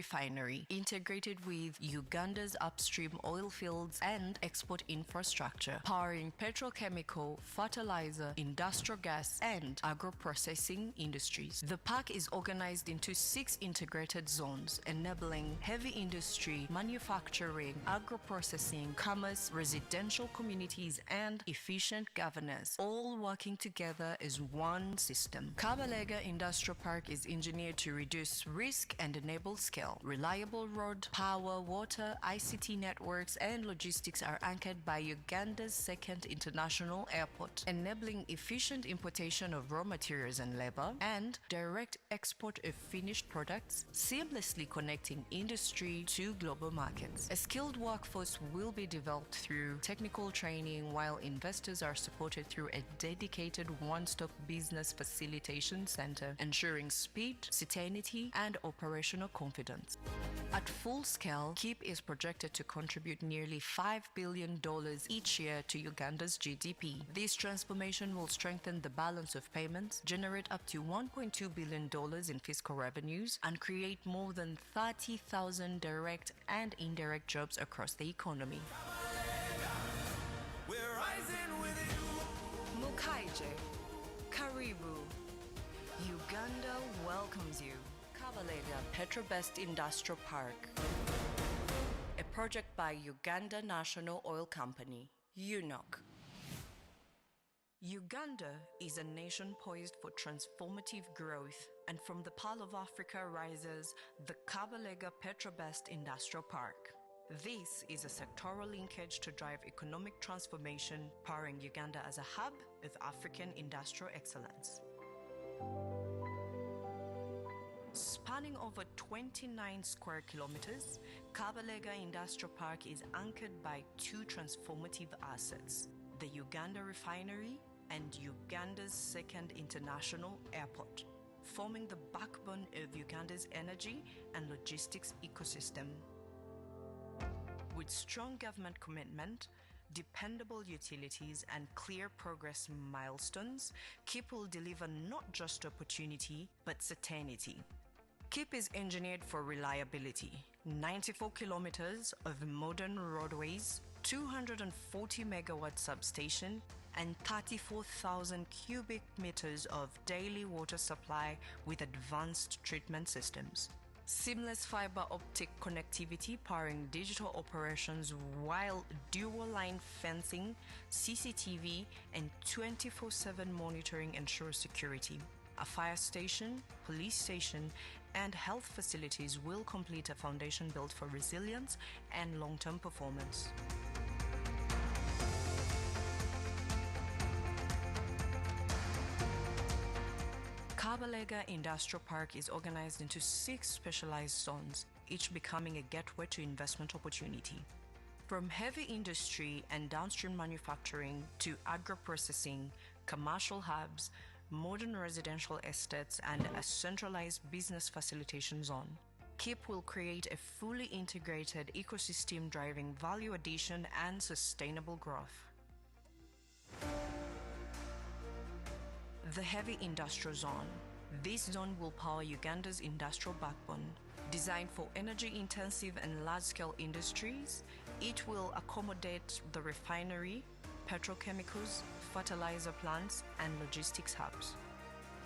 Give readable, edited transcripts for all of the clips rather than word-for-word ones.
refinery, integrated with Uganda's upstream oil fields and export infrastructure, powering petrochemical, fertilizer, industrial gas, and agro-processing industries. The park is organized into 6 integrated zones, enabling heavy industry, manufacturing, agro-processing, commerce, residential communities, and efficient governance, all working together as one system. Kabalega Industrial Park is engineered to reduce risk and enable scale. Reliable road, power, water, ICT networks, and logistics are anchored by Uganda's second international airport, enabling efficient importation of raw materials and labor and direct export of finished products, seamlessly connecting industry to global markets. A skilled workforce will be developed through technical training, while investors are supported through a dedicated one-stop business facilitation center, ensuring speed, certainty, and operational confidence. At full scale, KIP is projected to contribute nearly $5 billion each year to Uganda's GDP. This transformation will strengthen the balance of payments, generate up to $1.2 billion in fiscal revenues, and create more than 30,000 direct and indirect jobs across the economy. We're rising with you. Mukaije, Karibu. Uganda welcomes you. Kabalega Petrobest Industrial Park, a project by Uganda National Oil Company, UNOC. Uganda is a nation poised for transformative growth, and from the Pearl of Africa rises the Kabalega Petrobest Industrial Park. This is a sectoral linkage to drive economic transformation, powering Uganda as a hub of African industrial excellence. Spanning over 29 square kilometers, Kabalega Industrial Park is anchored by 2 transformative assets: the Uganda refinery and Uganda's second international airport, forming the backbone of Uganda's energy and logistics ecosystem. With strong government commitment, dependable utilities, and clear progress milestones, KIP will deliver not just opportunity, but certainty. KIP is engineered for reliability: 94 kilometers of modern roadways, 240 megawatt substation, and 34,000 cubic meters of daily water supply with advanced treatment systems. Seamless fiber optic connectivity powering digital operations, while dual line fencing, CCTV, and 24/7 monitoring ensure security. A fire station, police station, and health facilities will complete a foundation built for resilience and long-term performance. Kabalega Industrial Park is organized into 6 specialized zones, each becoming a gateway to investment opportunity. From heavy industry and downstream manufacturing to agro-processing, commercial hubs, modern residential estates, and a centralized business facilitation zone, KIP will create a fully integrated ecosystem driving value addition and sustainable growth. The Heavy Industrial Zone. This zone will power Uganda's industrial backbone. Designed for energy-intensive and large-scale industries, it will accommodate the refinery, petrochemicals, fertilizer plants, and logistics hubs.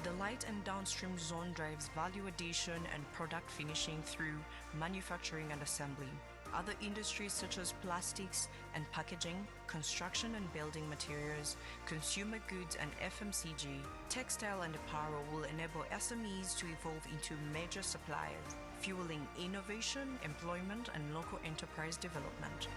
The light and downstream zone drives value addition and product finishing through manufacturing and assembly. Other industries such as plastics and packaging, construction and building materials, consumer goods and FMCG, textile and apparel will enable SMEs to evolve into major suppliers, fueling innovation, employment, and local enterprise development.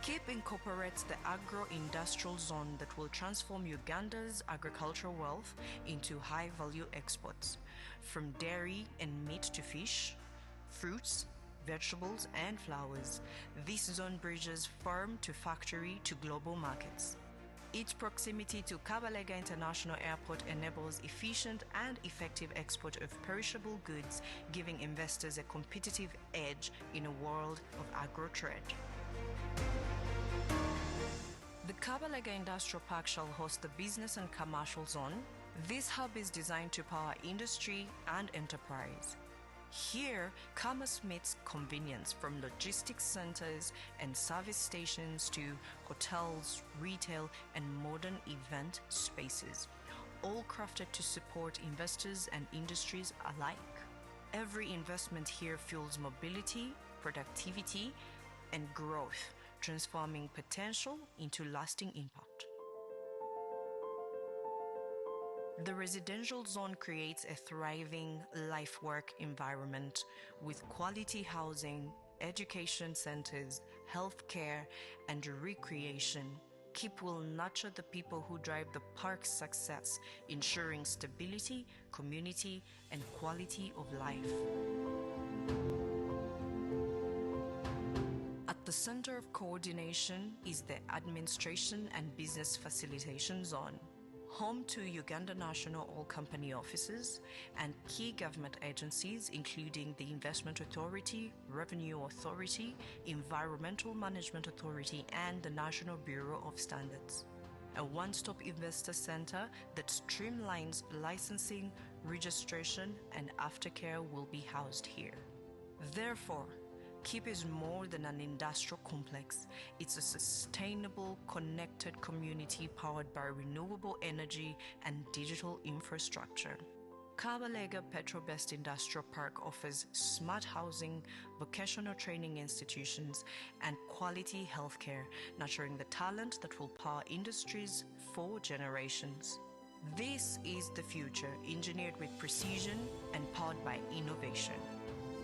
KIP incorporates the agro-industrial zone that will transform Uganda's agricultural wealth into high-value exports, from dairy and meat to fish, fruits, vegetables, and flowers. This zone bridges farm to factory to global markets. Its proximity to Kabalega International Airport enables efficient and effective export of perishable goods, giving investors a competitive edge in a world of agro-trade. The Kabalega Industrial Park shall host the Business and Commercial Zone. This hub is designed to power industry and enterprise. Here, commerce meets convenience from logistics centers and service stations to hotels, retail, and modern event spaces, all crafted to support investors and industries alike. Every investment here fuels mobility, productivity, and growth, transforming potential into lasting impact. The residential zone creates a thriving life-work environment with quality housing, education centers, healthcare, and recreation. KEEP will nurture the people who drive the park's success, ensuring stability, community, and quality of life. At the center of coordination is the Administration and Business Facilitation Zone, home to Uganda National Oil Company offices and key government agencies including the Investment Authority, Revenue Authority, Environmental Management Authority, and the National Bureau of Standards. A one-stop investor center that streamlines licensing, registration, and aftercare will be housed here. Therefore, KEEP is more than an industrial complex. It's a sustainable, connected community powered by renewable energy and digital infrastructure. Kabalega Petro-Best Industrial Park offers smart housing, vocational training institutions, and quality healthcare, nurturing the talent that will power industries for generations. This is the future, engineered with precision and powered by innovation.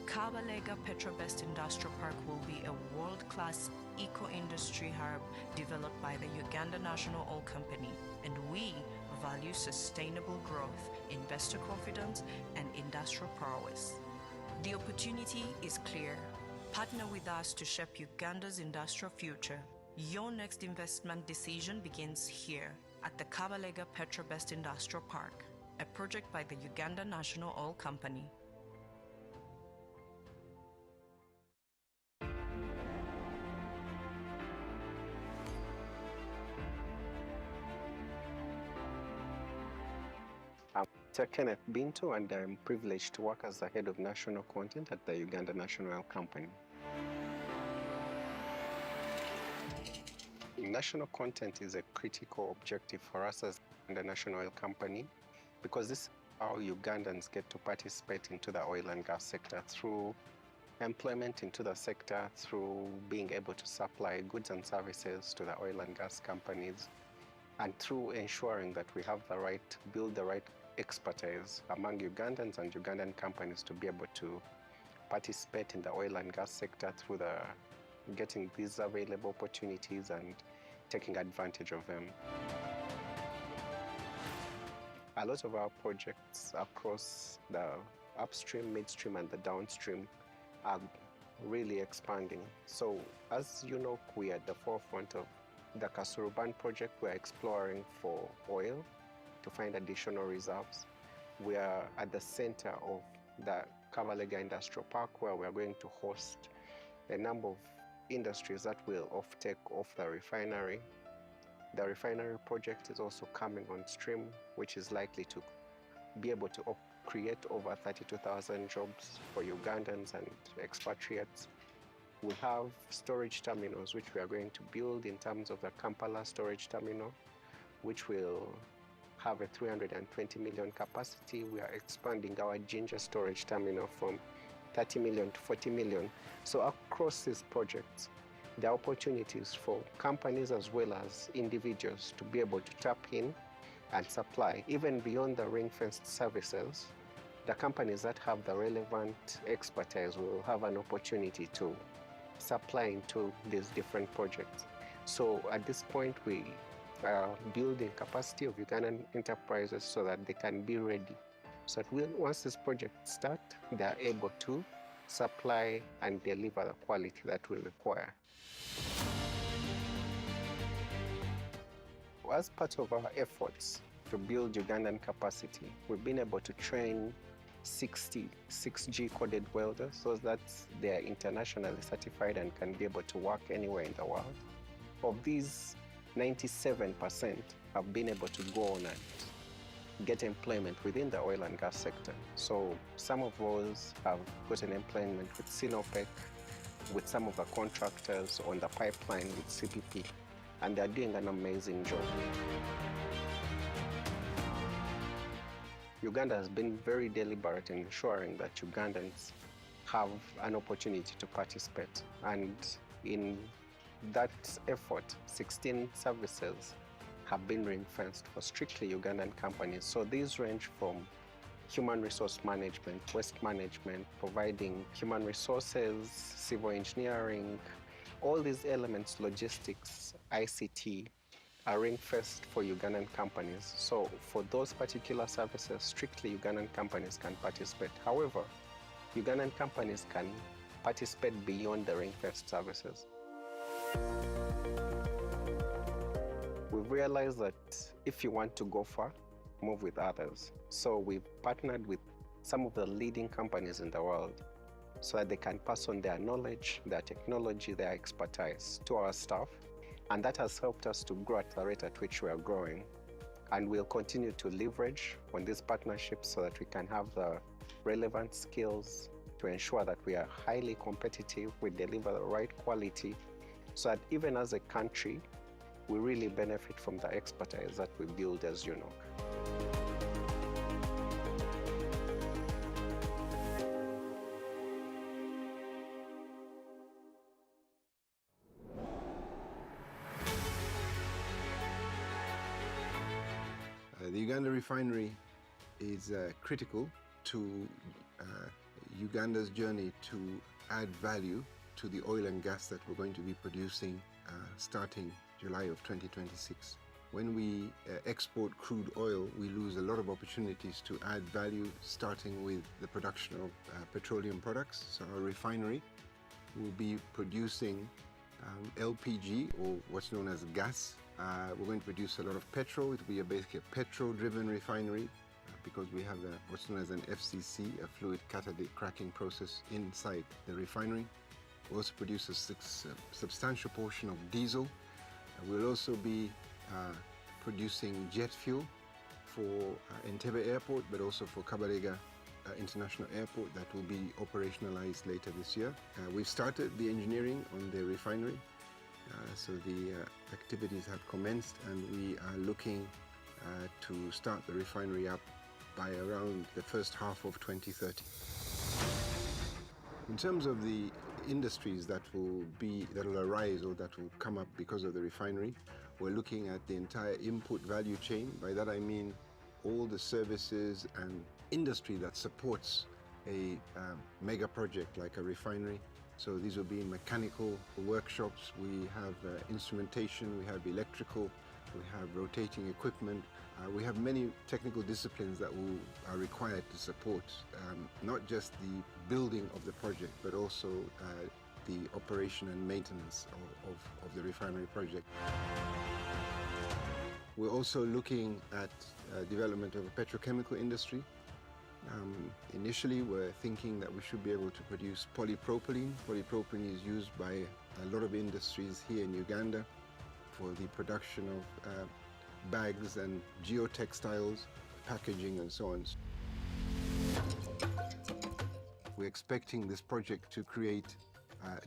Kabalega Petro-Best Industrial Park will be a world-class eco-industry hub developed by the Uganda National Oil Company, and we value sustainable growth, investor confidence, and industrial prowess. The opportunity is clear. Partner with us to shape Uganda's industrial future. Your next investment decision begins here at the Kabalega Petro-Best Industrial Park, a project by the Uganda National Oil Company. I'm Mr. Kenneth Binto, and I'm privileged to work as the head of national content at the Uganda National Oil Company. National content is a critical objective for us as the National Oil Company because this is how Ugandans get to participate into the oil and gas sector through employment into the sector, through being able to supply goods and services to the oil and gas companies, and through ensuring that we have the right, build the right expertise among Ugandans and Ugandan companies to be able to participate in the oil and gas sector through the getting these available opportunities and taking advantage of them. A lot of our projects across the upstream, midstream, and the downstream are really expanding. So as UNOC, we are at the forefront of the Kasuruban project. We're exploring for oil to find additional reserves. We are at the center of the Kabalega Industrial Park, where we are going to host a number of industries that will offtake off the refinery. The refinery project is also coming on stream, which is likely to be able to create over 32,000 jobs for Ugandans and expatriates. We have storage terminals, which we are going to build in terms of the Kampala storage terminal, which will have a 320 million capacity. We are expanding our Ginger storage terminal from 30 million to 40 million. So across these projects, there are opportunities for companies as well as individuals to be able to tap in and supply. Even beyond the ring-fenced services, the companies that have the relevant expertise will have an opportunity to supply into these different projects. So at this point, we are building capacity of Ugandan enterprises so that they can be ready. So that once this project starts, they are able to supply and deliver the quality that we require. As part of our efforts to build Ugandan capacity, we've been able to train 60 6G coded welders so that they are internationally certified and can be able to work anywhere in the world. Of these, 97% have been able to go on and get employment within the oil and gas sector. So some of those have gotten employment with Sinopec, with some of the contractors on the pipeline with CPP, and they're doing an amazing job. Uganda has been very deliberate in ensuring that Ugandans have an opportunity to participate. And in that effort, 16 services have been ring-fenced for strictly Ugandan companies. So these range from human resource management, waste management, providing human resources, civil engineering, all these elements, logistics, ICT, are ring-fenced for Ugandan companies. So for those particular services, strictly Ugandan companies can participate. However, Ugandan companies can participate beyond the ring-fenced services. We've realized that if you want to go far, move with others. So we've partnered with some of the leading companies in the world so that they can pass on their knowledge, their technology, their expertise to our staff. And that has helped us to grow at the rate at which we are growing. And we'll continue to leverage on these partnerships so that we can have the relevant skills to ensure that we are highly competitive, we deliver the right quality, so that even as a country, we really benefit from the expertise that we build as UNOC. The Uganda refinery is critical to Uganda's journey to add value to the oil and gas that we're going to be producing starting July of 2026. When we export crude oil, we lose a lot of opportunities to add value, starting with the production of petroleum products. So our refinery will be producing LPG, or what's known as gas. We're going to produce a lot of petrol. It will be basically a petrol-driven refinery because we have what's known as an FCC, a fluid catalytic cracking process inside the refinery. We also produce a substantial portion of diesel. We'll also be producing jet fuel for Entebbe Airport, but also for Kabalega International Airport that will be operationalized later this year. We've started the engineering on the refinery, so the activities have commenced, and we are looking to start the refinery up by around the first half of 2030. In terms of the industries that will arise or that will come up because of the refinery, we're looking at the entire input value chain. By that I mean all the services and industry that supports a mega project like a refinery. So these will be in mechanical workshops, we have instrumentation, we have electrical, we have rotating equipment. We have many technical disciplines that are required to support not just the building of the project, but also the operation and maintenance of the refinery project. We're also looking at development of a petrochemical industry. Initially, we're thinking that we should be able to produce polypropylene. Polypropylene is used by a lot of industries here in Uganda for the production of bags and geotextiles, packaging and so on. We're expecting this project to create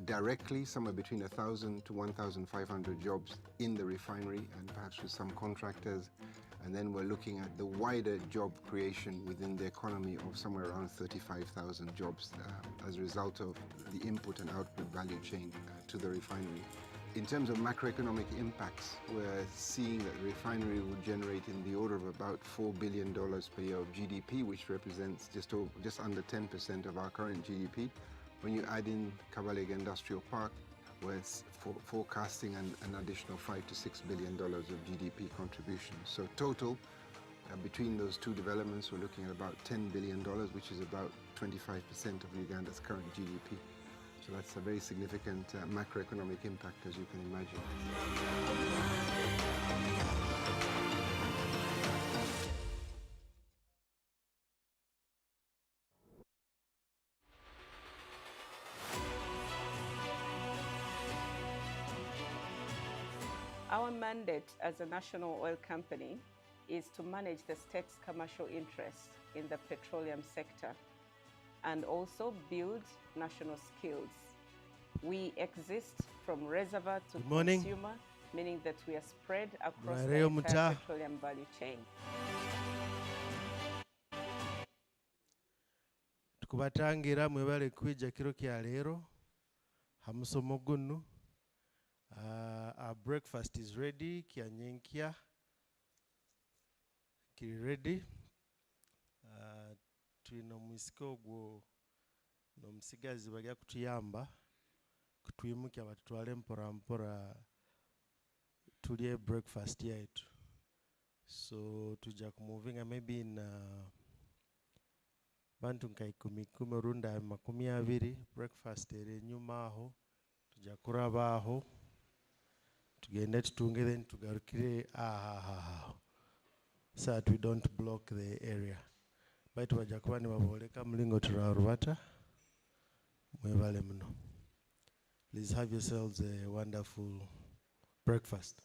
directly somewhere between 1,000 to 1,500 jobs in the refinery and perhaps with some contractors. And then we're looking at the wider job creation within the economy of somewhere around 35,000 jobs as a result of the input and output value chain to the refinery. In terms of macroeconomic impacts, we're seeing that the refinery will generate in the order of about $4 billion per year of GDP, which represents just under 10% of our current GDP. When you add in Kabalega Industrial Park, we're forecasting an additional $5 to $6 billion of GDP contribution. So total, between those two developments, we're looking at about $10 billion, which is about 25% of Uganda's current GDP. So that's a very significant macroeconomic impact, as you can imagine. Our mandate as a national oil company is to manage the state's commercial interests in the petroleum sector and also build national skills. We exist from reservoir to consumer, meaning that we are spread across the entire petroleum value chain. Tukubatangira mwebale kwija kiro kya leero hamusomo gunnu. Our breakfast is ready, kya nyenkya kiri ready. Tulina omwisika ogwo n'omusigazi bajja kutuyamba kutwimukya batutwale mpora mpora tulye breakfast yaitu. So tujja kumuvinga maybe in bantu nka 10 orunda 20 breakfast eri enyuma aho tujja kuraba aho tugende tutunge then tugarukire so that we don't block the area. Baitu bajja kuba ne baboleka mulingo tura rubata mwebale muno. Please have yourselves a wonderful breakfast.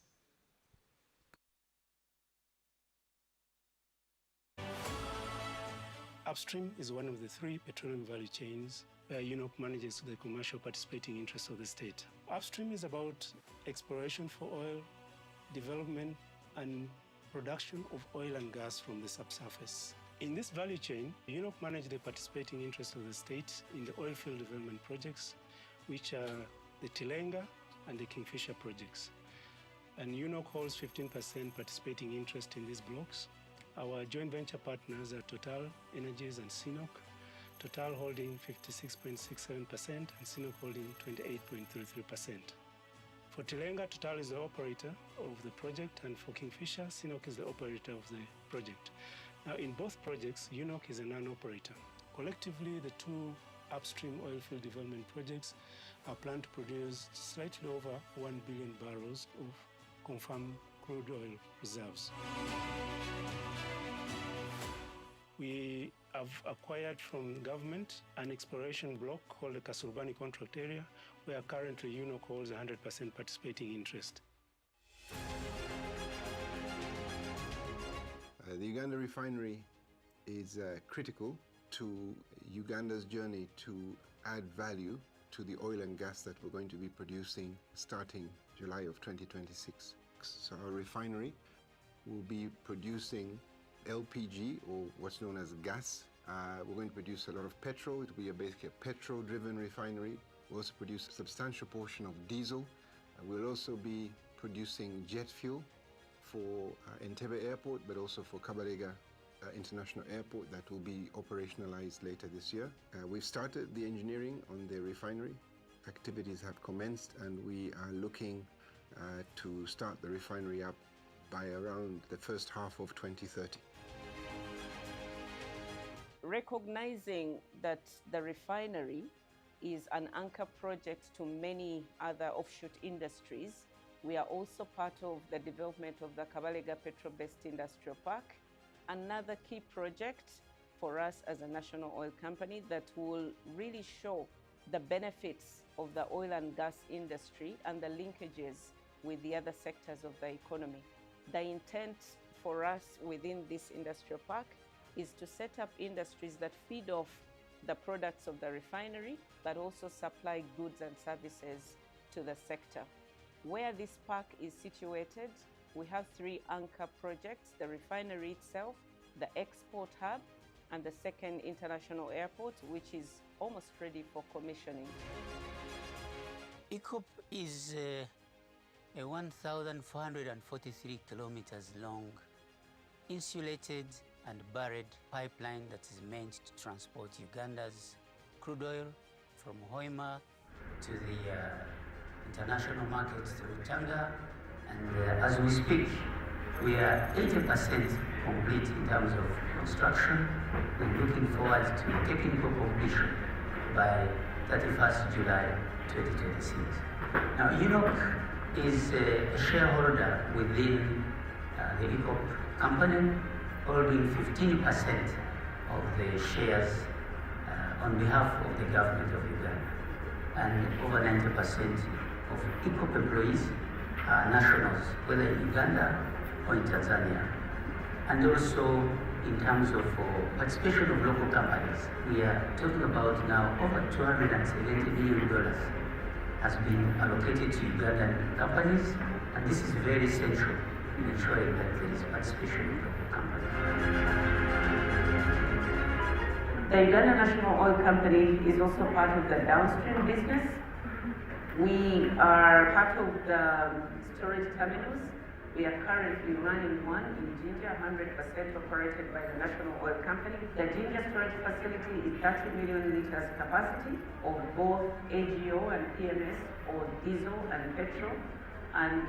Upstream is one of the 3 petroleum value chains where UNOC manages the commercial participating interests of the state. Upstream is about exploration for oil, development and production of oil and gas from the subsurface. In this value chain, UNOC manages the participating interests of the state in the oil field development projects, which are the Tilenga and the Kingfisher projects. And UNOC holds 15% participating interest in these blocks. Our joint venture partners are Total Energies and CNOC, Total holding 56.67% and CNOC holding 28.33%. For Tilenga, Total is the operator of the project, and for Kingfisher, CNOC is the operator of the project. Now, in both projects, UNOC is a non-operator. Collectively, the 2 upstream oil field development projects are planned to produce slightly over 1 billion barrels of confirmed crude oil reserves. We have acquired from government an exploration block called the Kasurbani Contract Area, where currently UNOC holds 100% participating interest. The Uganda refinery is critical to Uganda's journey to add value to the oil and gas that we're going to be producing starting July of 2026. So our refinery will be producing LPG, or what's known as gas. We're going to produce a lot of petrol. It will be basically a petrol-driven refinery. We'll also produce a substantial portion of diesel. We'll also be producing jet fuel for Entebbe Airport, but also for Kabalega International Airport that will be operationalized later this year. We've started the engineering on the refinery. Activities have commenced, and we are looking to start the refinery up by around the first half of 2030. Recognizing that the refinery is an anchor project to many other offshoot industries, we are also part of the development of the Kabalega Petrol-Based Industrial Park, another key project for us as a national oil company that will really show the benefits of the oil and gas industry and the linkages with the other sectors of the economy. The intent for us within this industrial park is to set up industries that feed off the products of the refinery, but also supply goods and services to the sector. Where this park is situated, we have 3 anchor projects: the refinery itself, the export hub, and the second international airport, which is almost ready for commissioning. ECOP is a 1,443 kilometers long, insulated and buried pipeline that is meant to transport Uganda's crude oil from Hoima to the international markets through Tanga. And as we speak, we are 80% complete in terms of construction. We're looking forward to technical completion by 31st July 2026. Now, UNOC is a shareholder within the ECOP company, holding 15% of the shares on behalf of the government of Uganda. And over 90% of ECOP employees are nationals, whether in Uganda or in Tanzania. and also in terms of participation of local companies. We are talking about now over $270 million has been allocated to Ugandan companies, and this is very essential in ensuring that there is participation of local companies. The Uganda National Oil Company is also part of the downstream business. We are part of the storage terminals. We are currently running one in Jinja, 100% operated by the National Oil Company. The Jinja storage facility is 30 million liters capacity of both AGO and PMS, or diesel and petrol. And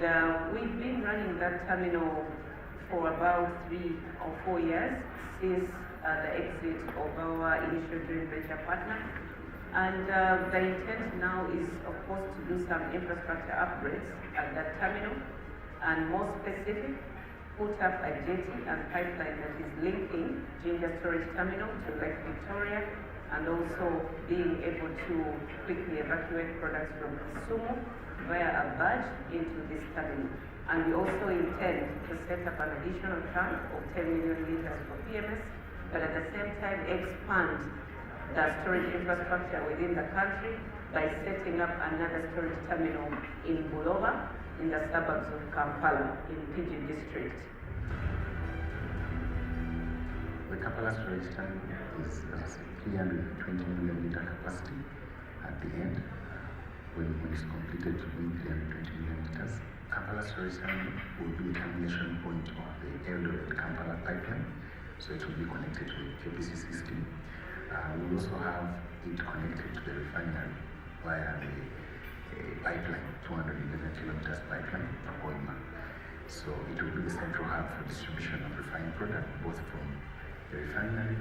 we've been running that terminal for about 3 or 4 years since the exit of our initial joint venture partner. And the intent now is, of course, to do some infrastructure upgrades at that terminal, and more specific, put up a jetty and pipeline that is linking Jinja Storage Terminal to Lake Victoria, and also being able to quickly evacuate products from Kisumu via a barge into this terminal. And we also intend to set up an additional tank of 10 million liters for PMS, but at the same time expand the storage infrastructure within the country by setting up another storage terminal in Bulova, in the suburbs of Kampala, in PG district. The Kampala storage terminal is 320 million liter capacity at the end. When it's completed, to be 320 million liters. Kampala storage terminal will be the termination point of the Eldoret-Kampala pipeline, so it will be connected to the KPC system. We also have it connected to the refinery via the pipeline, 211 kilometers pipeline from Hoima. So it will be the central hub for distribution of refined product, both from the refinery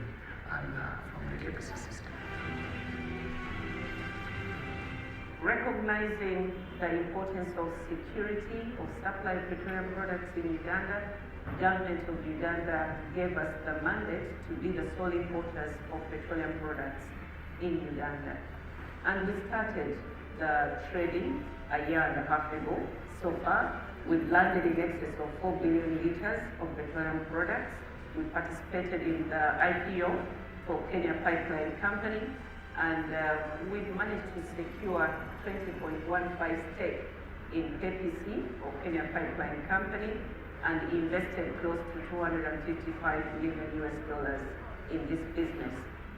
and from the KPC system. Recognizing the importance of security of supply of petroleum products in Uganda, government of Uganda gave us the mandate to be the sole importers of petroleum products in Uganda. And we started the trading a year and a half ago. So far, we've landed in excess of 4 billion liters of petroleum products. We participated in the IPO for Kenya Pipeline Company, and we've managed to secure 20.15 stake in KPC, or Kenya Pipeline Company, and invested close to $255 million in this business.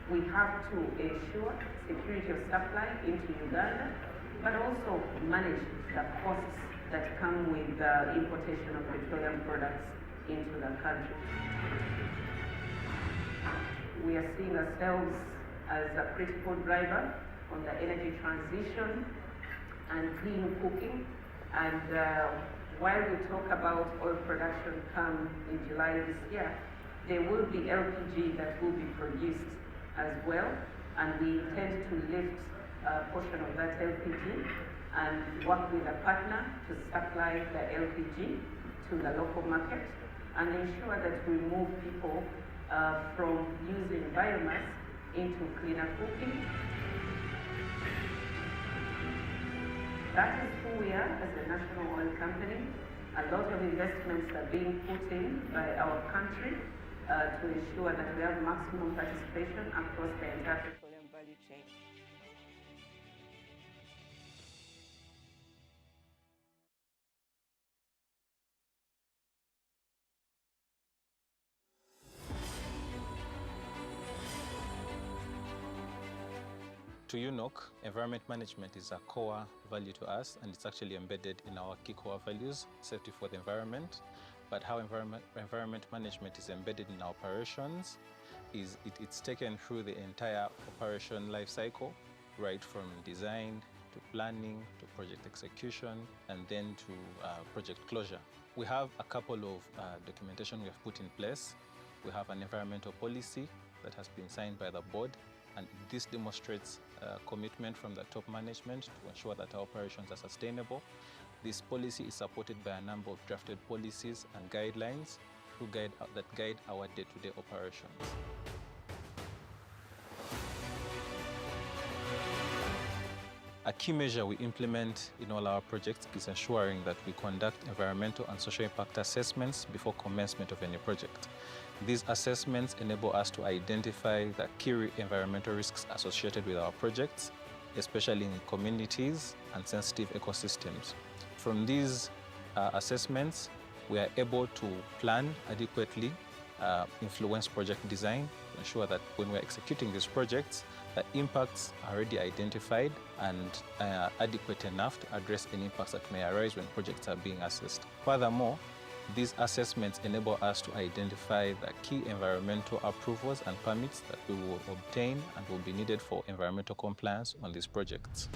We have to ensure security of supply into Uganda, but also manage the costs that come with the importation of petroleum products into the country. We are seeing ourselves as a critical driver on the energy transition and clean cooking. And while we talk about oil production come in July this year, there will be LPG that will be produced as well, and we intend to lift a portion of that LPG and work with a partner to supply the LPG to the local market and ensure that we move people from using biomass into cleaner cooking. That is who we are as a national oil company. A lot of investments are being put in by our country to ensure that we have maximum participation across the entire petroleum value chain. To UNOC, environment management is a core value to us, and it's actually embedded in our key core values, safety for the environment. But how environment management is embedded in our operations is it's taken through the entire operation life cycle, right from design to planning to project execution and then to project closure. We have a couple of documentation we have put in place. We have an environmental policy that has been signed by the board, and this demonstrates commitment from the top management to ensure that our operations are sustainable. This policy is supported by a number of drafted policies and guidelines that guide our day-to-day operations. A key measure we implement in all our projects is ensuring that we conduct environmental and social impact assessments before commencement of any project. These assessments enable us to identify the key environmental risks associated with our projects, especially in communities and sensitive ecosystems. From these assessments, we are able to plan adequately, influence project design, to ensure that when we're executing these projects, the impacts are already identified and adequate enough to address any impacts that may arise when projects are being assessed. Furthermore, these assessments enable us to identify the key environmental approvals and permits that we will obtain and will be needed for environmental compliance on these projects.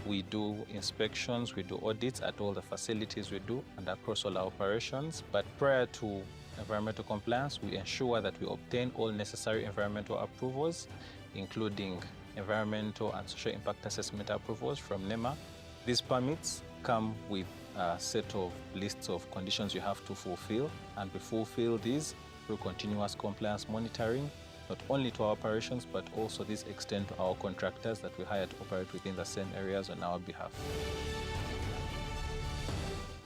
We do inspections, we do audits at all the facilities we do and across all our operations. But prior to environmental compliance, we ensure that we obtain all necessary environmental approvals, including environmental and social impact assessment approvals from NEMA. These permits come with a set of lists of conditions you have to fulfill, and we fulfill these through continuous compliance monitoring, not only to our operations, but also these extend to our contractors that we hire to operate within the same areas on our behalf.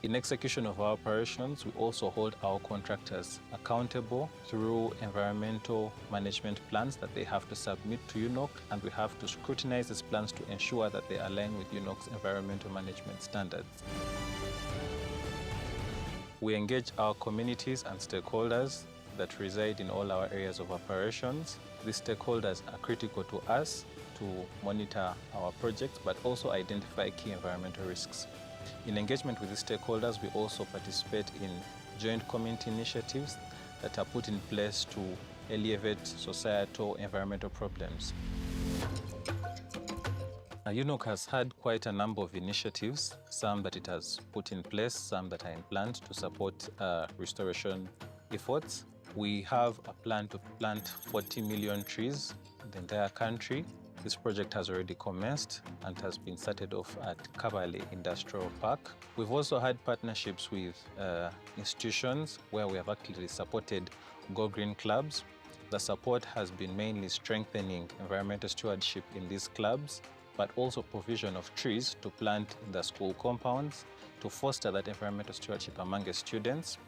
In execution of our operations, we also hold our contractors accountable through environmental management plans that they have to submit to UNOC, and we have to scrutinize these plans to ensure that they align with UNOC's environmental management standards. We engage our communities and stakeholders that reside in all our areas of operations. These stakeholders are critical to us to monitor our projects, but also identify key environmental risks. In engagement with the stakeholders, we also participate in joint community initiatives that are put in place to alleviate societal environmental problems. UNOC has had quite a number of initiatives, some that it has put in place, some that are in plan to support restoration efforts. We have a plan to plant 40 million trees in the entire country. This project has already commenced and has been started off at Kabale Industrial Park. We've also had partnerships with institutions where we have actually supported Go Green clubs. The support has been mainly strengthening environmental stewardship in these clubs, but also provision of trees to plant in the school compounds to foster that environmental stewardship among the students.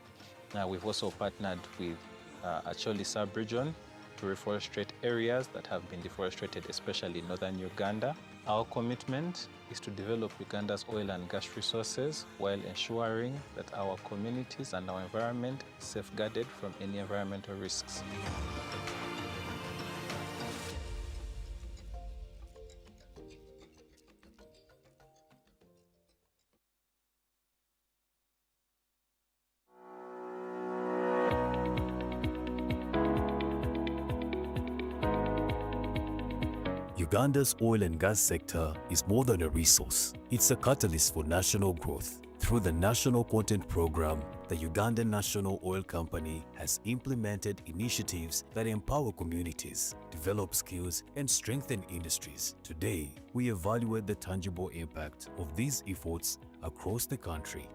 We've also partnered with Acholi sub-region to reforestate areas that have been deforested, especially in northern Uganda. Our commitment is to develop Uganda's oil and gas resources while ensuring that our communities and our environment is safeguarded from any environmental risks. Uganda's oil and gas sector is more than a resource. It's a catalyst for national growth. Through the National Content Program, the Ugandan National Oil Company has implemented initiatives that empower communities, develop skills, and strengthen industries. Today, we evaluate the tangible impact of these efforts across the country.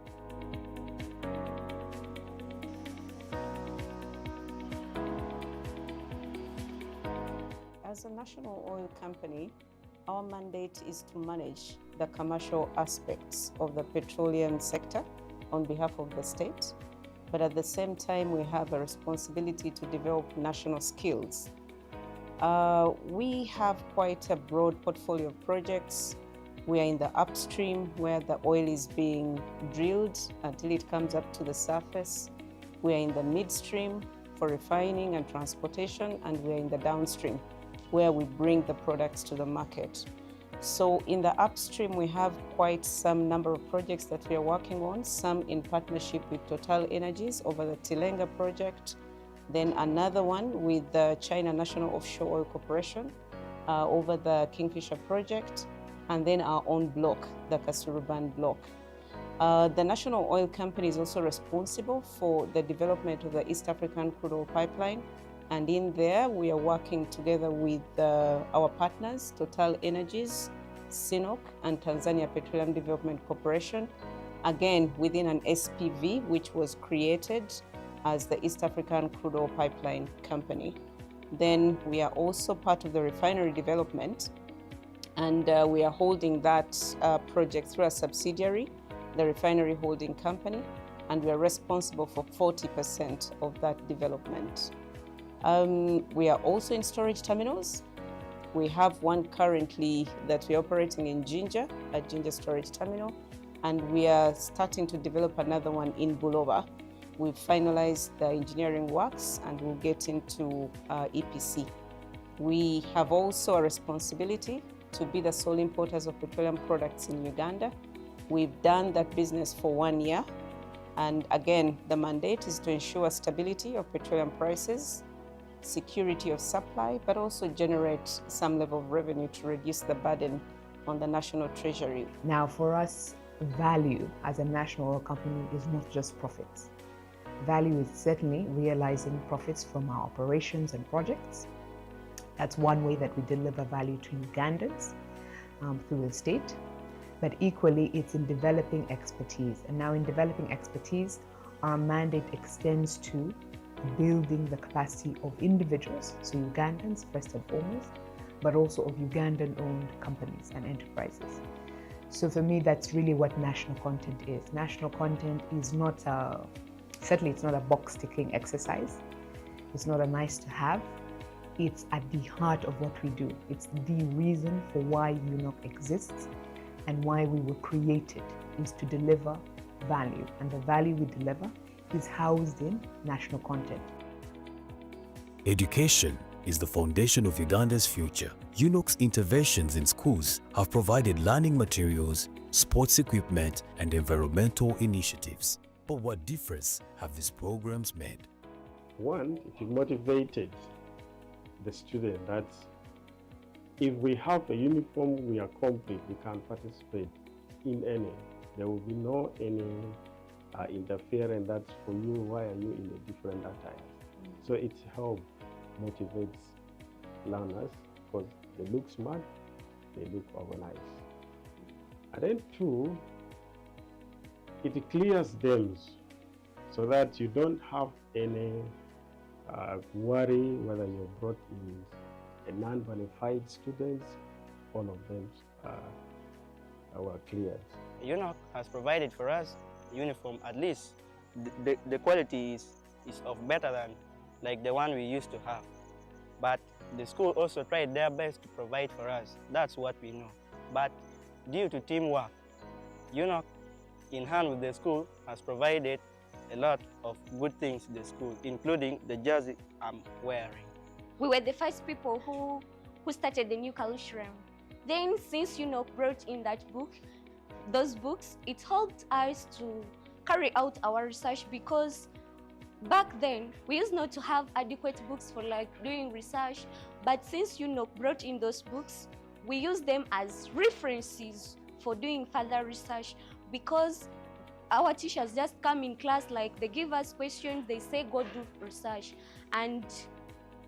As a national oil company, our mandate is to manage the commercial aspects of the petroleum sector on behalf of the state, but at the same time, we have a responsibility to develop national skills. We have quite a broad portfolio of projects. We are in the upstream where the oil is being drilled until it comes up to the surface. We are in the midstream for refining and transportation, and we are in the downstream where we bring the products to the market. So in the upstream, we have quite some number of projects that we are working on, some in partnership with Total Energies over the Tilenga project, then another one with the China National Offshore Oil Corporation over the Kingfisher project, and then our own block, the Kasuruban block. The National Oil Company is also responsible for the development of the East African Crude Oil Pipeline. And in there, we are working together with our partners, Total Energies, UNOC, and Tanzania Petroleum Development Corporation, again, within an SPV, which was created as the East African Crude Oil Pipeline Company. Then we are also part of the refinery development, and we are holding that project through a subsidiary, the Refinery Holding Company, and we are responsible for 40% of that development. We are also in storage terminals. We have one currently that we're operating in Jinja, at Jinja Storage Terminal, and we are starting to develop another one in Bulova. We've finalized the engineering works and we'll get into EPC. We have also a responsibility to be the sole importers of petroleum products in Uganda. We've done that business for 1 year. And again, the mandate is to ensure stability of petroleum prices, security of supply, but also generate some level of revenue to reduce the burden on the national treasury. Now, for us, value as a national oil company is not just profits. Value is certainly realizing profits from our operations and projects. That's one way that we deliver value to Ugandans through the state. But equally, it's in developing expertise. And now in developing expertise, our mandate extends to building the capacity of individuals, so Ugandans first and foremost, but also of Ugandan-owned companies and enterprises. So for me, that's really what national content is. National content is not certainly it's not a box-ticking exercise. It's not a nice to have. It's at the heart of what we do. It's the reason for why UNOC exists and why we were created, is to deliver value. And the value we deliver is housed in national content. Education is the foundation of Uganda's future. UNOC's interventions in schools have provided learning materials, sports equipment, and environmental initiatives. But what difference have these programs made? One, it motivated the student that if we have a uniform, we are complete, we can participate in any. There will be no any interference that's for you, why are you in a different attire? So it helps, motivates learners because they look smart, they look organized. And then two, it clears them so that you don't have any worry whether you're brought in a non-qualified students, all of them were cleared. UNOC has provided for us uniform, at least the quality is of better than like the one we used to have. But the school also tried their best to provide for us. That's what we know. But due to teamwork, UNOC, in hand with the school, has provided a lot of good things to the school, including the jersey I'm wearing. We were the first people who started the new curriculum. Then, since UNOC brought in those books, it helped us to carry out our research, because back then we used not to have adequate books for like doing research. But since UNOC brought in those books, we use them as references for doing further research, because our teachers just come in class, like they give us questions, they say go do research, and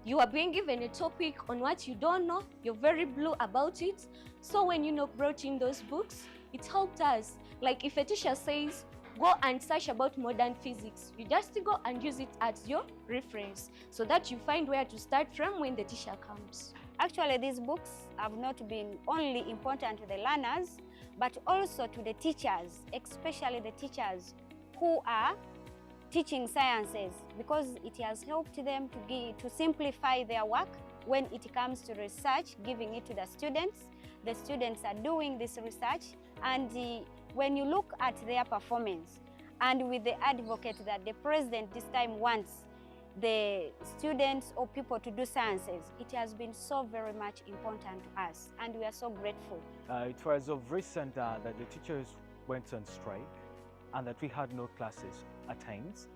you are being given a topic on what you don't know, you're very blue about it. So when UNOC brought in those books, it helped us. Like if a teacher says, go and search about modern physics, you just go and use it as your reference so that you find where to start from when the teacher comes. Actually, these books have not been only important to the learners, but also to the teachers, especially the teachers who are teaching sciences, because it has helped them to simplify their work when it comes to research, giving it to the students. The students are doing this research, and when you look at their performance, and with the advocate that the president this time wants the students or people to do sciences, it has been so very much important to us, and we are so grateful. It was of recent that the teachers went on strike and that we had no classes at times,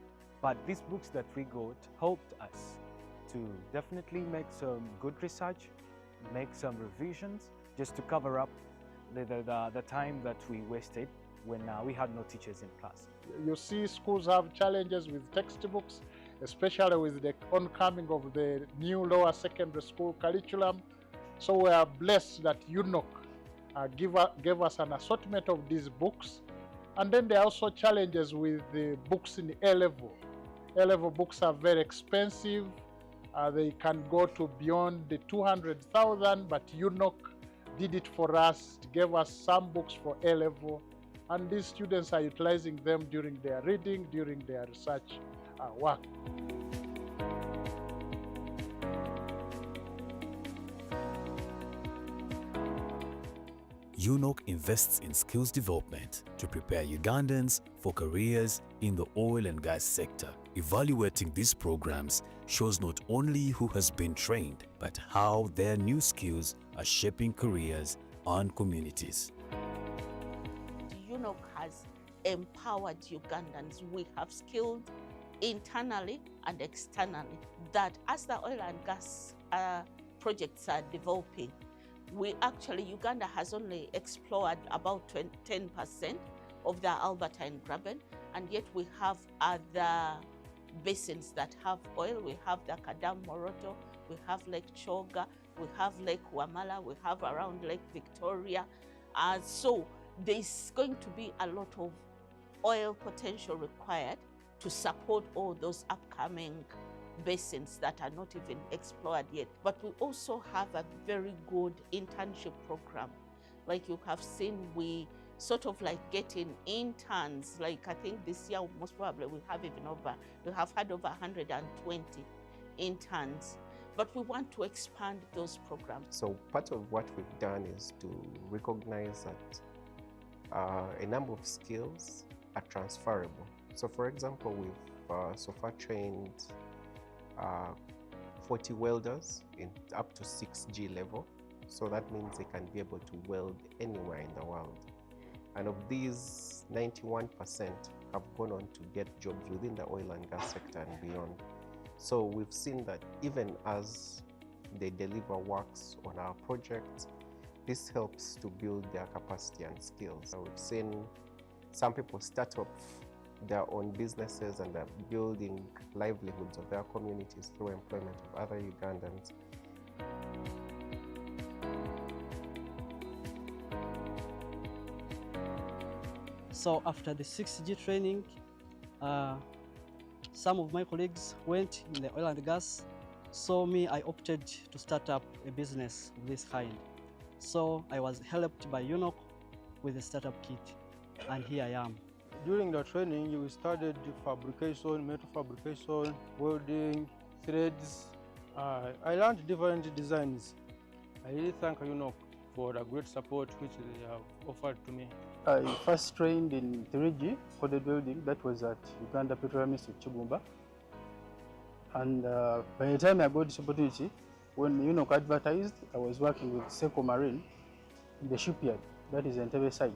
but these books that we got helped us to definitely make some good research, make some revisions, just to cover up the time that we wasted when we had no teachers in class. You see, schools have challenges with textbooks, especially with the oncoming of the new lower secondary school curriculum. So we are blessed that UNOC gave us an assortment of these books. And then there are also challenges with the books in A-level. A-level books are very expensive. They can go to beyond the 200,000, but UNOC did it for us, gave us some books for A-level, and these students are utilizing them during their reading, during their research work. UNOC invests in skills development to prepare Ugandans for careers in the oil and gas sector. Evaluating these programs shows not only who has been trained, but how their new skills are shaping careers and communities. UNOC has empowered Ugandans. We have skilled internally and externally that as the oil and gas projects are developing, Uganda has only explored about 10% of the Albertine Graben, and yet we have other basins that have oil. We have the Kadam Moroto, we have Lake Choga, we have Lake Wamala, we have around Lake Victoria. So there's going to be a lot of oil potential required to support all those upcoming basins that are not even explored yet. But we also have a very good internship program. Like you have seen, we sort of like getting interns. Like I think this year most probably we have had over 120 interns. But we want to expand those programs. So part of what we've done is to recognize that a number of skills are transferable. So for example, we've so far trained 40 welders in up to 6G level. So that means they can be able to weld anywhere in the world. And of these, 91% have gone on to get jobs within the oil and gas sector and beyond. So we've seen that even as they deliver works on our projects, this helps to build their capacity and skills. So we've seen some people start up their own businesses and are building livelihoods of their communities through employment of other Ugandans. So after the 6G training, some of my colleagues went in the oil and gas. So me, I opted to start up a business of this kind. So I was helped by UNOC with a startup kit, and here I am. During the training, we studied fabrication, metal fabrication, welding, threads. I learned different designs. I really thank UNOC for the great support which they have offered to me. I first trained in 3G coded welding. That was at Uganda Petroleum Institute, Kibumba. And by the time I got this opportunity, when UNOC advertised, I was working with Seco Marine in the shipyard, that is Entebbe side.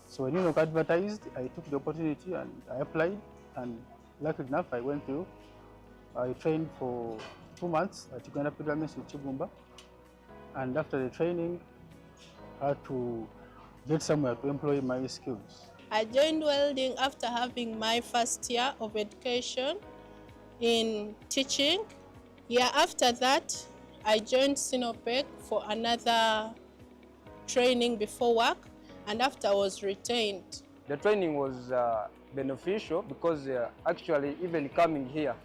So when UNOC advertised, I took the opportunity and I applied, and luckily enough, I went through. I trained for 2 months at Uganda Petroleum Institute, Kibumba. And after the training, I had to get somewhere to employ my skills. I joined welding after having my first year of education in teaching. Yeah, after that, I joined Sinopec for another training before work, and after I was retained. The training was beneficial because actually even coming here,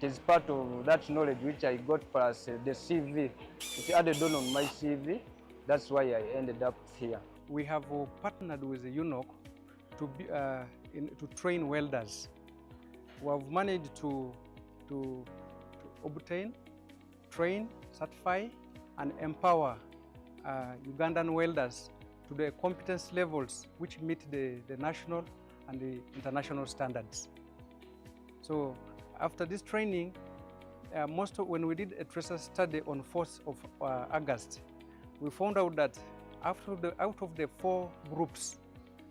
it is part of that knowledge which I got plus the CV. It added on my CV. That's why I ended up here. We have partnered with the UNOC to train welders. We have managed to obtain, train, certify, and empower Ugandan welders to the competence levels which meet the national and the international standards. So after this training, when we did a tracer study on 4th of August, we found out that out of the 4 groups,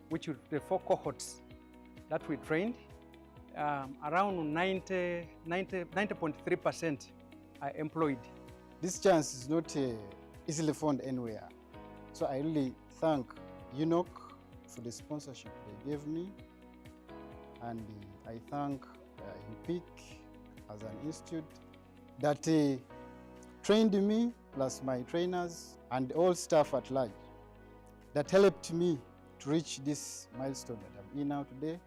which are the 4 cohorts that we trained, around 90.3% are employed. This chance is not easily found anywhere. So I really thank UNOC for the sponsorship they gave me, and I thank UPIC as an institute that trained me, plus my trainers and all staff at large, that helped me to reach this milestone that I'm in now today,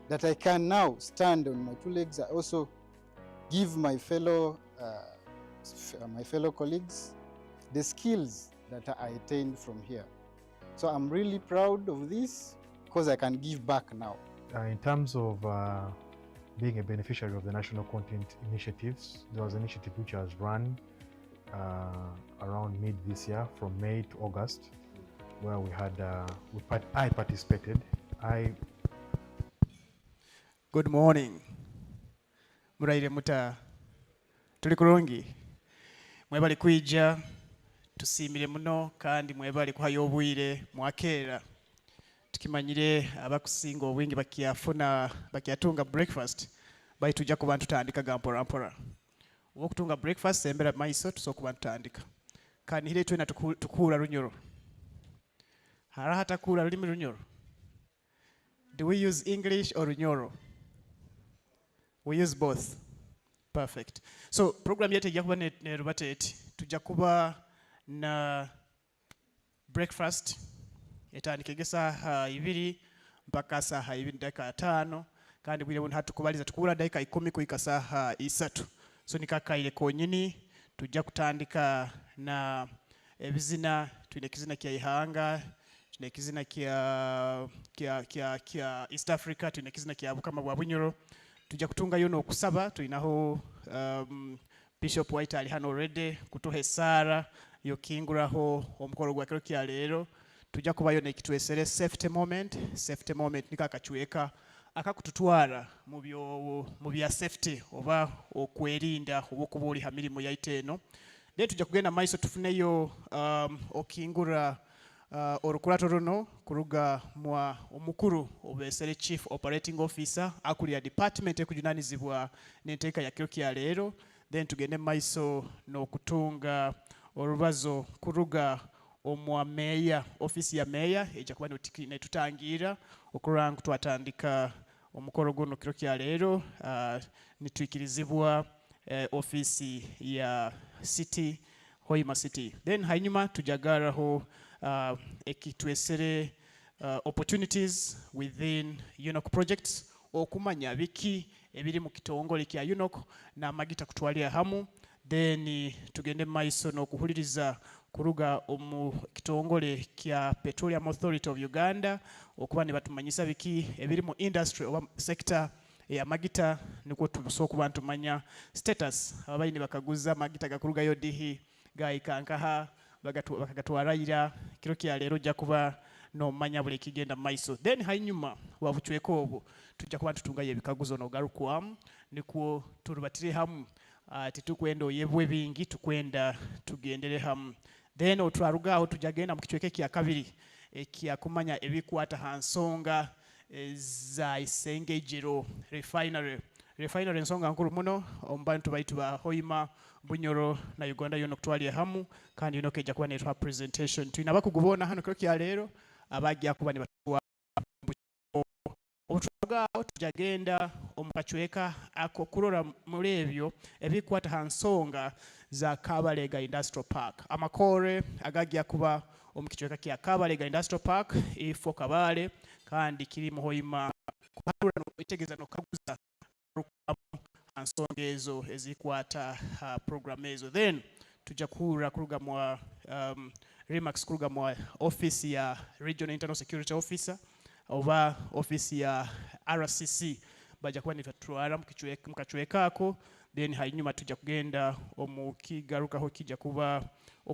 that I can now stand on my 2 legs. I also give my fellow colleagues the skills that I attained from here. So I'm really proud of this because I can give back now. In terms of being a beneficiary of the national content initiatives, there was an initiative which was run around mid this year, from May to August, where we had I participated. Good morning. Muraire muta tuli kulungi mwebali kwijja tusiimire muno kandi mwebali kuhayo obwire mwakeera tukimanyire abakusinga obwingi bakiyatunga breakfast bali tujja kuba tutandika gamporampora okutunga breakfast embera maiso tusokuba tutandika kandi hire twena tukuula lunyoro hara hata kuula lulimi lunyoro. Do we use English or Runyoro? We use both. Perfect. So program yetu ijja kuba ne rubateti tujja kuba na breakfast etandika egesaaha 2 mpaka saaha 2 dakika 5 kandi bwire buno hatukubaliza tukula dakika 10 kuika saaha 3. So nikakaire konyini tujja kutandika na ebizina twine kizina kya ihanga twine kizina kya East Africa twine kizina kya bukama bwa bunyoro tujja kutunga yono okusaba tulinaho Bishop White ali hano already kutuha esara yokinguraho omukolo gwa kiro kya leero tujja kubayo nekitwesere safety moment nikakachueka akakututwara mu bya safety oba okwerinda obukubuli hamirimu yaiteno then tujja kugenda maiso tufuneyo okingura orukurato runo kuruga mwa omukuru obesere chief operating officer akulia department ekujunanizibwa n'enteeka ya kiro kya leero then tugende maiso n'okutunga orubazo kuruga omwa meya office ya meya ejja kuba netutangira okuranga twatandika omukoro guno kiro kya leero nitwikirizibwa office ya city Hoima city then hanyuma tujagaraho ekitwesere opportunities within UNOC projects okumanya biki ebiri mu kitongole kya UNOC na magita kutwalia hamu then tugende maiso n'okuhuliriza kuruga omu kitongole kya Petroleum Authority of Uganda okuba ne batumanyisa biki ebiri mu industry oba sector ya magita nikwo tusobola kuba tumanya status ababayini bakaguza magita gakuruga yodihi gaikankaha bakagatwaraira kiro kya leero jja kuba nomanya buli kigenda maiso then hanyuma wabuchweko obwo tujja kuba tutunga yebikaguzo n'ogarukwamu nikwo turubatire hamu titukwenda oyebwe bingi tukwenda tugendere hamu then otwarugaho tujagenda mu kichweke kya kabiri ekya kumanya ebikwata hansonga za isengejero refinery ensonga nkuru muno ombantu baitu ba Hoima Bunyoro na Uganda yono kutwalia hamu kandi UNOC ejja kuba netwa presentation tuina bakugubona hano kiro kya leero abajja kuba ne batwa otwarugaho tujagenda omukachweka ako kurora muri ebyo ebikwata hansonga za Kabalega Industrial Park amakore agajja kuba omukichweka kya Kabalega Industrial Park ifo Kabale kandi kiri mu Hoima kuharura itegeza no kaguza ansonga ezo ezikwata program ezo then tujja kuruga mwa Remax kuruga mwa office ya Regional Internal Security Officer oba office ya RCC bajja kuba netwatwara mukachwekako then hanyuma tujja kugenda omukigarukaho kijja kuba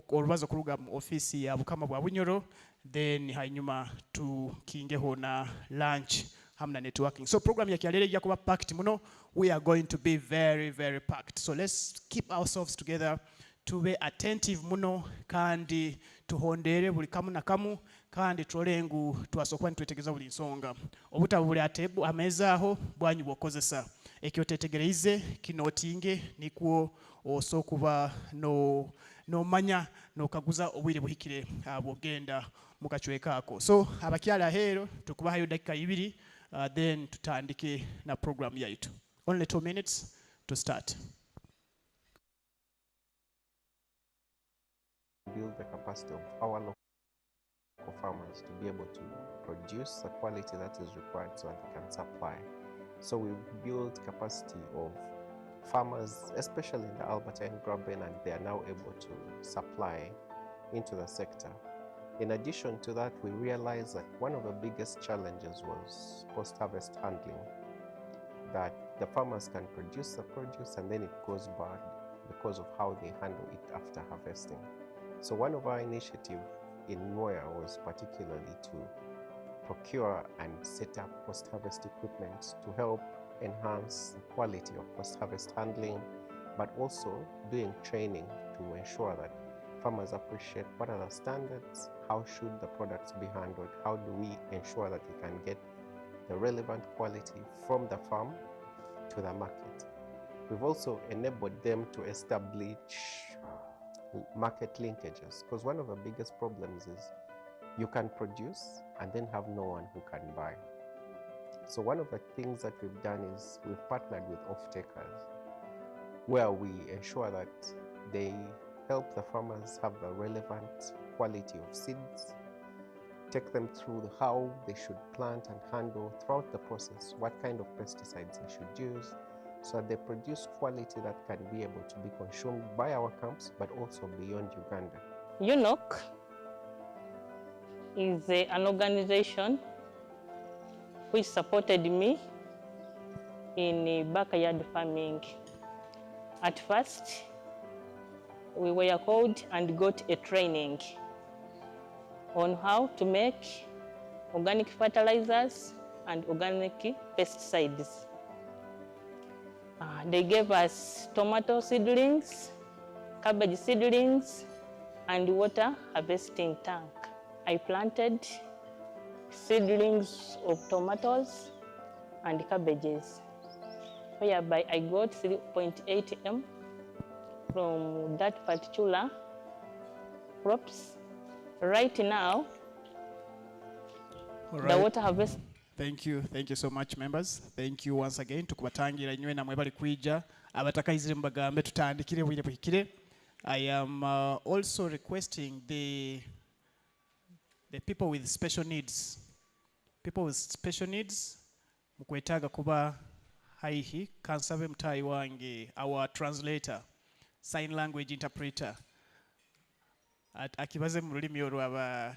orubazo kuruga mu office ya bukama bwa bunyoro then hanyuma tukingeho na lunch hamna networking so program ya kialele ijja kuba packed muno we are going to be very very packed so let's keep ourselves together tube attentive muno kandi tuhondere buli kamu na kamu kandi trolengu twasokwa nitwetegeza buli nsonga obutabule atebu amezaho bwanyu bokozesa ekyotetegereize kinotinge nikwo osokuba no manya no kaguza obwire buhikire abogenda mukachwekako so abakyala hero tukuba hayo dakika 2 then tutandike na program yaitu only 2 minutes to start. Build the capacity of our local farmers to be able to produce the quality that is required so that they can supply. So we build capacity of farmers, especially in the Alberta and Graben, and they are now able to supply into the sector. In addition to that, we realized that one of the biggest challenges was post-harvest handling, that the farmers can produce the produce and then it goes bad because of how they handle it after harvesting. So one of our initiatives in Moya was particularly to procure and set up post-harvest equipment to help enhance the quality of post-harvest handling, but also doing training to ensure that farmers appreciate what are the standards, how should the products be handled, how do we ensure that we can get the relevant quality from the farm to the market. We've also enabled them to establish market linkages, because one of the biggest problems is you can produce and then have no one who can buy. So one of the things that we've done is we've partnered with off-takers, where we ensure that they help the farmers have the relevant quality of seeds, take them through how they should plant and handle throughout the process, what kind of pesticides they should use, so that they produce quality that can be able to be consumed by our camps, but also beyond Uganda. UNOC is an organization which supported me in backyard farming. At first, we were called and got a training on how to make organic fertilizers and organic pesticides. They gave us tomato seedlings, cabbage seedlings, and water harvesting tank. I planted seedlings of tomatoes and cabbages, whereby I got 3.8 m from that particular crops. Right now, the water harvest. Thank you so much, members. Thank you once again. Tukubatangira inywe namwe bali kwija abatakayizire mubagambe tutandikire bwire bwikire. I am also requesting the people with special needs. People with special needs, mukwetaga kuba haihi kansabe mtai wange, our translator, sign language interpreter. Akibaze mu lulimi olw'aba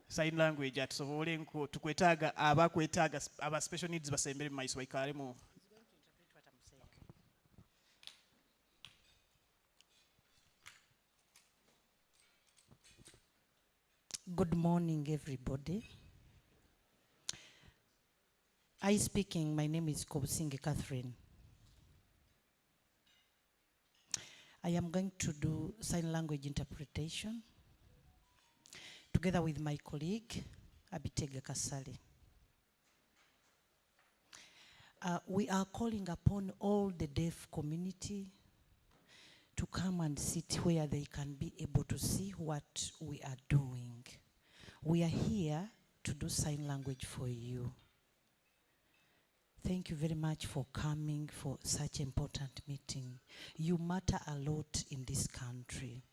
sign language atusobole nko tukwetaga abakwetaga aba special needs basembere mu maiso baikale mu. Good morning, everybody. Speaking, my name is Kobusinge Catherine. I am going to do sign language interpretation together with my colleague, Abitega Kasale. We are calling upon all the deaf community to come and sit where they can be able to see what we are doing. We are here to do sign language for you. Thank you very much for coming for such important meeting. You matter a lot in this country.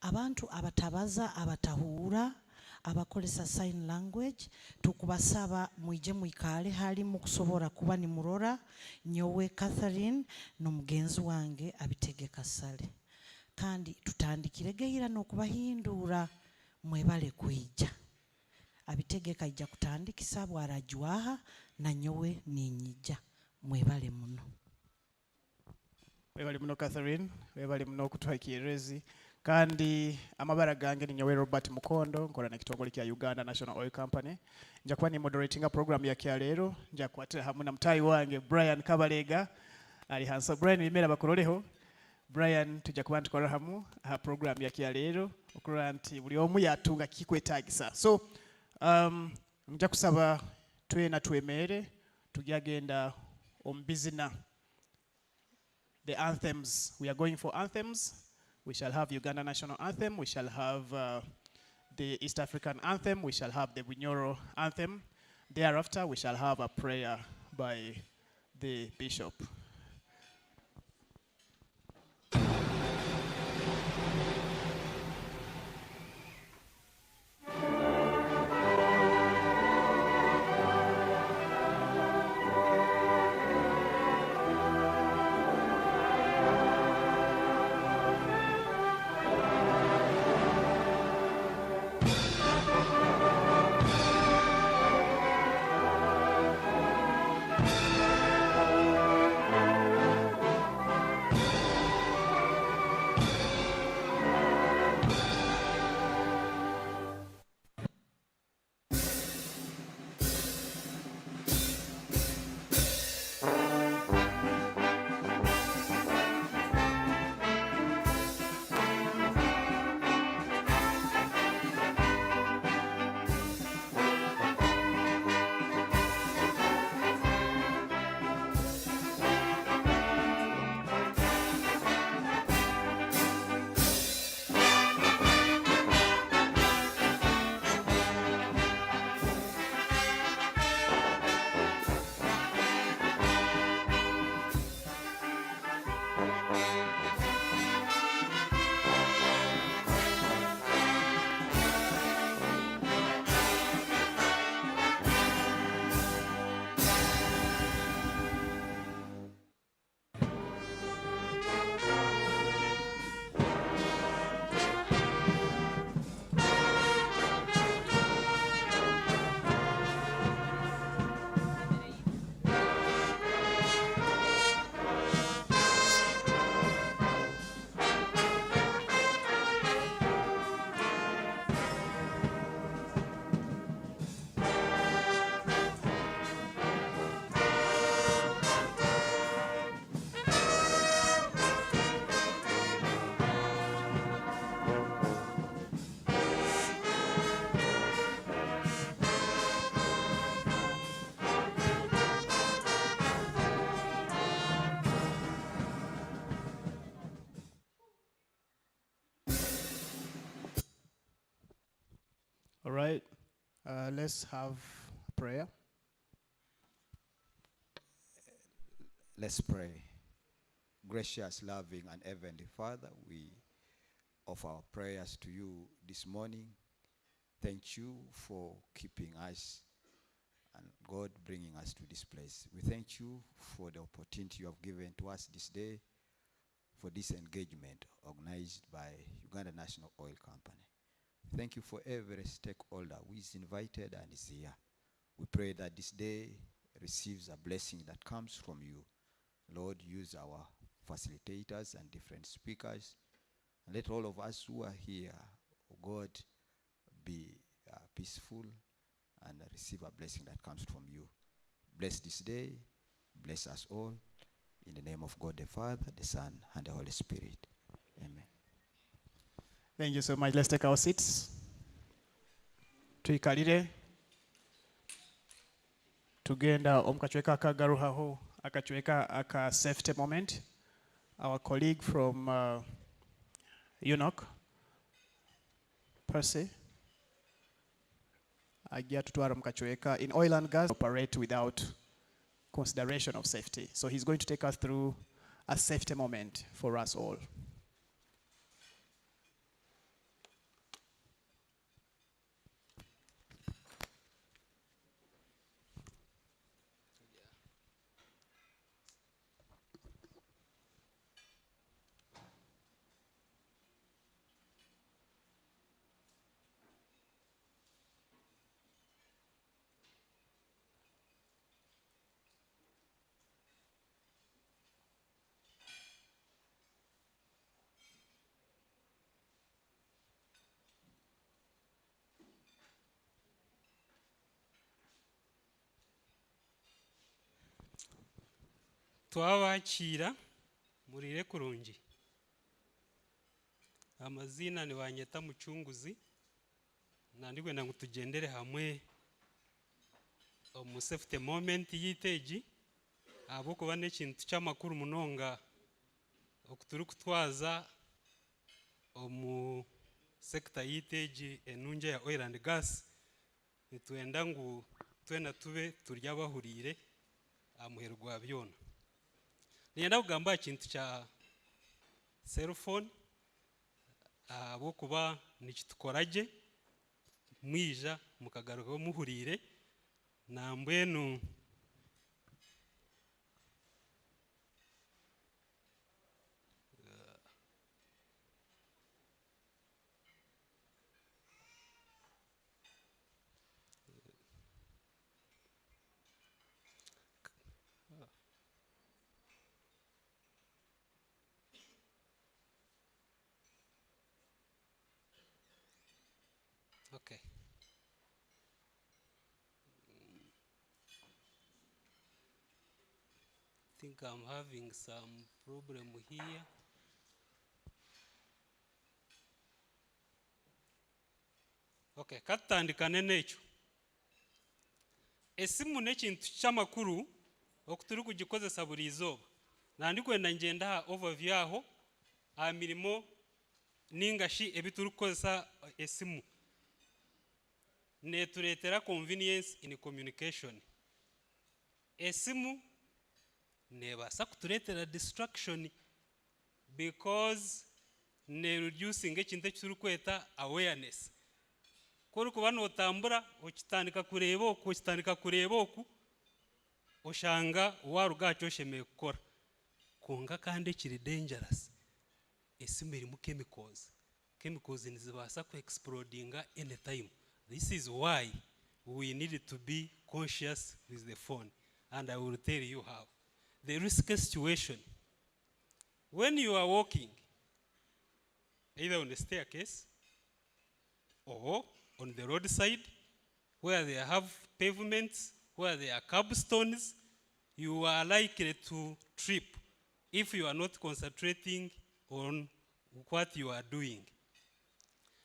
Abantu abatabaza abatahura abakolesa sign language tukubasaba mwije mwikale hali mukusobora kuba ni murora nyowe Catherine n'omugenzi wange Abitege Kasale kandi tutandikire n'okubahindura mwebale kwija. Abitege kajja kutandikisa bwarajwaha na nyowe ninyija mwebale muno. Webale muno Catherine, webale muno kutuha kierezi. Kandi amabara gange ni nyowe Robert Mukondo nkola na kitongole kya Uganda National Oil Company. Nja kuba ni moderating program ya kyalero, nja kuatira hamu na mtai wange Brian Kabalega ali hansa. Brian bimera bakoroleho. Brian tujja kuba ntukola hamu ha program ya kyalero okulola nti buli omu yatunga kikwetagisa. So nja kusaba twena twemere tujagenda ombizina the anthems. We are going for anthems. We shall have Uganda National Anthem, we shall have the East African Anthem, we shall have the Bunyoro Anthem. Thereafter, we shall have a prayer by the Bishop. All right, let's have prayer. Let's pray. Gracious, loving, and heavenly Father, we offer our prayers to you this morning. Thank you for keeping us and God bringing us to this place. We thank you for the opportunity you have given to us this day for this engagement organized by Uganda National Oil Company. Thank you for every stakeholder who is invited and is here. We pray that this day receives a blessing that comes from you. Lord, use our facilitators and different speakers. And let all of us who are here, oh God, be peaceful and receive a blessing that comes from you. Bless this day. Bless us all. In the name of God the Father, the Son, and the Holy Spirit. Amen. Thank you so much. Let's take our seats. Tuikalire. Tugenda omukachweka akagaruhaho akachweka aka safety moment. Our colleague from UNOC, Percy, ajja tutwara mukachweka. In oil and gas, operate without consideration of safety. So he's going to take us through a safety moment for us all. Twabakira murire kurungi. Amazina ni Wanyeta Muchunguzi. Nandigwe na ngutugendere hamwe mu safety moment yiteji abo kuba nekintu kyamakuru munonga okuturi kutwaza omu sector yiteji enunja ya oil and gas. Nitwenda ngu twena tube turya bahurire amuhero gwa byona. Niyenda kugamba kintu kya cell phone abo kuba nikitukoraje mwija mukagaruka muhurire na mbwenu okay. I think I'm having some problem here. Okay, katandikane necho. Esimu nekintu kyamakuru okuturi kugikozesa buri izoba. Nandikwenda ngenda ha overview aho amirimo ningashi ebituri kukozesa esimu. Neturetera convenience in communication. Esimu nebasa kuturetera distraction because ne reducing ekintu ekituri kweta awareness. Kuri kuba notambura okitandika kureba oku oshanga warugacho shemeye kukora konga kandi kiri dangerous. Esimu irimu chemicals nizibasa ku explodinga anytime. This is why we need to be conscious with the phone, and I will tell you how. The risky situation, when you are walking either on the staircase or on the roadside where they have pavements, where there are cobblestones, you are likely to trip if you are not concentrating on what you are doing.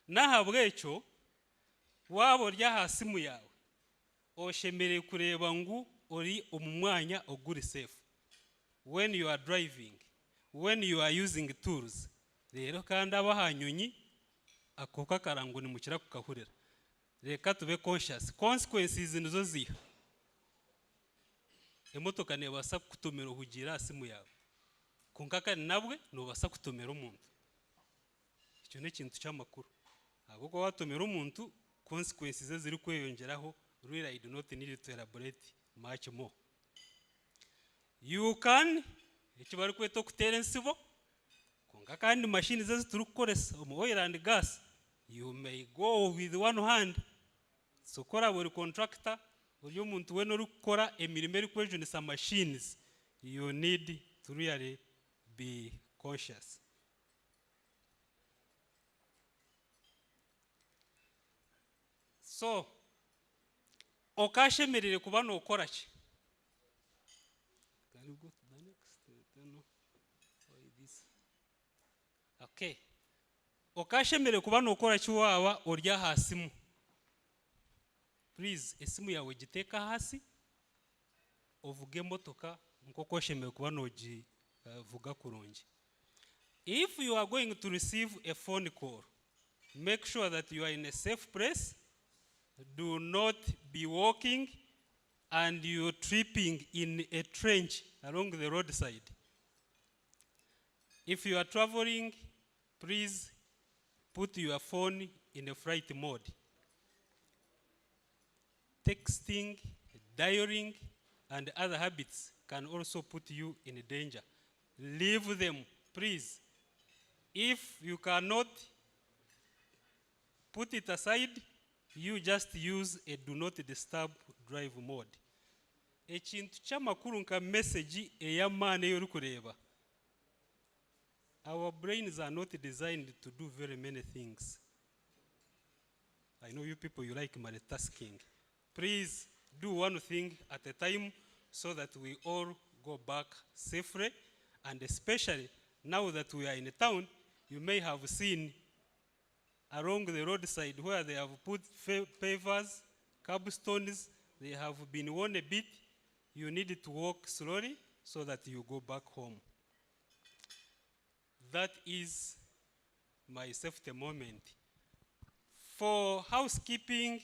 Nahabwecho wabo rya hasimu yawe oshemere kureba ngu ori omumwanya oguri safe. When you are driving, when you are using tools, rero kandi abahanyonyi akoka karango ni mukira kukahurira. reka tube conscious consequences nizo ziha emotoka nebasa kutomera hugira simu yawe kunkaka nabwe nobasa kutomera umuntu icyo ne kintu cy'amakuru ahubwo watomera umuntu consequences ziri kweyongeraho really I do not need to elaborate much more. You can icyo bari kweta kutera ensibo konga kandi machine zose turi gukoresa oil and gas you may go with one hand so kora buri contractor uri umuntu we no rukora emirimo eri kwejunisa machines you need to really be cautious. So okashemerere kuba no ukora ki okay okashemerere kuba no ukora ki waba urya hasimu please esimu yawe giteka hasi ovuge motoka nko koshemerere kuba no vuga kurungi. If you are going to receive a phone call, make sure that you are in a safe place. Do not be walking and you're tripping in a trench along the roadside. If you are traveling, please put your phone in a flight mode. Texting, dialing, and other habits can also put you in danger. Leave them, please. If you cannot put it aside, you just use a do not disturb drive mode. Ekintu ky'amakuru nka message ey'amaani ey'ori kureba. Our brains are not designed to do very many things. I know you people, you like multitasking. Please do one thing at a time so that we all go back safely, and especially now that we are in a town, you may have seen along the roadside where they have put pavers, cobblestones, they have been worn a bit. You need to walk slowly so that you go back home. That is my safety moment. For housekeeping,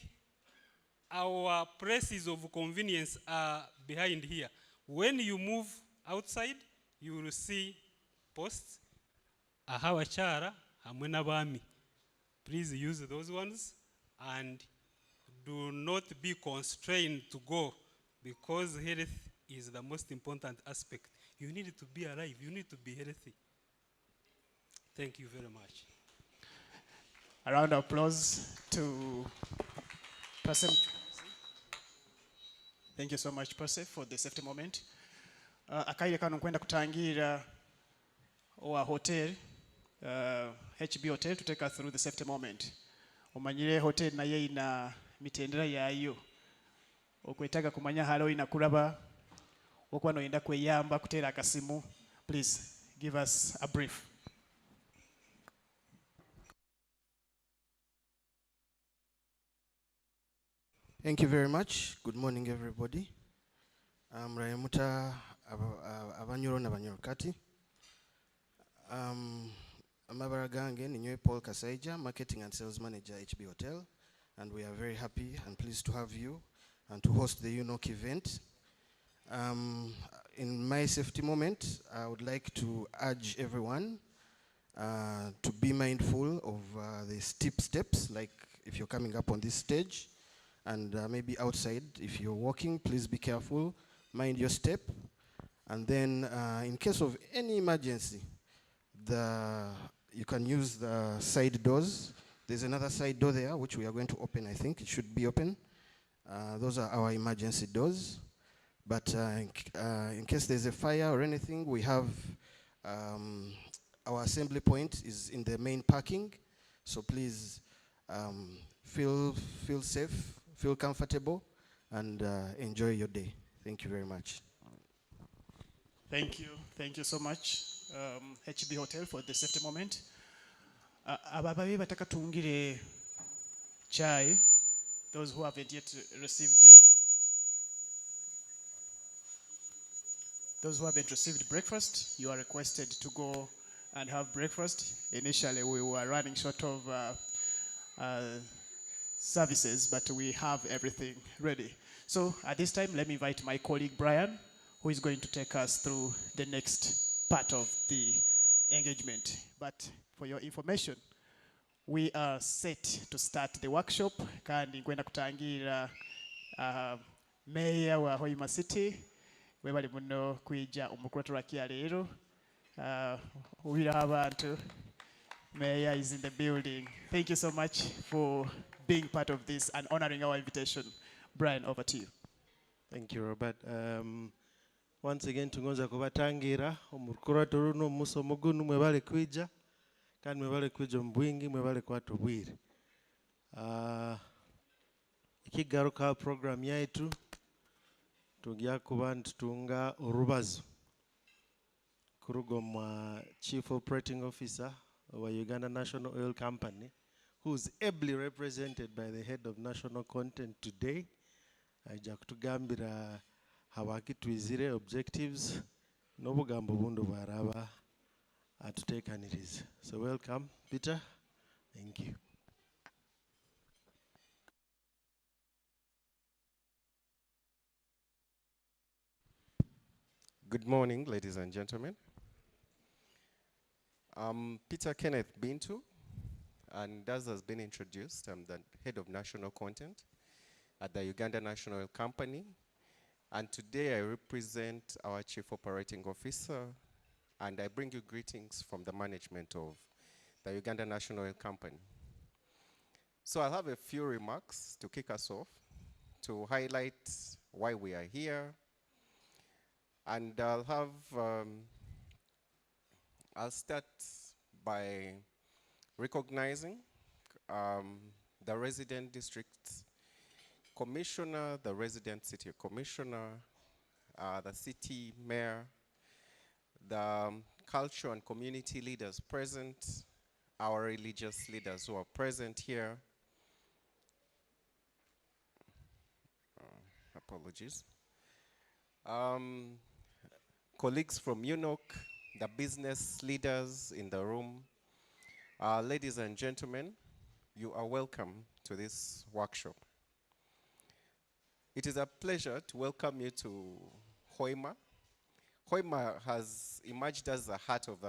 our places of convenience are behind here. When you move outside, you will see posts. Ahawachara, hamwe n'abami. Please use those ones and do not be constrained to go, because health is the most important aspect. You need to be alive, you need to be healthy. Thank you very much. A round of applause to Percy. Thank you so much, Percy, for the safety moment. Akaire kano kwenda kutangira wa hotel, HB Hotel, to take us through the safety moment. Omanyire hotel naye ina mitendera yayo. Okwetaga kumanya halo ina kuraba. Okwa no yenda kweyamba kutera akasimu. Please give us a brief. Thank you very much. Good morning, everybody. I'm Rayamuta Abanyoro Nabanyorkati. Amabaragange Ninyoe Paul Kasaija, Marketing and Sales Manager, HB Hotel. And we are very happy and pleased to have you and to host the UNOC event. In my safety moment, I would like to urge everyone to be mindful of the steep steps, like if you're coming up on this stage, and maybe outside, if you're walking, please be careful, mind your step. And then in case of any emergency, you can use the side doors. There's another side door there, which we are going to open, I think. It should be open. Those are our emergency doors. But in case there's a fire or anything, we have our assembly point is in the main parking. So please feel safe, feel comfortable, and enjoy your day. Thank you very much. Thank you so much, HB Hotel, for the safety moment. Abababi bataka tuungire chai, those who haven't yet received breakfast, you are requested to go and have breakfast. Initially, we were running short of services, but we have everything ready. So at this time, let me invite my colleague Brian, who is going to take us through the next part of the engagement. But for your information, we are set to start the workshop. Kandi ngwenda kutangira Mayor wa Hoima City, webali muno kwija omukuratora kia leero. Ubira abantu. Mayor is in the building. Thank you so much for being part of this and honoring our invitation. Brian, over to you. Thank you, Robert. Once again, tungoza kubatangira omukuratora no musomo gunu mwebale kwija kandi mwebale kwija mbwingi mwebale kwatu bwire. Ikigaruka program yaitu tugia kuba ntutunga orubazo kurugo mwa Chief Operating Officer of Uganda National Oil Company, who is ably represented by the head of national content today. Aja kutugambira hawakitwizire objectives n'obugambo bundi bwaraba atutekaniriza. So welcome, Peter. Thank you. Good morning, ladies and gentlemen. I'm Peter Kenneth Bintu, and as has been introduced, I'm the head of national content at the Uganda National Oil Company. And today I represent our Chief Operating Officer, and I bring you greetings from the management of the Uganda National Oil Company. So I'll have a few remarks to kick us off, to highlight why we are here. And I'll start by recognizing the resident district commissioner, the resident city commissioner, the city mayor, the culture and community leaders present, our religious leaders who are present here. Apologies. Colleagues from UNOC, the business leaders in the room, ladies and gentlemen, you are welcome to this workshop. It is a pleasure to welcome you to Hoima. Hoima has emerged as the heart of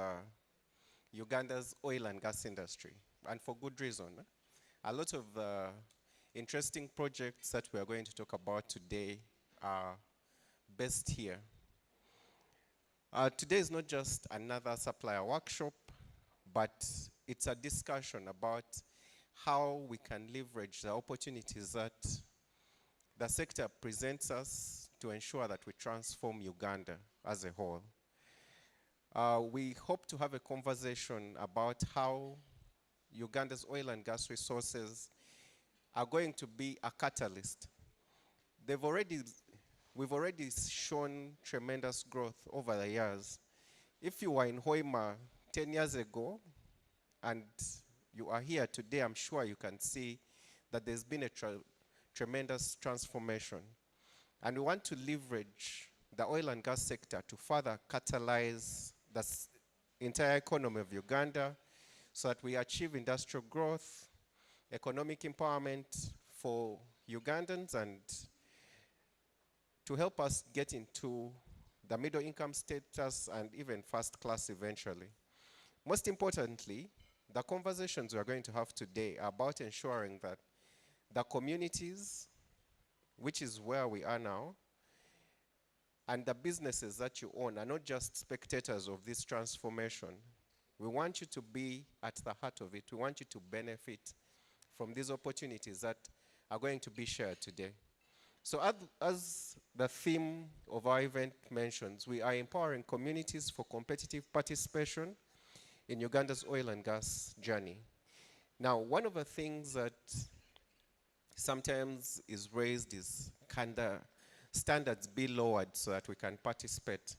Uganda's oil and gas industry, and for good reason. A lot of the interesting projects that we are going to talk about today are based here. Today is not just another supplier workshop, but it's a discussion about how we can leverage the opportunities that the sector presents us to ensure that we transform Uganda as a whole. We hope to have a conversation about how Uganda's oil and gas resources are going to be a catalyst. We've already shown tremendous growth over the years. If you were in Hoima 10 years ago and you are here today, I'm sure you can see that there's been a tremendous transformation. And we want to leverage the oil and gas sector to further catalyze the entire economy of Uganda so that we achieve industrial growth, economic empowerment for Ugandans, and to help us get into the middle income status and even first class eventually. Most importantly, the conversations we are going to have today are about ensuring that the communities, which is where we are now, and the businesses that you own are not just spectators of this transformation. We want you to be at the heart of it. We want you to benefit from these opportunities that are going to be shared today. So as the theme of our event mentions, we are empowering communities for competitive participation in Uganda's oil and gas journey. Now, one of the things that sometimes is raised is, can the standards be lowered so that we can participate?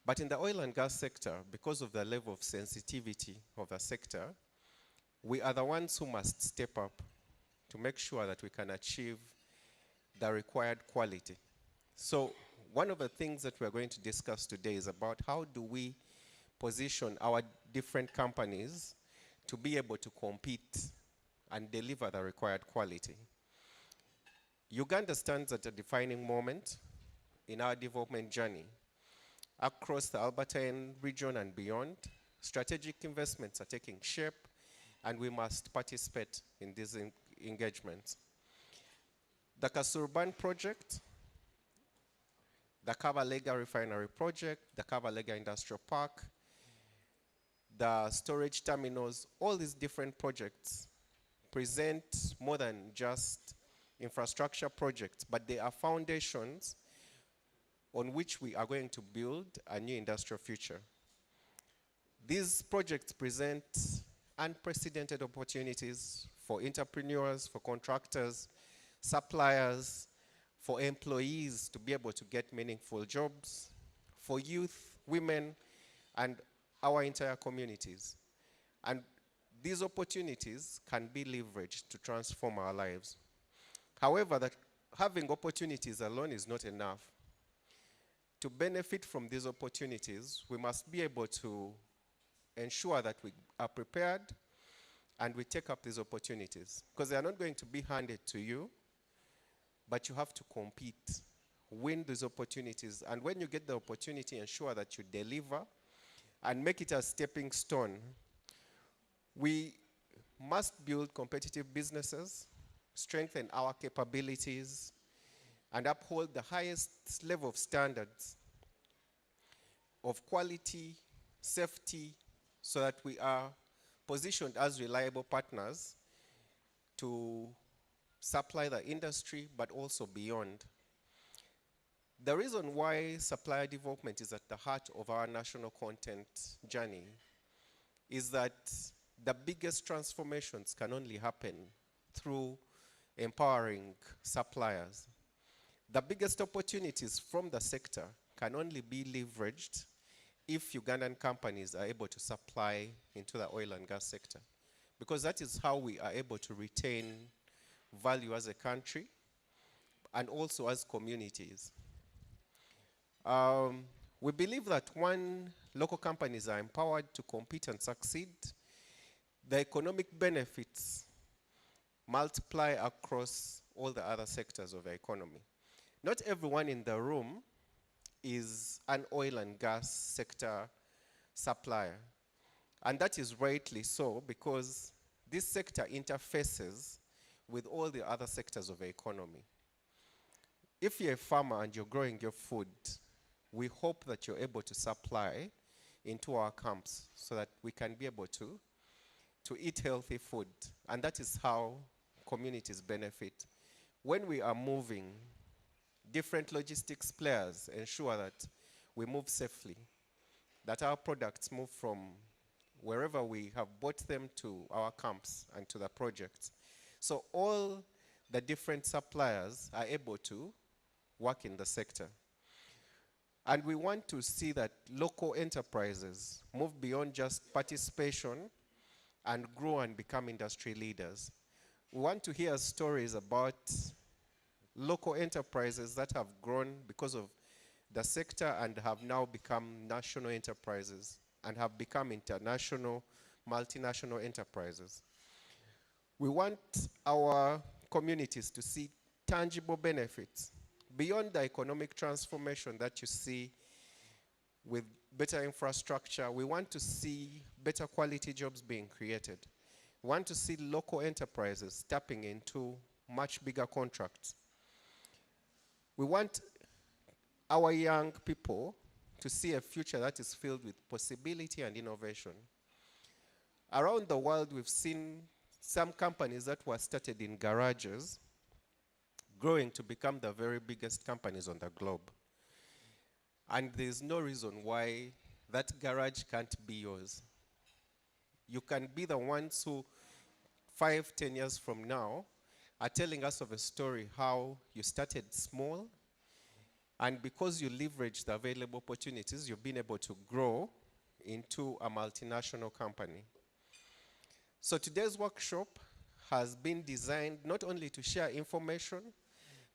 But in the oil and gas sector, because of the level of sensitivity of the sector, we are the ones who must step up to make sure that we can achieve the required quality. So one of the things that we're going to discuss today is about how do we position our different companies to be able to compete and deliver the required quality. Uganda stands at a defining moment in our development journey. Across the Albertine region and beyond, strategic investments are taking shape, and we must participate in these engagements. The Kasurban project, the Kabalega refinery project, the Kabalega industrial park, the storage terminals, all these different projects present more than just infrastructure projects, but they are foundations on which we are going to build a new industrial future. These projects present unprecedented opportunities for entrepreneurs, for contractors, suppliers, for employees to be able to get meaningful jobs, for youth, women, and our entire communities. And these opportunities can be leveraged to transform our lives. However, having opportunities alone is not enough. To benefit from these opportunities, we must be able to ensure that we are prepared and we take up these opportunities, because they are not going to be handed to you, but you have to compete, win these opportunities, and when you get the opportunity, ensure that you deliver and make it a stepping stone. We must build competitive businesses, strengthen our capabilities, and uphold the highest level of standards of quality, safety, so that we are positioned as reliable partners to supply the industry, but also beyond. The reason why supplier development is at the heart of our national content journey is that the biggest transformations can only happen through empowering suppliers. The biggest opportunities from the sector can only be leveraged if Ugandan companies are able to supply into the oil and gas sector, because that is how we are able to retain value as a country and also as communities. We believe that when local companies are empowered to compete and succeed, the economic benefits multiply across all the other sectors of the economy. Not everyone in the room is an oil and gas sector supplier. And that is rightly so, because this sector interfaces with all the other sectors of the economy. If you're a farmer and you're growing your food, we hope that you're able to supply into our camps so that we can be able to eat healthy food. And that is how communities benefit. When we are moving, different logistics players ensure that we move safely, that our products move from wherever we have bought them to our camps and to the projects. So all the different suppliers are able to work in the sector. And we want to see that local enterprises move beyond just participation and grow and become industry leaders. We want to hear stories about local enterprises that have grown because of the sector and have now become national enterprises and have become international, multinational enterprises. We want our communities to see tangible benefits beyond the economic transformation that you see with better infrastructure. We want to see better quality jobs being created. We want to see local enterprises tapping into much bigger contracts. We want our young people to see a future that is filled with possibility and innovation. Around the world, we've seen some companies that were started in garages growing to become the very biggest companies on the globe. And there's no reason why that garage can't be yours. You can be the ones who 5-10 years from now are telling us of a story how you started small, and because you leverage the available opportunities, you've been able to grow into a multinational company. So today's workshop has been designed not only to share information,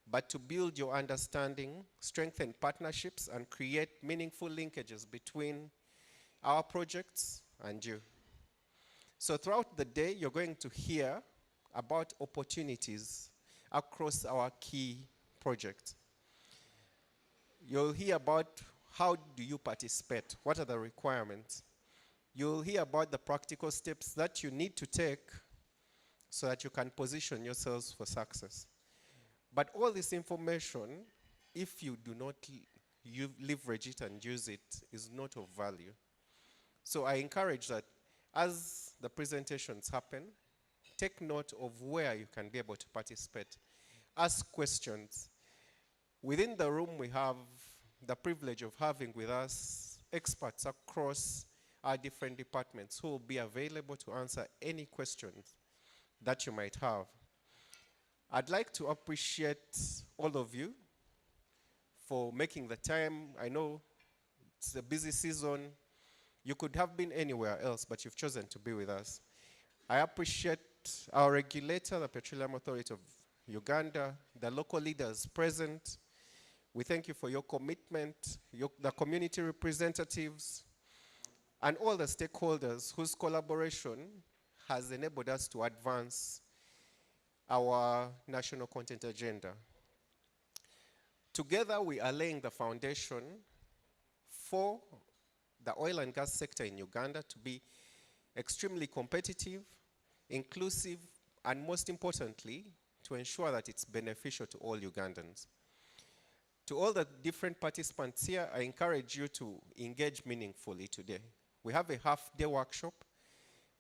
but to build your understanding, strengthen partnerships, and create meaningful linkages between our projects and you. So throughout the day, you're going to hear about opportunities across our key projects. You'll hear about how do you participate, what are the requirements. You'll hear about the practical steps that you need to take so that you can position yourselves for success. But all this information, if you do not leverage it and use it, is not of value. So I encourage that as the presentations happen, take note of where you can be able to participate. Ask questions. Within the room, we have the privilege of having with us experts across our different departments who will be available to answer any questions that you might have. I'd like to appreciate all of you for making the time. I know it's a busy season. You could have been anywhere else, but you've chosen to be with us. I appreciate our regulator, the Petroleum Authority of Uganda, the local leaders present. We thank you for your commitment, the community representatives, and all the stakeholders whose collaboration has enabled us to advance our national content agenda. Together, we are laying the foundation for the oil and gas sector in Uganda to be extremely competitive, inclusive, and most importantly, to ensure that it's beneficial to all Ugandans. To all the different participants here, I encourage you to engage meaningfully today. We have a half-day workshop,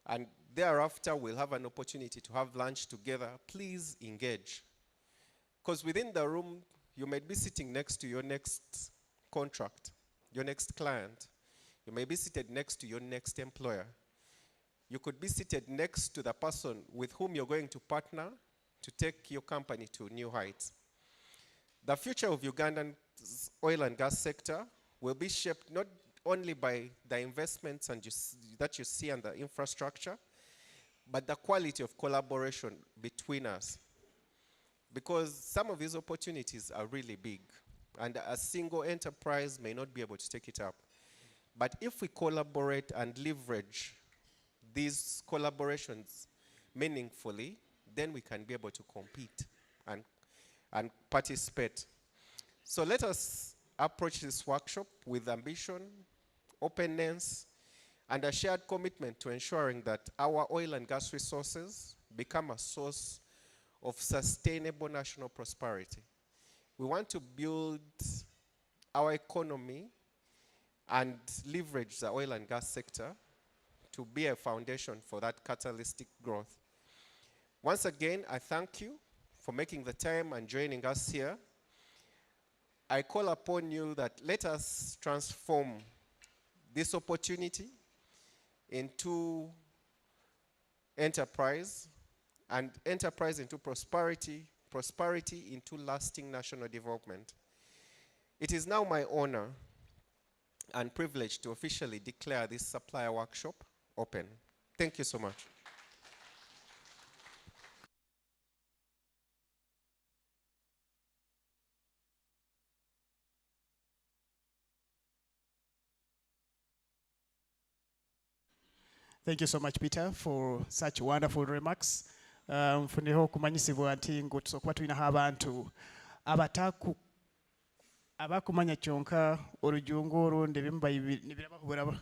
and thereafter we'll have an opportunity to have lunch together. Please engage. Because within the room, you might be sitting next to your next contract, your next client. You may be seated next to your next employer. You could be seated next to the person with whom you're going to partner to take your company to new heights. The future of Ugandan's oil and gas sector will be shaped not only by the investments that you see and the infrastructure, but the quality of collaboration between us. Because some of these opportunities are really big, and a single enterprise may not be able to take it up. But if we collaborate and leverage these collaborations meaningfully, then we can be able to compete and participate. So let us approach this workshop with ambition, openness, and a shared commitment to ensuring that our oil and gas resources become a source of sustainable national prosperity. We want to build our economy and leverage the oil and gas sector to be a foundation for that catalytic growth. Once again, I thank you for making the time and joining us here. I call upon you that let us transform this opportunity into enterprise, and enterprise into prosperity, prosperity into lasting national development. It is now my honor and privilege to officially declare this supplier workshop open. Thank you so much. Thank you so much, Peter, for such wonderful remarks. Mfuniho kumanyisibwa nti ng'otusobola tulina abantu abakumanya kyonka olujungu olwo ndebimba nibiraba.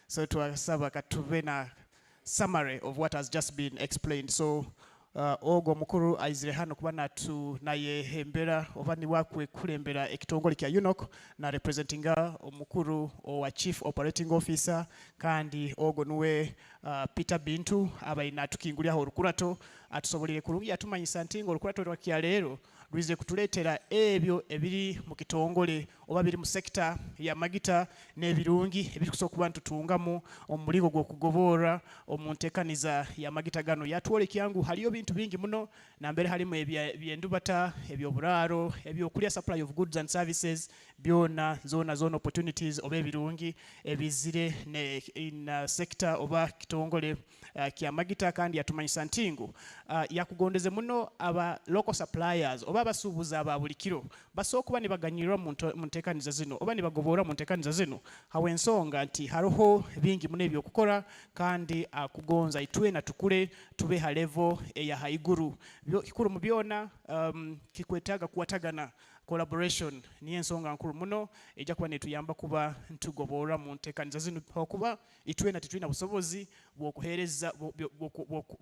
So twasaba katube na summary of what has just been explained. So ogo mukuru aizire hano kuba naye hembera oba ni wakwe kulembera ekitongole kya UNOC na representinga omukuru wa Chief Operating Officer kandi ogo nuwe Peter Bintu abaina tukingulya olukurato atusobolere kulungi atumanyisa nti olukurato lwa kya leero lwize kutuletera ebyo ebiri mu kitongole oba biri mu sekta ya magita n'ebirungi ebiri kusobola kuba ntutungamu omuligo gw'okugobora omuntekaniza ya magita gano yatwolekyangu haliyo bintu bingi muno nambere halimu ebyendubata ebyobularo ebyokulya supply of goods and services byona zona opportunities oba ebirungi ebizire ne in sector oba kitongole kya magita kandi yatumanyisa ntingu yakugondeze muno aba local suppliers oba abasuubuzi aba buli kiro basobola kuba ne baganyirwa mu nteekaniza zino oba ne bagoboora mu nteekaniza zino hawa ensonga nti hariho bingi muno ebyokukola kandi akugonza itwena tukule tube ha level eya haiguru kikuru mu byona kikwetaaga kuwatagana collaboration niyo ensonga nkulu muno ejja kuba netuyamba kuba ntugoboora mu nteekaniza zino okuba itwena tetulina busobozi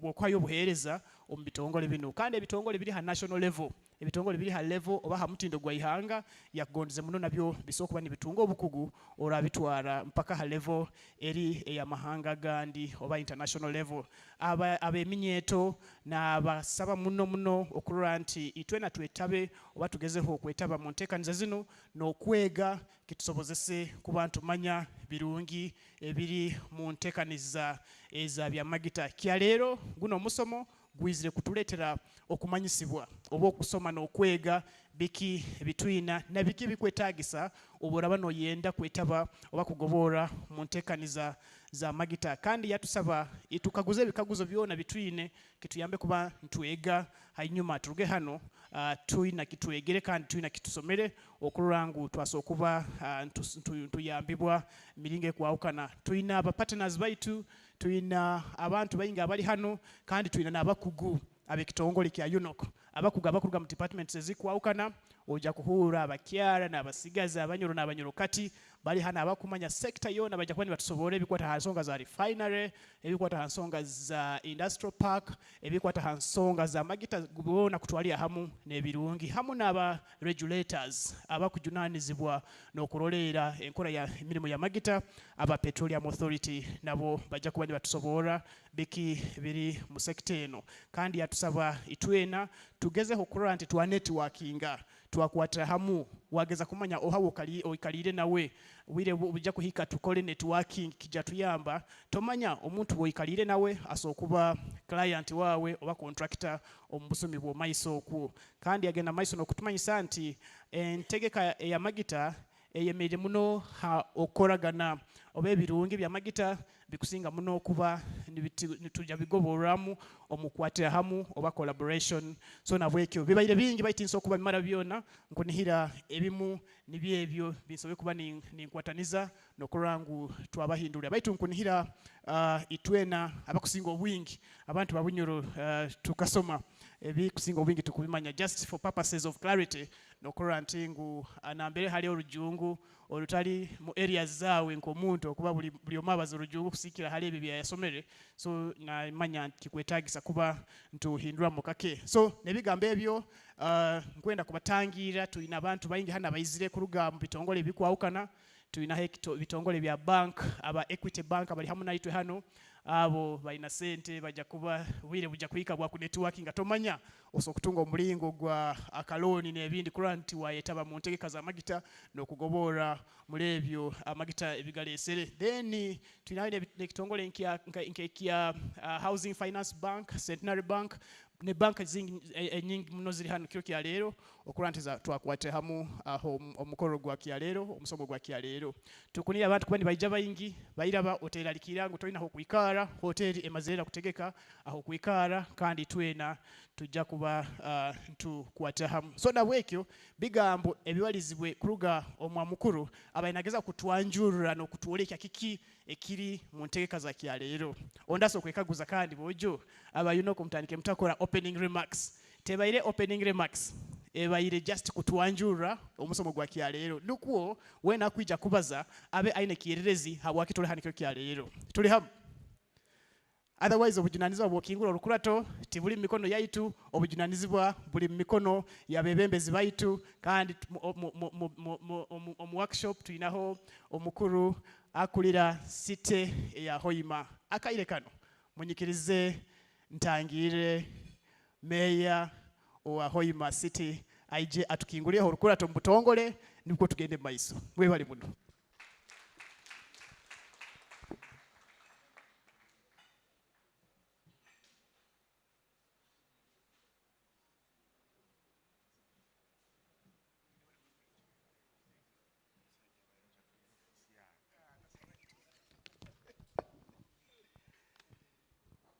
bw'okuhayo obuheereza omu bitongole bino kandi ebitongole biri ha national level ebitongole biri ha level oba ha mutindo gwa ihanga yakugondeze muno nabyo bisobola kuba nibitunga obukugu olwabitwara mpaka ha level eri ey'amahanga gandi oba international level abeminyeeto n'abasaba muno okulora nti itwena twetabe oba tugezeho okwetaba mu nteekaniza zino n'okwega kitusobozese kuba ntumanya birungi ebiri mu nteekaniza eza byamagita kya leero guno omusomo gwizire kutuleetera okumanyisibwa oba okusoma n'okwega biki bitwina na biki bikwetaagisa oba oraba noyenda kwetaba oba kugoboora mu nteekaniza za magita kandi yatusaba tukaguze ebikaguzo byona bitwine kituyambe kuba ntwega hanyuma turuge hano tuyina kitwegere kandi tuyina kitusomere okulora ngu twasobola kuba tuyambibwa miringo ekwawukana tuyina aba partners baitu tuyina abantu bayingi abali hano kandi tuyina n'abakugu ab'ekitongole kya UNOC abakugu abakuruga mu departments ezikwawukana ojja kuhura abakyala n'abasigazi abanyoro n'abanyorokati bali hano abakumanya sector yona bajja kuba nibatusobola ebikwata ha nsonga za refinery ebikwata ha nsonga za industrial park ebikwata ha nsonga za magita bona kutwalira hamu n'ebirungi hamu n'aba regulators abakujunaanizibwa n'okuloleera enkola ya emirimu ya magita aba petroleum authority nabo bajja kuba nibatusobola biki biri mu sector eno kandi yatusaba itwena tugezeho okulora nti twa networkinga twakwata hamu wageza kumanya ohawo oikalire nawe wire bujja kuhika tukole networking kijja tuyamba tomanya omuntu oikalire nawe asokuba client wawe oba contractor omubusumi bwo maiso oku kandi agenda maiso n'okutumanyisa nti entegeka ya magita eyemere muno okoragana oba ebirungi bya magita bikusinga muno okuba nitujja bigoboramu omukwatira hamu oba collaboration so nabwekyo bibaire bingi baitinso okuba bimara byona nkunihira ebimu nibyebyo binsobe kuba ninkwataniza nokurangu twabahindurira baitu nkunihira itwena abakusinga obwingi abantu babunyoro tukasoma ebikusinga obwingi tukubimanya just for purposes of clarity nokurora nti ngu anambere hali orujungu olutali mu areas zaawe nk'omuntu okuba buli omu abaza orujungu kusikira hali ebyo byayasomere so namanya kikwetaagisa kuba ntuhindura mu kake so nebigambo ebyo nkwenda kubatangira tulina abantu bayingi hano abayizire kuruga mu bitongole bikwawukana tulina bitongole bya bank aba equity bank abali hamu naitwe hano abo balina sente bajja kuba bwire bujja kuyika bwa ku networking atomanya osokutunga omulingo gwa akaloni n'ebindi kulwa nti wayetaba mu ntegeka za magita n'okugoboora mulebyo amagita ebigaleesere then tulina n'ekitongole nk'ekya housing finance bank centenary bank ne banka enyingi muno ziri hano kiro kya leero okulwa nti twakwate hamu aho omukoro gwa kya leero omusomo gwa kya leero tukunira abantu kuba nibaija bayingi bayiraba hoteli alikira ngu tolina aho kwikara hoteli emazirera kutegeka aho kwikara kandi twena tujja kuba ntukwata hamu so nabwekyo bigambo ebibalizibwe kuruga omwamukuru abainageza kutwanjurura n'okutwolekya kiki ekiri mu ntegeka za kya leero ondaso kwekaguza kandi bojo aba UNOC mutandike mutakola opening remarks tebaire opening remarks ebaire just kutwanjurura omusomo gwa kya leero nukuo wena kwija kubaza abe aine kiererezi habwakitole hanikyo kya leero tuli hamu otherwise obujunanizibwa bwokingula olukurato tibuli mu mikono yaitu obujunanizibwa buli mu mikono yabebembezi baitu kandi omu workshop tulinaho omukuru akulira site ya Hoima akaire kano munyikirize ntangire meya wa Hoima city aije atukingulieho olukurato mu butongole nibwo tugende maiso mwe bali muno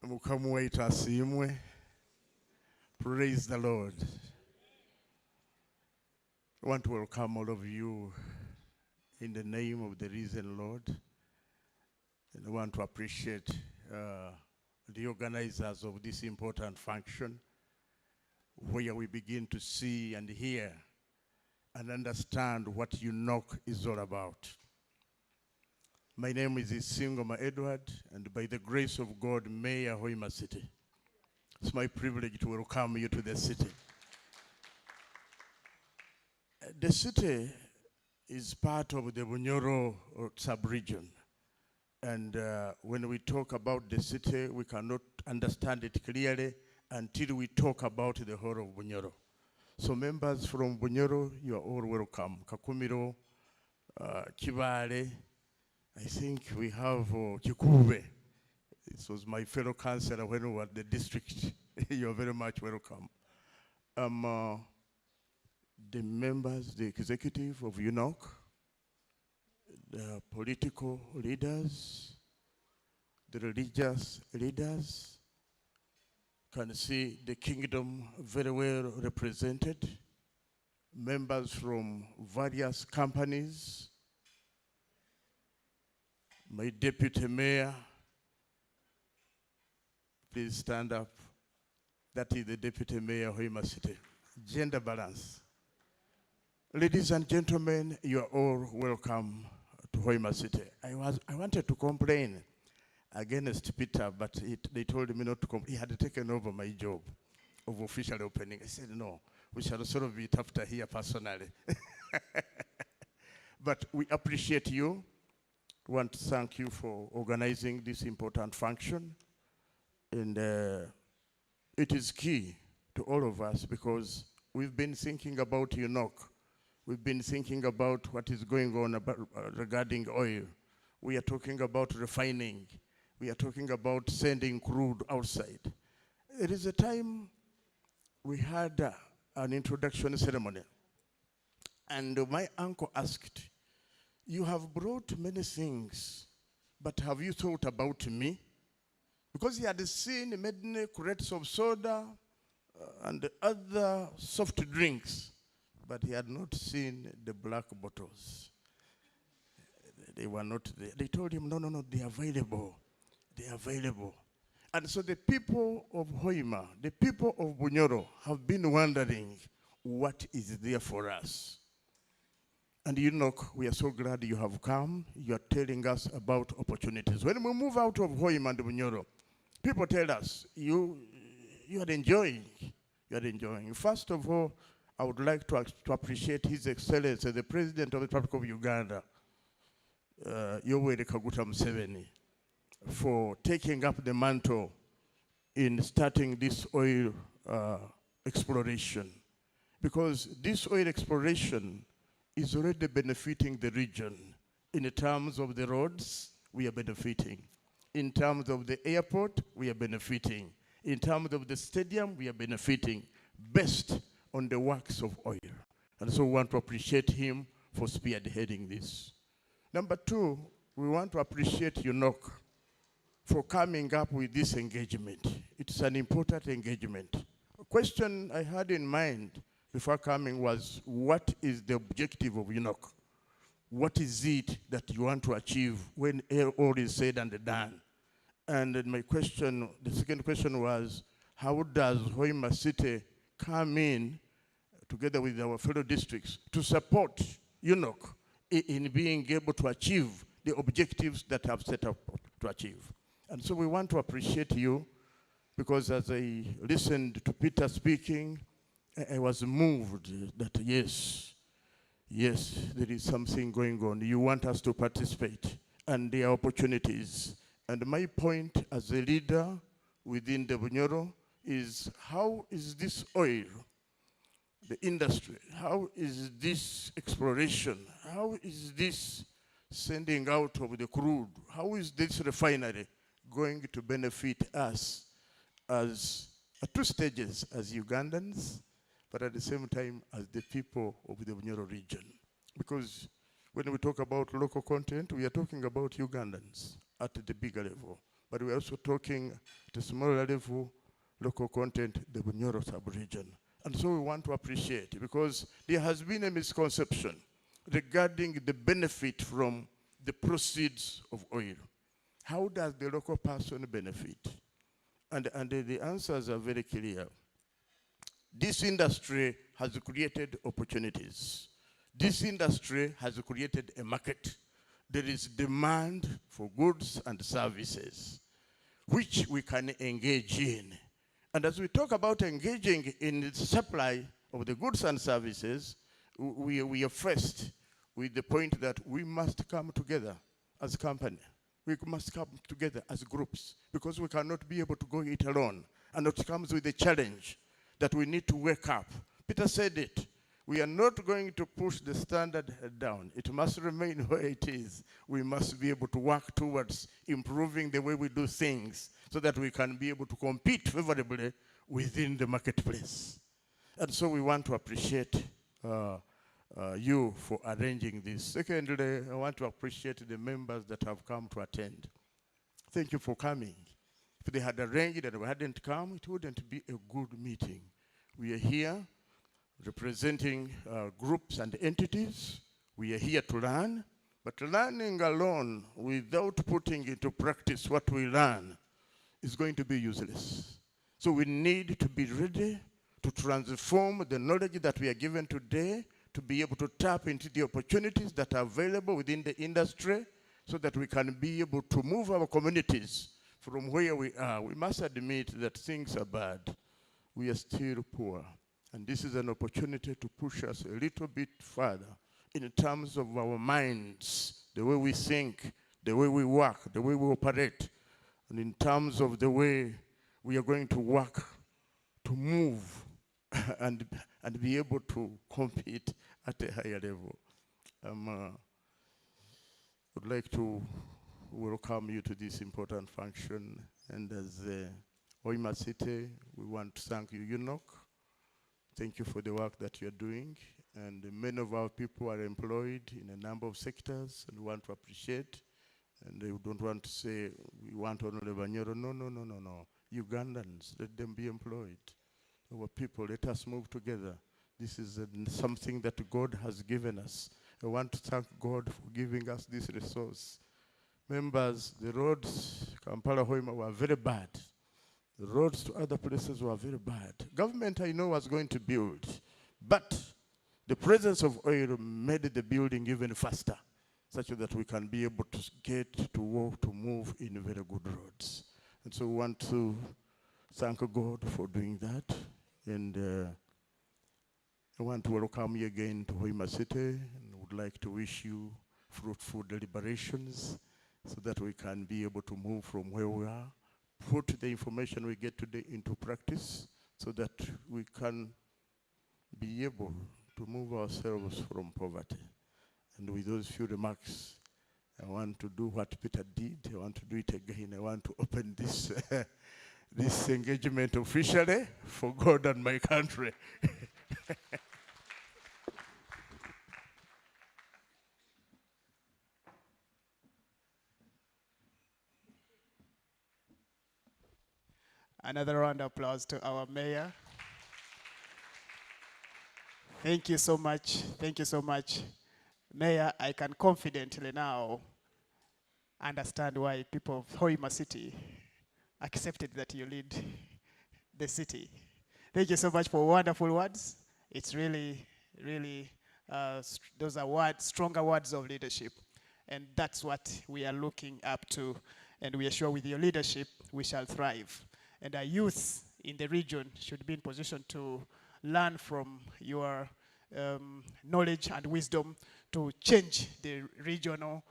Mukama waitu asiimwe. Praise the Lord. I want to welcome all of you in the name of the risen Lord. And I want to appreciate the organizers of this important function, where we begin to see and hear and understand what UNOC is all about. My name is Singoma Edward, and by the grace of God, Mayor Hoima City. It's my privilege to welcome you to the city. The city is part of the Bunyoro sub-region. And when we talk about the city, we cannot understand it clearly until we talk about the whole of Bunyoro. So members from Bunyoro, you are all welcome. Kakumiro, Kibale, I think we have Kikube. This was my fellow councillor when we were at the district. You're very much welcome. The members, the executive of UNOC, the political leaders, the religious leaders, can see the kingdom very well represented. Members from various companies, my deputy mayor, please stand up. That is the deputy mayor of Hoima City. Gender balance. Ladies and gentlemen, you are all welcome to Hoima City. I wanted to complain against Peter, but they told me not to complain. He had taken over my job of official opening. I said, no, we shall solve it after here personally. But we appreciate you. We want to thank you for organizing this important function. And it is key to all of us because we've been thinking about UNOC. We've been thinking about what is going on regarding oil. We are talking about refining. We are talking about sending crude outside. There is a time we had an introduction ceremony, and my uncle asked, you have brought many things, but have you thought about me? Because he had seen many crates of soda and other soft drinks, but he had not seen the black bottles. They were not there. They told him, no, they are available. They are available. And so the people of Hoima, the people of Bunyoro have been wondering what is there for us. And UNOC, we are so glad you have come. You are telling us about opportunities. When we move out of Hoima and Bunyoro, people tell us, you are enjoying. You are enjoying. First of all, I would like to appreciate His Excellency, the President of the Republic of Uganda, Yoweri Kaguta Museveni, for taking up the mantle in starting this oil exploration. Because this oil exploration is already benefiting the region. In terms of the roads, we are benefiting. In terms of the airport, we are benefiting. In terms of the stadium, we are benefiting, based on the works of oil. And so we want to appreciate him for spearheading this. Number two, we want to appreciate UNOC for coming up with this engagement. It's an important engagement. A question I had in mind before coming was, what is the objective of UNOC? What is it that you want to achieve when all is said and done? And my question, the second question was, how does Hoima City come in together with our fellow districts to support UNOC in being able to achieve the objectives that have set up to achieve? And so we want to appreciate you, because as I listened to Peter speaking, I was moved that yes, there is something going on. You want us to participate, and there are opportunities. And my point as a leader within the Bunyoro is, how is this oil, the industry, how is this exploration, how is this sending out of the crude, how is this refinery going to benefit us as, at two stages, as Ugandans, but at the same time as the people of the Bunyoro region? Because when we talk about local content, we are talking about Ugandans at the bigger level. but we're also talking at a smaller level, local content, the Bunyoro sub-region. And so we want to appreciate, because there has been a misconception regarding the benefit from the proceeds of oil. How does the local person benefit? And the answers are very clear. This industry has created opportunities. This industry has created a market. There is demand for goods and services, which we can engage in. And as we talk about engaging in the supply of the goods and services, we are faced with the point that we must come together as a company. We must come together as groups, because we cannot be able to go it alone. And it comes with a challenge that we need to wake up. Peter said it. We are not going to push the standard down. It must remain where it is. We must be able to work towards improving the way we do things so that we can be able to compete favorably within the marketplace. And so we want to appreciate you for arranging this. Secondly, I want to appreciate the members that have come to attend. Thank you for coming. If they had arranged and we hadn't come, it wouldn't be a good meeting. We are here representing groups and entities. We are here to learn, but learning alone without putting into practice what we learn is going to be useless. So we need to be ready to transform the knowledge that we are given today to be able to tap into the opportunities that are available within the industry so that we can be able to move our communities from where we are. We must admit that things are bad. We are still poor. And this is an opportunity to push us a little bit further in terms of our minds, the way we think, the way we work, the way we operate, and in terms of the way we are going to work to move and be able to compete at a higher level. I would like to welcome you to this important function. And as Hoima City, we want to thank you, UNOC. Thank you for the work that you're doing. And many of our people are employed in a number of sectors, and we want to appreciate. And we don't want to say we want only Banyoro. No. Ugandans, let them be employed. Our people, let us move together. This is something that God has given us. I want to thank God for giving us this resource. Members, the roads, Kampala, Hoima, were very bad. The roads to other places were very bad. Government, I know, was going to build, but the presence of oil made the building even faster, such that we can be able to get to work, to move in very good roads. And so we want to thank God for doing that. And I want to welcome you again to Hoima City, and would like to wish you fruitful deliberations so that we can be able to move from where we are, put the information we get today into practice so that we can be able to move ourselves from poverty. And with those few remarks, I want to do what Peter did. I want to do it again. I want to open this, this engagement officially for God and my country. Another round of applause to our mayor. Thank you so much. Thank you so much. Mayor, I can confidently now understand why people of Hoima City accepted that you lead the city. Thank you so much for wonderful words. It's really, really, those are stronger words of leadership. And that's what we are looking up to. And we are sure with your leadership, we shall thrive. And our youth in the region should be in position to learn from your knowledge and wisdom to change the regional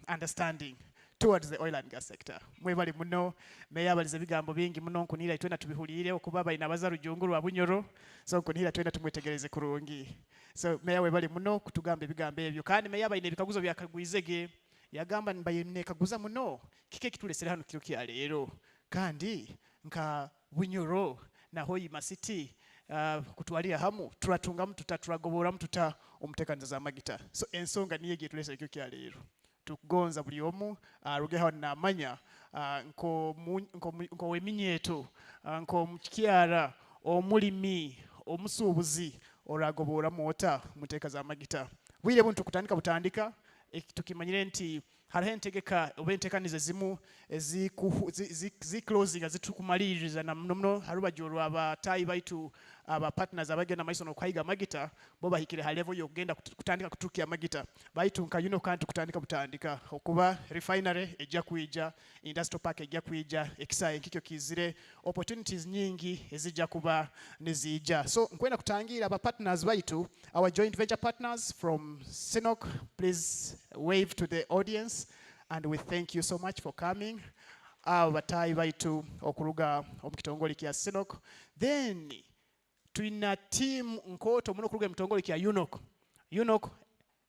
understanding towards the oil and gas sector. Mwebali muno, meya abalize bigambo bingi muno nkunira twena tubihulire okuba balina bazarujungu lwa Bunyoro, so nkunira twena tumwetegereze kurungi. So meya webali muno kutugamba ebigambo ebyo kandi meya balina ebikaguzo byakagwizege yagamba mbayine kaguza muno kike kitulesera hano kiro kya leero kandi nka Bunyoro na Hoima City kutwalia hamu turatunga mtu taturagobora mtu ta umutekanza za magita. So ensonga niye getulesera kyo kya leero tukugonza buli omu rugeho namanya nko weminyeto nko mukyara omulimi omusuubuzi oragoboora mota muteeka za magita bwire buntu kutandika butandika tukimanyire nti hariho entegeka oba enteekaniza ezimu zi-closing zitukumaliriza na muno harubajo olw'abataayi baitu abapartners abagenda maiso n'okuhiga amagita bo bahikire ha level y'okugenda kutandika kutuukia amagita baitu nka UNOC kanti kutandika butandika okuba refinery ejja kwija industrial park ejja kwija ekisaawe nkikyo kizire opportunities nyingi ezijja kuba nezijja so nkwenda kutangira abapartners baitu our joint venture partners from UNOC please wave to the audience and we thank you so much for coming abataayi baitu okuruga omukitongole kya UNOC then tuina team nkoto muno kuruga mtongole kya UNOC.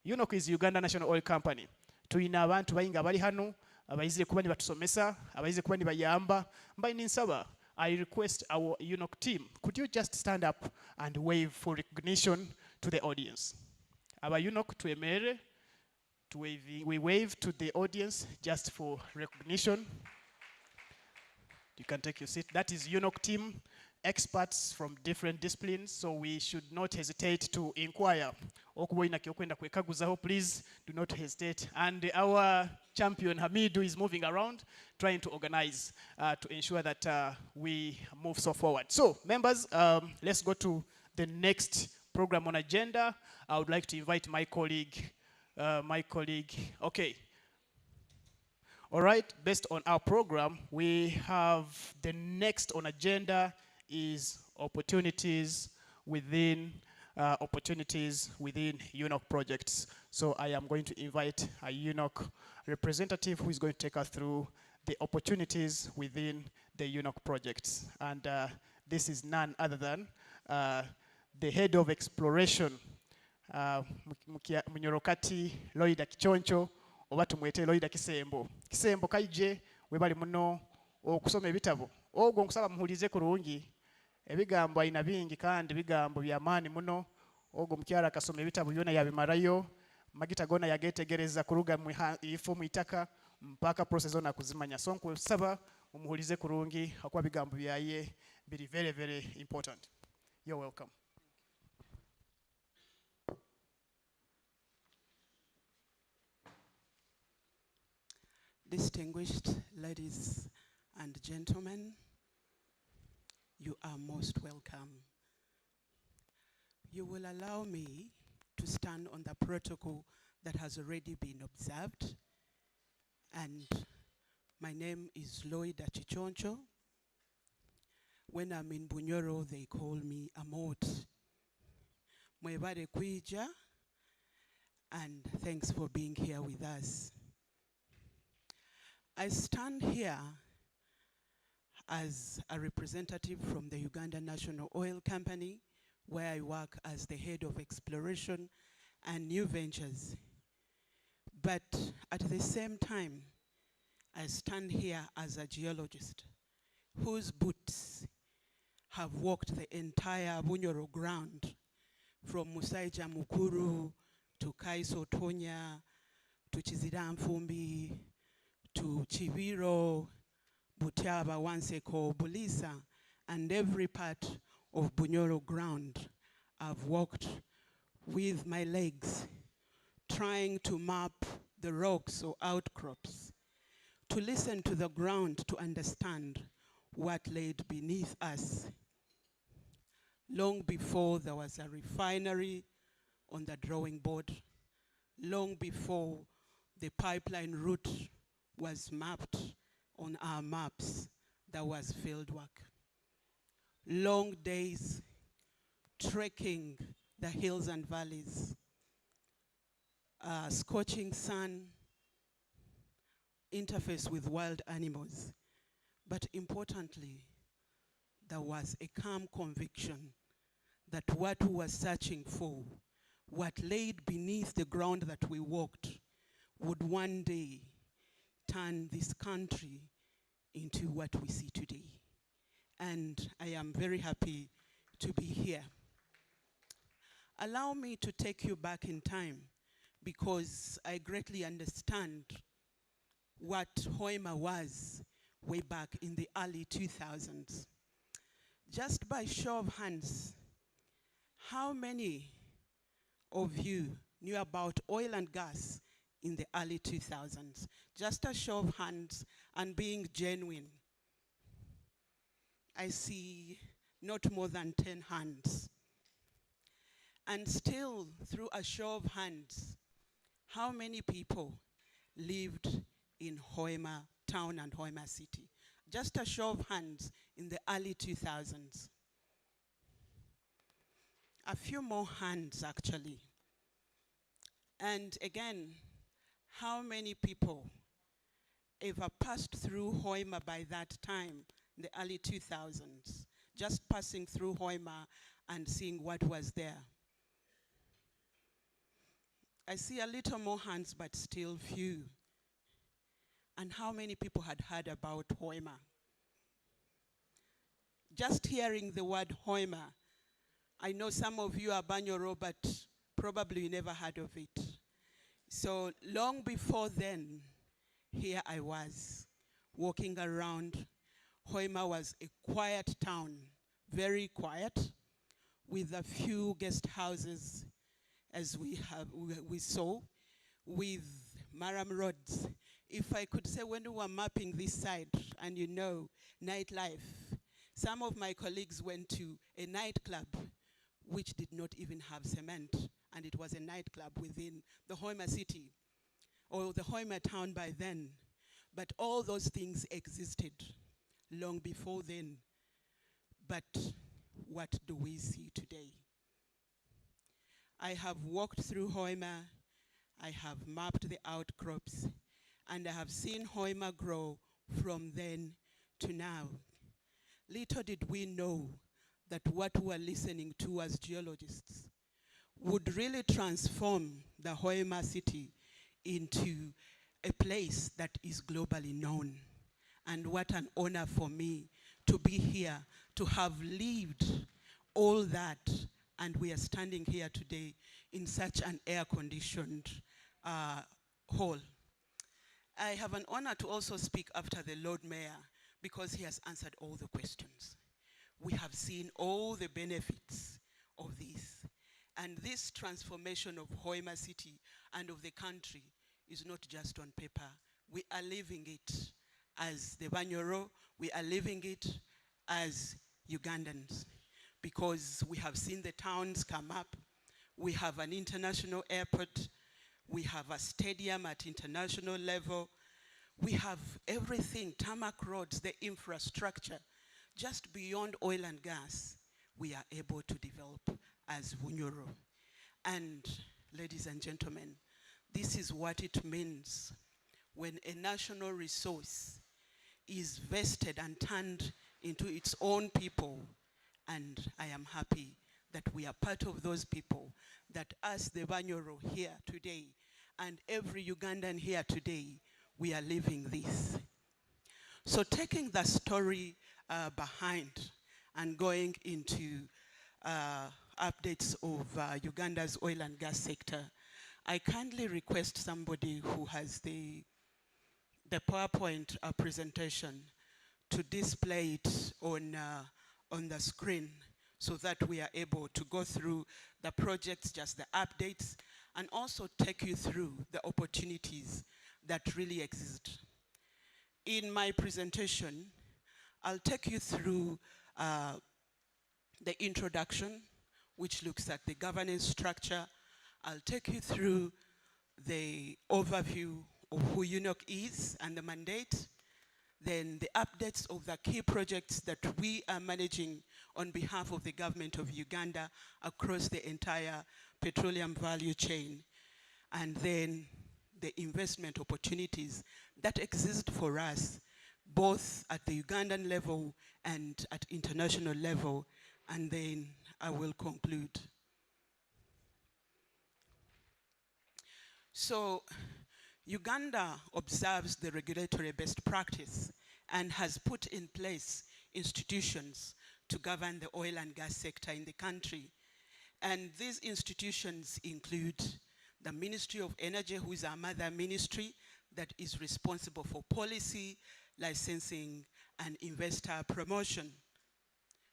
UNOC is Uganda National Oil Company. Tuina abantu bayinga bali hano abayizire kuba ni batusomesa abayizire kuba ni bayamba mbaye ninsaba I request our UNOC team could you just stand up and wave for recognition to the audience. Our UNOC tuemere we wave to the audience just for recognition. You can take your seat. That is UNOC team, experts from different disciplines, so we should not hesitate to inquire. Please do not hesitate. And our champion Hamidu is moving around, trying to organize to ensure that we move so forward. So, members, let's go to the next program on agenda. I would like to invite my colleague. Okay. All right, based on our program, we have the next on agenda is opportunities within UNOC projects. So I am going to invite a UNOC representative who is going to take us through the opportunities within the UNOC projects. And this is none other than the head of exploration, Munyorokati Loida Kichoncho, oba tumwete Loida Kisembo. Kisembo kaije webali muno okusoma ebitabo. Ogwo nkusaba muhulize kurungi. Ebigambo ayina bingi kandi bigambo byamaani muno. Ogwo mukyala akasoma ebitabo byona yabimarayo. Magita gona yagetegereza kuruga ifu mu itaka mpaka process zona kuzimanya. So nkusaba umuhulize kurungi akwa bigambo byaye biri very very important. You're welcome. Distinguished ladies and gentlemen, you are most welcome. You will allow me to stand on the protocol that has already been observed. And my name is Loida Chichoncho. When I'm in Bunyoro, they call me Amot. Mwebare Kwija, and thanks for being here with us. I stand here as a representative from the Uganda National Oil Company, where I work as the head of exploration and new ventures. But at the same time, I stand here as a geologist whose boots have walked the entire Bunyoro ground from Musaija Mukuru to Kaiso Tonya to Chiziramfumbi to Chiviro, Butiaba, Wanseko, Bulisa, and every part of Bunyoro ground. I've walked with my legs, trying to map the rocks or outcrops, to listen to the ground to understand what laid beneath us. Long before there was a refinery on the drawing board, long before the pipeline route was mapped on our maps, there was field work. Long days trekking the hills and valleys, scorching sun, interface with wild animals. But importantly, there was a calm conviction that what we were searching for, what laid beneath the ground that we walked, would one day turn this country into what we see today. And I am very happy to be here. Allow me to take you back in time because I greatly understand what Hoima was way back in the early 2000s. Just by show of hands, how many of you knew about oil and gas in the early 2000s? Just a show of hands and being genuine. I see not more than 10 hands. And still, through a show of hands, how many people lived in Hoima town and Hoima city? Just a show of hands in the early 2000s. A few more hands, actually. And again, how many people ever passed through Hoima by that time, in the early 2000s, just passing through Hoima and seeing what was there? I see a little more hands, but still few. And how many people had heard about Hoima? Just hearing the word Hoima, I know some of you are Banyoro, but probably you never heard of it. So long before then, here I was, walking around. Hoima was a quiet town, very quiet, with a few guest houses, as we saw, with Maram roads. If I could say, when we were mapping this side, and you know, nightlife, some of my colleagues went to a nightclub which did not even have cement, and it was a nightclub within the Hoima city, or the Hoima town by then. But all those things existed long before then. But what do we see today? I have walked through Hoima, I have mapped the outcrops, and I have seen Hoima grow from then to now. Little did we know that what we were listening to as geologists would really transform the Hoima city into a place that is globally known. And what an honor for me to be here, to have lived all that, and we are standing here today in such an air-conditioned hall. I have an honor to also speak after the Lord Mayor, because he has answered all the questions. We have seen all the benefits of this. And this transformation of Hoima city and of the country is not just on paper. We are living it as the Banyoro, we are living it as Ugandans, because we have seen the towns come up. We have an international airport. We have a stadium at international level. We have everything, tarmac roads, the infrastructure. Just beyond oil and gas, we are able to develop as Bunyoro. And ladies and gentlemen, this is what it means when a national resource is vested and turned into its own people. And I am happy that we are part of those people, that us, the Banyoro here today, and every Ugandan here today, we are living this. So taking the story behind and going into updates of Uganda's oil and gas sector, I kindly request somebody who has the PowerPoint presentation to display it on the screen, so that we are able to go through the projects, just the updates, and also take you through the opportunities that really exist. In my presentation, I'll take you through the introduction, which looks at the governance structure. I'll take you through the overview of who UNOC is and the mandate, then the updates of the key projects that we are managing on behalf of the government of Uganda across the entire petroleum value chain, and then the investment opportunities that exist for us, both at the Ugandan level and at international level, and then I will conclude. So, Uganda observes the regulatory best practice and has put in place institutions to govern the oil and gas sector in the country. And these institutions include the Ministry of Energy, who is our mother ministry, that is responsible for policy, licensing, and investor promotion.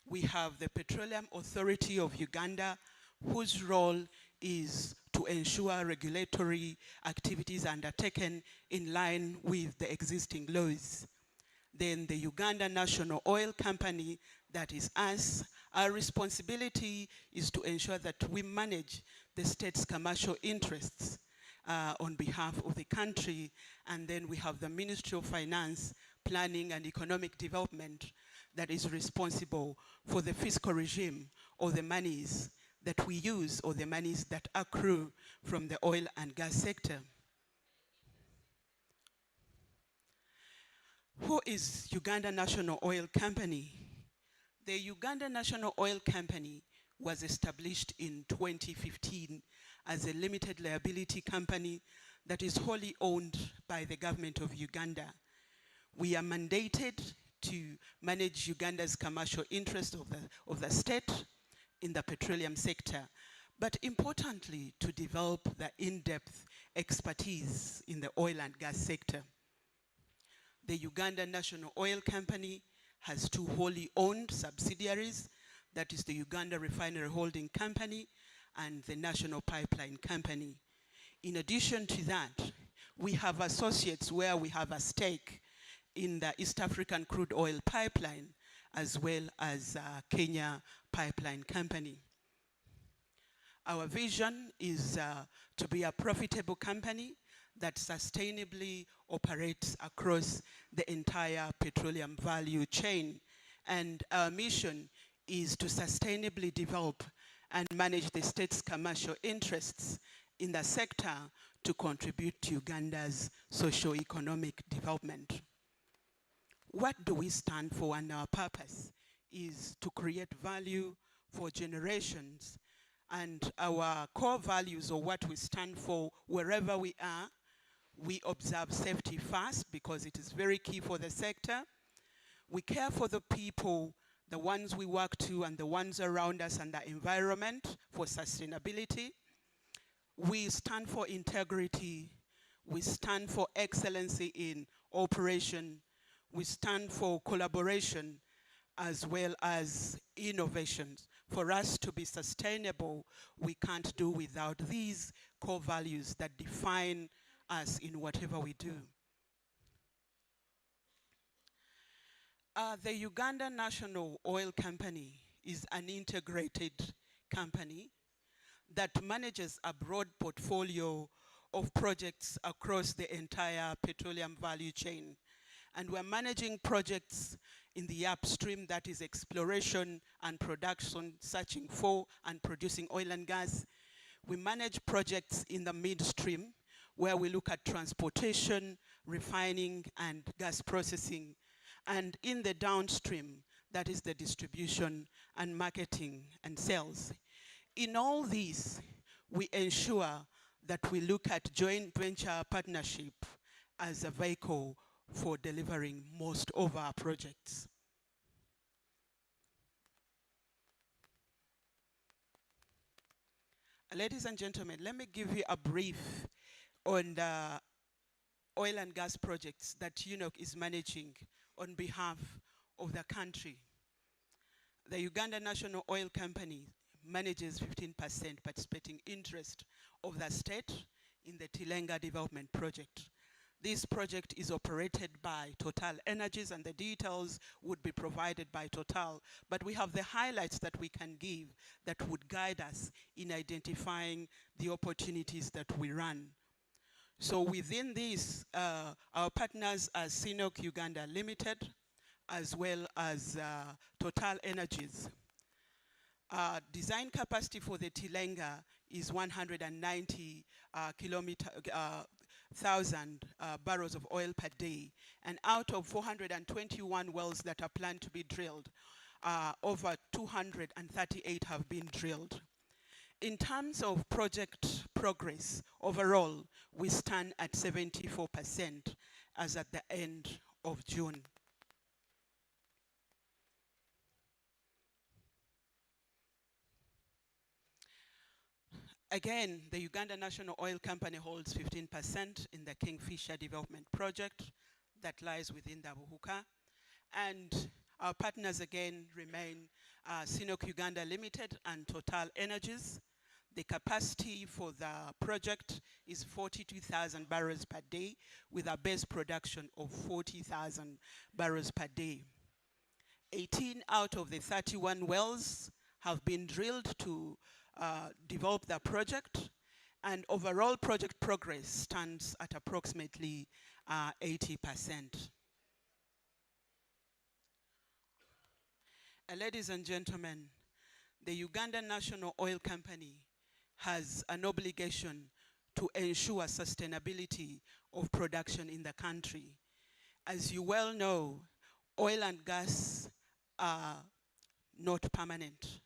We have the Petroleum Authority of Uganda, whose role is to ensure regulatory activities undertaken in line with the existing laws. Then the Uganda National Oil Company, that is us. Our responsibility is to ensure that we manage the state's commercial interests on behalf of the country. And then we have the Ministry of Finance, Planning and Economic Development, that is responsible for the fiscal regime, or the monies that we use, or the monies that accrue from the oil and gas sector. Who is Uganda National Oil Company? The Uganda National Oil Company was established in 2015 as a limited liability company that is wholly owned by the government of Uganda. We are mandated to manage Uganda's commercial interest of the state in the petroleum sector, but importantly, to develop the in-depth expertise in the oil and gas sector. The Uganda National Oil Company has two wholly owned subsidiaries, that is the Uganda Refinery Holding Company and the National Pipeline Company. In addition to that, we have associates where we have a stake in the East African Crude Oil Pipeline, as well as Kenya Pipeline Company. Our vision is to be a profitable company that sustainably operates across the entire petroleum value chain. And our mission is to sustainably develop and manage the state's commercial interests in the sector to contribute to Uganda's socio-economic development. What do we stand for? And our purpose is to create value for generations. And our core values, or what we stand for wherever we are, we observe safety first because it is very key for the sector. We care for the people, the ones we work to and the ones around us, and the environment for sustainability. We stand for integrity. We stand for excellency in operation. We stand for collaboration as well as innovations. For us to be sustainable, we can't do without these core values that define us in whatever we do. The Uganda National Oil Company is an integrated company that manages a broad portfolio of projects across the entire petroleum value chain. And we're managing projects in the upstream, that is exploration and production, searching for and producing oil and gas. We manage projects in the midstream, where we look at transportation, refining, and gas processing. And in the downstream, that is the distribution and marketing and sales. In all these, we ensure that we look at joint venture partnership as a vehicle for delivering most of our projects. Ladies and gentlemen, let me give you a brief on the oil and gas projects that UNOC is managing on behalf of the country. The Uganda National Oil Company manages 15% participating interest of the state in the Tilenga development project. This project is operated by Total Energies, and the details would be provided by Total. But we have the highlights that we can give that would guide us in identifying the opportunities that we run. So within this, our partners are UNOC Uganda Limited, as well as Total Energies. Design capacity for the Tilenga is 190,000 barrels of oil per day. And out of 421 wells that are planned to be drilled, over 238 have been drilled. In terms of project progress, overall, we stand at 74% as at the end of June. Again, the Uganda National Oil Company holds 15% in the Kingfisher Development Project that lies within the Buhuka. And our partners again remain Sinok Uganda Limited and Total Energies. The capacity for the project is 42,000 barrels per day with a base production of 40,000 barrels per day. 18 out of the 31 wells have been drilled to develop the project, and overall project progress stands at approximately 80%. Ladies and gentlemen, the Uganda National Oil Company has an obligation to ensure sustainability of production in the country. As you well know, oil and gas are not permanent.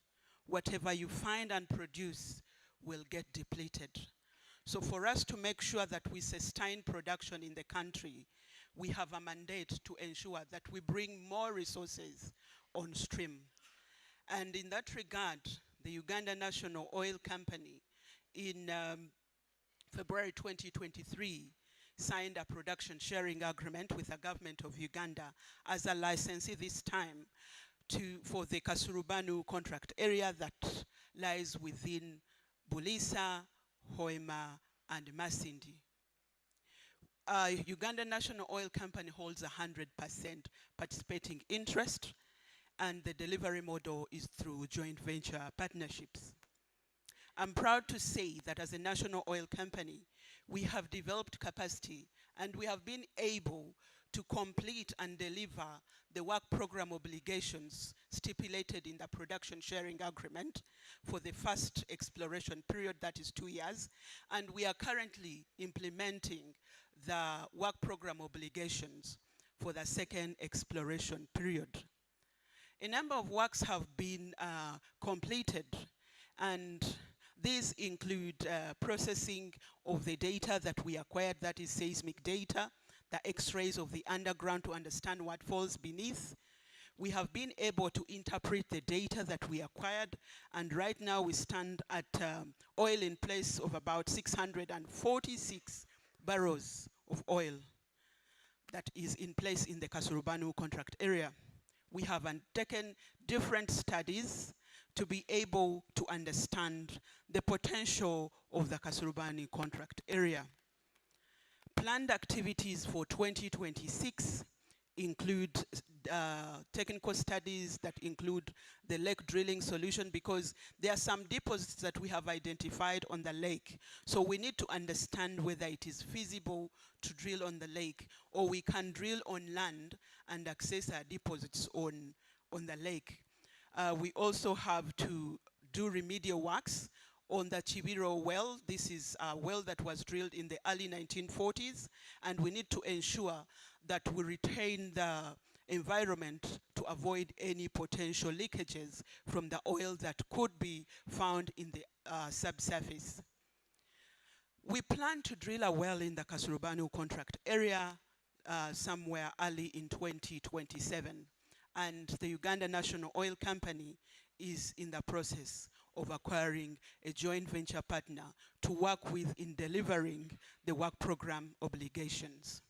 Whatever you find and produce will get depleted. So for us to make sure that we sustain production in the country, we have a mandate to ensure that we bring more resources on stream. And in that regard, the Uganda National Oil Company in February 2023 signed a production sharing agreement with the government of Uganda as a licensee this time for the Kasurubanu contract area that lies within Bulisa, Hoima, and Masindi. Uganda National Oil Company holds 100% participating interest, and the delivery model is through joint venture partnerships. I'm proud to say that as a national oil company, we have developed capacity and we have been able to complete and deliver the work program obligations stipulated in the production sharing agreement for the first exploration period, that is 2 years, and we are currently implementing the work program obligations for the second exploration period. A number of works have been completed, and these include processing of the data that we acquired, that is seismic data, the x-rays of the underground to understand what falls beneath. We have been able to interpret the data that we acquired, and right now we stand at oil in place of about 646 barrels of oil that is in place in the Kasurubanu contract area. We have undertaken different studies to be able to understand the potential of the Kasurubani contract area. Planned activities for 2026 include technical studies that include the lake drilling solution, because there are some deposits that we have identified on the lake. So we need to understand whether it is feasible to drill on the lake, or we can drill on land and access our deposits on the lake. We also have to do remedial works on the Chibiro well. This is a well that was drilled in the early 1940s, and we need to ensure that we retain the environment to avoid any potential leakages from the oil that could be found in the subsurface. We plan to drill a well in the Kasurubanu contract area somewhere early in 2027. And the Uganda National Oil Company is in the process of acquiring a joint venture partner to work with in delivering the work program obligations.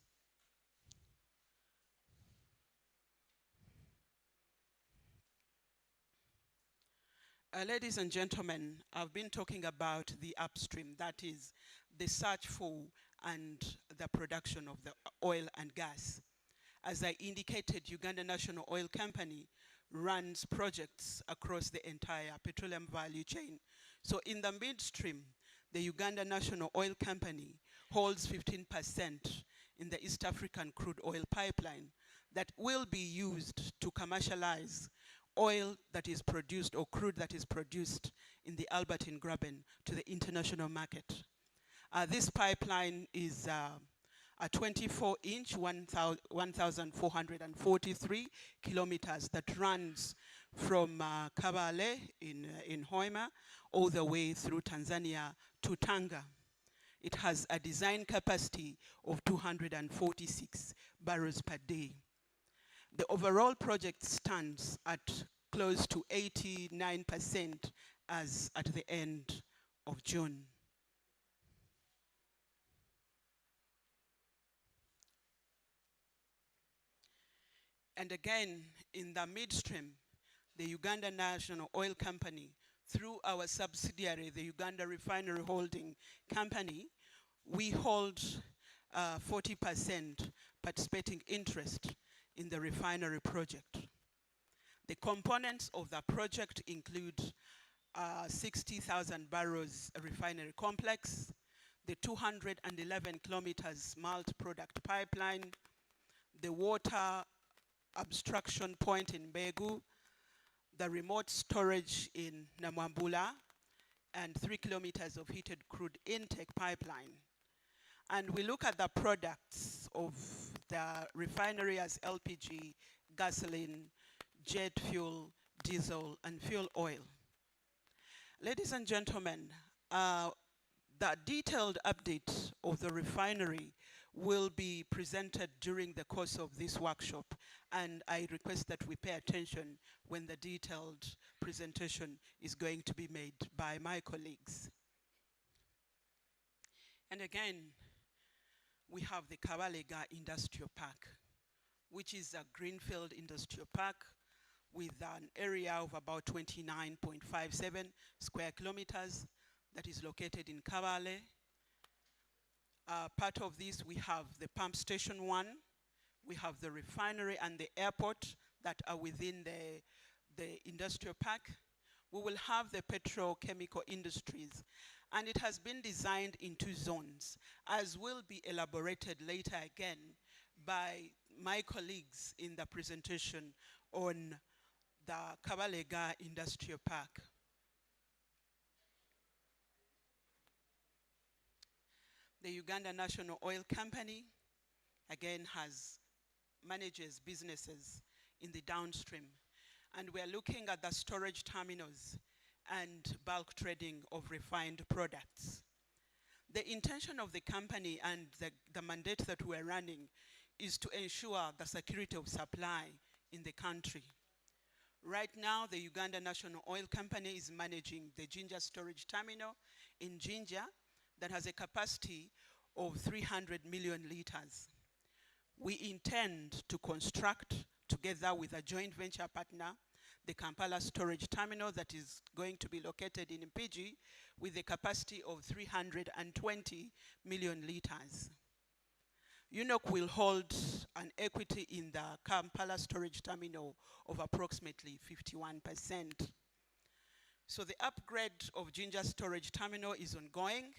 Ladies and gentlemen, I've been talking about the upstream, that is the search for and the production of the oil and gas. As I indicated, Uganda National Oil Company runs projects across the entire petroleum value chain. So in the midstream, the Uganda National Oil Company holds 15% in the East African crude oil pipeline that will be used to commercialize oil that is produced or crude that is produced in the Albertine Graben to the international market. This pipeline is a 24-inch, 1,443 kilometers that runs from Kabale in Hoima all the way through Tanzania to Tanga. It has a design capacity of 246 barrels per day. The overall project stands at close to 89% as at the end of June. And again, in the midstream, the Uganda National Oil Company, through our subsidiary, the Uganda Refinery Holding Company, we hold 40% participating interest in the refinery project. The components of the project include 60,000 barrels refinery complex, the 211 kilometers multi-product pipeline, the water abstraction point in Begu, the remote storage in Namwambula, and 3 kilometers of heated crude intake pipeline. And we look at the products of the refinery as LPG, gasoline, jet fuel, diesel, and fuel oil. Ladies and gentlemen, the detailed update of the refinery will be presented during the course of this workshop, and I request that we pay attention when the detailed presentation is going to be made by my colleagues. And again, we have the Kabalega Industrial Park, which is a greenfield industrial park with an area of about 29.57 square kilometers that is located in Kabale. Part of this, we have the pump station 1, we have the refinery and the airport that are within the industrial park. We will have the petrochemical industries, and it has been designed in 2 zones, as will be elaborated later again by my colleagues in the presentation on the Kabalega Industrial Park. The Uganda National Oil Company, again, manages businesses in the downstream. And we're looking at the storage terminals and bulk trading of refined products. The intention of the company and the mandate that we're running is to ensure the security of supply in the country. Right now, the Uganda National Oil Company is managing the Jinja storage terminal in Jinja that has a capacity of 300 million liters. We intend to construct, together with a joint venture partner, the Kampala storage terminal that is going to be located in Mpigi with a capacity of 320 million liters. UNOC will hold an equity in the Kampala storage terminal of approximately 51%. So the upgrade of Jinja storage terminal is ongoing,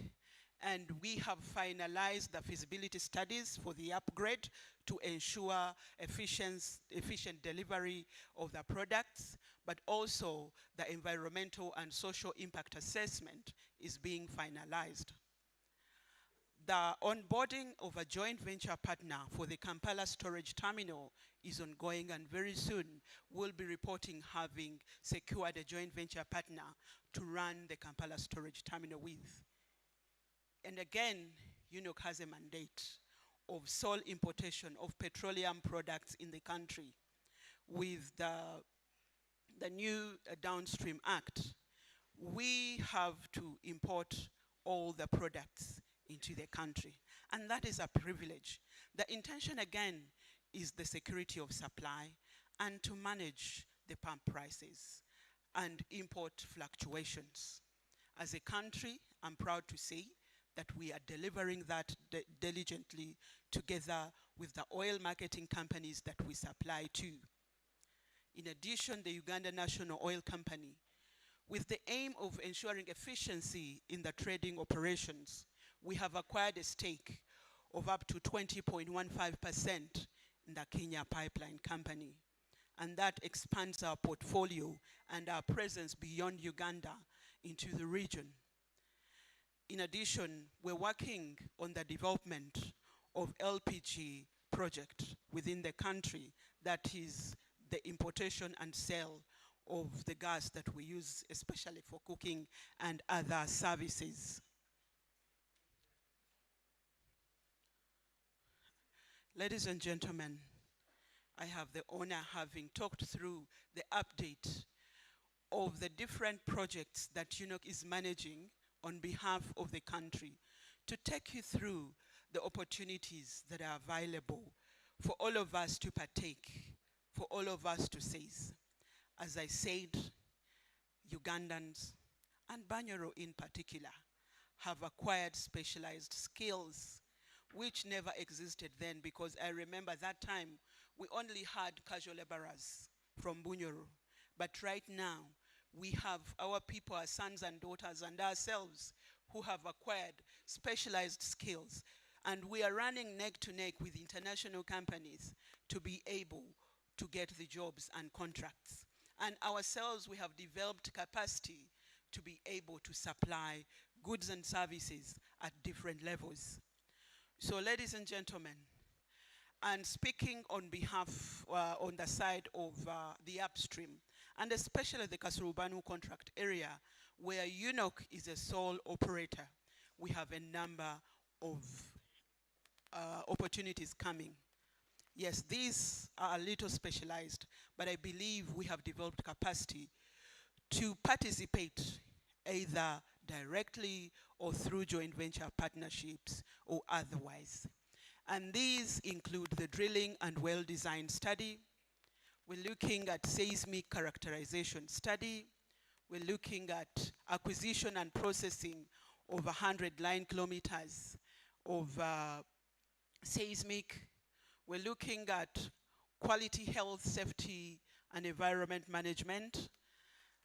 and we have finalized the feasibility studies for the upgrade to ensure efficient delivery of the products, but also the environmental and social impact assessment is being finalized. The onboarding of a joint venture partner for the Kampala storage terminal is ongoing, and very soon we'll be reporting having secured a joint venture partner to run the Kampala storage terminal with. And again, UNOC has a mandate of sole importation of petroleum products in the country. With the new Downstream Act, we have to import all the products into the country, and that is a privilege. The intention again is the security of supply and to manage the pump prices and import fluctuations. As a country, I'm proud to say that we are delivering that diligently together with the oil marketing companies that we supply to. In addition, the Uganda National Oil Company, with the aim of ensuring efficiency in the trading operations, we have acquired a stake of up to 20.15% in the Kenya Pipeline Company. And that expands our portfolio and our presence beyond Uganda into the region. In addition, we're working on the development of LPG project within the country, that is the importation and sale of the gas that we use, especially for cooking and other services. Ladies and gentlemen, I have the honor having talked through the update of the different projects that UNOC is managing on behalf of the country to take you through the opportunities that are available for all of us to partake, for all of us to seize. As I said, Ugandans, and Banyoro in particular, have acquired specialized skills which never existed then, because I remember that time we only had casual laborers from Bunyoro. But right now, we have our people, our sons and daughters, and ourselves who have acquired specialized skills. And we are running neck to neck with international companies to be able to get the jobs and contracts. And ourselves, we have developed capacity to be able to supply goods and services at different levels. So ladies and gentlemen, and speaking on behalf, on the side of the upstream, and especially the Kasurubanu contract area, where UNOC is a sole operator, we have a number of opportunities coming. Yes, these are a little specialized, but I believe we have developed capacity to participate either directly or through joint venture partnerships or otherwise. And these include the drilling and well design study. We're looking at seismic characterization study. We're looking at acquisition and processing of 100 line kilometers of seismic. We're looking at quality, health, safety, and environment management.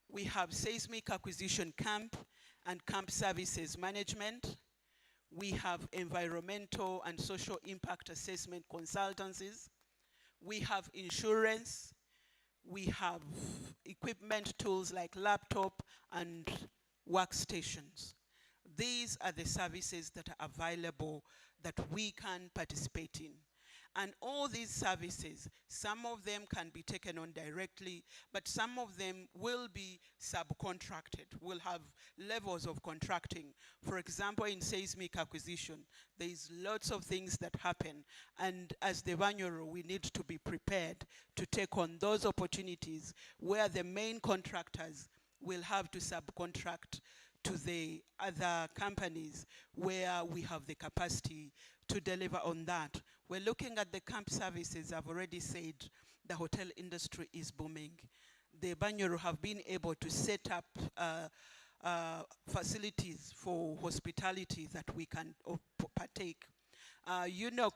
We have seismic acquisition camp and camp services management. We have environmental and social impact assessment consultancies. We have insurance. We have equipment tools like laptop and workstations. These are the services that are available that we can participate in. And all these services, some of them can be taken on directly, but some of them will be subcontracted, will have levels of contracting. For example, in seismic acquisition, there's lots of things that happen. And as the Banyoro, we need to be prepared to take on those opportunities where the main contractors will have to subcontract to the other companies where we have the capacity to deliver on that. We're looking at the camp services. I've already said the hotel industry is booming. The Banyoro have been able to set up facilities for hospitality that we can partake. UNOC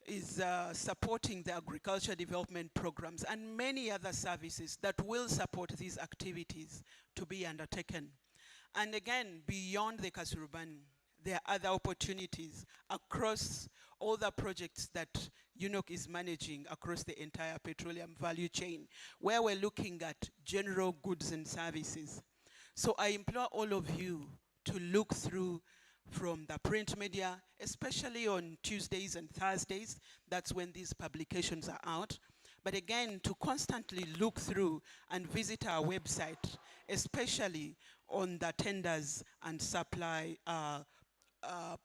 is supporting the agriculture development programs and many other services that will support these activities to be undertaken. And again, beyond the Kasurubanu, there are other opportunities across all the projects that UNOC is managing across the entire petroleum value chain, where we're looking at general goods and services. So I implore all of you to look through from the print media, especially on Tuesdays and Thursdays. That's when these publications are out. But again, to constantly look through and visit our website, especially on the tenders and supply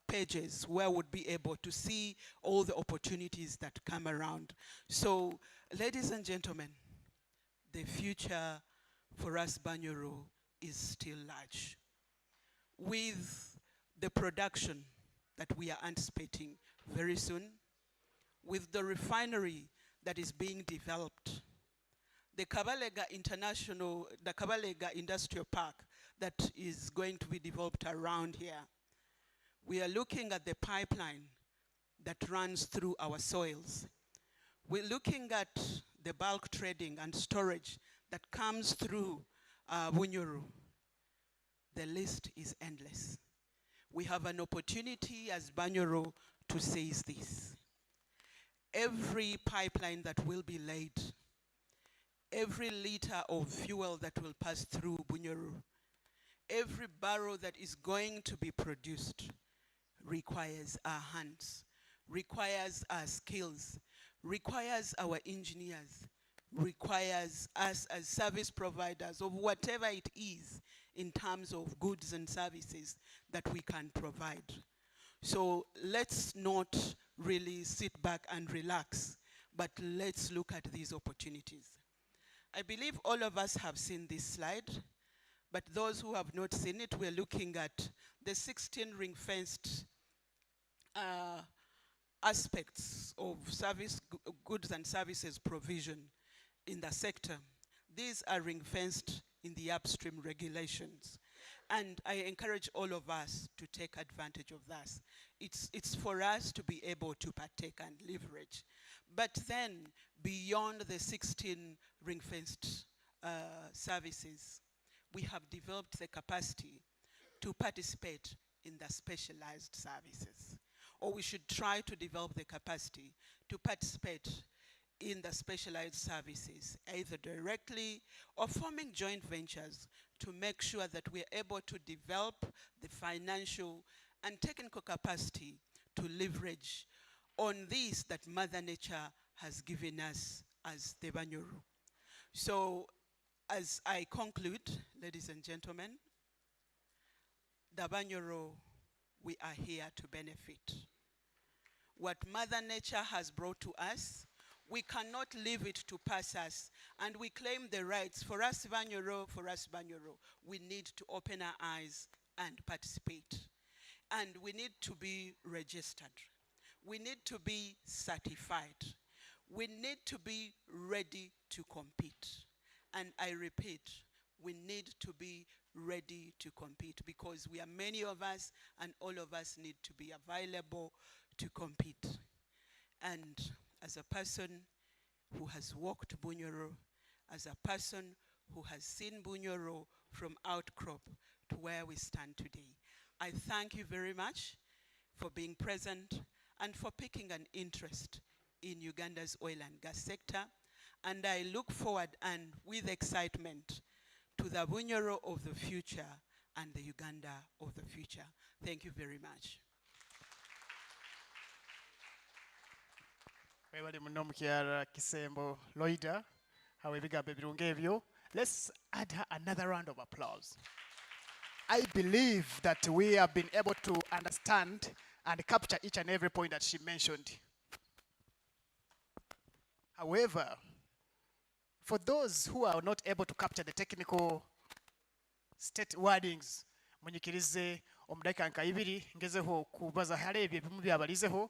pages, where we'll be able to see all the opportunities that come around. So, ladies and gentlemen, the future for us Banyoro is still large. With the production that we are anticipating very soon, with the refinery that is being developed, the Kabalega Industrial Park that is going to be developed around here, we are looking at the pipeline that runs through our soils. We're looking at the bulk trading and storage that comes through Bunyoro. The list is endless. We have an opportunity as Banyoro to seize this. Every pipeline that will be laid, every liter of fuel that will pass through Bunyoro, every barrel that is going to be produced requires our hands, requires our skills, requires our engineers, requires us as service providers of whatever it is in terms of goods and services that we can provide. So let's not really sit back and relax, but let's look at these opportunities. I believe all of us have seen this slide, But those who have not seen it, we're looking at the 16 ring-fenced aspects of goods and services provision in the sector. These are ring-fenced in the upstream regulations. And I encourage all of us to take advantage of that. It's for us to be able to partake and leverage. But then, beyond the 16 ring-fenced services, we have developed the capacity to participate in the specialized services. Or we should try to develop the capacity to participate in the specialized services, either directly or forming joint ventures to make sure that we're able to develop the financial and technical capacity to leverage on this that Mother Nature has given us as the Banyoro. So, as I conclude, ladies and gentlemen, the Banyoro, we are here to benefit. What Mother Nature has brought to us, we cannot leave it to pass us, and we claim the rights. For us Banyoro, we need to open our eyes and participate. And we need to be registered. We need to be certified. We need to be ready to compete. And I repeat, we need to be ready to compete because we are many of us and all of us need to be available to compete. And as a person who has walked Bunyoro, as a person who has seen Bunyoro from outcrop to where we stand today, I thank you very much for being present and for picking an interest in Uganda's oil and gas sector. And I look forward and with excitement to the Bunyoro of the future and the Uganda of the future. Thank you very much. Let's add her another round of applause. I believe that we have been able to understand and capture each and every point that she mentioned. However, for those who are not able to capture the technical state wordings, munyikirize omudaka nkaibiri ngezeho kubaza halebye ebimu byabalizeho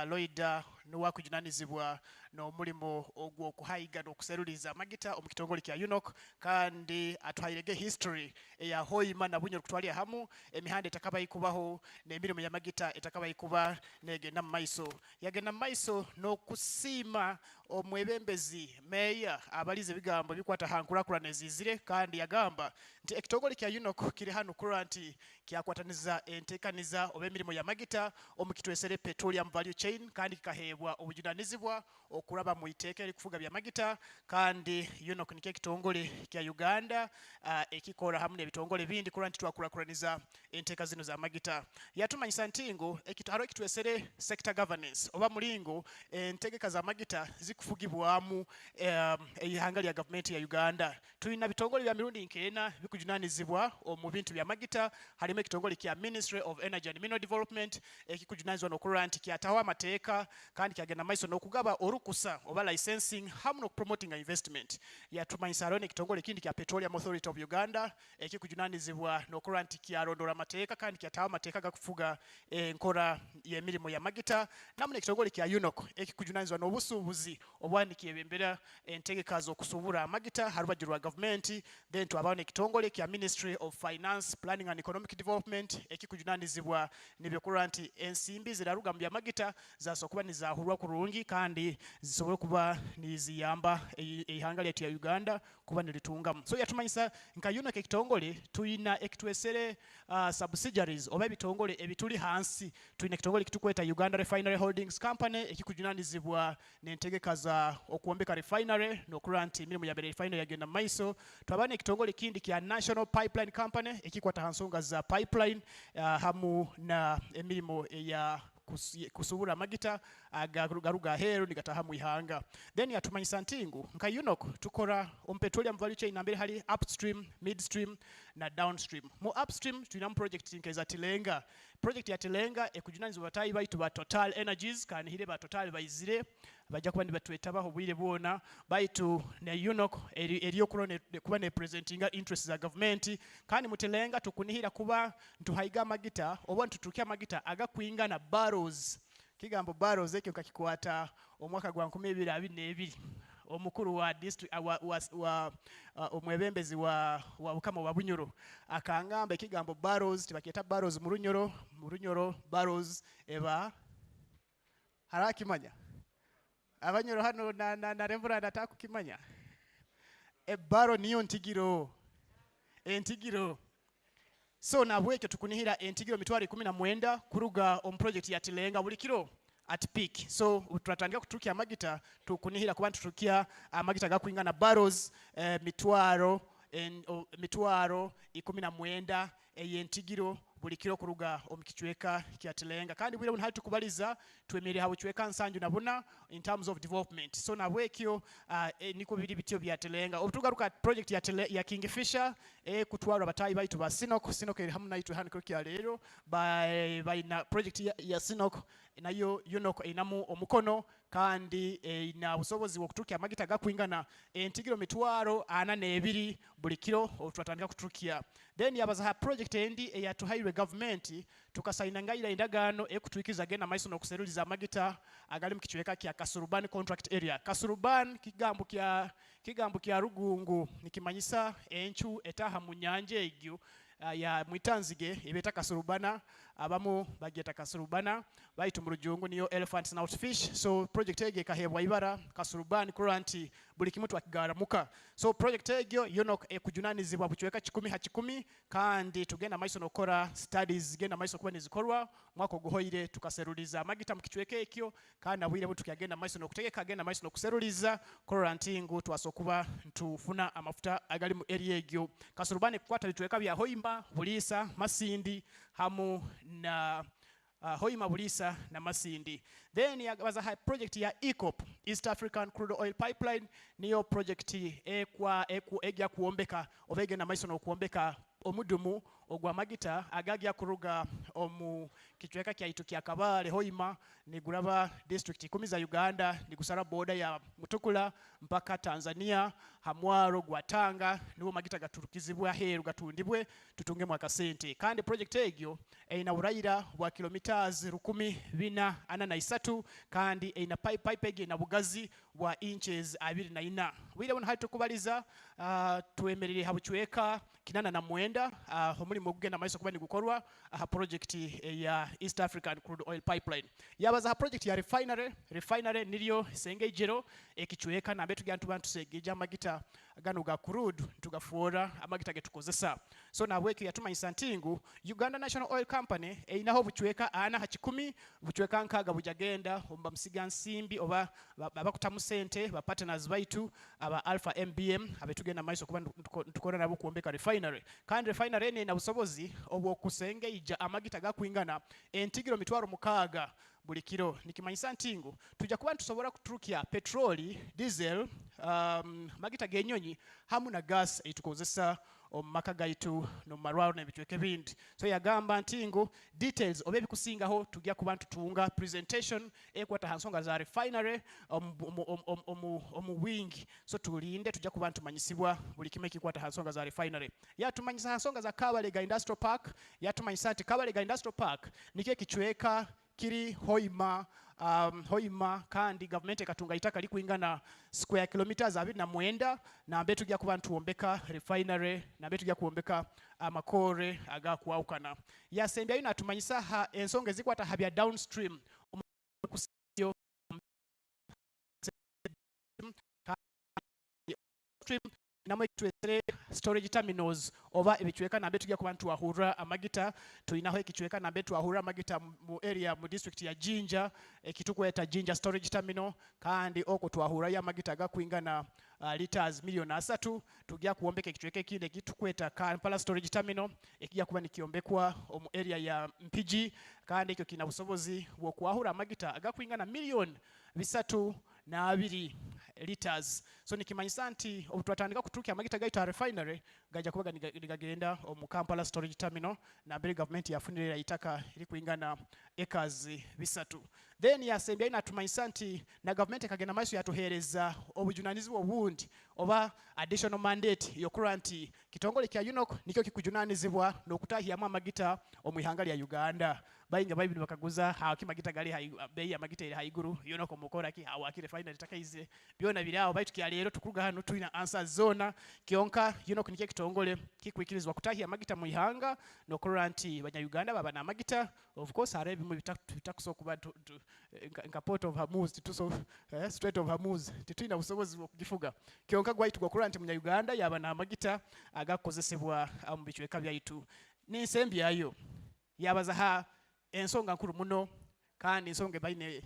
Loida nuwakujunanizibwa n'omulimo ogw'okuhayiga n'okuseruliza amagita omu kitongole kya UNOC kandi atwayirege history eya Hoima na Bunyoro kutwalya hamu emihanda etakabayikubaho n'emirimu y'amagita etakabayikuba negenda mu maiso yagenda mu maiso n'okusiima omwebembezi meya abalize ebigambo bikwata hankulakulana ezizire kandi yagamba nti ekitongole kya UNOC kiri hano kurwa nti kyakwataniza enteekaniza oba emirimu y'amagita omu kitwesere petroleum value chain kandi kikahebwa obujunanizibwa okulaba mu iteeka erikufuga by'amagita kandi UNOC nikyo ekitongole kya Uganda ekikola hamu n'ebitongole bindi kurwa nti twakulakulaniza enteeka zino z'amagita yatumanyisa nti ngo ekitalo ekitwesere sector governance oba mulingo entegeka z'amagita zikufugibwamu ehanga lya government ya Uganda tulina bitongole bya mirundi nkeena bikujunanizibwa omu bintu by'amagita halimu ekitongole kya Ministry of Energy and Mineral Development ekikujunanizibwa n'okulora nti kyatawa amateeka kandi kyagenda maiso n'okugaba orukusa oba licensing hamu n'okupromoting investment yatumanyisa alone ekitongole kindi kya Petroleum Authority of Uganda ekikujunanizibwa n'okulora nti kyalondola amateeka kandi kyatawa amateeka gakufuga enkola y'emirimu y'amagita namu n'ekitongole kya UNOC ekikujunanizibwa n'obusuubuzi obwandikiye bembera entegeka z'okusuubula amagita harubaju lwa government then twabawo n'ekitongole kya Ministry of Finance, Planning and Economic Development ekikujunanizibwa n'ebyokulora nti ensimbi ziraruga mu by'amagita zasokuba nizahurwa kurungi kandi zisobole kuba niziyamba ihanga lyatu ya Uganda kuba nilitungamu so yatumanyisa nka UNOC ekitongole tuyina ekitwesere subsidiaries oba ebitongole ebituli hansi tuyina ekitongole kitukweta Uganda Refinery Holdings Company ekikujunanizibwa n'entegeka za okuwombeka refinery n'okulora nti emirimu ya refinery yagenda mu maiso twabana ekitongole kindi kya National Pipeline Company ekikwata hansonga za pipeline hamu na emirimu ya kusubula amagita garuga heru nigataha mu ihanga then yatumanyisa ntingu nka UNOC tukora petroleum value chain nambere hali upstream midstream na downstream mu upstream tulina project nkeza Tilenga project ya Tilenga ekujunanizibwa batayi baitu ba Total Energies kandi hile ba Total bayizire bajja kuba nibatwetabaho obwire bwona baitu ne UNOC kuba ne presentinga interest za government kandi mutelenga tukunihira kuba ntuhaiga amagita oba ntutukia amagita agakwingana barrels kigambo barrels ekyo kakikwata omwaka gwa 2022 omukuru wa district omwebembezi wa bukama wa Bunyoro akangamba ekigambo barrels tibaketa barrels mu Runyoro barrels eba harakimanya Abanyoro hano na Reverend atakukimanya barrow niyo entigiro so nabwekyo tukunihira entigiro mitwari 19 kuruga project ya Tilenga buli kiro at peak so turatandika kutukia amagita tukunihira kuba tutukia amagita gakwingana barrels mitwaro 19 eyentigiro buli kiro kuruga omukichweka kya Tilenga kandi bwire hali tukubaliza twemerera habuchweka nsanju nabuna in terms of development so nabwekyo niko biri bityo bya Tilenga obutugaruka project ya Kingfisher kutwara batayi baitu ba Sinok eri hamuna itu hano kya lero by na project ya Sinok nayo UNOC inamu omukono kandi ina busobozi wokutukia amagita gakwingana entigiro mitwaro 42 buli kiro otwatandika kutukia then yabaza project endi ya tuhaire government tukasaina ngaira endagano ekutwikiza gena maiso nokuseruliza amagita agali mukichweka kya Kasurubani contract area Kasurubani kigambo kya Rugungu nikimanyisa enchu etaha mu nyanja egyo ya Mwitanzige ibeta Kasurubana abamu bageta Kasurubana baitu mu Rujungu niyo elephant snout fish so project ege kahebwa ibara Kasurubani kuranti buli kimuntu akigaramuka so project egyo UNOC ekujunanizibwa buchweka 10 kandi tugenda maiso nokora studies genda maiso kuba nizikorwa mwako guhoire tukaseruliza magita mukichweka ekyo kandi abwire butu kyagenda maiso nokutegeka agenda maiso nokuseruliza korantingu twasokuba ntufuna amafuta agali mu area egyo Kasurubani kwata bitweka bya Hoima Bulisa Masindi hamu na Hoima Bulisa na Masindi then yabaza project ya EACOP East African Crude Oil Pipeline niyo project egya kuombeka obege na maiso no kuombeka omudumu ogwa magita agagya kuruga omu kichweka kya itu kya Kabale Hoima ni guraba district 10 za Uganda ni gusara border ya Mutukula mpaka Tanzania Hamwaro Gwatanga niwo magita gaturukizibwa heru gatundibwe tutunge mwaka sente kandi project egyo ina urayira wa kilometers 10,443 kandi ina pipe egyo na bugazi wa inches 24 wile wona hali tukubaliza tuemerere habuchweka kinana na mwenda omulimo gugenda maiso kuba ni gukorwa project ya East African Crude Oil Pipeline yabaza project ya refinery niliyo sengejero ekichweka na betu gantu bantu segeja magita gano ga crude tugafuora amagita getukozesa so nabweki yatuma insantingu Uganda National Oil Company inaho buchweka ana hachikumi buchweka nkaga bujagenda omba msiga nsimbi oba babakutamu sente ba partners baitu aba Alpha MBM abetugenda maiso kuba tukora nabo kuombeka refinery kandi refinery ene na busobozi obwo kusenge ija amagita gakwingana entigiro mitwaro mukaga buli kiro nikimanyisa ntingu tujja kuba tusobora kuturukia petroli diesel magita genyonyi hamu na gas etukozesa omaka gaitu no marwaro na bitweke bindi so yagamba ntingu details obebi kusingaho tujja kuba tutunga presentation ekwata hansonga za refinery wing so tulinde tujja kuba tumanyisibwa buli kimwe kikwata hansonga za refinery yatumanyisa hansonga za Kabalega Industrial Park yatumanyisa ati Kabalega Industrial Park nike kichweka kiri Hoima kandi government ekatunga itaka likuingana square kilometers 29 na mbetu gya kuba ntuombeka refinery na mbetu gya kuombeka amakore agakuaukana yasembya ina tumanyisa ensonga zikwata habya downstream namwe tuwesere storage terminals oba ebichweka na betu gya kuba ntuahura amagita tuinaho ekichweka na betu ahura amagita mu area mu district ya Jinja ekitukweta Jinja storage terminal kandi oko tuahura ya amagita gakwingana liters milioni 3 tugya kuombeka ekichweka kinde kitukweta Kampala storage terminal ekijja kuba nikiombekwa mu area ya Mpigi kandi ekyo kina busobozi bwo kuahura amagita agakwingana milioni 3 n'abiri liters. So nikimanyisa nti obutwatandika kutuuka amagita gaitu a refinery gajja kuba nigagenda mu Kampala storage terminal nambere government yafunira itaka iri kuingana acres 3. Then yasembya inatumanyisa nti na government ekagenda maiso yatuhereza obujunanizibwa obundi oba additional mandate yokura nti kitongole kya UNOC nikyo kikujunanizibwa n'okutahiyamu amagita omwihanga lya Uganda. Bayinga bayibini bakaguza hawaki magita gali bei ya magita iri haiguru UNOC mukora ki hawaki refinery takaize byona birao baitu kya lero tukuruga hano tuina answer zona kionka UNOC nikyo kitongole kikwikirizwa kutahiya magita mwihanga n'okura nti banya Uganda baba na magita. Of course are bimu bitakusokuba nka port of Hormuz tituso Strait of Hormuz tituina busobozi okugifuga kionka gwaitu gokura nti munya Uganda yaba na magita agakozesebwa mu bichweka byaitu n'ensembi yayo yabaza ha ensonga nkuru muno kandi ensonga bayine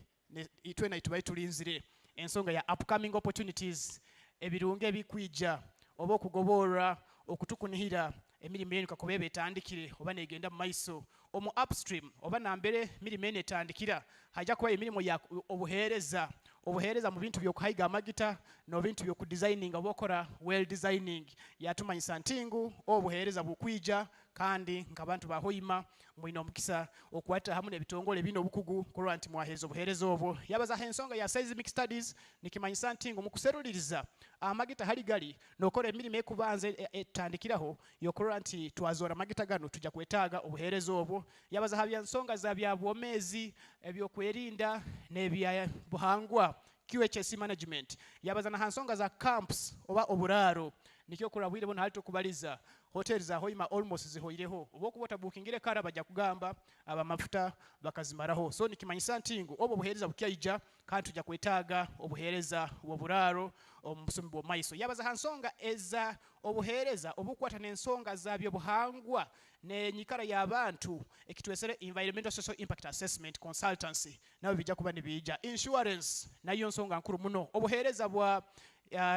itwena itubai tulinzire ensonga ya upcoming opportunities ebirunge ebikwija oba okugobora okutukunihira emirimu yenu kakobebe etandikire oba negenda mu maiso omu upstream oba nambere mirimo ene etandikira hajja kuba emirimo ya obuhereza mu bintu byokuhaiga amagita no bintu byokudesigning obokora well designing yatumanyisa ntingu obuhereza bukwija kandi nk'abantu ba Hoima mwina omukisa okwata hamwe n'ebitongole bino obukugu kulwa nti mwahezo obuhereza obwo yabaza ensonga ya seismic studies nikimanyisa ntingu mukuseruliriza amagita hali gali nokora emirimo ekubanze etandikiraho yokulwa nti twazora amagita gano tujja kwetaaga obuhereza obwo yabaza habya ensonga za bya bwomezi ebyokwerinda n'ebya buhangwa QHS management yabaza na hansonga za camps oba oburaro nikyo kurabwire bona hali tukubaliza hotels za Hoima almost zihoireho obokubota bookingire kara bajja kugamba aba mafuta bakazimaraho. So nikimanyisa ntingu obo buhereza bukyaija kandi tujja kwetaaga obuhereza oburaro omusumbi bwo maiso yabaza hansonga eza obuhereza obukwata n'ensonga za byo buhangwa ne nyikara y'abantu ekitwesere environmental social impact assessment consultancy nabo bijja kuba nibija insurance nayo nsonga nkuru muno obuhereza bwa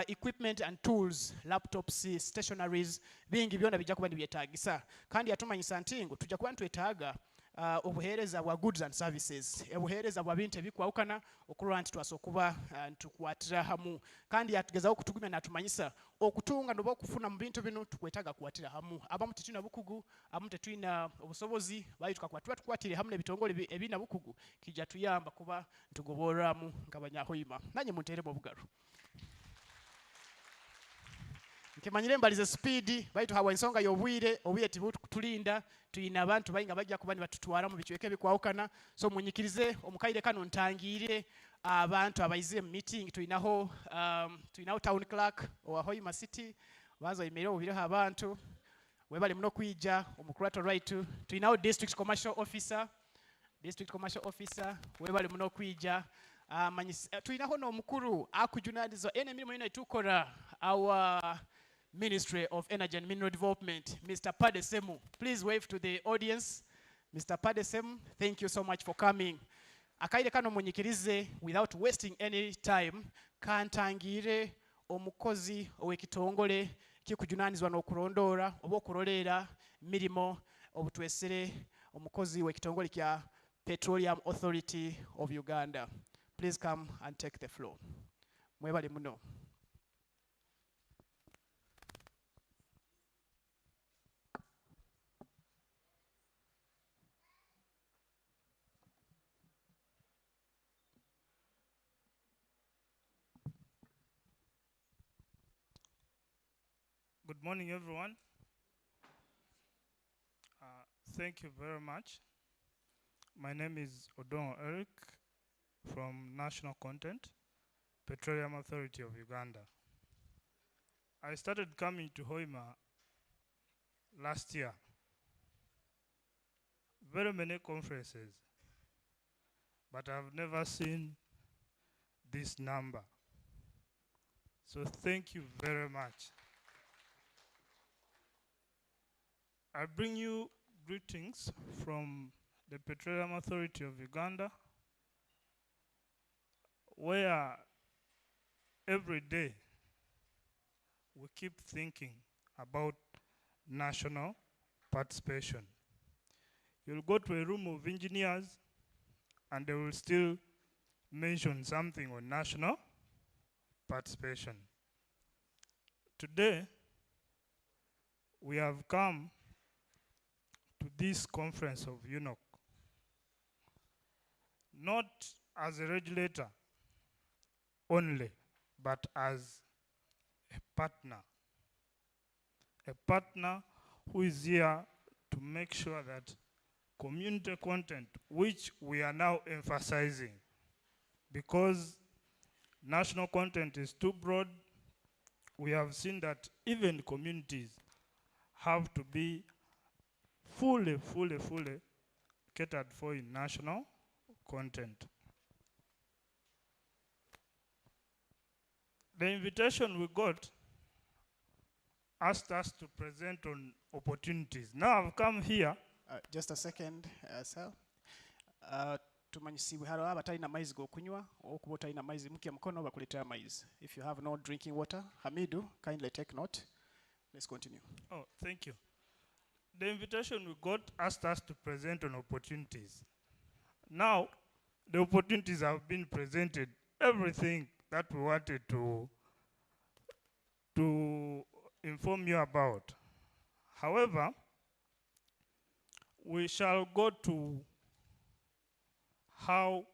equipment and tools laptops stationaries bingi byona bijja kuba nibyetagisa kandi yatumanyisa ntingu tujja kuba ntwetaaga obuhereza bwa goods and services obuhereza bwa bintu ebikwawukana okulwa nti twasokuba ntukwatira hamu kandi yatugezaho okutugumya natumanyisa okutunga noba okufuna mu bintu bino tukwetaaga kukwatira hamu abamu tetulina bukugu abamu tetulina obusobozi bayi tukwatire hamu n'ebitongole ebina bukugu kijja tuyamba kuba ntugoboramu nk'abanya Hoima nanye munteremu obugalo nkimanyire mbalize speed baitu hawa ensonga y'obwire obwire tulinda tuyina abantu bayinga bajja kuba nibatutwara mu bichweke bikwawukana so munyikirize omukaire kano ntangire abantu abayize meeting tuyinaho town clerk owa Hoima city baza imere obireho abantu webali muno kwija omukurato right tuyinaho district commercial officer webali muno kwija tuyinaho n'omukuru akujunadizo ene mirimo ino etukora our Ministry of Energy and Mineral Development, Mr. Padesemu. Please wave to the audience. Mr. Padesemu, thank you so much for coming. Akaire kano munyikirize without wasting any time kantangire omukozi owekitongole kikujunanizwa n'okurondora oba okurolera mirimo obutwesere omukozi wekitongole kya Petroleum Authority of Uganda. Please come and take the floor. Mwebale muno. Good morning, everyone. Thank you very much. My name is Odongo Eric from National Content, Petroleum Authority of Uganda. I started coming to Hoima last year. Very many conferences, but I've never seen this number. So thank you very much. I bring you greetings from the Petroleum Authority of Uganda, where every day we keep thinking about national participation. You'll go to a room of engineers and they will still mention something on national participation. Today, we have come to this conference of UNOC, not as a regulator only, but as a partner. A partner who is here to make sure that community content, which we are now emphasizing, because national content is too broad, we have seen that even communities have to be fully catered for in national content. The invitation we got asked us to present on opportunities. Now I've come here. Just a second, sir. Tumanyisi haro abatalina maizi gokunywa okuba otalina maizi mukya mkono bakuletea maizi. If you have no drinking water, Hamidu, kindly take note. Let's continue. Oh, thank you. The invitation we got asked us to present on opportunities. Now, the opportunities have been presented, everything that we wanted to inform you about. However, we shall go to how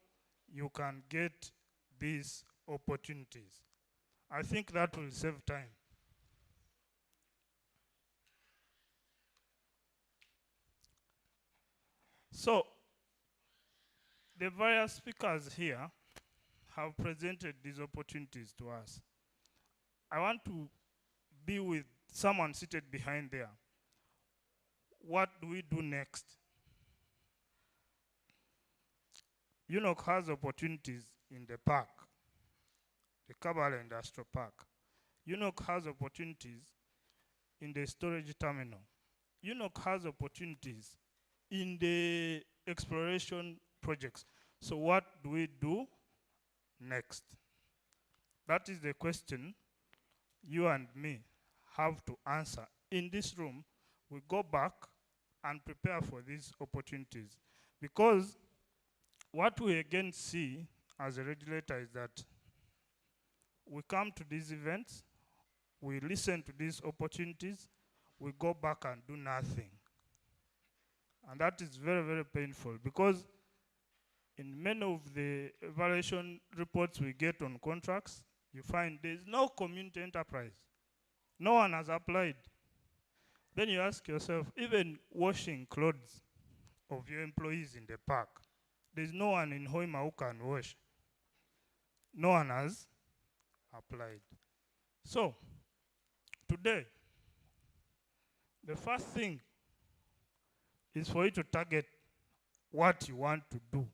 you can get these opportunities. I think that will save time. So, the various speakers here have presented these opportunities to us. I want to be with someone seated behind there. What do we do next? UNOC has opportunities in the park, the Kabale Industrial Park. UNOC has opportunities in the storage terminal. UNOC has opportunities in the exploration projects. So what do we do next? That is the question you and me have to answer. In this room, we go back and prepare for these opportunities. Because what we again see as a regulator is that we come to these events, we listen to these opportunities, we go back and do nothing. And that is very painful, because in many of the evaluation reports we get on contracts, you find there's no community enterprise. No one has applied. Then you ask yourself, even washing clothes of your employees in the park, there's no one in Hoima who can wash. No one has applied. So, today, the first thing is for you to target what you want to do.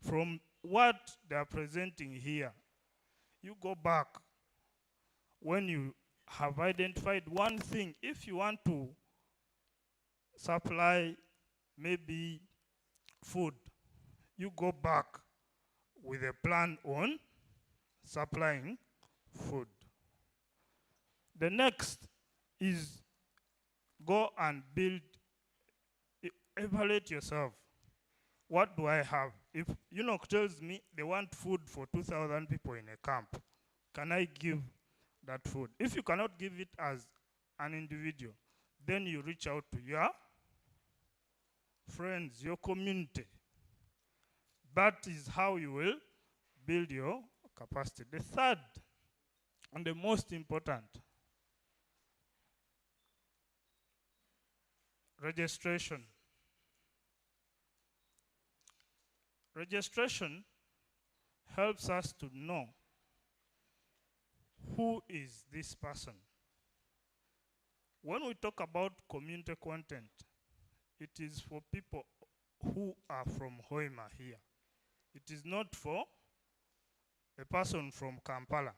From what they are presenting here, you go back when you have identified one thing. If you want to supply maybe food, you go back with a plan on supplying food. The next is go and build, evaluate yourself. What do I have? If UNOC tells me they want food for 2,000 people in a camp, can I give that food? If you cannot give it as an individual, then you reach out to your friends, your community. That is how you will build your capacity. The third and the most important, registration. Registration helps us to know who is this person. When we talk about community content, it is for people who are from Hoima here. It is not for a person from Kampala.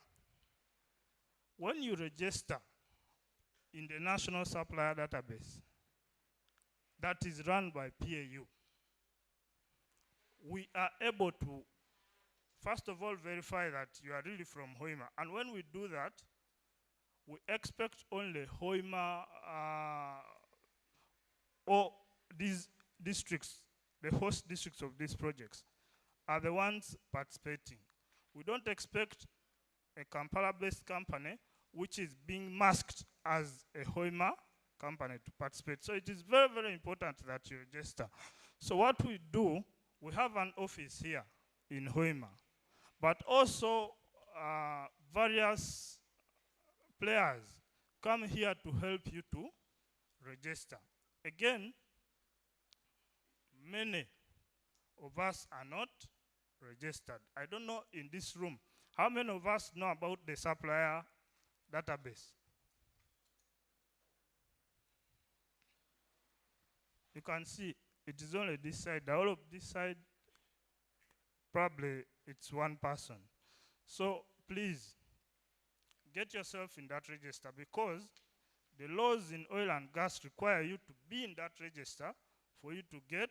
When you register in the National Supplier Database that is run by PAU, we are able to, first of all, verify that you are really from Hoima. And when we do that, we expect only Hoima or these districts, the host districts of these projects, are the ones participating. We don't expect a Kampala-based company which is being masked as a Hoima company to participate. So it is very, very important that you register. So what we do, we have an office here in Hoima, but also various players come here to help you to register. Again, many of us are not registered. I don't know in this room, how many of us know about the Supplier database? You can see it is only this side. The whole of this side, probably it's one person. So please, get yourself in that register, because the laws in oil and gas require you to be in that register for you to get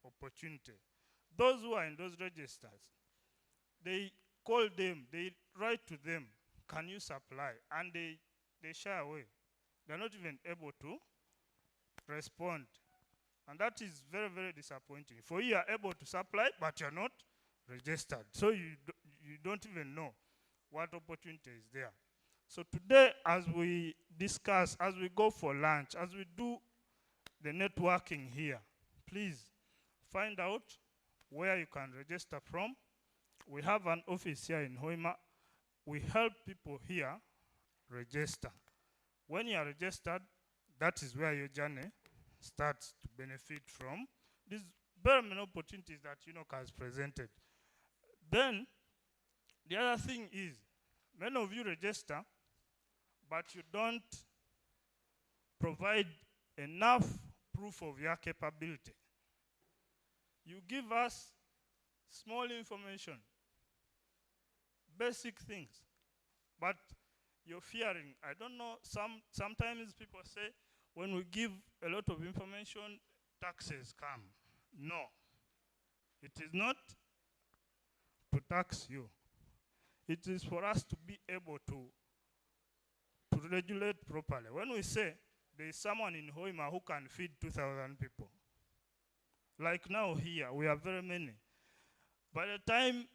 opportunity. Those who are in those registers, they call them, they write to them, can you supply? And they shy away. They're not even able to respond. And that is very, very disappointing. For you are able to supply, but you're not registered. So you don't even know what opportunity is there. So today, as we discuss, as we go for lunch, as we do the networking here, please find out where you can register from. We have an office here in Hoima. We help people here register. When you are registered, that is where your journey starts to benefit from these very many opportunities that UNOC has presented. Then, the other thing is, many of you register, but you don't provide enough proof of your capability. You give us small information, basic things, but you're fearing. I don't know, sometimes people say, when we give a lot of information, taxes come. No, it is not to tax you. It is for us to be able to regulate properly. When we say there is someone in Hoima who can feed 2,000 people, like now here, we are very many. By the time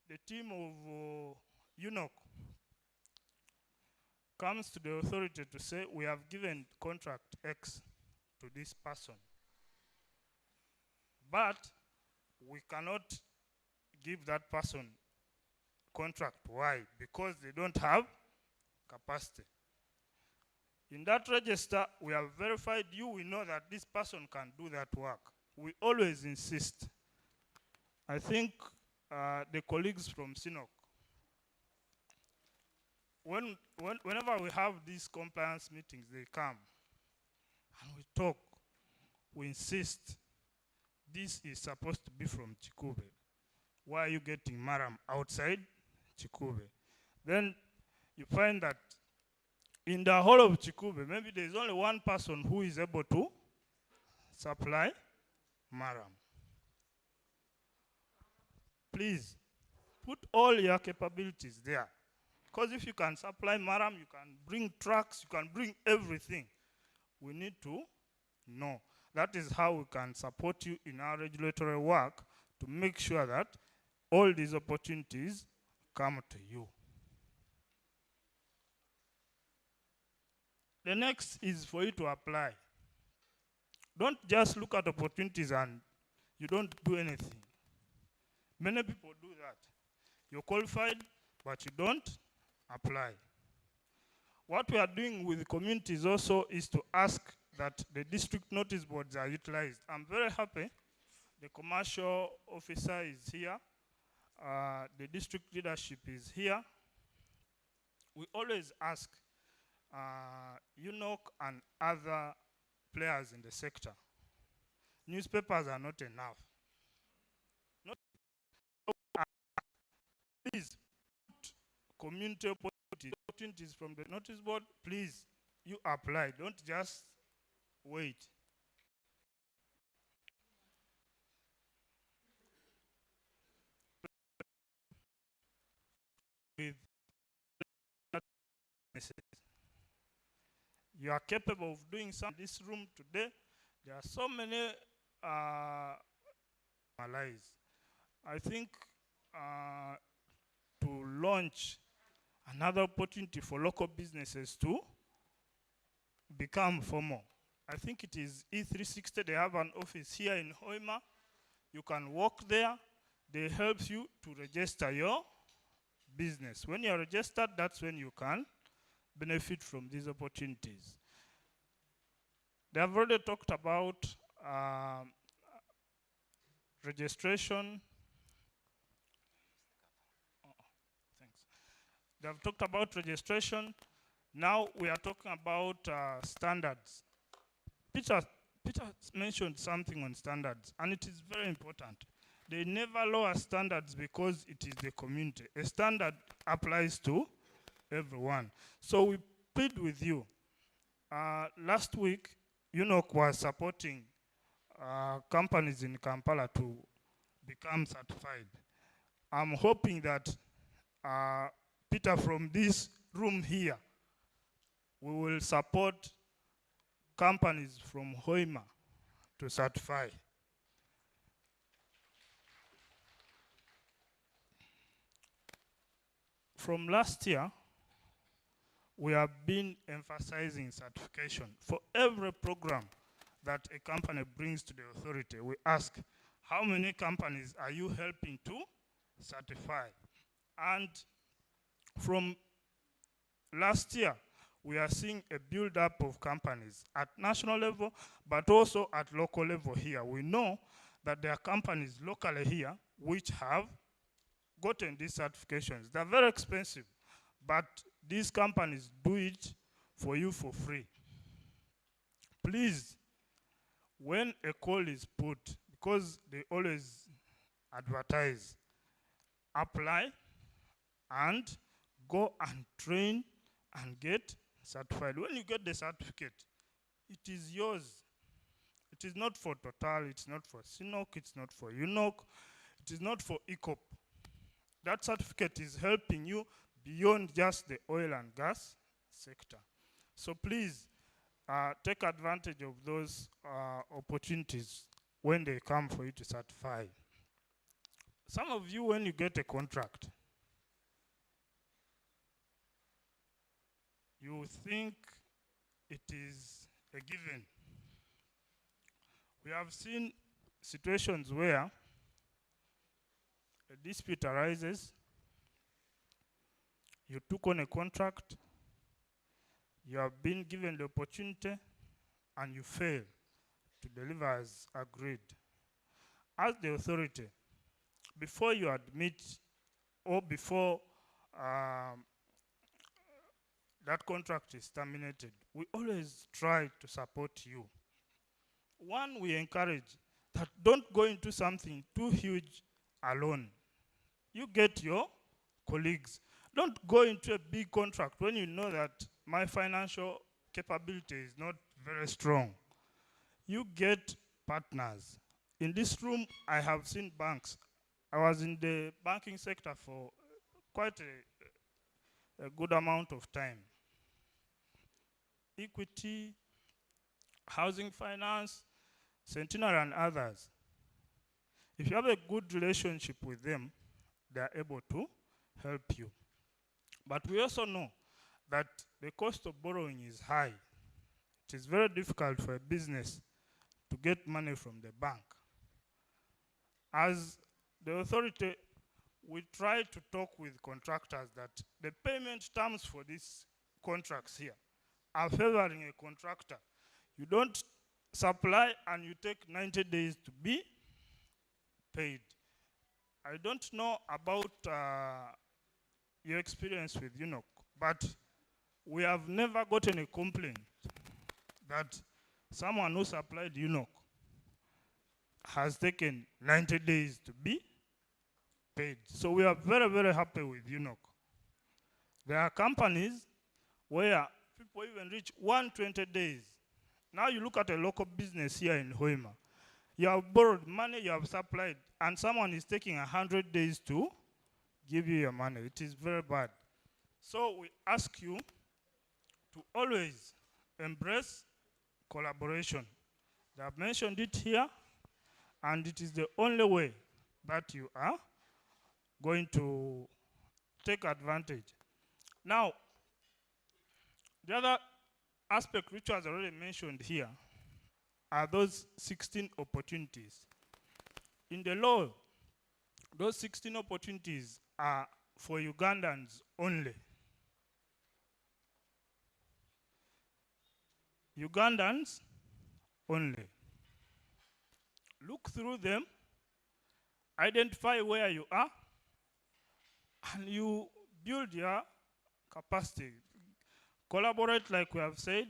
the team of UNOC comes to the authority to say, we have given contract X to this person, but we cannot give that person contract Y because they don't have capacity. In that register, we have verified you, we know that this person can do that work. We always insist. I think the colleagues from SINOC, whenever we have these compliance meetings, they come and we talk, we insist, this is supposed to be from Chikube. Why are you getting Maram outside Chikube? Then you find that in the whole of Chikube, maybe there's only one person who is able to supply Maram. Please, put all your capabilities there. Because if you can supply Maram, you can bring trucks, you can bring everything. We need to know. That is how we can support you in our regulatory work to make sure that all these opportunities come to you. The next is for you to apply. Don't just look at opportunities and you don't do anything. Many people do that. You're qualified, but you don't apply. What we are doing with communities also is to ask that the district notice boards are utilized. I'm very happy the commercial officer is here. The district leadership is here. We always ask UNOC and other players in the sector. Newspapers are not enough. Please put community opportunities from the notice board. Please, you apply. Don't just wait. With you are capable of doing something in this room today. There are so many lies. I think to launch another opportunity for local businesses to become formal. I think it is E360. They have an office here in Hoima. You can walk there. They help you to register your business. When you are registered, that's when you can benefit from these opportunities. They have already talked about registration. Thanks. They have talked about registration. Now we are talking about standards. Peter mentioned something on standards, and it is very important. They never lower standards because it is the community. A standard applies to everyone. So we plead with you. Last week, UNOC was supporting companies in Kampala to become certified. I'm hoping that Peter, from this room here, we will support companies from Hoima to certify. From last year, we have been emphasizing certification. For every program that a company brings to the authority, we ask, how many companies are you helping to certify? And from last year, we are seeing a build-up of companies at national level, but also at local level here. We know that there are companies locally here which have gotten these certifications. They're very expensive, but these companies do it for you for free. Please, when a call is put, because they always advertise, apply and go and train and get certified. When you get the certificate, it is yours. It is not for Total, it's not for SINOC, it's not for UNOC, it is not for ECOP. That certificate is helping you beyond just the oil and gas sector. So please, take advantage of those opportunities when they come for you to certify. Some of you, when you get a contract, you think it is a given. We have seen situations where a dispute arises, you took on a contract, you have been given the opportunity, and you fail to deliver as agreed. As the authority, before you admit or before that contract is terminated, we always try to support you. One, we encourage that don't go into something too huge alone. You get your colleagues. Don't go into a big contract when you know that my financial capability is not very strong. You get partners. In this room, I have seen banks. I was in the banking sector for quite a good amount of time. Equity, housing finance, Centenary, and others. If you have a good relationship with them, they are able to help you. But we also know that the cost of borrowing is high. It is very difficult for a business to get money from the bank. As the authority, we try to talk with contractors that the payment terms for these contracts here are favoring a contractor. You don't supply and you take 90 days to be paid. I don't know about your experience with UNOC, but we have never gotten a complaint that someone who supplied UNOC has taken 90 days to be paid. So we are very, very happy with UNOC. There are companies where people even reach 120 days. Now you look at a local business here in Hoima. You have borrowed money, you have supplied, and someone is taking 100 days to give you your money. It is very bad. So we ask you to always embrace collaboration. They have mentioned it here, and it is the only way that you are going to take advantage. Now, the other aspect which was already mentioned here are those 16 opportunities. In the law, those 16 opportunities are for Ugandans only. Ugandans only. Look through them, identify where you are, and you build your capacity. Collaborate, like we have said,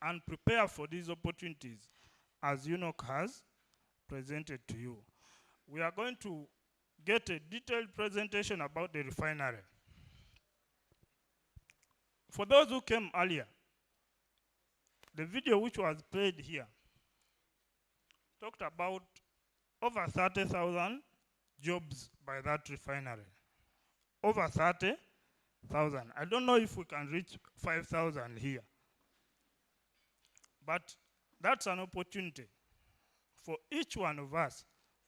and prepare for these opportunities as UNOC has presented to you. We are going to get a detailed presentation about the refinery. For those who came earlier, the video which was played here talked about over 30,000 jobs by that refinery. Over 30,000. I don't know if we can reach 5,000 here. But that's an opportunity for each one of us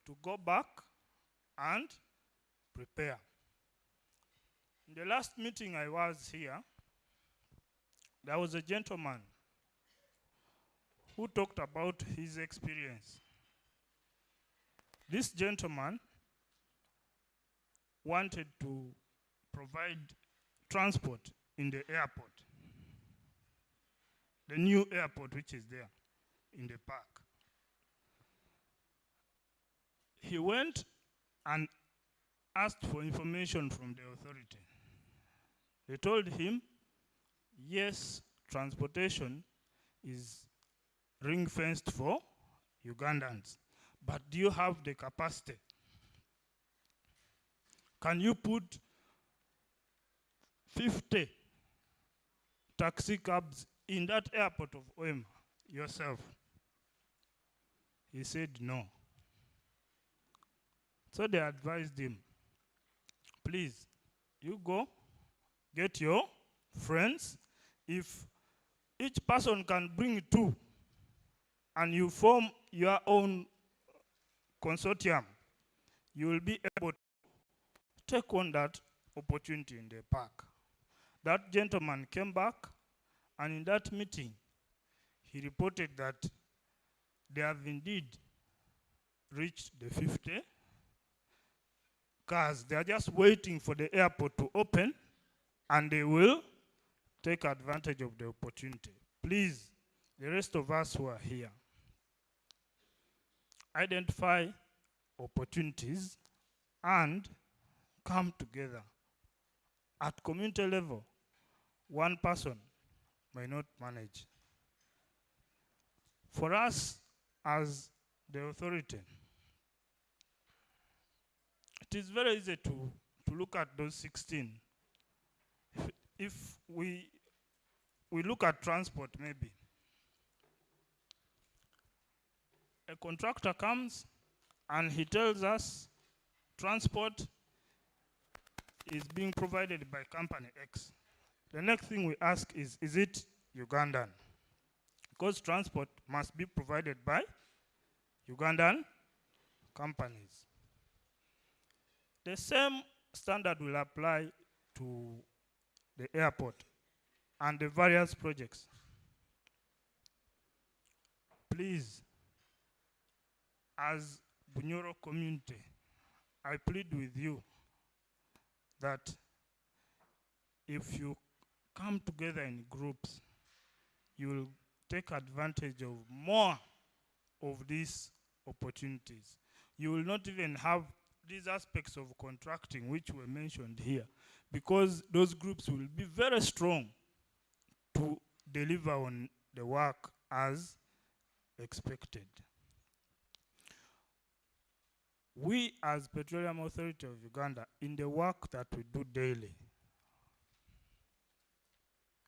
to go back and prepare. In the last meeting I was here, there was a gentleman who talked about his experience. This gentleman wanted to provide transport in the airport, the new airport which is there in the park. He went and asked for information from the authority. They told him, yes, transportation is ring-fenced for Ugandans, but do you have the capacity? Can you put 50 taxi cabs in that airport of Hoima yourself? He said no. So they advised him, please, you go, get your friends. If each person can bring 2, and you form your own consortium, you will be able to take on that opportunity in the park. That gentleman came back, and in that meeting, he reported that they have indeed reached the 50 cars. They are just waiting for the airport to open, and they will take advantage of the opportunity. Please, the rest of us who are here, identify opportunities and come together. At community level, one person may not manage. For us as the authority, it is very easy to look at those 16. If we look at transport, maybe. A contractor comes and he tells us transport is being provided by company X. The next thing we ask is it Ugandan? Because transport must be provided by Ugandan companies. The same standard will apply to the airport and the various projects. Please, as Bunyoro community, I plead with you that if you come together in groups, you will take advantage of more of these opportunities. You will not even have these aspects of contracting which were mentioned here, because those groups will be very strong to deliver on the work as expected. We as Petroleum Authority of Uganda, in the work that we do daily,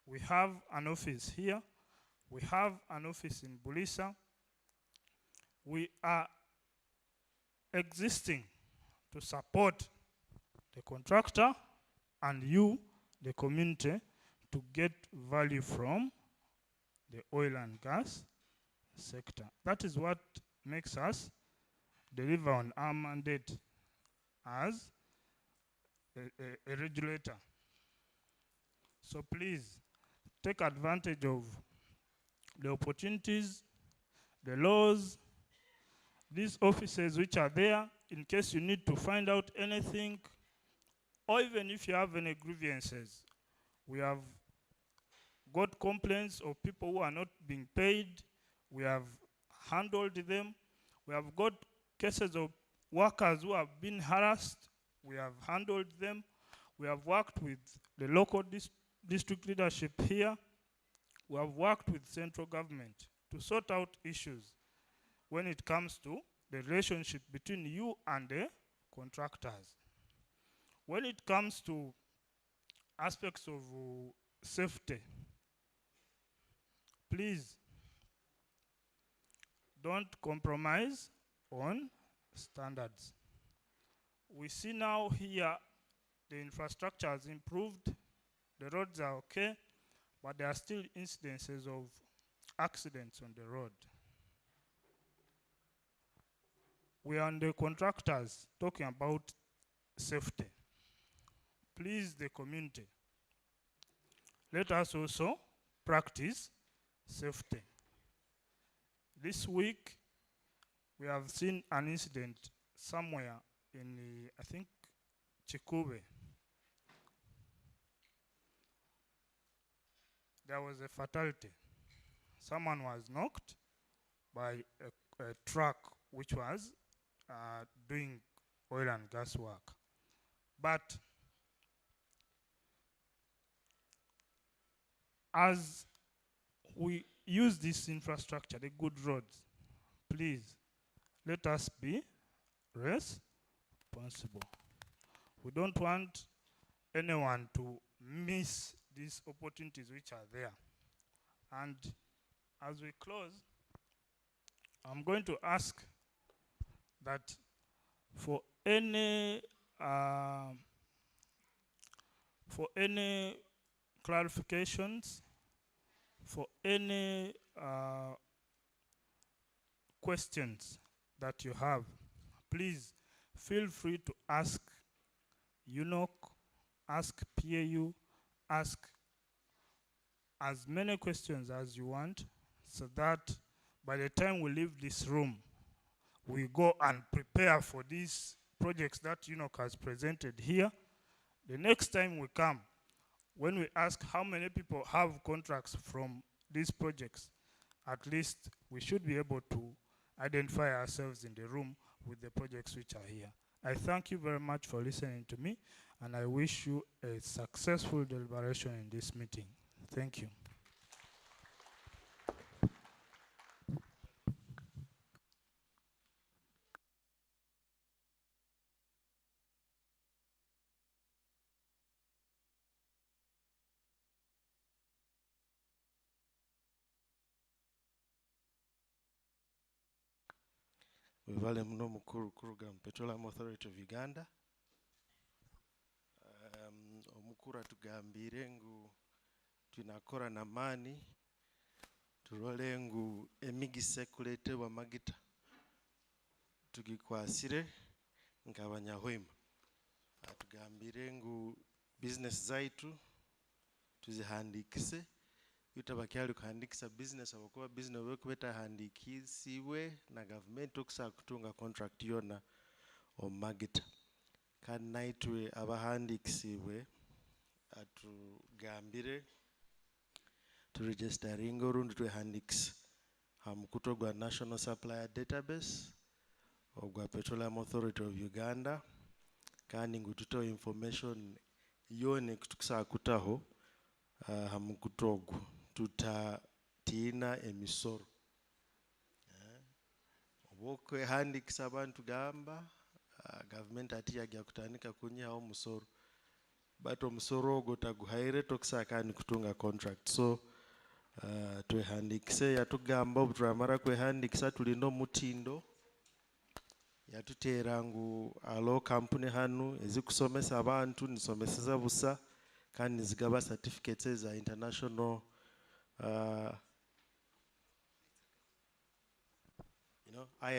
we have an office here, we have an office in Bulisa. We are existing to support the contractor and you, the community, to get value from the oil and gas sector. That is what makes us deliver on our mandate as a regulator. So please take advantage of the opportunities, the laws, these offices which are there in case you need to find out anything, or even if you have any grievances. We have got complaints of people who are not being paid. We have handled them. We have got cases of workers who have been harassed. We have handled them. We have worked with the local district leadership here. We have worked with central government to sort out issues when it comes to the relationship between you and the contractors. When it comes to aspects of safety, please don't compromise on standards. We see now here the infrastructure has improved, the roads are okay, but there are still incidences of accidents on the road. We are on the contractors talking about safety. Please, the community, let us also practice safety. This week, we have seen an incident somewhere in, I think, Chikube. There was a fatality. Someone was knocked by a truck which was doing oil and gas work. But as we use this infrastructure, the good roads, please let us be responsible. We don't want anyone to miss these opportunities which are there. And as we close, I'm going to ask that for any clarifications, for any questions that you have, please feel free to ask UNOC, ask PAU, ask as many questions as you want, so that by the time we leave this room, we go and prepare for these projects that UNOC has presented here. The next time we come, when we ask how many people have contracts from these projects, at least we should be able to identify ourselves in the room with the projects which are here. I thank you very much for listening to me, and I wish you a successful deliberation in this meeting. Thank you. Wevale muno mukuru kuruga Petroleum Authority of Uganda. Omukuru atugambire ngu tunakora na mani turole ngu emigise kuletebwa magita tugikwasire nk'abanya Hoima. Atugambire ngu business zaitu tuzihandikise, yutabakyali kuhandikisa business abakuba business wekubeta handikisiwe na government okusa kutunga contract yona omagita. Kandi naitwe abahandikisiwe atugambire turegisteringa orundi twehandikisa hamukuto gwa National Supplier Database ogwa Petroleum Authority of Uganda, kandi ngu tuto information yone kutukusa kutaho hamukuto ogwo tutatina emisoro. Obokwe handikisa abantu gamba government ati yagya kutandika kunyihaho omusoro, but omusoro ogwo taguhaire tokusakani kutunga contract. So twehandikise, yatugamba obu turamara kwehandikisa tulina omutindo yatutera ngu alo company hanu ezikusomesa abantu nisomeseza busa kandi nizigaba certificates za international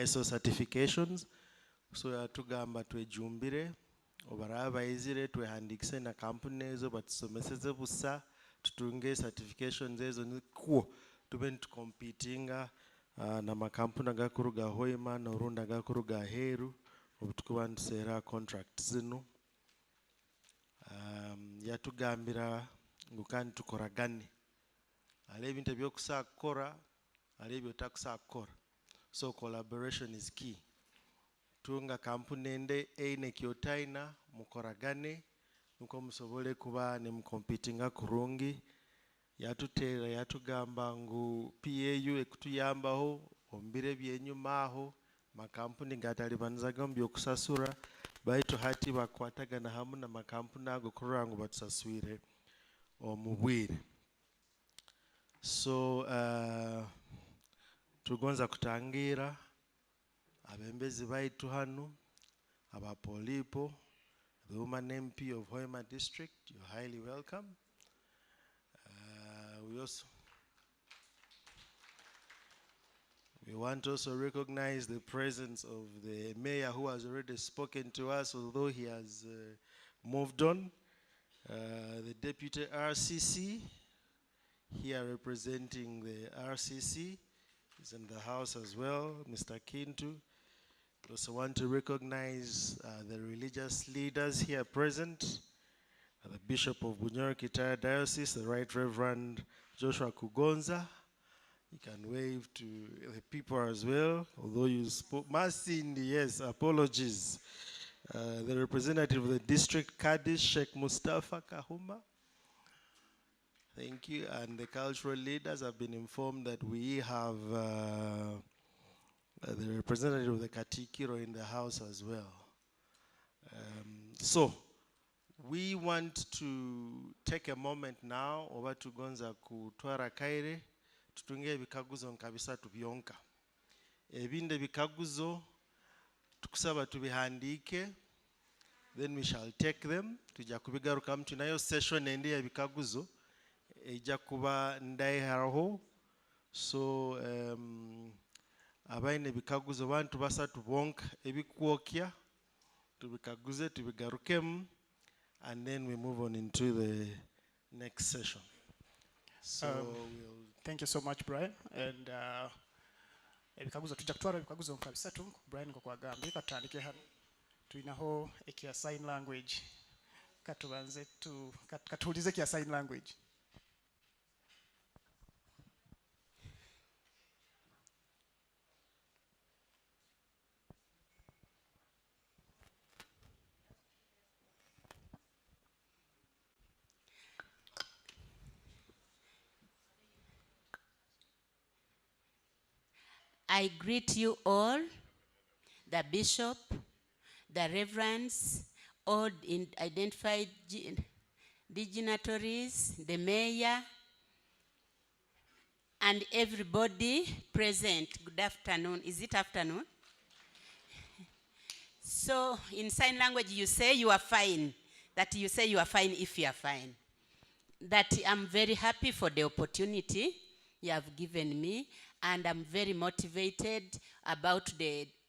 ISO certifications so yatugamba twejumbire obaraba bayizire twehandikise na kampuni ezo batusomeseze busa tutunge certifications ezo nikwo tube nitukompitinga na makampuni agakuru ga Hoima n'orundi agakuru ga Heru obutukuba ntuseera contract zino. Yatugambira ngu kandi tukoragane, hariho ebintu ebyokusobola kukora hariho ebyotakusobola kukora, so collaboration is key. Tunga kampuni ende eine kyotaina mukoragane nuko musobole kuba ne mukompitinga kurungi. Yatutera yatugamba ngu PAU ekutuyambaho ombire byenyuma aho makampuni gatalibanzaga mu byokusasura baitu hati bakwatagana hamu na makampuni ago kurora ngu batusaswire omubwire. So tugonza kutangira abembezi baitu hano abapolipo, the woman MP of Hoima district, you're highly welcome. We want to also recognize the presence of the mayor who has already spoken to us, although he has moved on. The deputy RCC, here representing the RCC, is in the house as well, Mr. Kintu. We also want to recognize the religious leaders here present, the Bishop of Bunyoro Kitara Diocese, the Right Reverend Joshua Kugonza. You can wave to the people as well, although you spoke Masindi, yes, apologies. The representative of the district Kadis, Sheikh Mustafa Kahuma. Thank you. And the cultural leaders have been informed that we have the representative of the Katikiro in the house as well. So we want to take a moment now over to Gonza kutwara kaire tutunge ebikaguzo nkabisatu byonka. Ebinde bikaguzo tukusaba tubihandike, then we shall take them. Tujja kubigarukamu tunayo session endi ya bikaguzo ejja kuba ndaiharaho. So abaine bikaguzo bantu basatu bonka ebikwokya tubikaguze tubigarukemu, and then we move on into the next session. So thank you so much, Brian. And ebikaguzo tujja kutwara ebikaguzo nka bisatu. Brian ngokwagambye katandike hano tuinaho ekia sign language katubanze katuulize kia sign language. I greet you all, the bishop, the reverends, all identified dignitaries, the mayor, and everybody present. Good afternoon. Is it afternoon? So in sign language you say you are fine. That you say you are fine if you are fine. That I'm very happy for the opportunity you have given me, and I'm very motivated about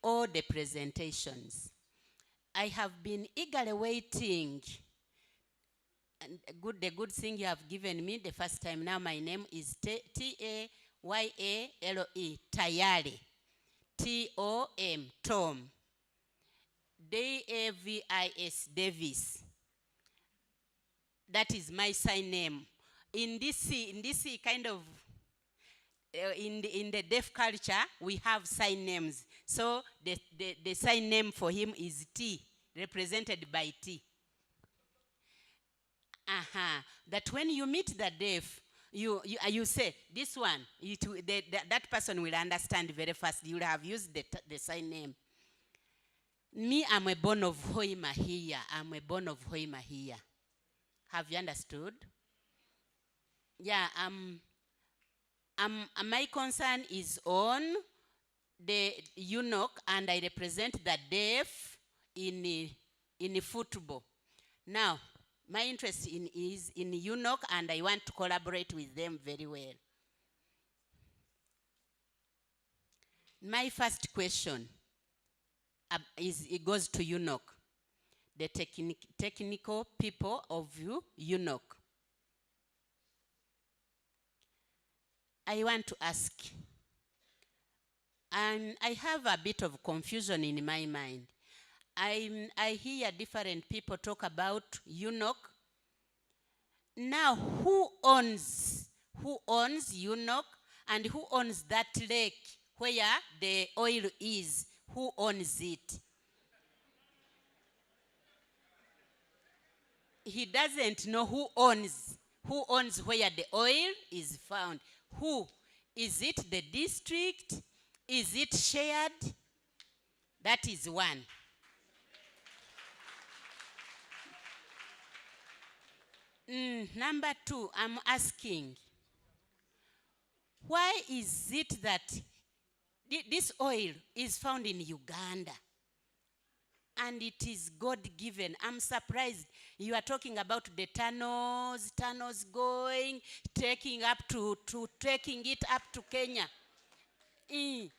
all the presentations. I have been eagerly waiting, and the good thing you have given me the first time. Now my name is Tayale, Tayale, Tom, Tom, Davis, Davis. That is my sign name. In this kind of in the deaf culture, we have sign names. So the sign name for him is T, represented by T. That when you meet the deaf, you say, this one, that person will understand very fast. You will have used the sign name. Me, I'm a born of Hoima here. I'm a born of Hoima here. Have you understood? Yeah, my concern is on the UNOC, and I represent the deaf in football. Now, my interest is in UNOC, and I want to collaborate with them very well. My first question, it goes to UNOC, the technical people of UNOC. I want to ask, and I have a bit of confusion in my mind. I hear different people talk about UNOC. Now, who owns UNOC, and who owns that lake where the oil is? Who owns it? He doesn't know who owns where the oil is found. Who? Is it the district? Is it shared? That is one. Number two, I'm asking, why is it that this oil is found in Uganda and it is God-given? I'm surprised. You are talking about the tunnels going, taking it up to Kenya. And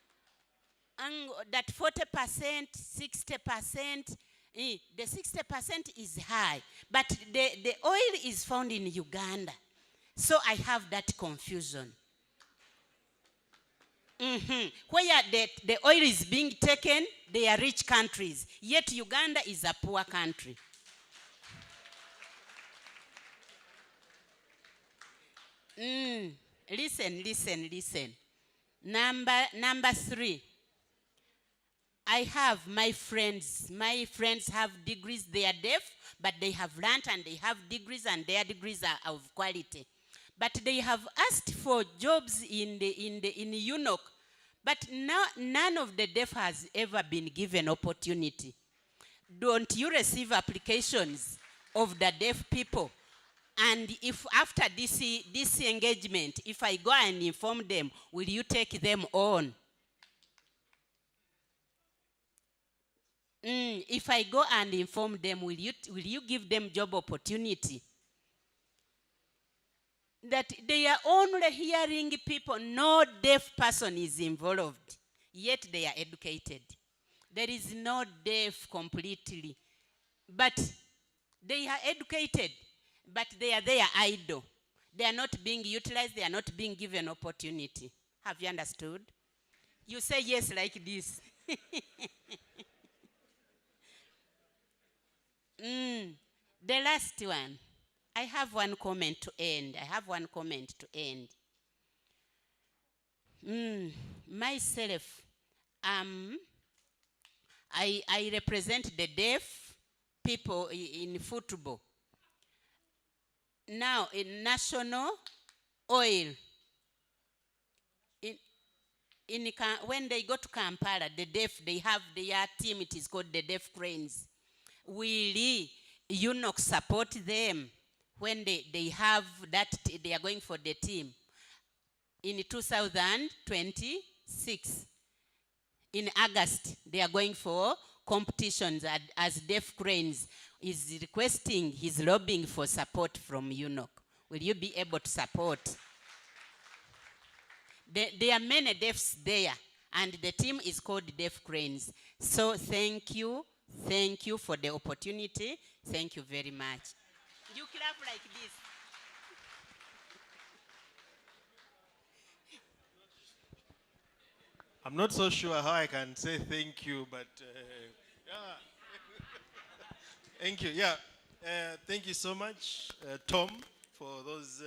that 40%, 60%, the 60% is high, but the oil is found in Uganda. So I have that confusion. Where the oil is being taken, they are rich countries, yet Uganda is a poor country. Listen. Number three. I have my friends. My friends have degrees. They are deaf, but they have learned and they have degrees, and their degrees are of quality. But they have asked for jobs in UNOC, but none of the deaf has ever been given opportunity. Don't you receive applications of the deaf people? And if after this engagement, if I go and inform them, will you take them on? If I go and inform them, will you give them job opportunity? That they are only hearing people, no deaf person is involved, yet they are educated. There is no deaf completely, but they are educated, but they are there idle. They are not being utilized, they are not being given opportunity. Have you understood? You say yes like this. The last one. I have one comment to end. Myself, I represent the deaf people in football. Now, in national oil, when they go to Kampala, the deaf, they have their team, it is called the Deaf Cranes. Will UNOC support them when they have that, they are going for the team? In 2026, in August, they are going for competitions as Deaf Cranes. Is requesting, he's lobbying for support from UNOC. Will you be able to support? There are many deafs there, and the team is called Deaf Cranes. So thank you for the opportunity. Thank you very much. You clap like this. I'm not so sure how I can say thank you, but yeah. Thank you. Yeah. Thank you so much, Tom, for those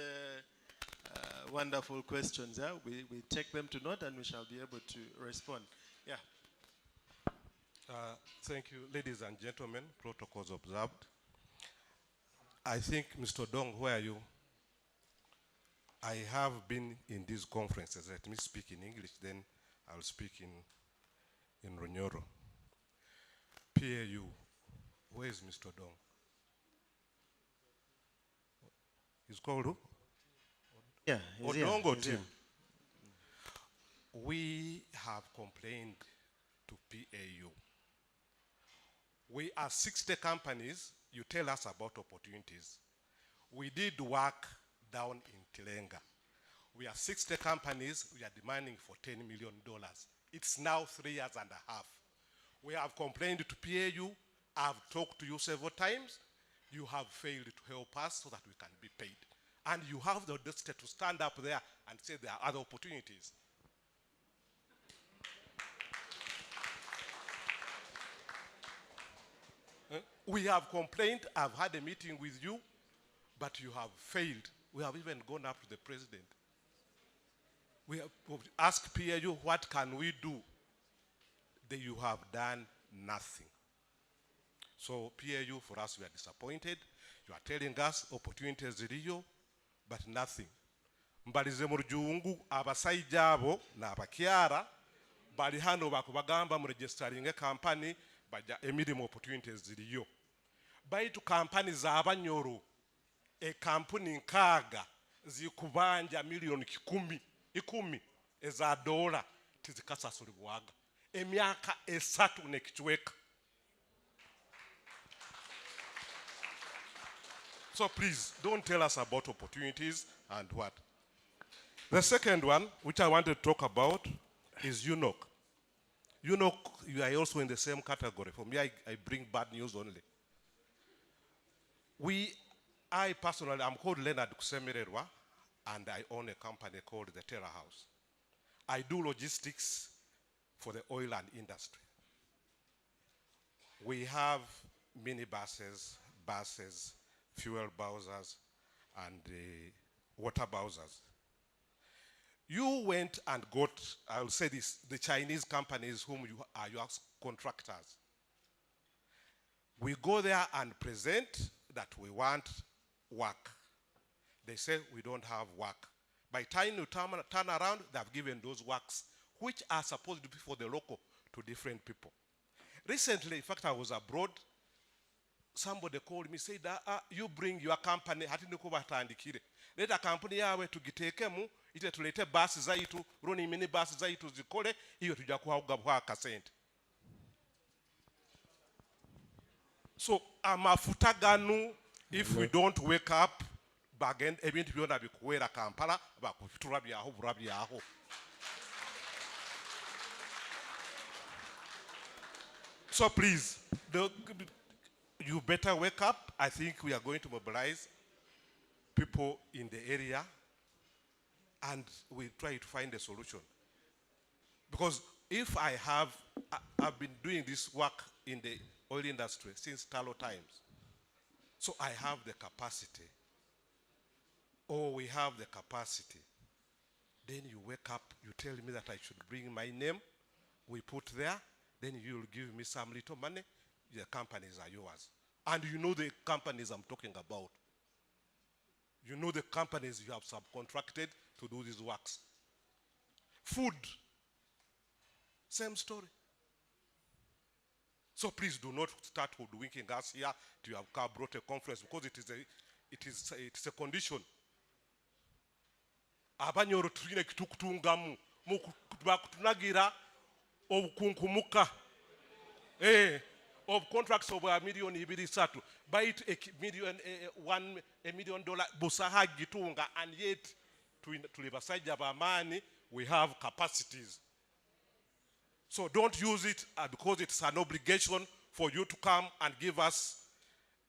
wonderful questions. Yeah? We take them to note and we shall be able to respond. Yeah. Thank you, ladies and gentlemen. Protocols observed. I think, Mr. Dong, where are you? I have been in these conferences. Let me speak in English, then I'll speak in Runyoro. PAU, where is Mr. Dong? He's called who? Yeah, Odongo he's team. here. We have complained to PAU. We are 60 companies. You tell us about opportunities. We did work down in Tilenga. We are 60 companies. We are demanding for $10 million. It's now 3.5 years. We have complained to PAU. I've talked to you several times. You have failed to help us so that we can be paid. And you have the audacity to stand up there and say there are other opportunities. We have complained. I've had a meeting with you, but you have failed. We have even gone up to the president. We have asked PAU, what can we do? You have done nothing. So PAU, for us, we are disappointed. You are telling us opportunities ziriyo, but nothing. Mbalize mu rujungu abasajja abo n'abakyala bali hano bakubagamba mu registering company baja emirimu opportunities ziriyo. Baitu kampani za abanyoro kampuni nkaaga zikubanja milioni 10 eza dola tizikasasulibwaga emyaka 3 nekichweka. So please, don't tell us about opportunities and what. The second one, which I want to talk about, is UNOC. UNOC, you are also in the same category. For me, I bring bad news only. I personally, I'm called Leonard Kusemererwa, and I own a company called the Terra House. I do logistics for the oil and industry. We have minibuses, buses, fuel bowsers, and water bowsers. You went and got, I'll say this, the Chinese companies whom you are your contractors. We go there and present that we want work. They say we don't have work. By the time you turn around, they've given those works, which are supposed to be for the local, to different people. Recently, in fact, I was abroad. Somebody called me, said, you bring your company, let a company yawe tugitekemu, ite tulete basi zaitu, runi mini basi zaitu zikole, iyo tujakuwa akasente. So, amafuta ganu, if we don't wake up, bagen ebintu byona bikuwera Kampala, bakufitura byaho burabyaho. So please, you better wake up. I think we are going to mobilize people in the area and we try to find a solution. Because if I've been doing this work in the oil industry since Talo times. So I have the capacity. Or we have the capacity. Then you wake up, you tell me that I should bring my name, we put there, then you'll give me some little money, the companies are yours. And you know the companies I'm talking about. You know the companies you have subcontracted to do these works. Food, same story. So please do not start hoodwinking us here to have brought a conference, because it is a condition. Abanyoro tulina kitukutungamu bakutunagira obukunkumuka of contracts of $1 million ibiri buy it $1 million busaha gitunga, and yet to libasajja bamani we have capacities. So don't use it because it's an obligation for you to come and give us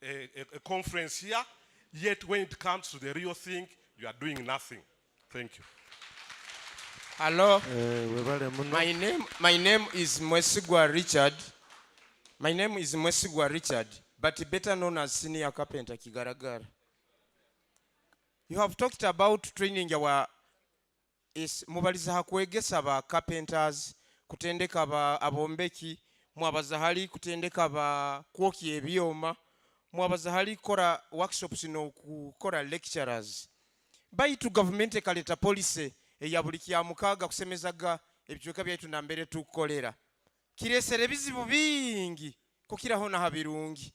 a conference here, yet when it comes to the real thing, you are doing nothing. Thank you. Hello. My name is Mwesigwa Richard. My name is Mwesigwa Richard, but better known as Senior Carpenter Kigaragara. You have talked about training our mubaliza hakwegesa ba carpenters, kutendeka ba abombeki, mwabazahali kutendeka ba kwoki ebyoma, mwabazahali kora workshops no kukora lecturers. Baitu government ekaleta policy ya buli kya mukaga kusemezaga ebikyuka byaitu nambere tukolera. Kiresere bizibu bingi kukiraho na habirungi.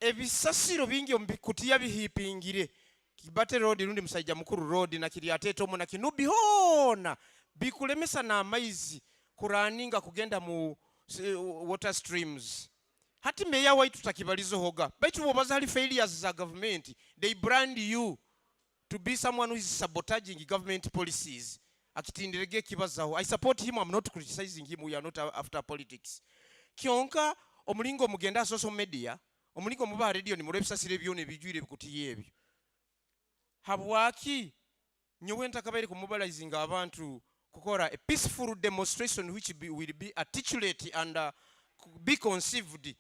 Ebisasiro bingi kutiya bihipingire. Kibate road rundi Musajja Mukuru road na Kiriateto mu na Kinubi hona bikulemesa na amaizi kuraninga kugenda mu water streams. Hati meya waitu takibalizo hoga. Baitu bobazali failures za government. They brand you to be someone who is sabotaging government policies. Akitindirege kibazaho. I support him. I'm not criticizing him. We are not after politics. kyonka omulingo mugenda social media omulingo muba radio ni mulebisasire byo ne bijwire bikutiye ebyo habwaki nyowe ntakabaire ku mobilizing abantu kukola a peaceful demonstration which will be articulate and be conceived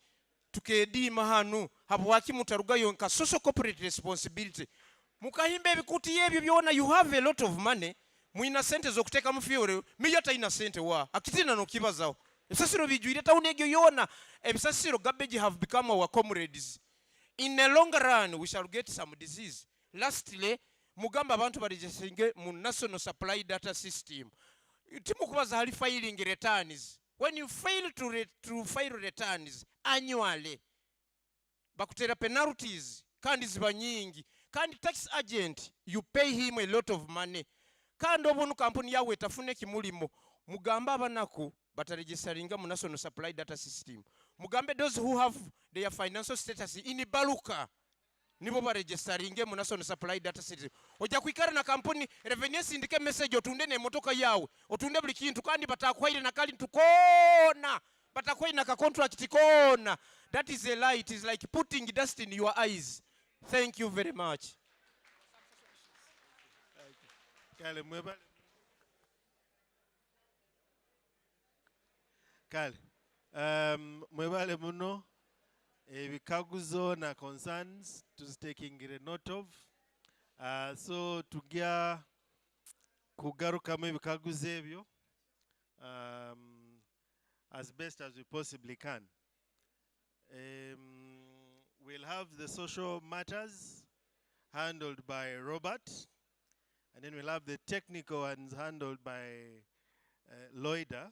tukedima hanu habwaki mutarugayo nka social corporate responsibility mukahimba ebikutiye ebyo byona you have a lot of money muina sente zokuteka mufyore miyata ina sente wa akitina no kibazawo ebisasiro bijwire tauni egyo yona ebisasiro garbage have become our comrades in a long run we shall get some disease lastly mugamba abantu baregisinge mu national supply data system timukubaza hali filing returns when you fail to file returns annually bakutera penalties kandi ziba nyingi kandi tax agent you pay him a lot of money kandi obunu kampuni yawe tafune kimulimo mugamba abanako bataregistaringa mu national supply data system mugambe those who have their financial status in baluka nibo baregistaringe mu national supply data system oja kwikara na kampuni revenue sindike message otunde ne motoka yawe otunde buli kintu kandi batakwaire na kali tukona batakwaire na ka contract kona that is a lie. It is like putting dust in your eyes. Thank you very much. Kale mwebale muno ebikaguzo na concerns taking a note of so tugya kugarukamu ebikaguzo ebyo as best as we possibly can. We'll have the social matters handled by Robert, and then we'll have the technical ones handled by Loida,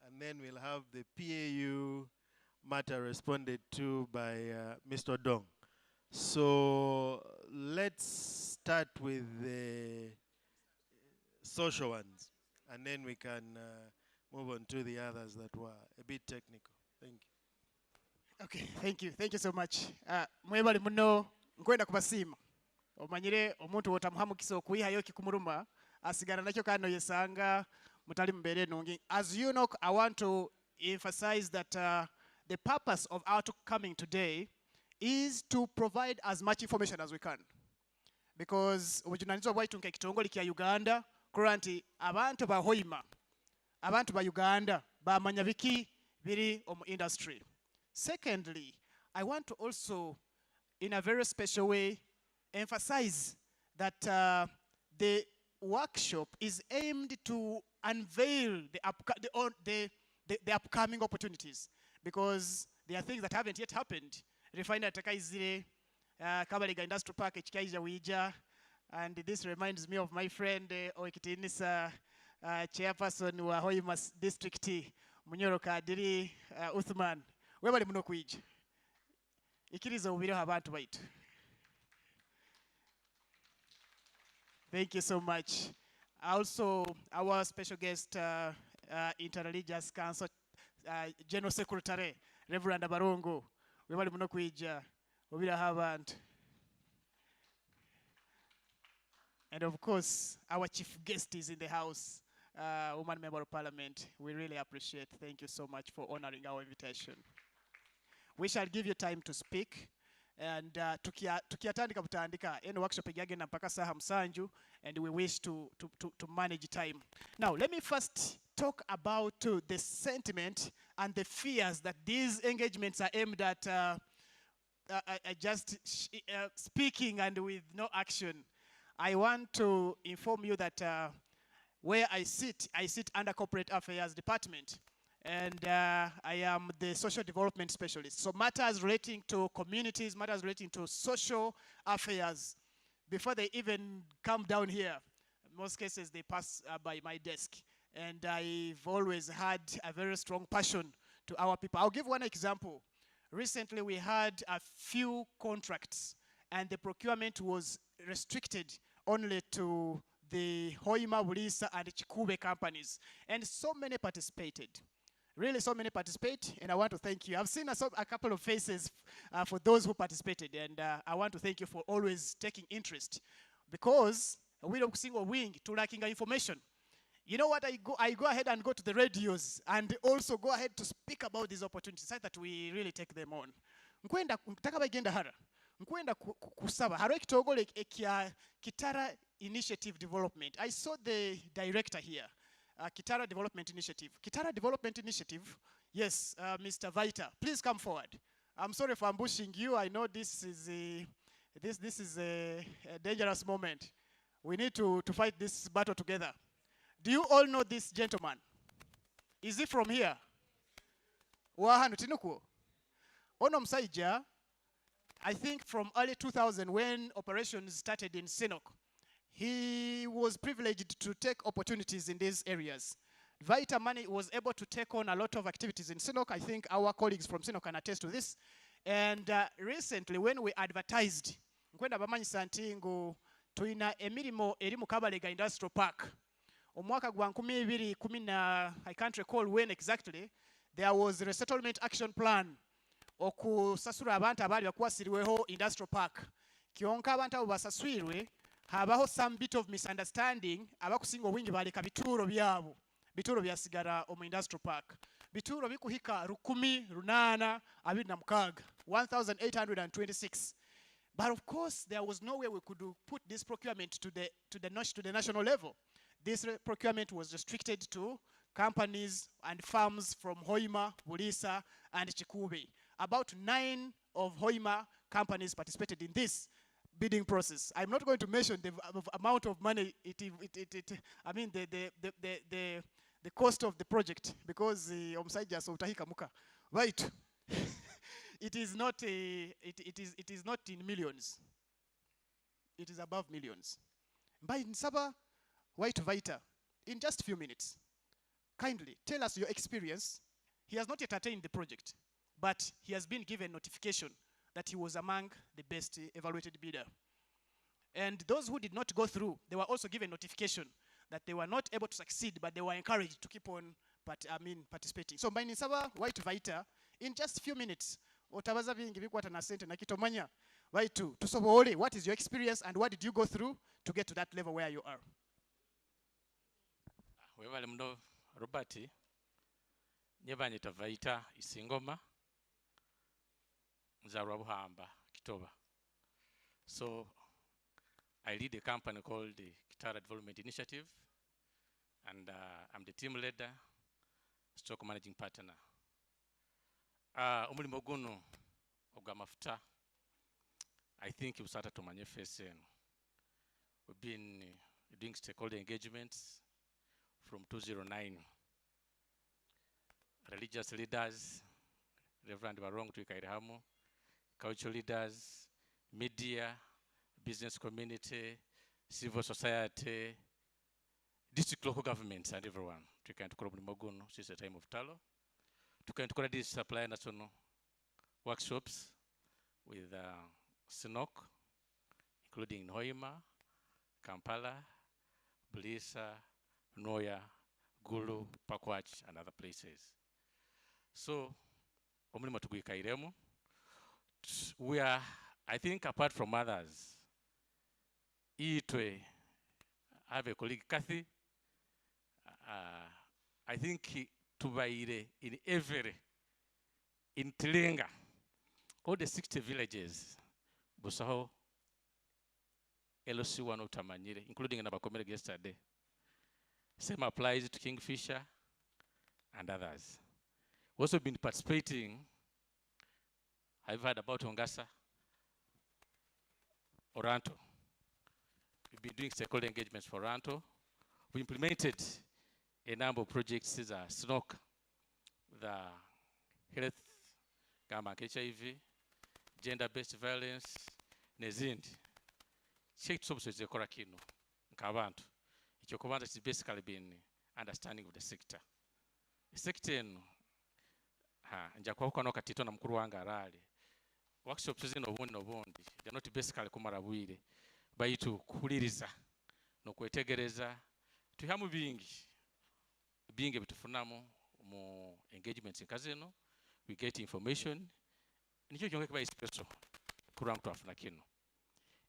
and then we'll have the PAU matter responded to by Mr. Dong. So let's start with the social ones, and then we can move on to the others that were a bit technical. Thank you. Okay, thank you so much. Mwebali muno nkwenda kubasima omanyire omuntu wotamuhamukisa okuyihayo kikumuruma asigara nakyo kano yesanga mutali mbere nungi. As you know, I want to emphasize that the purpose of our coming today is to provide as much information as we can, because obujunanizo bwaitu nke kitongole kya Uganda currently abantu ba Hoima abantu ba Uganda bamanya biki biri omu industry. Secondly, I want to also, in a very special way, emphasize that the workshop is aimed to unveil the upcoming opportunities, because there are things that haven't yet happened. Refinery Takaizire, Kabaliga Industrial Park, Chikaija Wija, and this reminds me of my friend Oikitinisa, chairperson wa Hoima District, Munyoro Kadiri Uthman. Webali muno kuija ikiriza ubireho abantu baitu. Thank you so much. Also, our special guest, Interreligious Council General Secretary, Reverend Abarongo. Webali muno kuija ubireho abantu. And of course, our chief guest is in the house, Woman Member of Parliament. We really appreciate. Thank you so much for honoring our invitation. We shall give you time to speak, and tukiatandika butandika eno workshop egagenda mpaka saha musanju, and we wish to manage time. Now let me first talk about the sentiment and the fears that these engagements are aimed at just speaking and with no action. I want to inform you that where I sit under Corporate Affairs Department. And I am the social development specialist. So matters relating to communities, matters relating to social affairs, before they even come down here, in most cases they pass by my desk. And I've always had a very strong passion to our people. I'll give one example. Recently we had a few contracts, and the procurement was restricted only to the Hoima, Bulisa, and Chikube companies. And so many participated. Really, so many participate, and I want to thank you. I've seen a couple of faces for those who participated, and I want to thank you for always taking interest, because we don't single wing to lacking information. You know what, I go ahead and go to the radios and also go ahead to speak about these opportunities so that we really take them on. Nkwenda ntaka bagenda hara. Nkwenda kusaba haro ekitogole ekya Kitara Initiative Development. I saw the director here. Kitara Development Initiative. Kitara Development Initiative. Yes, Mr. Vita, please come forward. I'm sorry for ambushing you. I know this is a dangerous moment. We need to fight this battle together. Do you all know this gentleman? Is he from here? Wahanu tinuku. Ono msaija, I think from early 2000 when operations started in Sinok, he was privileged to take opportunities in these areas. Vita Money was able to take on a lot of activities in Sinok. I think our colleagues from Sinok can attest to this. And recently when we advertised, nkwenda bamanyisa nti ngu tuina emirimo eri mu Kabalega Industrial Park. Omwaka gwa 2010, I can't recall when exactly, there was a resettlement action plan okusasura abantu abali bakwasiriweho industrial park. Kionka abantu abo basaswirwe, habaho some bit of misunderstanding, abakusinga obwingi baleka bituro byabo. Bituro byasigara omu industrial park. Bituro bikuhika 1826. But of course, there was no way we could put this procurement to the national level. This procurement was restricted to companies and farms from Hoima, Bulisa, and Chikube. About 9 of Hoima companies participated in this bidding process. I'm not going to mention the amount of money I mean the cost of the project, because omusajja so utahika muka. Right. It is not in millions. It is above millions. By Nsaba White Vita, in just a few minutes, kindly tell us your experience. He has not yet attained the project, but he has been given notification that he was among the best evaluated bidder. And those who did not go through, they were also given notification that they were not able to succeed, but they were encouraged to keep on participating. So by Nsaba White Vita, in just a few minutes, otabaza bingi bikwata na sente na kitomanya. Waitu, tusobole, what is your experience and what did you go through to get to that level where you are? Webale muno Robert nyebanyita Vaita Isingoma nzarwa Buhamba Kitoba. So I lead a company called the Kitara Development Initiative, and I'm the team leader, stroke managing partner. Omulimo guno ogwa mafuta, I think you started to manifest. We've been doing stakeholder engagements from 2009. Religious leaders, Reverend Barong Tuikairahamu, cultural leaders, media, business community, civil society, district local governments, and everyone. Tukaenda tukora mulimo guno since the time of Talo. Tukaenda tukora these Supplier national workshops with UNOC, including Hoima, Kampala, Bulisa, Noya, Gulu, Pakwach, and other places. So, omulimo tugwikairemu. We are, I think, apart from others, I have a colleague, Kathy. I think tubaire in every, in Tilenga, all the 60 villages, Busaho, LOC 1 Utamanyire, including in Abakomere yesterday. Same applies to Kingfisher and others. We've also been participating. I've heard about Ongasa, Oranto. We've been doing stakeholder engagements for Oranto. We implemented a number of projects, SNOC, the health, HIV, gender-based violence, nezindi. Check services ekora kino nkabantu. Ichokubanza is basically been understanding of the sector. The sector eno njakwa kwa katito na mkuru wanga arali. Workshops zino obundi they're not basically kumarabwire baitu kuhuliriza no kwetegereza tuhamu bingi bitufunamu mu engagements nkazino. We get information nicho kyonge kiba special kura mtu afuna kino.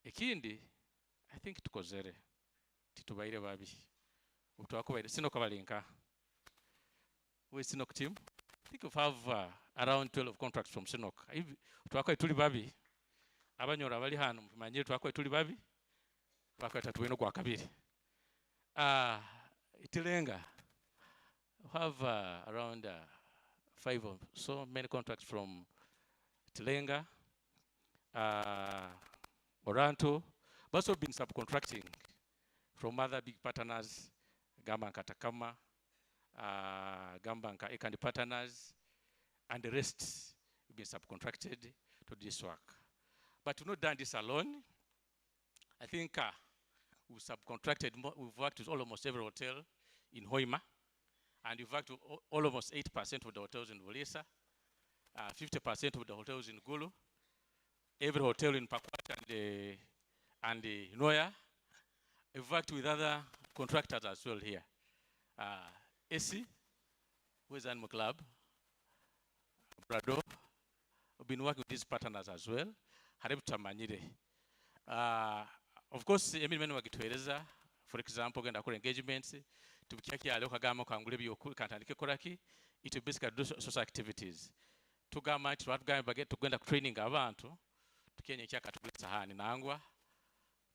Ekindi I think tukozere titubaire babi utwakubaire Sinok balinka. We Sinok team. I think we have around 12 contracts from Sinok. Utwakwa tuli babi. Abanyora bali hano mumanyire twakwa tuli babi. Twakwa tatuweno kwa kabiri. Itilenga. We have around 5 or so many contracts from Tilenga, Oranto, but also been subcontracting from other big partners, Gambanka Takama, Gambanka Ekandi partners, and the rest have been subcontracted to this work. But we've not done this alone. I think we've subcontracted, we've worked with almost every hotel in Hoima, and we've worked with almost 8% of the hotels in Volesa, 50% of the hotels in Gulu, every hotel in Pakwat and Noya. We've worked with other contractors as well here. AC, where's Animal Club, Brado, we've been working with these partners as well. Harib Tamanyire. Of course, Emil Wagituereza, for example, and our engagements, to Kiaki Aloka Gamo Kangulebi Kantanike Koraki, it will basically do social activities. To Gama, to what guy baget to go and training Avanto, to Kenya Chaka to Sahani Nangwa,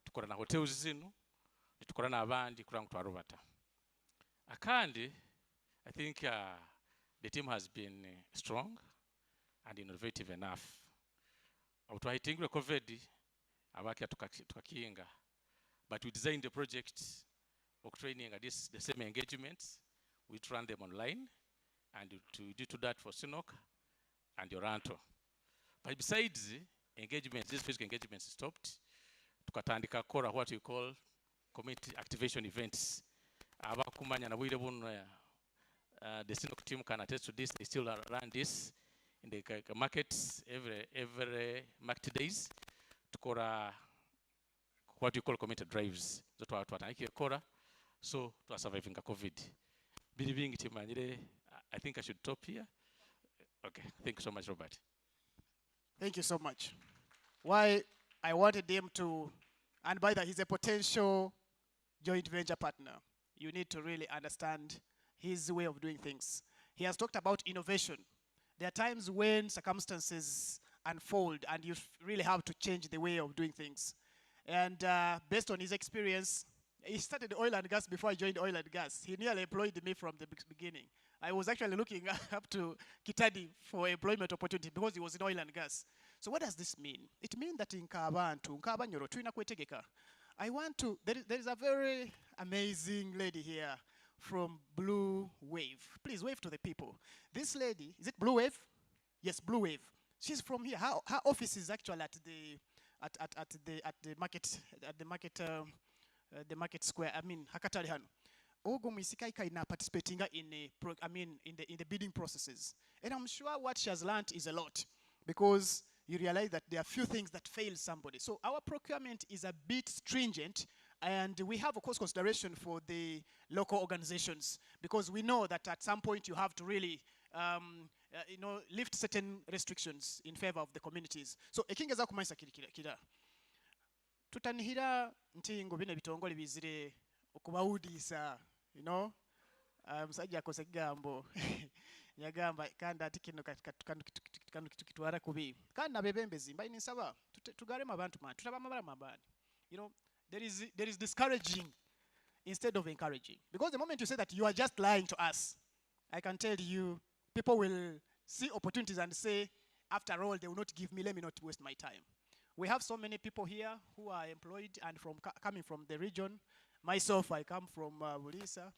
to Korana Hotels Zinu, to Korana Avandi, Kurang to Aruvata. Akandi, I think the team has been strong and innovative enough. I think we're covered. But we designed the project of training at the same engagements. We run them online, and to do that for Sinok and Oranto. But besides engagements, these physical engagements stopped. Tukatandika kora what we call community activation events. Abakumanya na wile the Sinok team can attest to this. They still run this in the markets every market days. Tukora what we call community drives. So to surviving COVID. Believing it, I think I should stop here. Okay, thank you so much, Robert. Thank you so much. Why I wanted him to, and by that he's a potential joint venture partner. You need to really understand his way of doing things. He has talked about innovation. There are times when circumstances unfold and you really have to change the way of doing things. And based on his experience, he started oil and gas before I joined oil and gas. He nearly employed me from the beginning. I was actually looking up to Kitadi for employment opportunity because he was in oil and gas. So what does this mean? It means that in Nkabanyoro, I want to, there is a very amazing lady here from Blue Wave. Please wave to the people. This lady, is it Blue Wave? Yes, Blue Wave. She's from here. Her office is actually at the market square. I mean, Hakatari Hanu. Ogo Misikaika is participating in the bidding processes. And I'm sure what she has learned is a lot, because you realize that there are few things that fail somebody. So our procurement is a bit stringent, and we have, of course, consideration for the local organizations, because we know that at some point you have to really lift certain restrictions in favor of the communities. So ekingeza kumaisa kira. Tutanihira nti ngo bine bitongole bizire okubawudisa, musajja akose gambo yagamba kanda ati kino kitwara kubi kandi abebembezi mbaye nisaba tugarema abantu man tutabamabala mabani. There is discouraging instead of encouraging, because the moment you say that you are just lying to us, I can tell you people will see opportunities and say, after all, they will not give me, let me not waste my time. We have so many people here who are employed and coming from the region. Myself, I come from Bulisa,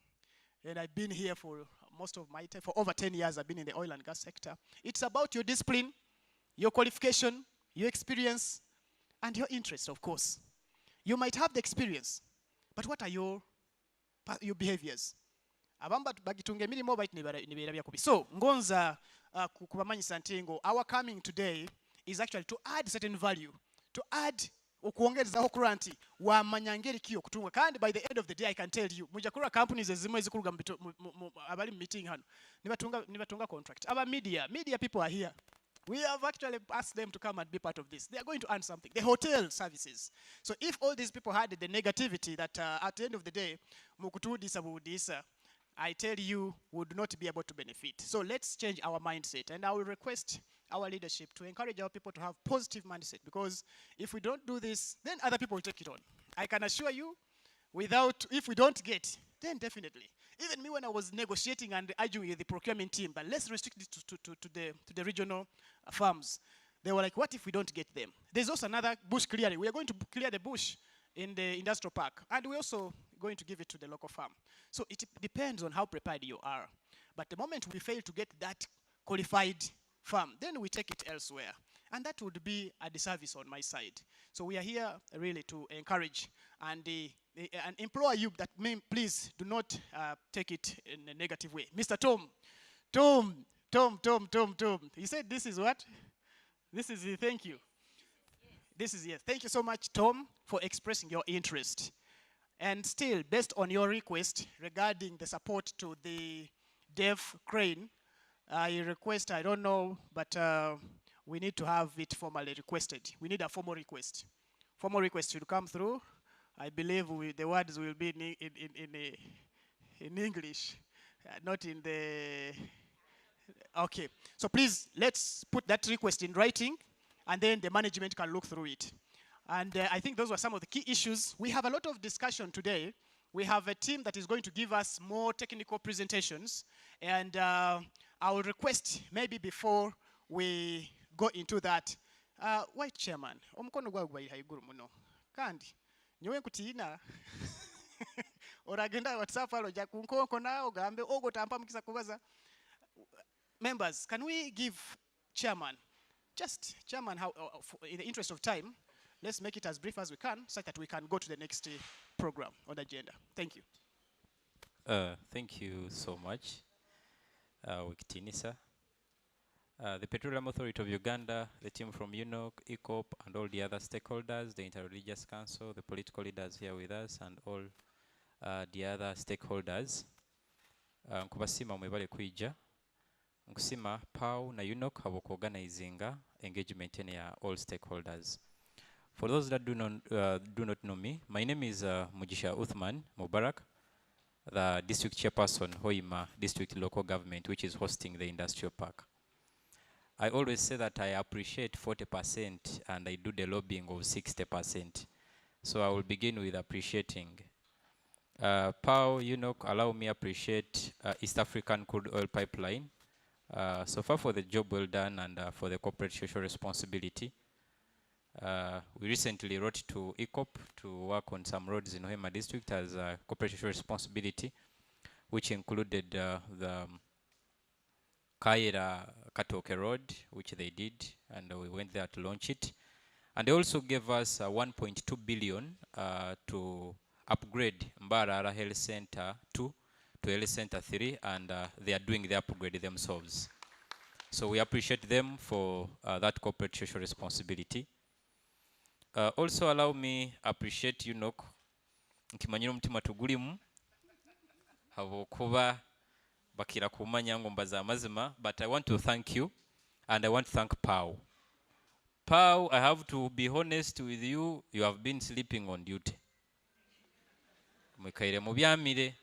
and I've been here for most of my time. For over 10 years, I've been in the oil and gas sector. It's about your discipline, your qualification, your experience, and your interest, of course. You might have the experience, but what are your behaviors? So, Ngonza kubamanyisa ntingo, our coming today is actually to add certain value, to add okuongezaho kuranti wa manyangeri kiyo kutunga. Kandi by the end of the day I can tell you, mujakura companies ezimwe zikuruga abali meeting hano nibatunga contract. Our media people are here. We have actually asked them to come and be part of this. They are going to earn something. The hotel services. So if all these people had the negativity that at the end of the day, mukutudisa budisa, I tell you, would not be able to benefit. So let's change our mindset. And I will request our leadership to encourage our people to have positive mindset, because if we don't do this, then other people will take it on. I can assure you, if we don't get, then definitely. Even me, when I was negotiating and arguing with the procurement team, but let's restrict it to the regional farms. They were like, what if we don't get them? There's also another bush clearing. We are going to clear the bush in the industrial park, and we're also going to give it to the local farm. So it depends on how prepared you are. But the moment we fail to get that qualified farm, then we take it elsewhere. And that would be a disservice on my side. So we are here really to encourage and implore you that please do not take it in a negative way. Mr. Tom. He said this is what? This is thank you. This is yes. Thank you so much, Tom, for expressing your interest. And still, based on your request regarding the support to the deaf crane, I request, I don't know, but we need to have it formally requested. We need a formal request. Formal request should come through. I believe the words will be in English, not in the... Okay, so please, let's put that request in writing, and then the management can look through it. And I think those were some of the key issues. We have a lot of discussion today. We have a team that is going to give us more technical presentations, and I will request maybe before we go into that, White Chairman, omukono gwa gwa haiguru muno. Kandi, nyowe nkutiina. Oragenda WhatsApp alo ja kunkonko na ogambe ogo tampa mukisa kubaza. Members, can we give Chairman, just Chairman, how, in the interest of time, let's make it as brief as we can so that we can go to the next program on the agenda. Thank you. Thank you so much, Wikitinisa. The Petroleum Authority of Uganda, the team from UNOC, ECOP, and all the other stakeholders, the Interreligious Council, the political leaders here with us, and all the other stakeholders. Nkubasima mwebale kuija. Nkusima PAU na UNOC have organizinga engagement in all stakeholders. For those that do not know me, my name is Mujisha Uthman Mubarak, the district chairperson, Hoima district local government, which is hosting the industrial park. I always say that I appreciate 40% and I do the lobbying of 60%. So I will begin with appreciating. PAU, UNOC, allow me appreciate East African Crude Oil Pipeline. So far for the job well done and for the corporate social responsibility. We recently wrote to ECOP to work on some roads in Hoima district as a corporate social responsibility, which included the Kaira Katoke Road, which they did, and we went there to launch it. And they also gave us 1.2 billion to upgrade Mbarara Health Center 2 to Health Center 3, and they are doing the upgrade themselves. So we appreciate them for that corporate social responsibility. Also allow me appreciate UNOC. Nkimanyira omutima tugulimu habokuba bakira kumanya ngomba za mazima, but I want to thank you and I want to thank PAU. PAU, I have to be honest with you, you have been sleeping on duty. Mwikaire mubyamire,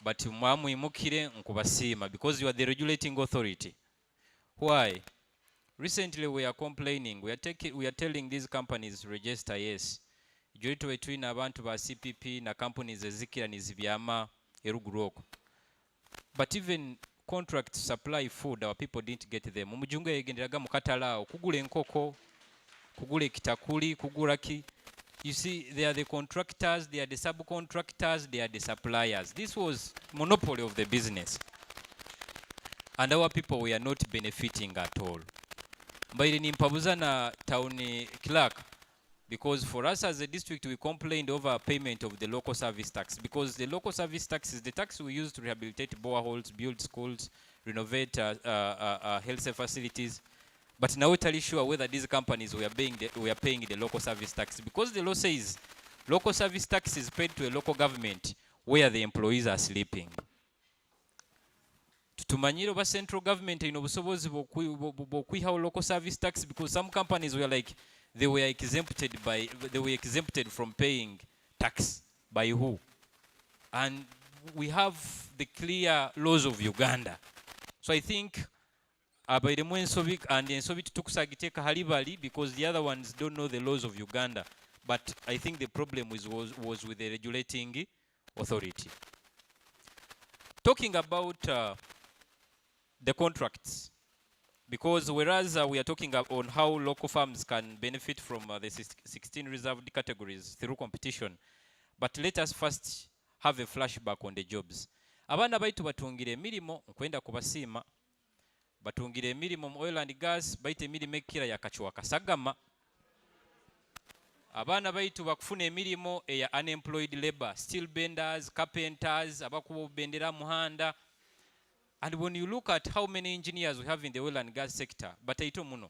but mwamwimukire nkubasima because you are the regulating authority. Why? Recently we are complaining, we are telling these companies register yes. Jolito between abantu ba CPP na companies ezikira nizibyama eruguroko. But even contract supply food, our people didn't get them. Mujungu yegenderaga mukatalao kugula enkoko, kugula kitakuli, kugula ki. You see, they are the contractors, they are the subcontractors, they are the suppliers. This was monopoly of the business. And our people were not benefiting at all. But in Impabuzana town clerk, because for us as a district, we complained over payment of the local service tax, because the local service tax is the tax we use to rehabilitate boreholes, build schools, renovate health facilities. But now we're totally sure whether these companies we are paying the local service tax, because the law says local service tax is paid to a local government where the employees are sleeping. tutumanyire oba central government ino obusobozi bw'okwihawo local service tax, because some companies were like they were exempted from paying tax. By who? And we have the clear laws of Uganda. So I think by the ensobi and ensobi tukusagiteka halibali, because the other ones don't know the laws of Uganda. But I think the problem was with the regulating authority. Talking about the contracts, because whereas we are talking on how local farms can benefit from the 16 reserved categories through competition, but let us first have a flashback on the jobs. Abana baitu batungire emirimu nkwenda kubasiima, batungire emirimu mu oil and gas, baite emirimu ekira ya Kachuwa Kasagama. Abana baitu bakufuna emirimu eya unemployed labor, steel benders, carpenters, abakuba bendera muhanda. And when you look at how many engineers we have in the oil and gas sector, bataito muno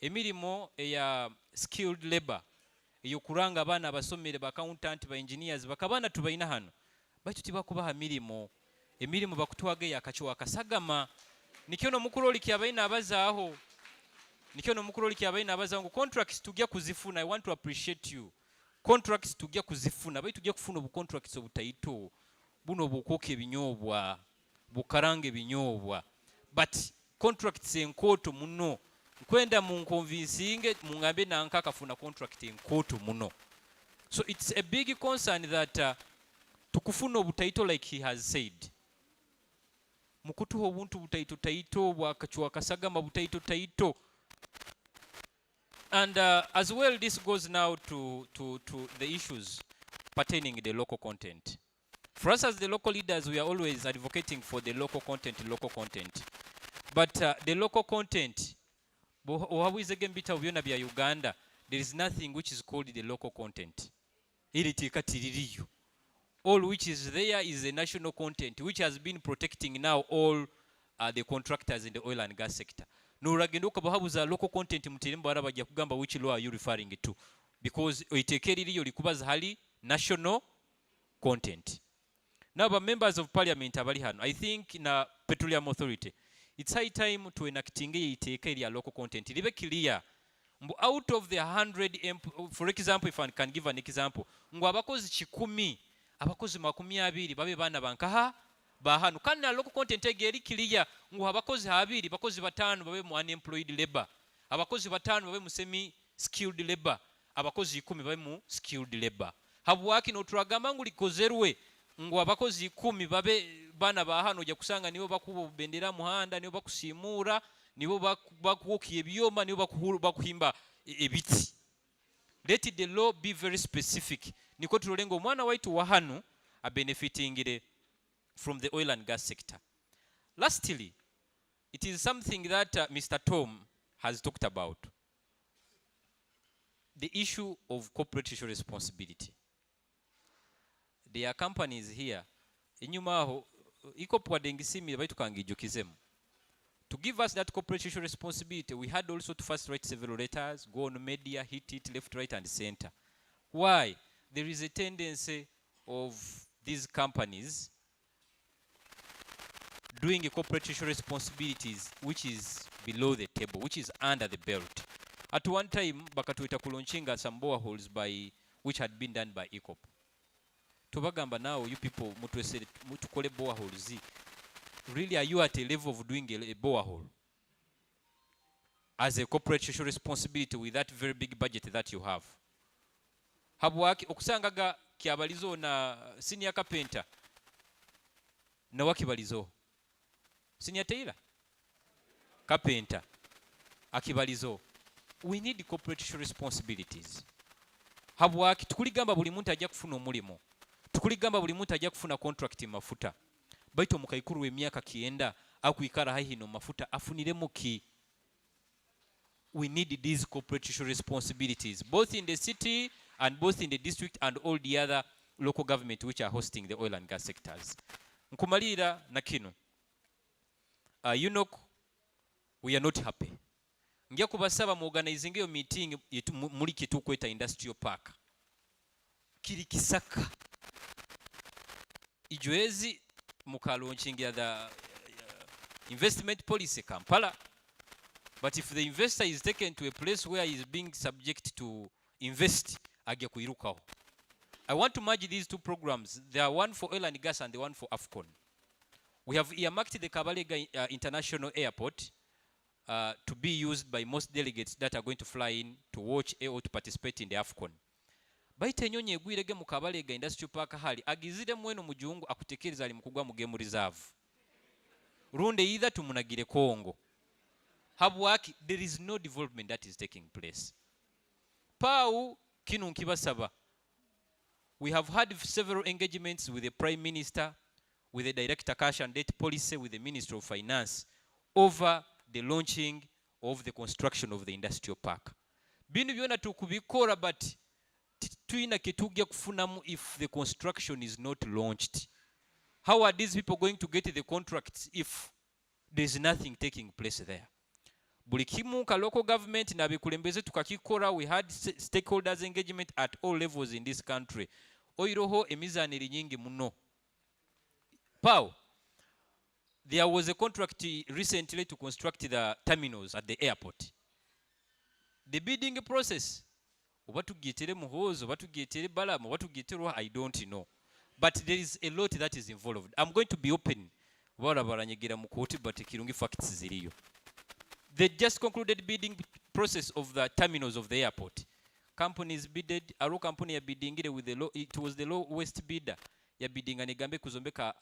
emirimu eya skilled labor, eyokuranga abana abasomere ba accountant ba engineers bakabana tubaina hano, baitu tibakubaha emirimu bakutwage ya Kachuwa Kasagama. Nikyono mukuroli kyabaina abazaaho, nikyono mukuroli kyabaina abazaaho, contracts tujja kuzifuna. I want to appreciate you. Contracts tujja kuzifuna, baitu tujja kufuna obu contracts obutaito buno bukoke ebinyobwa, bukarange binyobwa, but contracts enkoto muno nkwenda mu convincing mungambe nanka kafuna contract enkoto muno. So it's a big concern that tukufuna obutaito like he has said. Mukutuho obuntu butaito taito bwa Kachuwa Kasagama butaito taito. And as well, this goes now to the issues pertaining the local content. For us as the local leaders, we are always advocating for the local content. But the local content, Uganda, there is nothing which is called the local content. All which is there is the national content, which has been protecting now all the contractors in the oil and gas sector. No ragendo kabahabuza local content mutirimba arabajja kugamba which law are you referring to, because oitekeririyo likubaza hali national content. Now, but members of parliament abali hano, I think na Petroleum Authority, it's high time to enacting a local content. Libe clear. Out of the 100, for example, if I can give an example, ngu abakozi 10, abakozi 20 babe bana bankaha bahanu. Kana local content egeri clear, ngu abakozi 2, bakozi 5 babe mu unemployed labor, abakozi 5 babe mu semi skilled labor, abakozi 10 babe mu skilled labor. Habuwaki no turagamba ngu likozerwe ngu abakozi 10 babe bana bahano ojja kusanga nibo bakuba bendera muhanda, nibo bakusimura, nibo bakuwokiya ebyoma, nibo bakuhimba ebiti. Let the law be very specific. Niko tulolenga omwana waitu wa hano a benefiting from the oil and gas sector. Lastly, it is something that Mr. Tom has talked about. The issue of corporate social responsibility. There are companies here. Inyuma aho ikopwa dengisimi baitu kangijukizemu. To give us that corporate social responsibility, we had also to first write several letters, go on media, hit it left, right, and center. Why? There is a tendency of these companies doing a corporate social responsibilities which is below the table, which is under the belt. At one time, bakatuita kulaunching some boreholes which had been done by ECOP. Tubagamba now, you people, mutukole boreholes. Really, are you at a level of doing a borehole as a corporate social responsibility with that very big budget that you have? Habuwaki okusangaga kiabalizo na senior carpenter na wakibalizo senior tailor carpenter akibalizo. We need corporate social responsibilities. Habuwaki tukuligamba buli muntu ajja kufuna omulimo, tukuligamba buli muntu ajja kufuna contract mafuta. Baito mukaikuru emyaka 9 akuikara hahino mafuta afuniremo ki. We need these corporate social responsibilities both in the city and both in the district and all the other local government which are hosting the oil and gas sectors. Nkumalira na kino. UNOC, we are not happy. Ngia kubasaba mu organizing yo meeting muri kitu kweta industrial park. Kiri Kisaka. Ijwezi muka launching the investment policy Kampala. But if the investor is taken to a place where he is being subject to invest, ajja kuirukaho. I want to merge these two programs. There are one for oil and gas and the one for AFCON. We have earmarked the Kabalega International Airport to be used by most delegates that are going to fly in to watch or to participate in the AFCON. Baita enyonyi egwirege mu Kabalega Industrial Park hali agizire mweno mujungu akutekereza ali mukugwa mu game reserve. Runde either tumunagire Kongo. Habwaki, there is no development that is taking place. Pau kinu nkibasaba. We have had several engagements with the Prime Minister, with the Director Cash and Debt Policy, with the Minister of Finance over the launching of the construction of the industrial park. Binu byona tukubikora but tuina ketugya kufunamu if the construction is not launched. How are these people going to get the contracts if there is nothing taking place there? Bulikimu ka local government na bikulembeze tukakikora. We had stakeholders engagement at all levels in this country. Oiroho emizaniri nyingi muno. Pau, there was a contract recently to construct the terminals at the airport. The bidding process, obatugetere muhozo, obatugetere balamu, obatugetere I don't know. But there is a lot that is involved. I'm going to be open. Barabaranyegera mukoti but kirungi facts ziriyo. The just concluded bidding process of the terminals of the airport. Companies bidded, Aro company ya bidding with the low, it was the lowest bidder. Ya bidding anigambe kuzombeka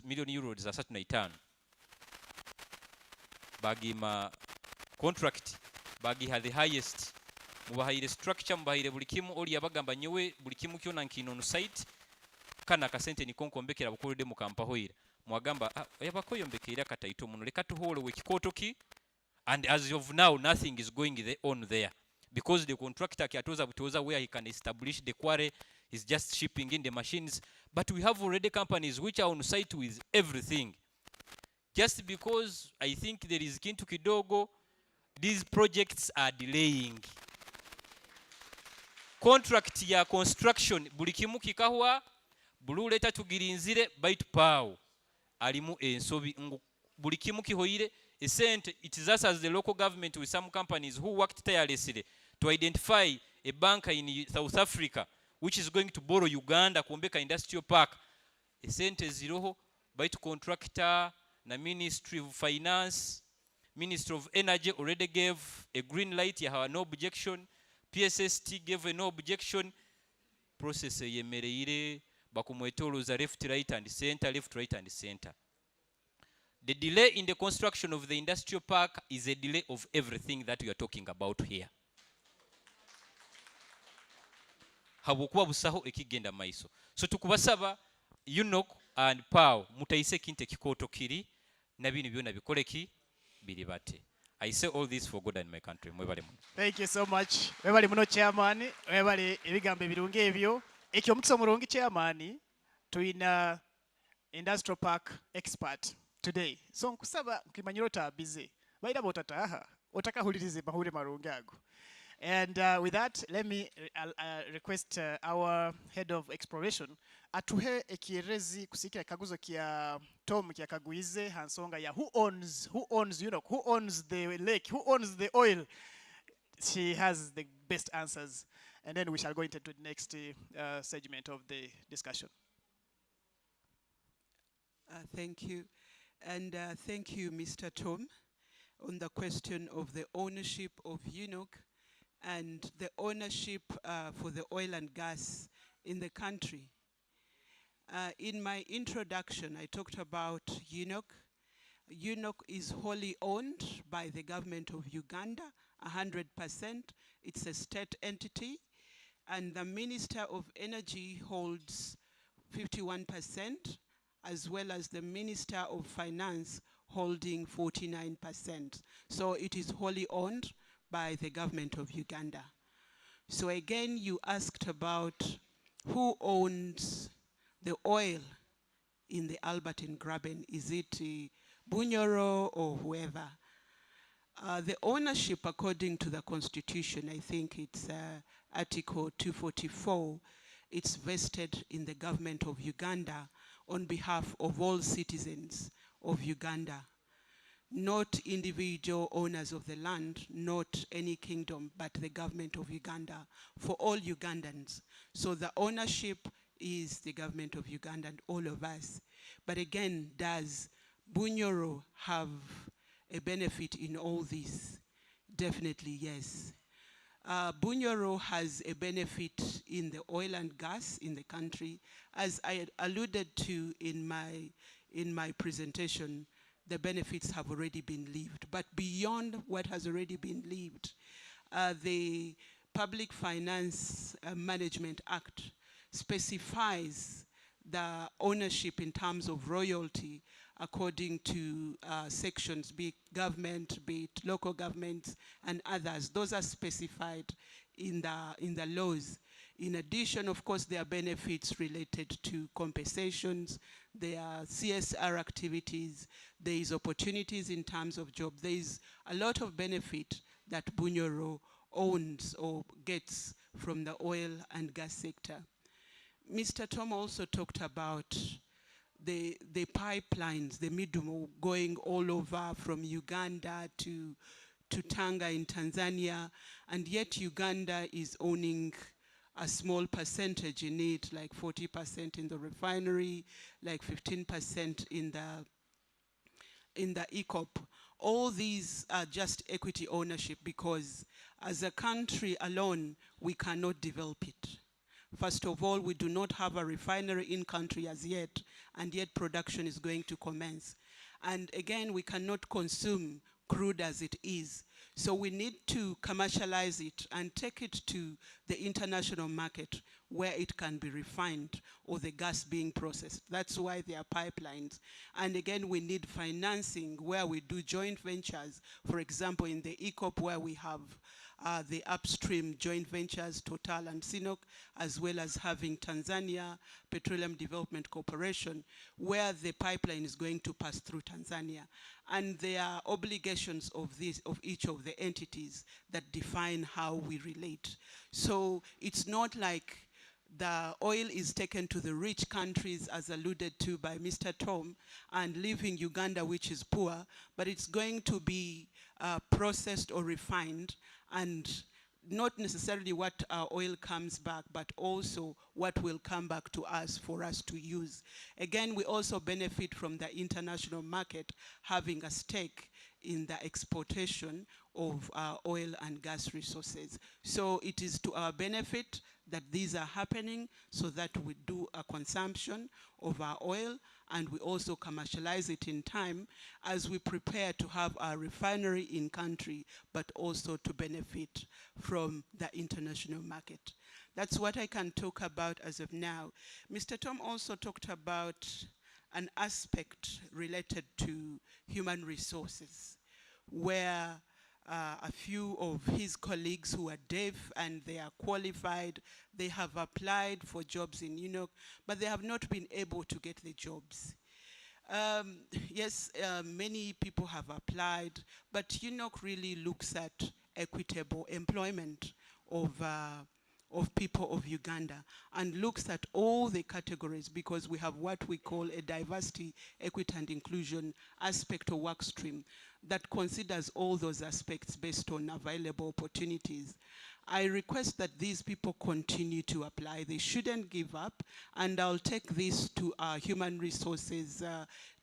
million euros za 35. Bagi ma contract, bagi ha the highest. Mubahire structure, mubahire bulikimu oli yabagamba nyewe bulikimu kyona nkino on site. Kana kasente ni konkombekera bukolede mu kampahoira. Mwagamba yabakoyombekera kataito muno leka tuhole wekikotoki, and as of now nothing is going on there because the contractor kyatoza butoza where he can establish the quarry is just shipping in the machines. But we have already companies which are on site with everything. Just because I think there is kintu kidogo, these projects are delaying. Contract ya construction bulikimu kikahwa bulu leta tugirinzire bite pau alimu ensobi bulikimu kihoire esente. It is us as the local government with some companies who worked tirelessly to identify a banker in South Africa which is going to borrow Uganda kuombeka industrial park. Esente ziroho bite contractor na Ministry of Finance, Ministry of Energy already gave a green light ya no objection. PSST gave a no objection. Process yemereire bakumwetoloza left right and center, left right and center. The delay in the construction of the industrial park is a delay of everything that we are talking about here. Habukuwa busaho ekigenda maiso. So tukubasaba UNOC and PAO mutaise kinte kikoto kiri na binu byona bikoleki bilibate. I say all this for God and my country. Thank you so much. Webali muno chairman, webali ebigambo ebirungi ebyo. Ekyo mukisa mulungi chairman tuina industrial park expert today. So nkusaba nkimanyiro ta busy. Baida botataha otakahulirize mahuri marungi ago. And with that, let me request our head of exploration atuhe ekierezi kusikia kaguzo kia Tom kia kaguize hansonga ya who owns UNOC, who owns the lake, who owns the oil. She has the best answers, and then we shall go into the next segment of the discussion. Thank you, and thank you, Mr. Tom, on the question of the ownership of UNOC and the ownership for the oil and gas in the country. In my introduction, I talked about UNOC. UNOC is wholly owned by the government of Uganda, 100%. It's a state entity, and the Minister of Energy holds 51%, as well as the Minister of Finance holding 49%. So it is wholly owned by the government of Uganda. So again, you asked about who owns the oil in the Albertine Graben. Is it Bunyoro or whoever? The ownership, according to the Constitution, I think it's Article 244, it's vested in the government of Uganda on behalf of all citizens of Uganda. Not individual owners of the land, not any kingdom, but the government of Uganda for all Ugandans. So the ownership is the government of Uganda and all of us. But again, does Bunyoro have a benefit in all this? Definitely, yes. Bunyoro has a benefit in the oil and gas in the country. As I had alluded to in my presentation, the benefits have already been lived. But beyond what has already been lived, the Public Finance Management Act specifies the ownership in terms of royalty according to sections, be it government, be it local governments, and others. Those are specified in the laws. In addition, of course, there are benefits related to compensations, there are CSR activities, there is opportunities in terms of job. There is a lot of benefit that Bunyoro owns or gets from the oil and gas sector. Mr. Tom also talked about the pipelines, the middle going all over from Uganda to Tanga in Tanzania, and yet Uganda is owning a small percentage in it, like 40% in the refinery, like 15% in the ECOP. All these are just equity ownership because as a country alone, we cannot develop it. First of all, we do not have a refinery in country as yet, and yet production is going to commence. And again, we cannot consume crude as it is. So we need to commercialize it and take it to the international market where it can be refined or the gas being processed. That's why there are pipelines. And again, we need financing where we do joint ventures. For example, in the ECOP where we have the upstream joint ventures, Total and UNOC, as well as having Tanzania Petroleum Development Corporation, where the pipeline is going to pass through Tanzania. And there are obligations of each of the entities that define how we relate. So it's not like the oil is taken to the rich countries, as alluded to by Mr. Tom, and leaving Uganda, which is poor, but it's going to be processed or refined, and not necessarily what our oil comes back, but also what will come back to us for us to use. Again, we also benefit from the international market having a stake in the exportation of our oil and gas resources. So it is to our benefit that these are happening so that we do a consumption of our oil and we also commercialize it in time as we prepare to have our refinery in country, but also to benefit from the international market. That's what I can talk about as of now. Mr. Tom also talked about an aspect related to human resources, where a few of his colleagues who are deaf and they are qualified, they have applied for jobs in UNOC, but they have not been able to get the jobs. Yes, many people have applied, but UNOC really looks at equitable employment of people of Uganda and looks at all the categories because we have what we call a diversity, equity and inclusion aspect or work stream that considers all those aspects based on available opportunities. I request that these people continue to apply. They shouldn't give up, and I'll take this to our human resources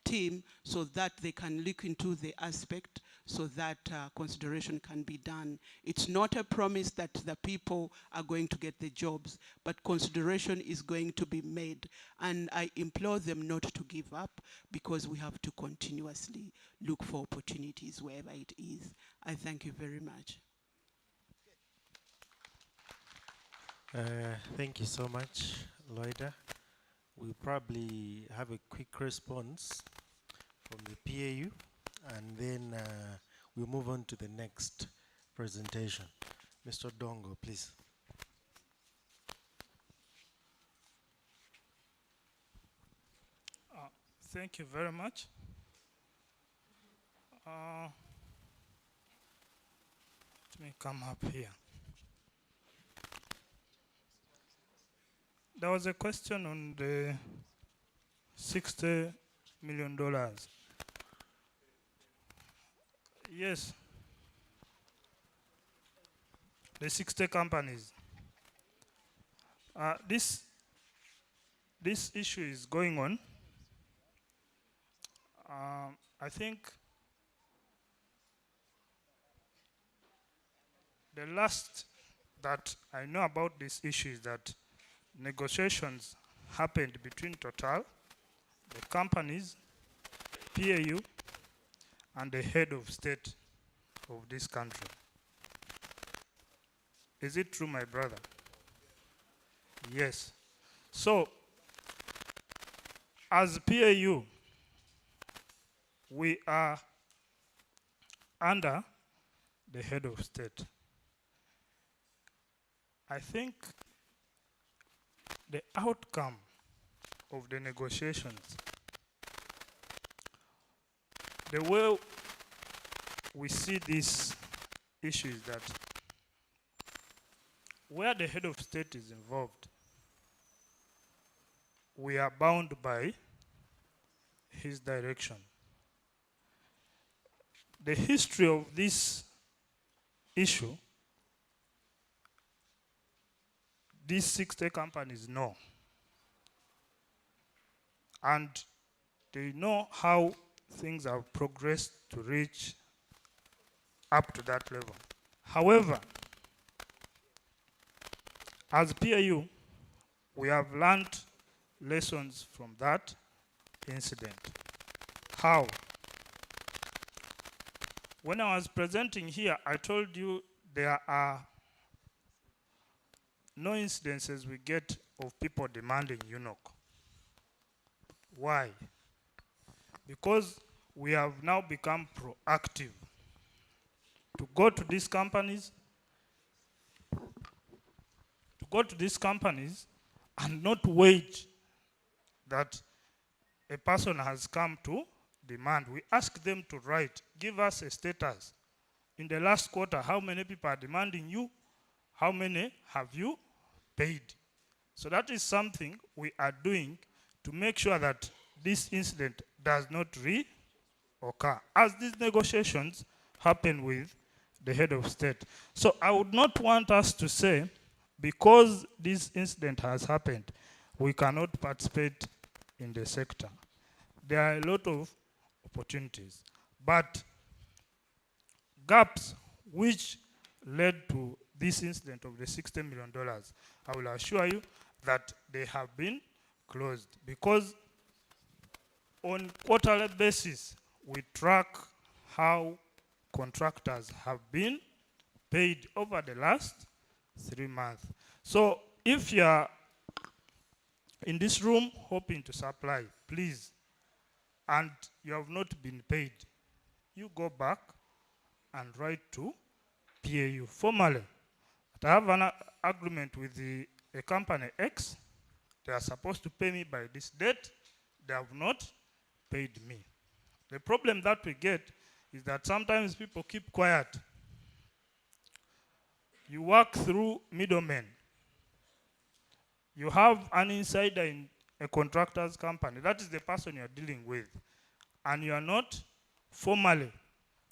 team so that they can look into the aspect so that consideration can be done. It's not a promise that the people are going to get the jobs, but consideration is going to be made. And I implore them not to give up because we have to continuously look for opportunities wherever it is. I thank you very much. Thank you so much, Loida. We'll probably have a quick response from the PAU, and then we'll move on to the next presentation. Mr. Dongo, please. Thank you very much. Let me come up here. There was a question on the $60 million Yes. The 60 companies. This issue is going on. I think the last that I know about this issue is that negotiations happened between Total, the companies, PAU, and the head of state of this country. Is it true, my brother? Yes. So, as PAU, we are under the head of state. I think the outcome of the negotiations, the way we see this issue is that where the head of state is involved, we are bound by his direction. The history of this issue, these 60 companies know. And they know how things have progressed to reach up to that level. However, as PAU, we have learned lessons from that incident. How? When I was presenting here, I told you there are no incidences we get of people demanding UNOC. Why? Because we have now become proactive to go to these companies, and not wait that a person has come to demand. We ask them to write, give us a status. In the last quarter, how many people are demanding you? How many have you paid? So that is something we are doing to make sure that this incident does not reoccur, as these negotiations happen with the head of state. So I would not want us to say, because this incident has happened, we cannot participate in the sector. There are a lot of opportunities, but gaps which led to this incident of the $60 million, I will assure you that they have been closed, because on quarterly basis, we track how contractors have been paid over the last 3 months. So if you are in this room hoping to supply, please, and you have not been paid, you go back and write to PAU formally. I have an agreement with a company X. They are supposed to pay me by this date. They have not paid me. The problem that we get is that sometimes people keep quiet. You work through middlemen. You have an insider in a contractor's company. That is the person you are dealing with. And you are not formally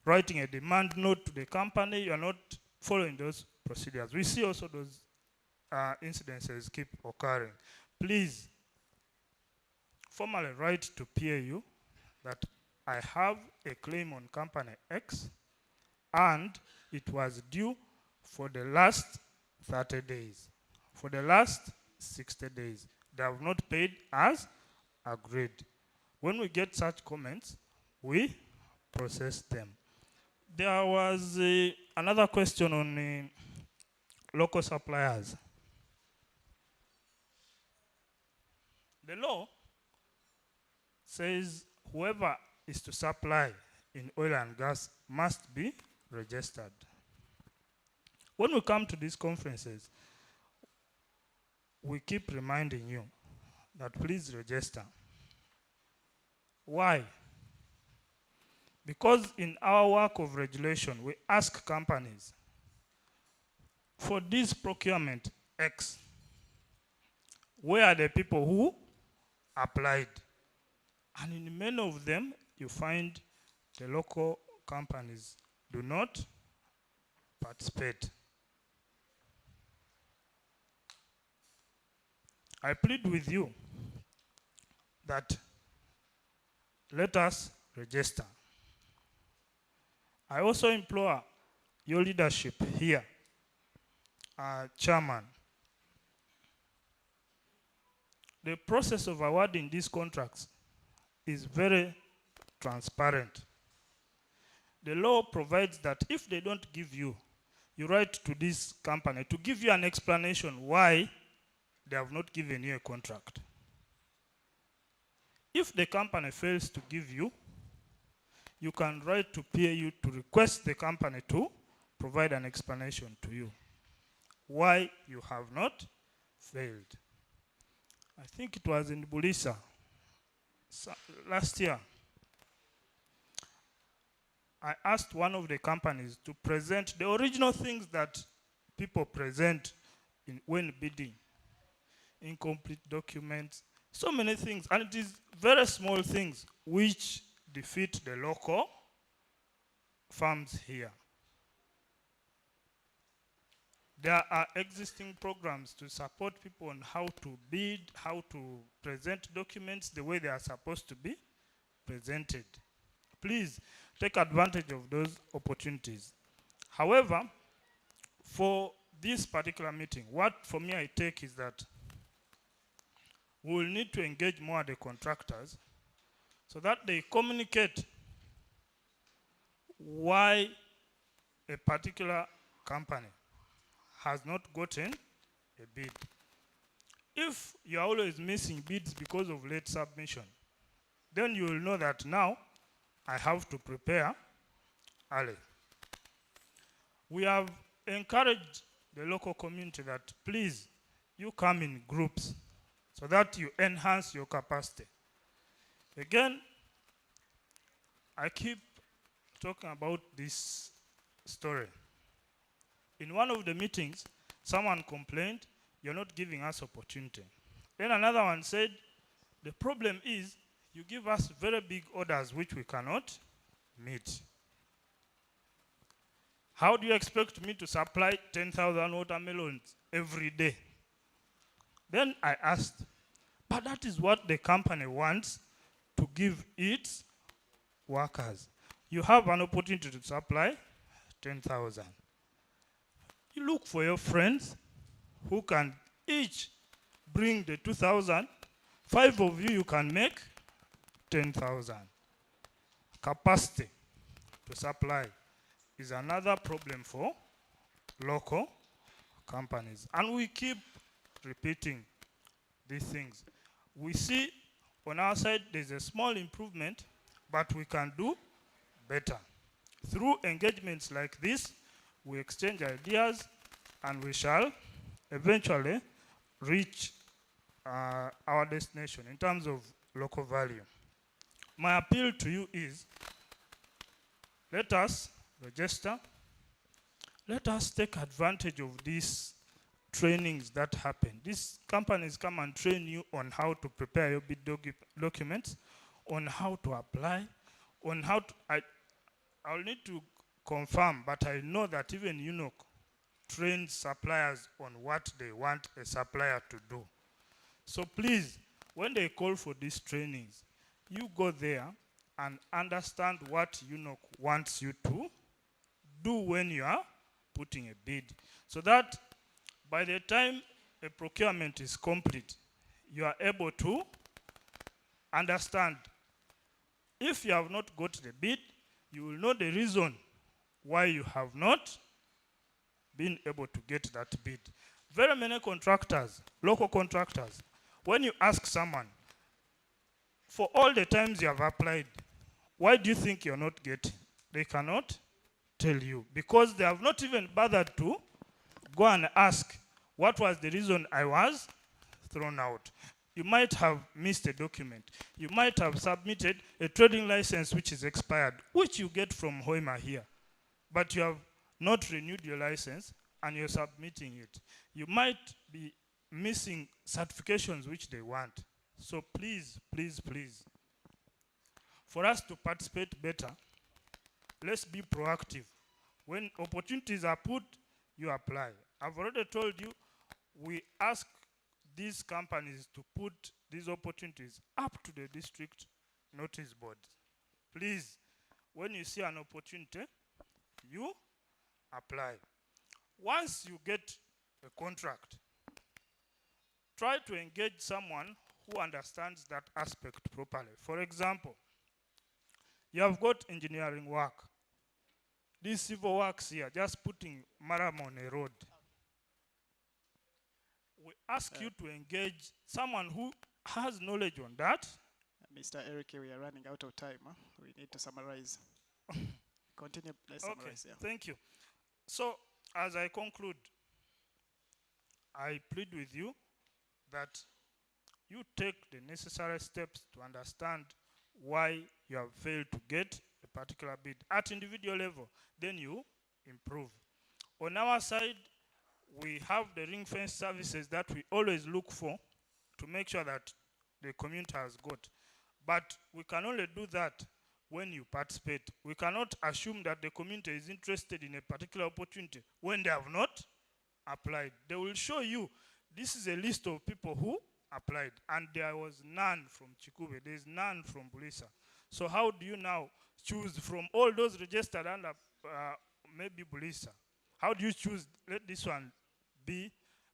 writing a demand note to the company. You are not following those procedures. We see also those incidences keep occurring. Please, formally write to PAU that I have a claim on company X and it was due for the last 30 days. For the last 60 days, they have not paid as agreed. When we get such comments, we process them. There was another question on local suppliers. The law says whoever is to supply in oil and gas must be registered. When we come to these conferences, we keep reminding you that please register. Why? Because in our work of regulation, we ask companies, for this procurement X, where are the people who applied? And in many of them, you find the local companies do not participate. I plead with you that let us register. I also implore your leadership here, Chairman. The process of awarding these contracts is very transparent. The law provides that if they don't give you, you write to this company to give you an explanation why they have not given you a contract. If the company fails to give you, you can write to PAU to request the company to provide an explanation to you why you have not failed. I think it was in Bulisa last year. I asked one of the companies to present the original things that people present when bidding. Incomplete documents, so many things, and it is very small things which defeat the local firms here. There are existing programs to support people on how to bid, how to present documents the way they are supposed to be presented. Please take advantage of those opportunities. However, for this particular meeting, what for me I take is that we will need to engage more the contractors so that they communicate why a particular company has not gotten a bid. If you're always missing bids because of late submission, then you will know that now I have to prepare early. We have encouraged the local community that please, you come in groups so that you enhance your capacity. Again, I keep talking about this story. In one of the meetings, someone complained, you're not giving us opportunity. Then another one said, the problem is you give us very big orders which we cannot meet. How do you expect me to supply 10,000 watermelons every day? Then I asked, but that is what the company wants to give its workers. You have an opportunity to supply 10,000. You look for your friends who can each bring the 2,000. 5 of you can make 10,000. Capacity to supply is another problem for local companies. And we keep repeating these things. We see on our side there's a small improvement, but we can do better. Through engagements like this, we exchange ideas and we shall eventually reach our destination in terms of local value. My appeal to you is, let us register, let us take advantage of these trainings that happen. These companies come and train you on how to prepare your bid documents, on how to apply, on how to, I'll need to confirm, but I know that even UNOC trains suppliers on what they want a supplier to do. So please, when they call for these trainings, you go there and understand what UNOC wants you to do when you are putting a bid, so that by the time a procurement is complete, you are able to understand. If you have not got the bid, you will know the reason why you have not been able to get that bid. Very many contractors, local contractors, when you ask someone, for all the times you have applied, why do you think you're not getting? They cannot tell you, because they have not even bothered to go and ask, what was the reason I was thrown out? You might have missed a document. You might have submitted a trading license which is expired, which you get from Hoima here. But you have not renewed your license and you're submitting it. You might be missing certifications which they want. So please, please, please, for us to participate better, let's be proactive When opportunities are put, you apply. I've already told you, we ask these companies to put these opportunities up to the district notice board. Please, when you see an opportunity, you apply. Once you get a contract, try to engage someone who understands that aspect properly. For example, you have got engineering work. These civil works here, just putting Maram on a road. We ask you to engage someone who has knowledge on that. Mr. Eric, we are running out of time. Huh? We need to summarize. Continue, let's summarize. Yeah. Thank you. So, as I conclude, I plead with you that you take the necessary steps to understand why you have failed to get a particular bid at individual level. Then you improve. On our side, we have the ring fence services that we always look for to make sure that the community has got. But we can only do that when you participate. We cannot assume that the community is interested in a particular opportunity when they have not applied. They will show you, this is a list of people who applied, and there was none from Chikube, there is none from Bulisa. So how do you now choose from all those registered under maybe Bulisa? How do you choose, let this one be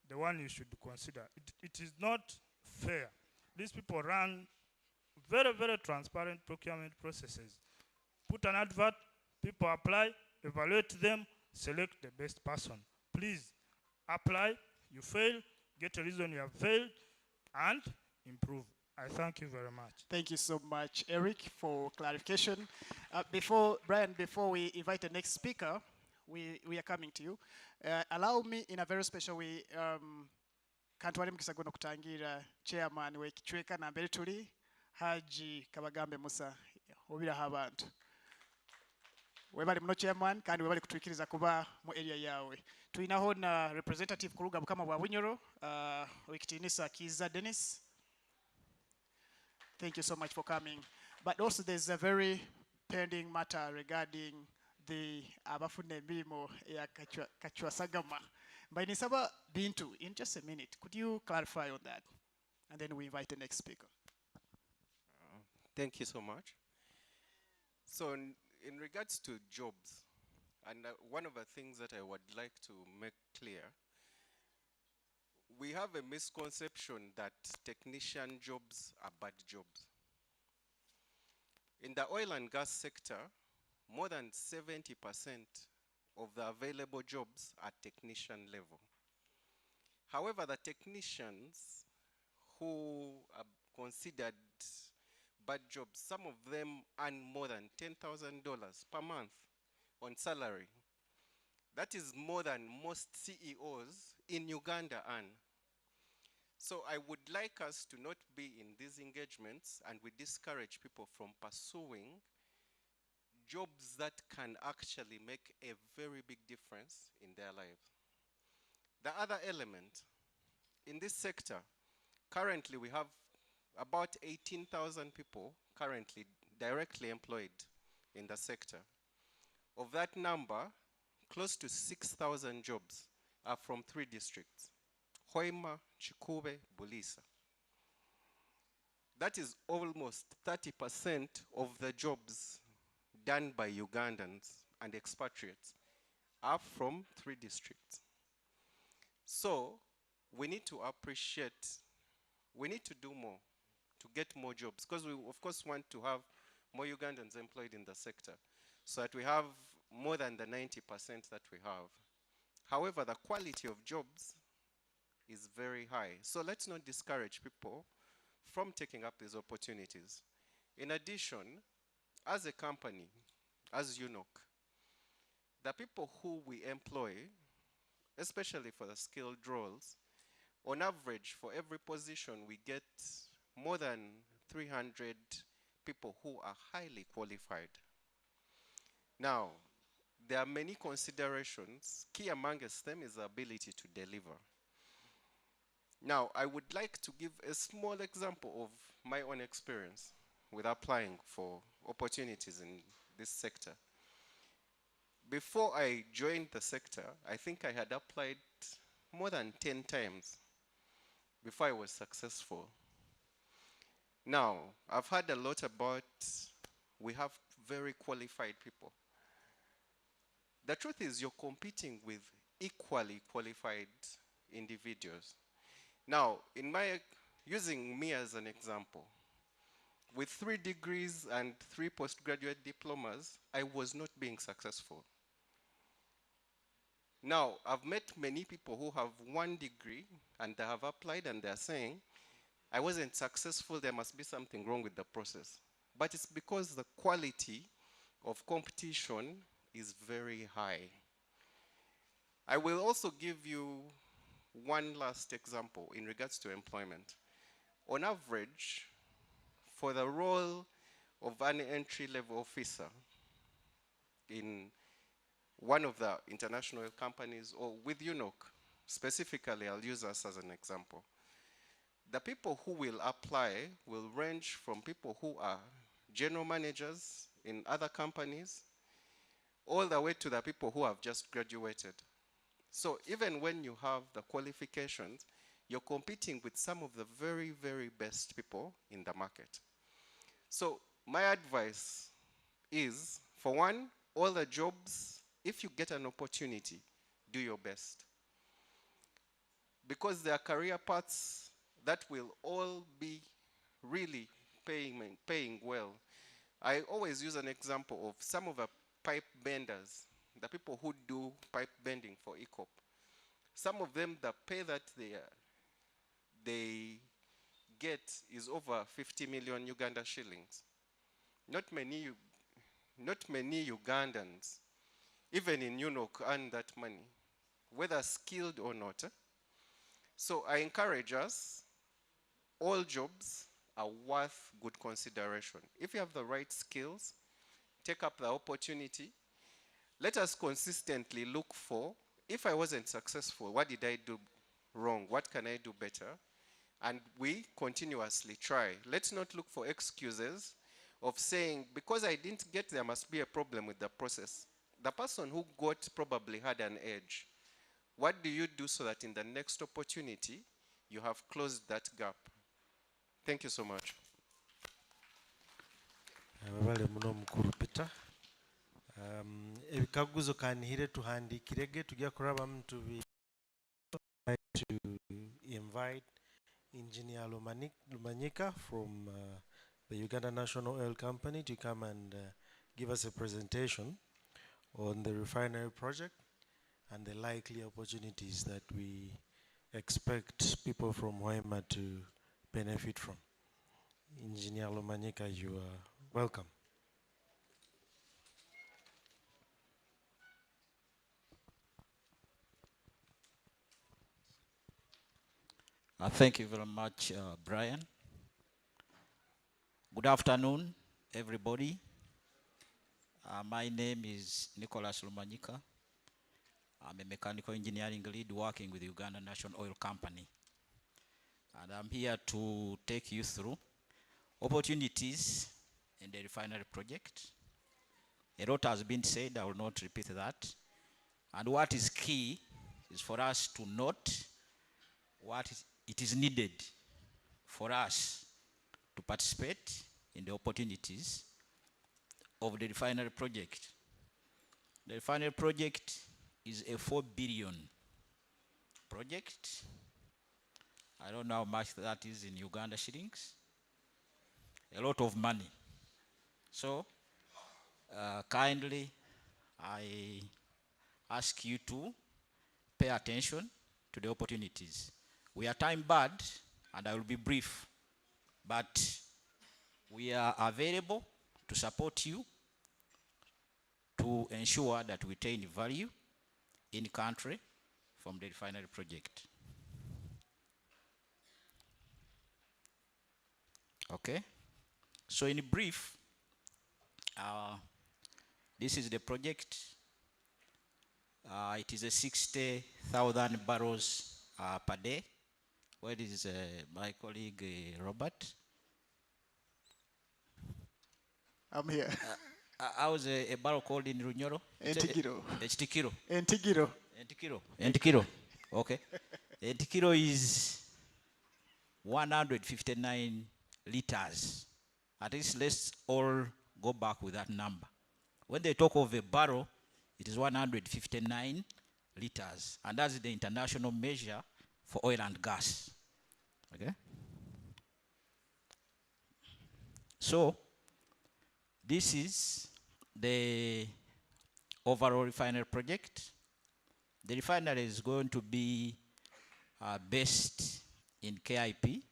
the one you should consider? It is not fair. These people run very, very transparent procurement processes. Put an advert, people apply, evaluate them, select the best person. Please apply, you fail, get a reason you have failed, and improve. I thank you very much. Thank you so much, Eric, for clarification. Brian, before we invite the next speaker, we are coming to you. Allow me in a very special way, kantwali mukisa guno kutangira chairman w'ekichweka na mbere tuli Haji Kabagambe Musa obiraho abantu. Webali muno chairman kandi webali kutuikiriza kuba mu area yawe. Tulinaho na representative kuruga bukama bwa Bunyoro, Wikitinisa Kiza Dennis. Thank you so much for coming. But also there's a very pending matter regarding the abafune emirimu ya Kachwa Sagama. Mbainisaba Bintu, in just a minute, could you clarify on that? And then we invite the next speaker. Thank you so much. So in regards to jobs, and one of the things that I would like to make clear, we have a misconception that technician jobs are bad jobs. In the oil and gas sector, more than 70% of the available jobs are technician level. However, the technicians who are considered bad jobs, some of them earn more than $10,000 per month on salary. That is more than most CEOs in Uganda earn. So I would like us to not be in these engagements, and we discourage people from pursuing jobs that can actually make a very big difference in their lives. The other element, in this sector, currently we have about 18,000 people currently directly employed in the sector. Of that number, close to 6,000 jobs are from 3 districts: Hoima, Chikube, Bulisa. That is almost 30% of the jobs done by Ugandans and expatriates are from 3 districts. So we need to appreciate, we need to do more to get more jobs, because we of course want to have more Ugandans employed in the sector so that we have more than the 90% that we have. However, the quality of jobs is very high. So let's not discourage people from taking up these opportunities. In addition, as a company, as UNOC, the people who we employ, especially for the skilled roles, on average, for every position, we get more than 300 people who are highly qualified. Now, there are many considerations. Key amongst them is the ability to deliver. Now, I would like to give a small example of my own experience with applying for opportunities in this sector. before I joined the sector, I think I had applied more than 10 times before I was successful. Now, I've heard a lot about we have very qualified people. The truth is you're competing with equally qualified individuals. Now, using me as an example, with 3 degrees and 3 postgraduate diplomas, I was not being successful. Now, I've met many people who have 1 degree and they have applied and they're saying, I wasn't successful, there must be something wrong with the process. But it's because the quality of competition is very high. I will also give you one last example in regards to employment. On average, for the role of an entry-level officer in one of the international companies or with UNOC, specifically, I'll use us as an example. The people who will apply will range from people who are general managers in other companies, all the way to the people who have just graduated. So even when you have the qualifications, you're competing with some of the very, very best people in the market. So my advice is, for one, all the jobs, if you get an opportunity, do your best. Because there are career paths that will all be really paying well. I always use an example of some of the pipe benders, the people who do pipe bending for ECOP. Some of them, the pay that they get is over 50 million Uganda shillings. Not many Ugandans, even in UNOC, earn that money, whether skilled or not. So I encourage us, all jobs are worth good consideration. If you have the right skills, take up the opportunity. Let us consistently look for, if I wasn't successful, what did I do wrong? What can I do better? And we continuously try. Let's not look for excuses of saying, because I didn't get, there must be a problem with the process. The person who got probably had an edge. What do you do so that in the next opportunity, you have closed that gap? Thank you so much. Ababale muno mukuru Peter. Ebikaguzo kanihire tuhandikirege tujja kurabamu to invite Engineer Lumanyika from the Uganda National Oil Company to come and give us a presentation on the refinery project and the likely opportunities that we expect people from Hoima to benefit from. Engineer Lumanyika, you are welcome. Thank you very much, Brian. Good afternoon, everybody. My name is Nicholas Lumanyika. I'm a mechanical engineering lead working with the Uganda National Oil Company. And I'm here to take you through opportunities in the refinery project. A lot has been said, I will not repeat that. And what is key is for us to note what it is needed for us to participate in the opportunities of the refinery project. The refinery project is a 4 billion project. I don't know how much that is in Uganda shillings. A lot of money. So, kindly, I ask you to pay attention to the opportunities. We are time bad, and I will be brief, but we are available to support you to ensure that we attain value in country from the refinery project. Okay, so in brief, this is the project. It is a 60,000 barrels per day. Where is my colleague Robert? I'm here. how's a barrel called in Runyoro? Entigiro. Entigiro. Entigiro. Entigiro. Entigiro. Okay. Entigiro is 159 liters. At least let's all go back with that number. When they talk of a barrel, it is 159 liters. And that's the international measure for oil and gas. Okay? So, this is the overall refinery project. The refinery is going to be based in KIP,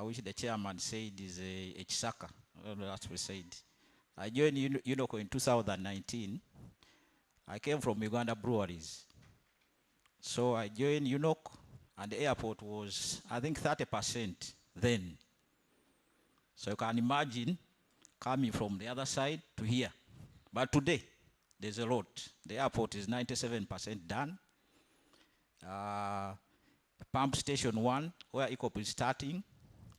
which the chairman said is a Chisaka. I don't know what we said. I joined UNOC in 2019. I came from Uganda breweries. So I joined UNOC, and the airport was, I think, 30% then. So you can imagine coming from the other side to here. But today, there's a lot. The airport is 97% done. Pump station 1, where ECOP is starting,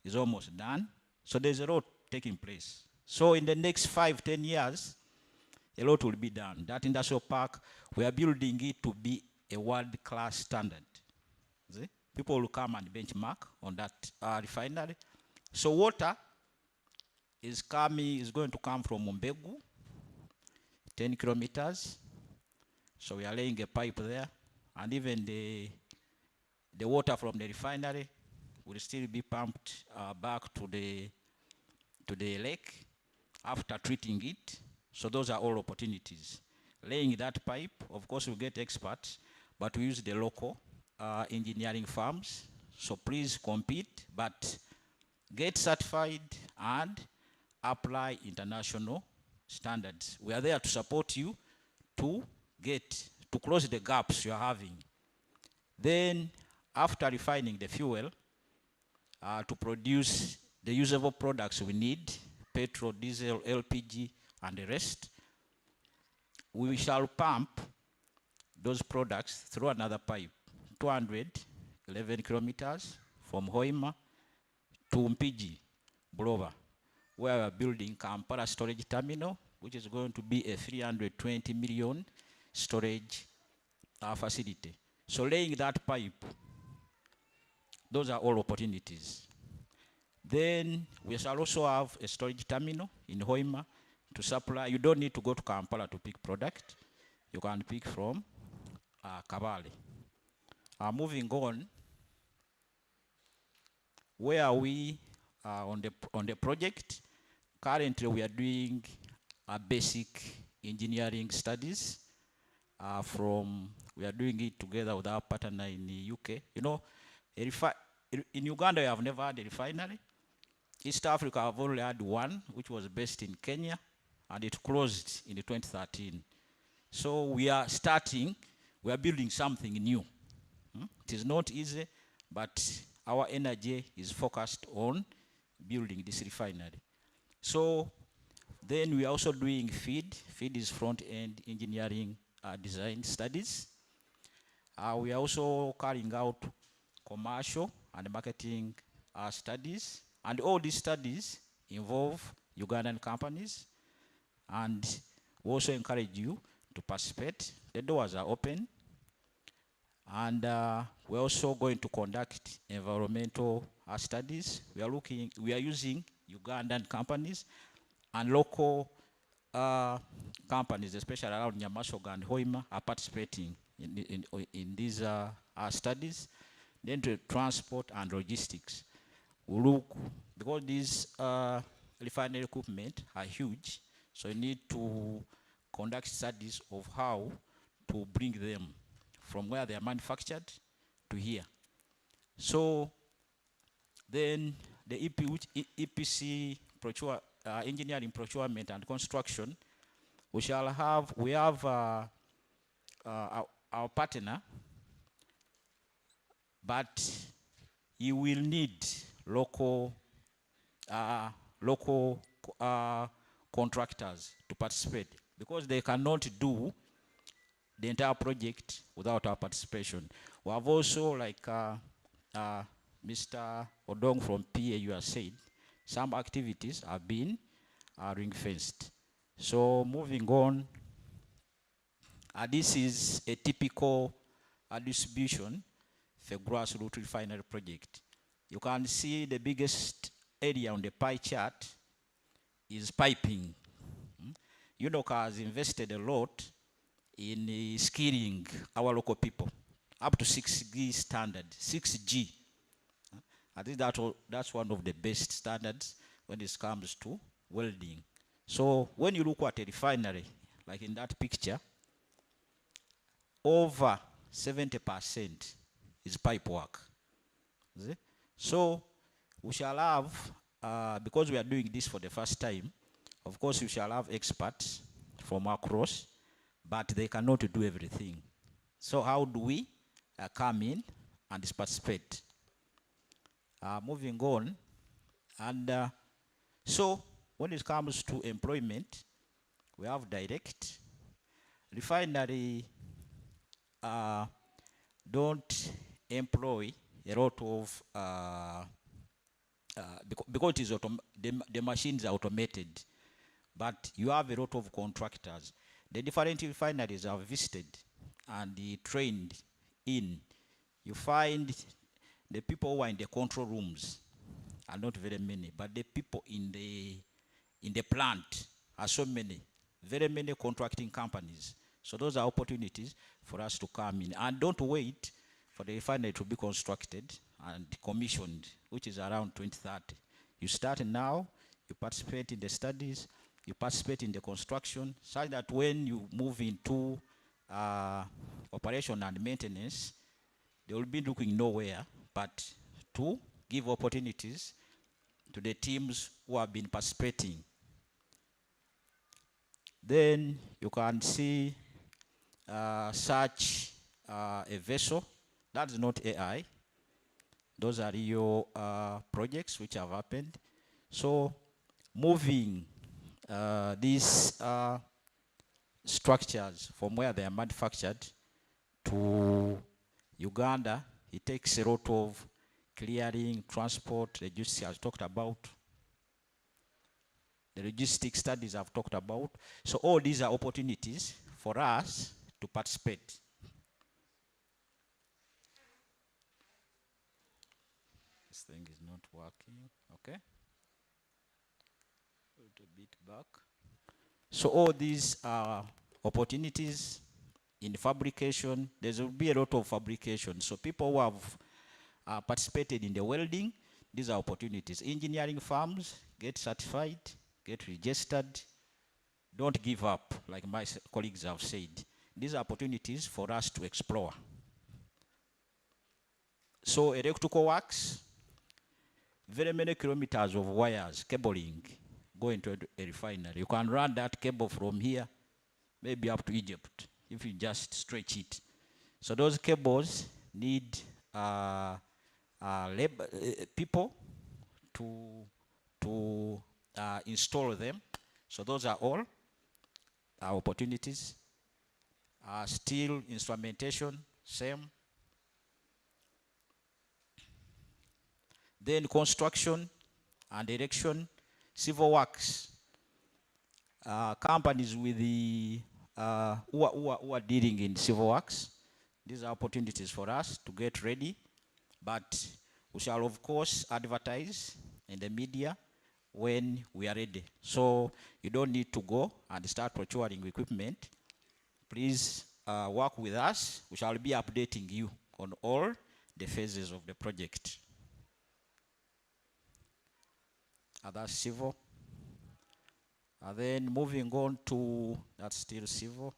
is almost done. So there's a lot taking place. So in the next 5-10 years, a lot will be done. That industrial park, we are building it to be a world-class standard. See? People will come and benchmark on that refinery. So water is going to come from Mbegu, 10 kilometers. So we are laying a pipe there, and even the water from the refinery will still be pumped back to the lake after treating it. So those are all opportunities. Laying that pipe, of course, we get experts, but we use the local engineering firms. So please compete, but get certified and apply international standards. We are there to support you to close the gaps you are having. Then, after refining the fuel, to produce the usable products we need, petrol, diesel, LPG, and the rest, we shall pump those products through another pipe, 211 kilometers from Hoima to Mpigi, Bulova, where we are building Kampala storage terminal, which is going to be a 320 million storage facility. So laying that pipe, those are all opportunities. Then we shall also have a storage terminal in Hoima to supply. You don't need to go to Kampala to pick product. You can pick from Kabale. Moving on, where are we on the project? Currently, we are doing basic engineering studies. We are doing it together with our partner in the UK. You know, in Uganda, we have never had a refinery. East Africa have only had one, which was based in Kenya, and it closed in 2013. So we are building something new. It is not easy, but our energy is focused on building this refinery. So then we are also doing FEED. FEED is front-end engineering design studies. We are also carrying out commercial and marketing studies. And all these studies involve Ugandan companies. And we also encourage you to participate. The doors are open. And we're also going to conduct environmental studies. We are using Ugandan companies and local companies, especially around Nyamashoga and Hoima, are participating in these studies. Then to transport and logistics. We look, because these refinery equipment are huge, so you need to conduct studies of how to bring them from where they are manufactured to here. So then the EPC engineering, procurement, and construction, we have our partner, but you will need local contractors to participate, because they cannot do the entire project without our participation. We have also, like Mr. Odong from PA, you have said, some activities have been ring fenced. So moving on, this is a typical distribution for grassroots refinery project. You can see the biggest area on the pie chart is piping. UNOC has invested a lot in skilling our local people up to 6G standard, 6G. I think that's one of the best standards when it comes to welding. So when you look at a refinery, like in that picture, over 70% is pipe work. See? So we shall have, because we are doing this for the first time, of course we shall have experts from across, but they cannot do everything. So how do we come in and participate? Moving on, and so when it comes to employment, we have direct. Refinery don't employ a lot of, because it is the machines are automated, but you have a lot of contractors. The different refineries are visited and trained in. You find the people who are in the control rooms are not very many, but the people in the plant are so many, very many contracting companies. So those are opportunities for us to come in. And don't wait for the refinery to be constructed and commissioned, which is around 2030. You start now, you participate in the studies, you participate in the construction, so that when you move into operation and maintenance, they will be looking nowhere but to give opportunities to the teams who have been participating. Then you can see such a vessel. That's not AI. Those are your projects which have happened. So moving these structures from where they are manufactured to Uganda, it takes a lot of clearing, transport, logistics I've talked about. The logistics studies I've talked about. So all these are opportunities for us to participate. This thing is not working, okay? A little bit back. So all these are opportunities in fabrication. There will be a lot of fabrication. So people who have participated in the welding, these are opportunities. Engineering firms, get certified, get registered. Don't give up, like my colleagues have said. These are opportunities for us to explore. So electrical works, very many kilometers of wires, cabling, go into a refinery. You can run that cable from here, maybe up to Egypt, if you just stretch it. So those cables need people to install them. So those are all our opportunities. Steel instrumentation, same. Then construction and erection, civil works, companies with the who are dealing in civil works. These are opportunities for us to get ready, but we shall of course advertise in the media when we are ready. So you don't need to go and start procuring equipment. Please work with us. We shall be updating you on all the phases of the project. That's civil. And then moving on to, that's still civil.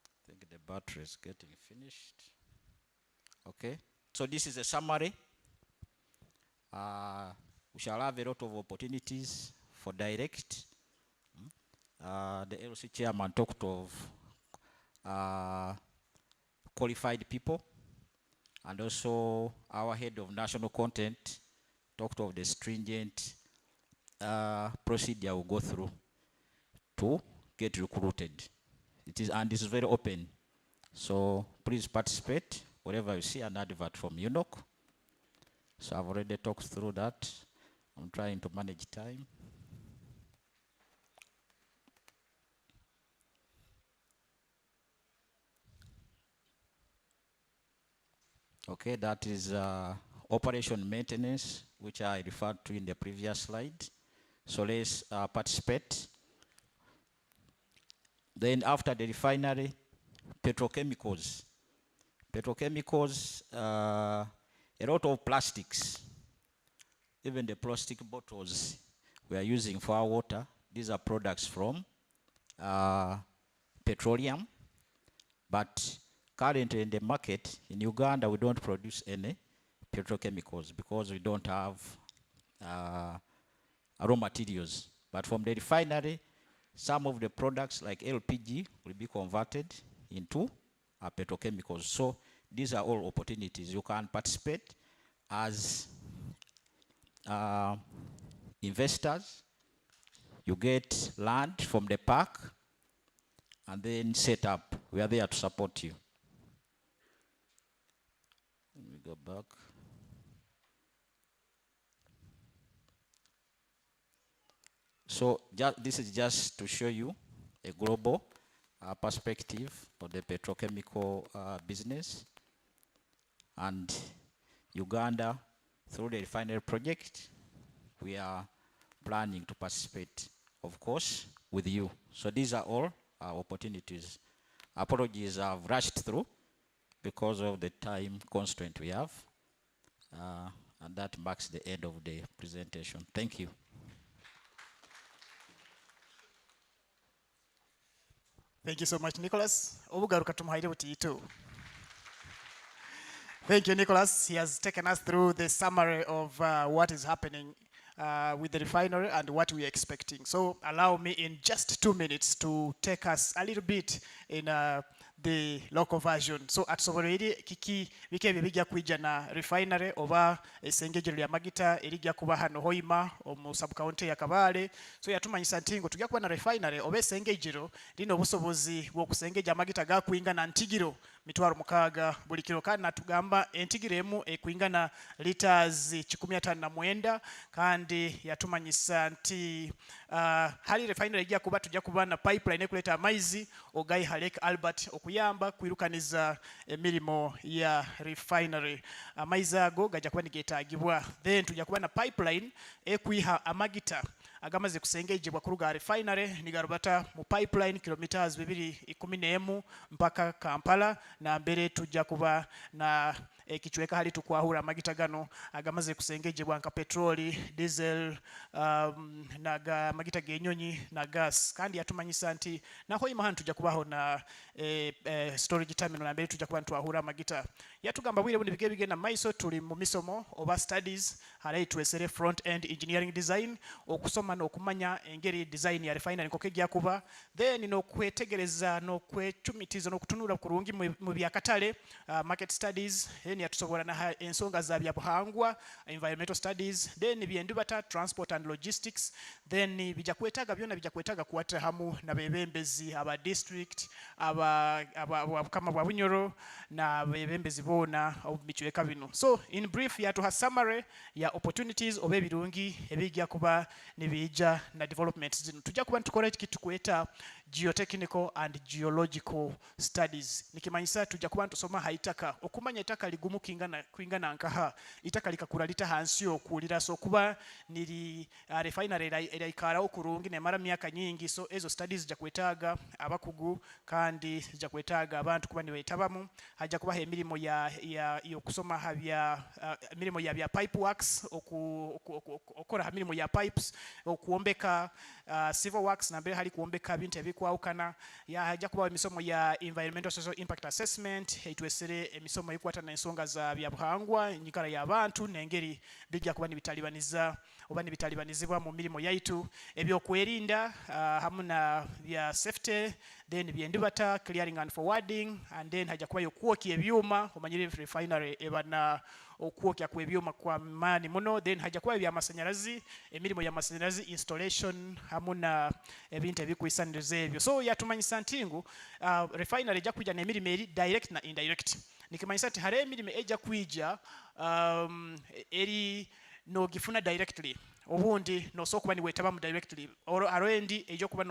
I think the battery is getting finished. Okay, so this is a summary. We shall have a lot of opportunities for direct. The LC chairman talked of qualified people, and also our head of national content talked of the stringent procedure we'll go through to get recruited. And this is very open. So please participate wherever you see an advert from UNOC. So I've already talked through that. I'm trying to manage time. Okay, that is operation maintenance, which I referred to in the previous slide. So let's participate. Then after the refinery, petrochemicals. Petrochemicals, a lot of plastics. Even the plastic bottles we are using for our water, these are products from petroleum. But currently in the market, in Uganda, we don't produce any petrochemicals because we don't have raw materials. But from the refinery, some of the products like LPG will be converted into petrochemicals. So these are all opportunities. You can participate as investors. You get land from the park and then set up. We are there to support you. Let me go back. So this is just to show you a global perspective of the petrochemical business. And Uganda, through the refinery project, we are planning to participate, of course, with you. So these are all our opportunities. Apologies, I've rushed through because of the time constraint we have. And that marks the end of the presentation. Thank you. Thank you so much, Nicholas. Thank you, Nicholas. He has taken us through the summary of what is happening with the refinery and what we are expecting. So allow me in just 2 minutes to take us a little bit in the local version. So at Soboredi, kiki bike bijja kwijja na refinery oba esengejero lya magita erijja kuba hano Hoima omu sub county ya Kabale. So yatumanyisa nti ngo tujja kuba na refinery oba esengejero lino obusobozi bw'okusengeja amagita gakwinga na ntigiro 600 buli kilo, kandi natugamba entigiro emu ekwinga na liters 159 kandi yatumanyisa nti hali refinery ejja kuba tujja kuba na pipeline ekuleta amaizi ogai Halek Albert okuyamba kwirukaniza emilimo ya refinery. Amaizi ago gajja kuba nigeetagibwa, then tujja kuba na pipeline ekwiha amagita agamaze kusengejebwa ku ruga refinery nigarubata mu pipeline kilometers 211 mpaka Kampala, na mbere tujja kuba na ekichweka hali tukwahura amagita gano agamaze kusengejebwa nka petroli, diesel, naga magita genyonyi na gas. Kandi yatumanyisa nti na Hoima hano tujja kubaho na storage terminal, na mbere tujja kuba ntwahura amagita. Yatugamba bwire bundi bige bigenda maiso tuli mu misomo oba studies hali tuesere front end engineering design okusoma n'okumanya engeri design ya refinery nkoke gya kuba, then n'okwetegereza n'okwechumitiza n'okutunula kurungi mu byakatale market studies, then yatusobola na ensonga za byabuhangwa environmental studies, then byendubata transport and logistics, then bija kwetaga byona bija kwetaga kuwata hamu na bebembezi aba district aba kama bwa Bunyoro na bebembezi bona obumichweka bino. So in brief yatuha summary ya opportunities oba ebirungi ebijja kuba nibijja na development zino. Tujja kuba ntukola kitu kweta geotechnical and geological studies. Nikimanyisa tujja kuba ntusoma haitaka okumanya itaka ligumu kwingana nkaha itaka likakula lita hansi okulira, so kuba nili refinery era ikara okurungi ne mara myaka nyingi. So ezo studies ja kwetaga abakugu kandi ja kwetaga abantu kuba niwetabamu haja kuba emilimo ya kusoma habya milimo ya bya pipe works okora milimo ya pipes okuombeka civil works, na mbere hali kuombeka bintu ebikwaukana ya haja kuba emisomo ya environmental social impact assessment etwesere emisomo yikwata na ensonga za byabuhangwa nyikara y'abantu nengeri bijja kuba nibitalibaniza oba nibitalibanizibwa mu milimo yaitu ebyokwerinda hamuna bya safety, then byendubata clearing and forwarding, and then haja kuba yokuoki ebyuma omanyire refinery ebana okuokya kwa ebyuma kwa mani muno, then haja kuba bya masanyalazi emilimo ya masanyalazi installation hamuna ebintu ebikwisaniriza ebyo. So yatumanyisa ntingu refinery ja kuja na emilimo eri direct na indirect. nikimanyisa ati hali emirimu ejja kwija eri nogifuna directly obundi nosooka kuba niweetabamu directly already ejja kuba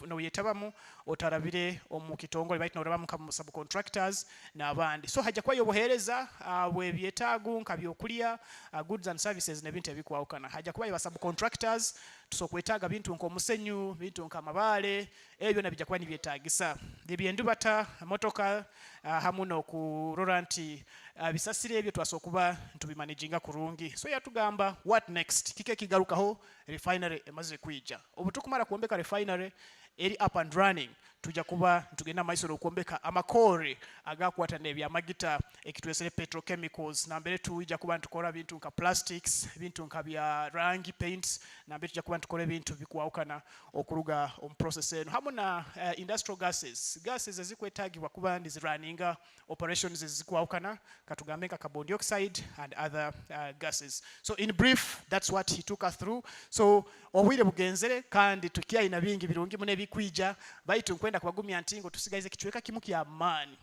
noyetabamu otarabire omu kitongole baitu norabamu nka subcontractors n'abandi so hajja kubayo obuheereza bwebyetaago nka byokulya goods and services n'ebintu ebikwawukana hajja kubayo ba subcontractors tusooka kwetaaga bintu nk'omusenyu bintu nk'amabaale ebyo nabijja kuba nibyetaagisa ebyendubata motoka hamu n'okurora nti bisasire ebyo twasooka kuba ntubimanaginga kurungi so yatugamba what next kike kigarukaho refinery emaze kwija obutukumara kuombeka refinery eri up and running tujja kuba tugenda maiso n'okwombeka amakore agakwata n'ebyamagita ekitwesere petrochemicals nambere tujja kuba ntukora bintu nka plastics bintu nka bya rangi paints nambere tujja kuba ntukora bintu bikwawukana okuruga process eno hamu na industrial gases ezikwetaagibwa kuba niziraninga operations ezikwawukana katugambe nka carbon dioxide and other gases so in brief that's what he took us through so obwire bugenzere kandi tukiaina bingi birungi mune bikwija baitu nkwenda kubagumya ntingo tusigaize kichweka kimu kya mani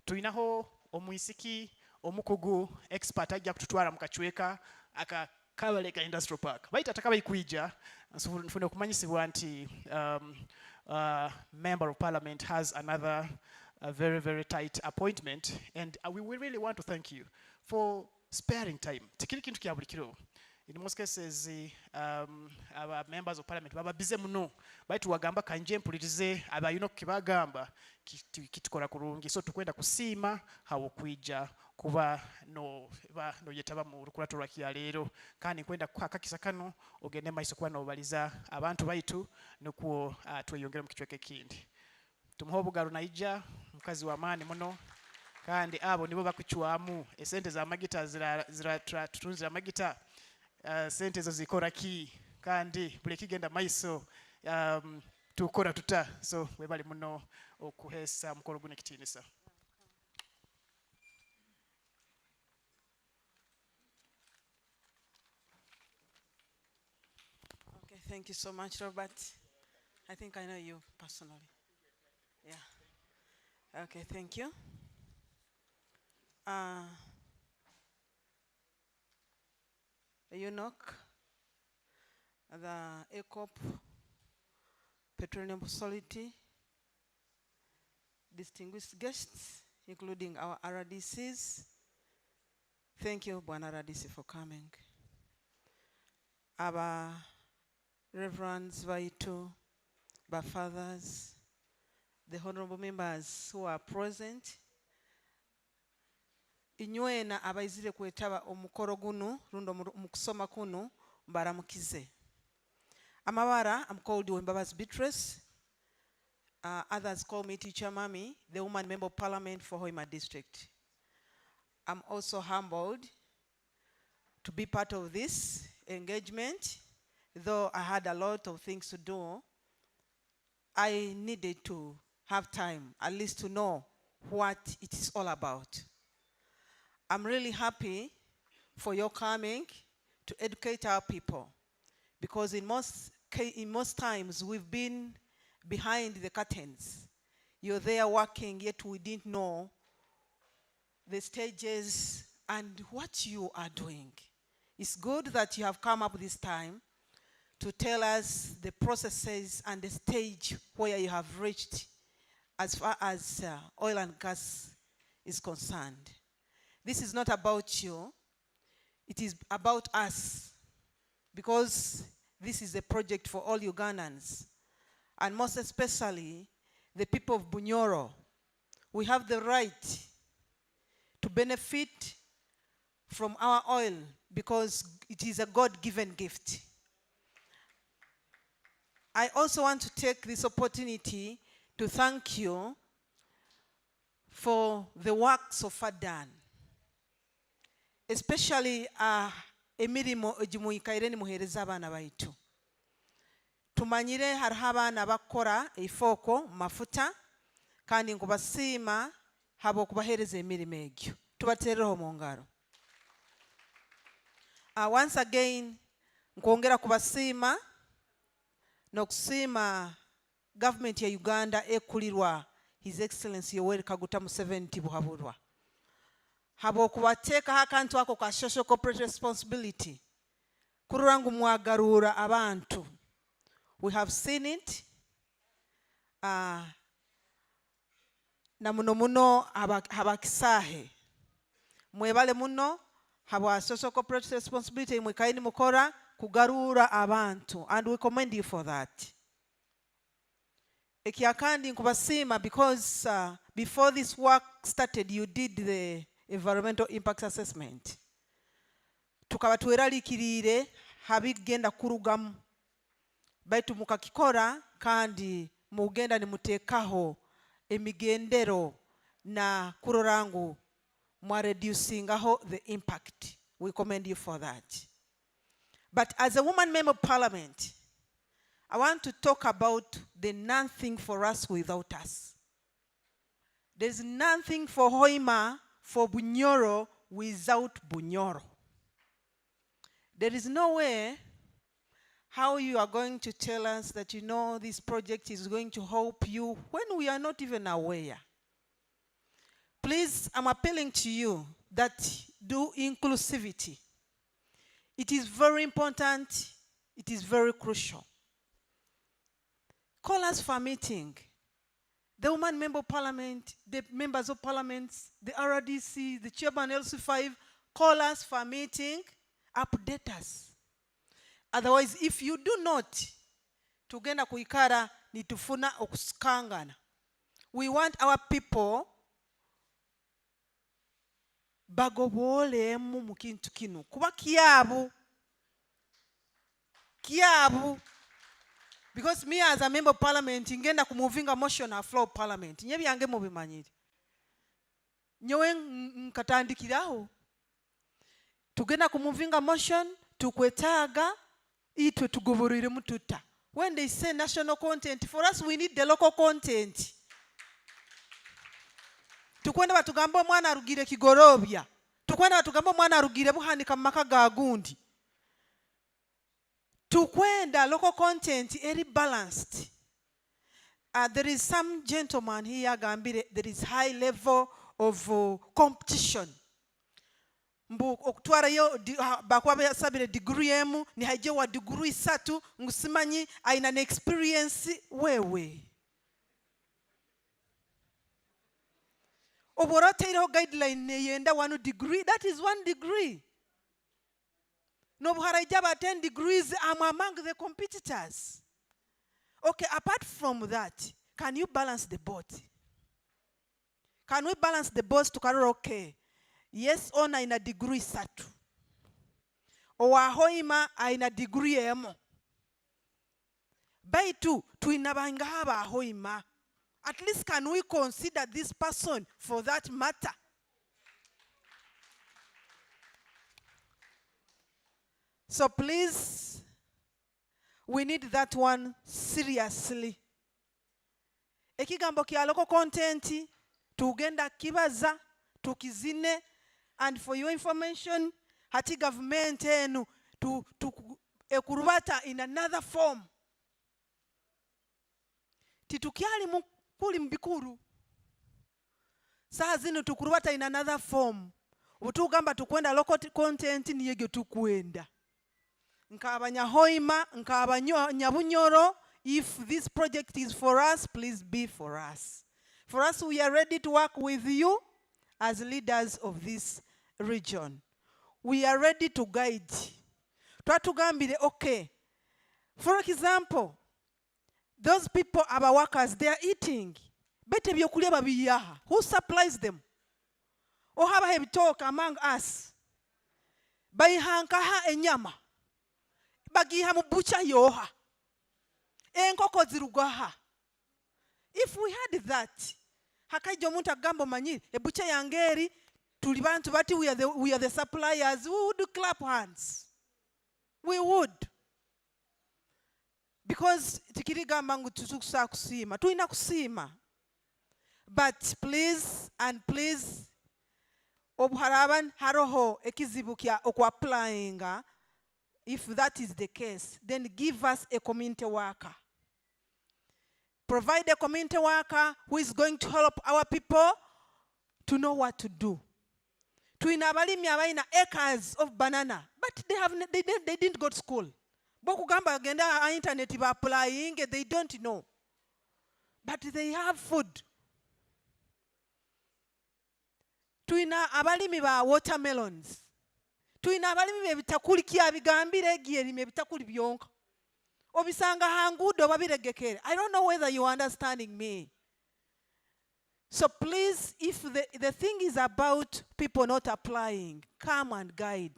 tuinaho omwisiki omukugu expert ajja kututwara mukachweka aka Kabaleka Industrial Park baita atakaba ikwija nfune kumanyisibwa nti member of parliament has another very tight appointment and we really want to thank you for sparing time tikiri kintu kya bulikiro in most cases our members of parliament baba bize muno baitu wagamba kanje mpulirize aba UNOC kibagamba kitukora kurungi so tukwenda kusiima hawo kwija kuba no yetaba mu rukurato lwa kyalero kandi kwenda kwakakisa kano ogende maiso kwa no baliza abantu baitu nuko tweyongera mu kichweke kindi tumuhobugaro naija mukazi wa mani muno kandi abo nibo bakuchwamu esente za magita zira tutunzira magita sente zo zikora ki kandi bule kigenda maiso tukora tuta so webali muno okuhesa mukoro gune kitinisa Okay, thank you so much, Robert. I think I know you personally. Yeah. Okay, thank you. The UNOC, the ECOP, Petroleum Facility, distinguished guests, including our RDCs. Thank you, Bwana RDC, for coming. Our reverends, Vaitu, our fathers, the honorable members who are present, inywena abaizire kwetaba omukoro guno rundo mukusoma kuno mbaramukize amabara I'm called Wembaba's Beatrice others call me Teacher Mami, the woman member of parliament for Hoima district. I'm also humbled to be part of this engagement. Though I had a lot of things to do, I needed to have time at least to know what it is all about. I'm really happy for your coming to educate our people, because in most times we've been behind the curtains. You're there working, yet we didn't know the stages and what you are doing. It's good that you have come up this time to tell us the processes and the stage where you have reached as far as oil and gas is concerned. This is not about you, it is about us, because this is a project for all Ugandans, and most especially the people of Bunyoro. We have the right to benefit from our oil because it is a God-given gift. I also want to take this opportunity to thank you for the work so far done. Especially emirimo ejimuyikaire ni muhereza abana baitu. Tumanyire hariho abana bakora ifoko mafuta kandi nkubasiima habo kubahereza emirimo egyo. Tubatereho mu ngaro. Once again nkwongera kubasiima n'okusiima government ya Uganda ekulirwa His Excellency Yoweri Kaguta Museveni Tibuhaburwa. habwokubateekaho akantu ako ka social corporate responsibility kurora ngu mwagarura abantu. We have seen it. Na muno muno habakisahe mwebale muno habwa social corporate responsibility mwekaini mukora kugarura abantu, and we commend you for that. Ekiakandi nkubasima because before this work started you did the environmental impact assessment. Tukaba tweralikirire habigenda kurugamu baitu mukakikora kandi mugenda nimuteekaho emigendero na kurorangu mwa reducingaho the impact. We commend you for that. But as a woman member of parliament, I want to talk about the nothing for us without us. There's nothing for Hoima, for Bunyoro, without Bunyoro. There is no way how you are going to tell us that you know this project is going to help you when we are not even aware. Please, I'm appealing to you that do inclusivity. It is very important. It is very crucial. Call us for a meeting. The woman member of parliament, the members of parliament, the RDC, the chairman LC5, call us for a meeting, update us. Otherwise, if you do not, tugenda kuikara nitufuna okuskangana. We want our people bagobolemu mukintu kinu. Kuba kiabu. Because me as a member of parliament, ngenda kumuvinga motion na floor of parliament. Nyebi yange mubimanyiri. Nyowe nkatandikiraho. Tugenda kumuvinga motion, tukwetaga, itwe tugoborire mututa. When they say national content, for us we need the local content. Tukwenda batugamba mwana arugire Kigorobya. Tukwenda batugamba mwana arugire Buhanika maka gagundi. Tukwenda local content very balanced. There is some gentleman here gambire there is high level of competition. Mbu okutwara yo bakwa sabire degree emu ni haje wa degree 3 ngusimanyi aina na experience wewe. Oborate iro guideline yenda 1 degree, that is 1 degree. No buharajaba 10 degrees, I'm among the competitors. Okay, apart from that, can you balance the boat? Can we balance the boat to carry okay? Yes, ona ina degree 3. Owa Hoima aina degree emo. Baitu tuinabanga haba Hoima. At least can we consider this person for that matter? So please, we need that one seriously. Ekigambo kia local content, tugenda kibaza, tukizine, and for your information, hati government enu ekurubata in another form. Titukiali mukuli mbikuru. Saa zinu tukurubata in another form. Utugamba tukwenda local content ni yege tukwenda. Nkabanya Hoima, nkabanya Bunyoro, if this project is for us, please be for us. For us, we are ready to work with you as leaders of this region. We are ready to guide. Twatugambire, okay. For example, those people, our workers, they are eating. Bete byokulya babiyaha. Who supplies them? Or have a talk among us? Bayihankaha enyama. Bagiha mubucha yoha. Enkoko zirugaha. If we had that, hakajo muntu agambo manyiri, ebucha yangeri, tulibantu bati we are the suppliers, we would clap hands. We would. Because tikiriga mangu tutuksa kusima, tuina kusima. But please and please, obuharaban haroho ekizibukia okwa-applyinga. If that is the case, then give us a community worker. Provide a community worker who is going to help our people to know what to do. Tuina abalimi abalina acres of banana, but they didn't go to school. Bokugamba agenda internet ba applying, they don't know. But they have food. Tuina abalimi ba watermelons. Tuina abalimi bebitakuli kya bigambire giyerime bitakuli byonka. Obisanga hangudo babiregekere. I don't know whether you are understanding me. So please, if the thing is about people not applying, come and guide.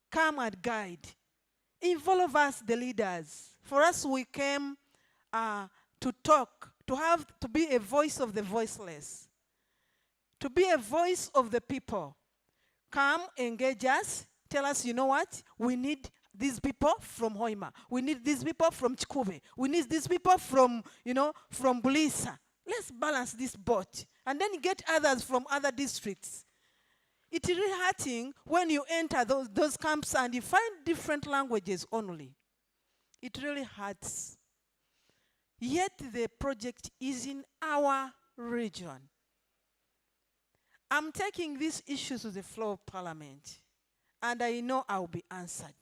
Come and guide. Involve us, the leaders. For us, we came to talk, to be a voice of the voiceless, to be a voice of the people. Come, engage us, tell us, you know what, we need these people from Hoima. We need these people from Chikube. We need these people from, from Bulisa. Let's balance this boat. And then get others from other districts. It's really hurting when you enter those camps and you find different languages only. It really hurts. Yet the project is in our region. I'm taking these issues to the floor of Parliament, and I know I'll be answered.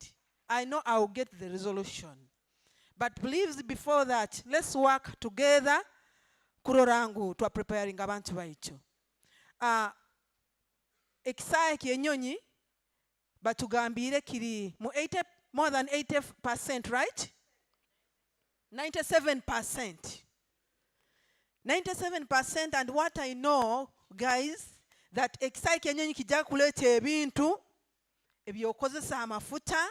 I know I'll get the resolution. But please, before that, let's work together. Kurorangu to preparing abantu baitu. Ekisaya kyenyonyi batugambire kiri more than 80%, right? 97%. 97%, and what I know, guys, that ekisaya kyenyonyi kijja kuleta ebintu ebyokozesa amafuta,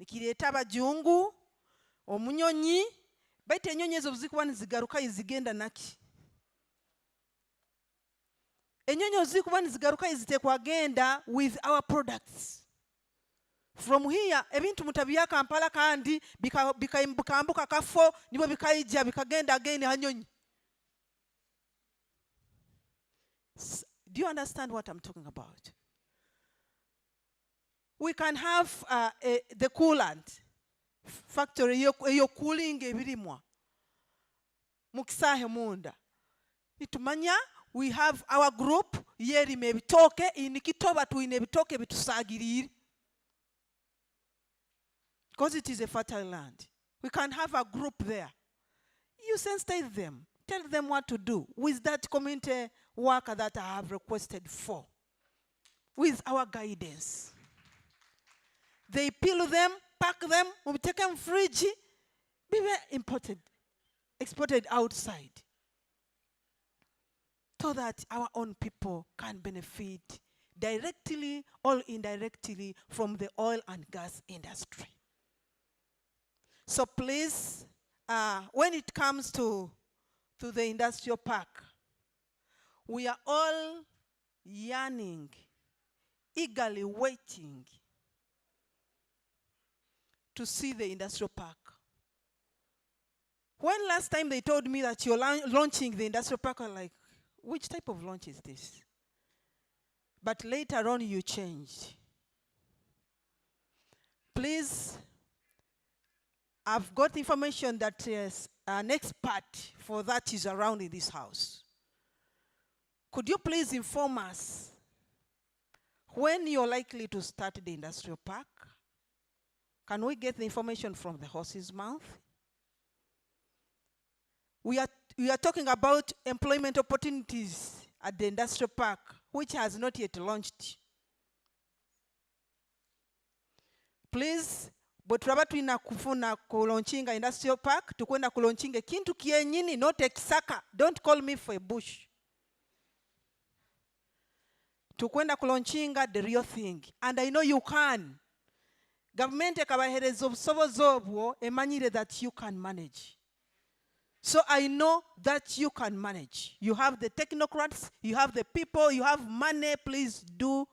nikireta abajungu, omunyonyi, baitu enyonyi ezo zikuba nizigaruka izigenda naki. Enyonyi zikuba nizigaruka izitekwa agenda with our products. From here, ebintu mutabiya Kampala kandi bikambuka kafo nibo bikaija bikagenda again hanyonyi. Do you understand what I'm talking about? We can have the coolant factory yo cooling ebirimwa mukisahe munda. Itumanya we have our group yeri mebitoke inikitoba tuine bitoke bitusagirire. Because it is a fertile land. We can have a group there. You sensitize them. Tell them what to do with that community worker that I have requested for. With our guidance. They peel them, pack them, we take them fridge, be imported, exported outside. So that our own people can benefit directly or indirectly from the oil and gas industry. So please, when it comes to the industrial park, we are all yearning, eagerly waiting to see the industrial park. When last time they told me that you're launching the industrial park, I'm like, which type of launch is this? But later on you changed. Please, I've got information that an expert for that is around in this house. Could you please inform us when you're likely to start the industrial park? Can we get the information from the horse's mouth? We are talking about employment opportunities at the industrial park, which has not yet launched. Please, bweturaba tulina kufuna kulaunching industrial park, tukwenda kulaunching kintu kyenyini, not ekisaka. Don't call me for a bush. Tukwenda kulaunching the real thing. And I know you can. Government ekabahereza obusobozi obwo emanyire that you can manage. So I know that you can manage. You have the technocrats, you have the people, you have money, please do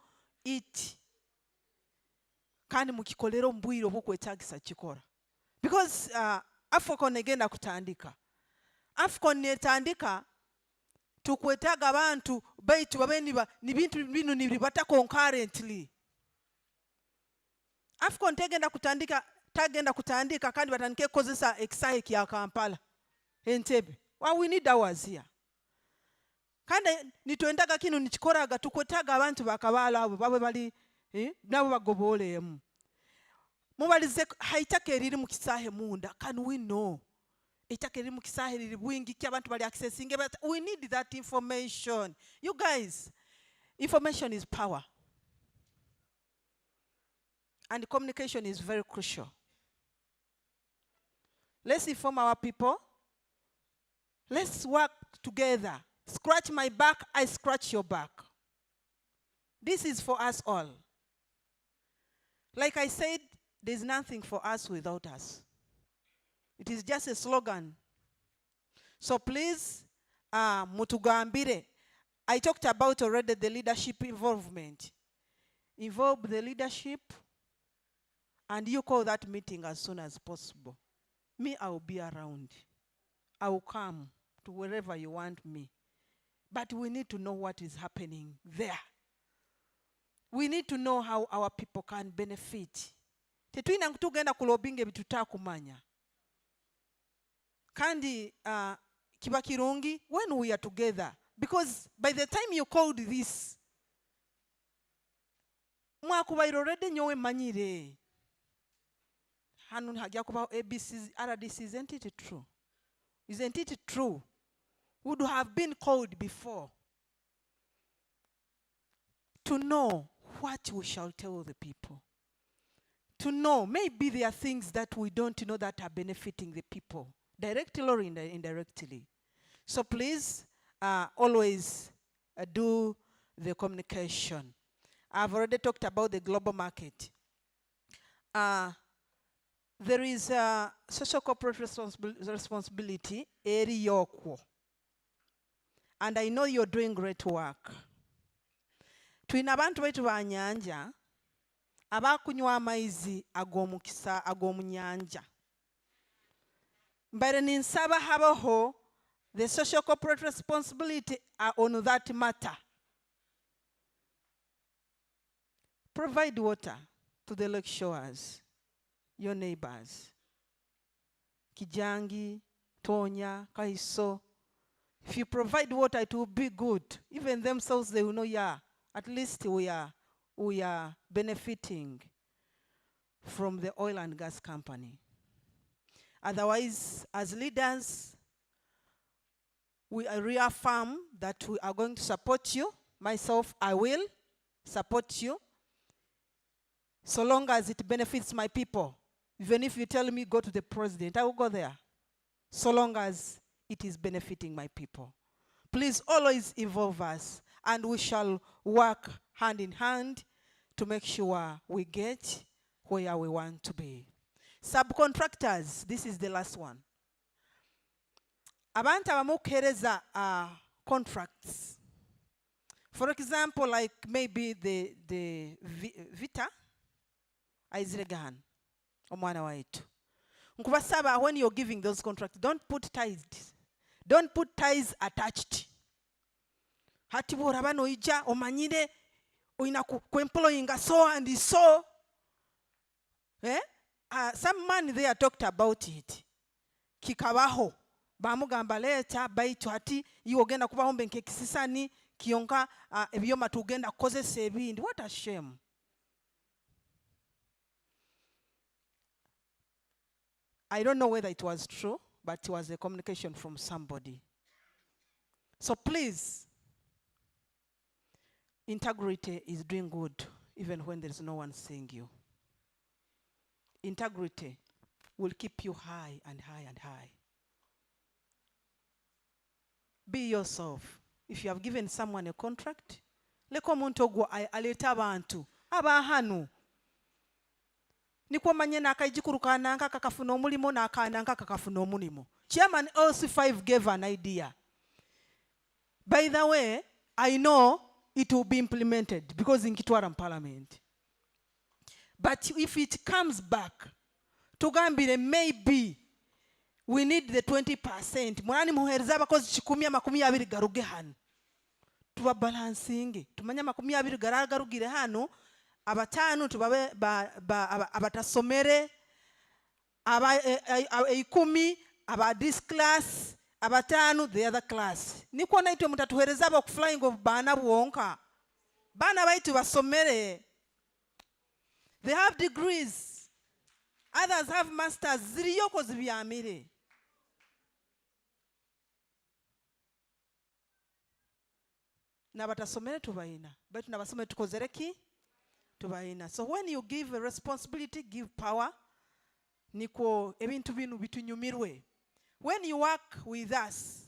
it. Kandi mukikolero mbwiro bukwetagisa chikora. Because Afcon egenda kutandika. Afcon netandika tukwetaga abantu baitu babeni ni bintu binu nibibata concurrently. Afcon tagenda kutandika kandi batandike kozesa exile ya Kampala. Entebbe. Well, we need ours here. kandi nitwendaga kino nikikoraga tukwetaga abantu bakabaala abo babe bali nabo bagoboolemu mubalize haitaka eriri mu kisaahe munda. Can we know eitaka eriri mu kisaahe riri bwingi ki abantu bali accessing, but we need that information. You guys, information is power and communication is very crucial. Let's inform our people. Let's work together. Scratch my back, I scratch your back. This is for us all. Like I said, there's nothing for us without us. It is just a slogan. So please, mutugambire. I talked about already the leadership involvement. Involve the leadership, and you call that meeting as soon as possible. Me, I will be around. I will come to wherever you want me. But we need to know what is happening there. We need to know how our people can benefit. Tetuina kutugenda kulobinga bitutakumanya. Kandi kiba kirungi when we are together. Because by the time you called this, mwakubairo already nyowe manyire. Hanu hajja kuba ABCs, RDCs, isn't it true? Isn't it true? Would have been called before to know what we shall tell the people. To know, maybe there are things that we don't know that are benefiting the people, directly or indirectly. So please, always do the communication. I've already talked about the global market. There is a social corporate responsibility, eriyokwo. And I know you're doing great work. Twina abantu baitu banyanja abakunywa amaizi ag'omukisa ag'omunyanja. Mbere ninsaba habaho the social corporate responsibility on that matter. Provide water to the lake shores, your neighbors. Kijangi, Tonya, Kaiso. If you provide water, it will be good. Even themselves, they will know, yeah, at least we are benefiting from the oil and gas company. Otherwise, as leaders, we reaffirm that we are going to support you. Myself, I will support you so long as it benefits my people. Even if you tell me go to the president, I will go there, so long as it is benefiting my people. Please always involve us, and we shall work hand in hand to make sure we get where we want to be. Subcontractors, this is the last one. Abantu abamukereza contracts. For example, like maybe the Vita, Aizregan, omwana waitu. Nkubasaba, when you're giving those contracts, don't put ties. Don't put ties attached. Hati bora bano ija omanyire oina ku-employing so and so. Some man there talked about it. Kikabaho. Bamugamba leta baitu hati yogenda kubaho mbenke kisisani kionka ebyoma tugenda kozesa ebindi. What a shame. I don't know whether it was true, but it was a communication from somebody. So please, integrity is doing good even when there's no one seeing you. Integrity will keep you high and high and high. Be yourself. If you have given someone a contract, leko muntu ogwo aleta abantu abahanu. Nikwo manye nakajikuruka nanka kakafuna omulimo nakananka kakafuna omulimo. Chairman LC5 gave an idea. By the way, I know it will be implemented because in Kitwaram Parliament. But if it comes back, tugambire maybe we need the 20%. Mwanani muhereza abakozi 10-20 garuge hano. Tuba balancing. Tumanya 20 garagarugire hano. Abatanu tubabe abatasomere. 10 aba this class. abatano the other class. Niko naitwe mutatuhereza abo flying of bana bwonka. Bana baitu basomere. They have degrees. Others have masters. Ziriyoko zibyamire. Nabatasomere tubaina. But nabasomere tukozereki tubaina. So when you give a responsibility, give power. Niko ebintu binu bitunyumirwe. When you work with us,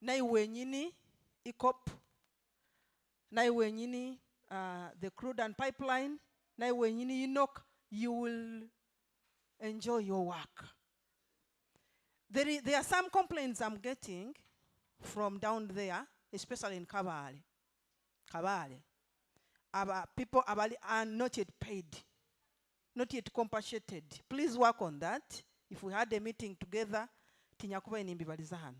naiwe nyini ICOP, naiwe nyini the crude and pipeline, naiwe nyini UNOC, you will enjoy your work. There are some complaints I'm getting from down there, especially in Kabale. People are not yet paid, not yet compensated. Please work on that. If we had a meeting together, tinyakuba inimbi balizahan.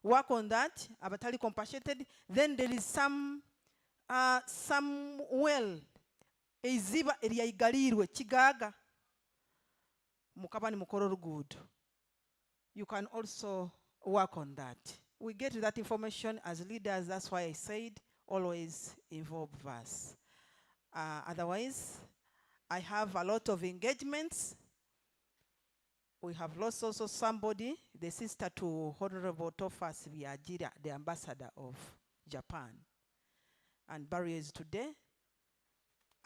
Work on that, abatali compensated. Then there is some well, eziba area igarirwe, chigaga. Mukabani mukororo good. You can also work on that. We get that information as leaders, that's why I said always involve us. Otherwise, I have a lot of engagements. We have lost also somebody, the sister to Honorable Tofas Viajira, the ambassador of Japan. And Barry is today.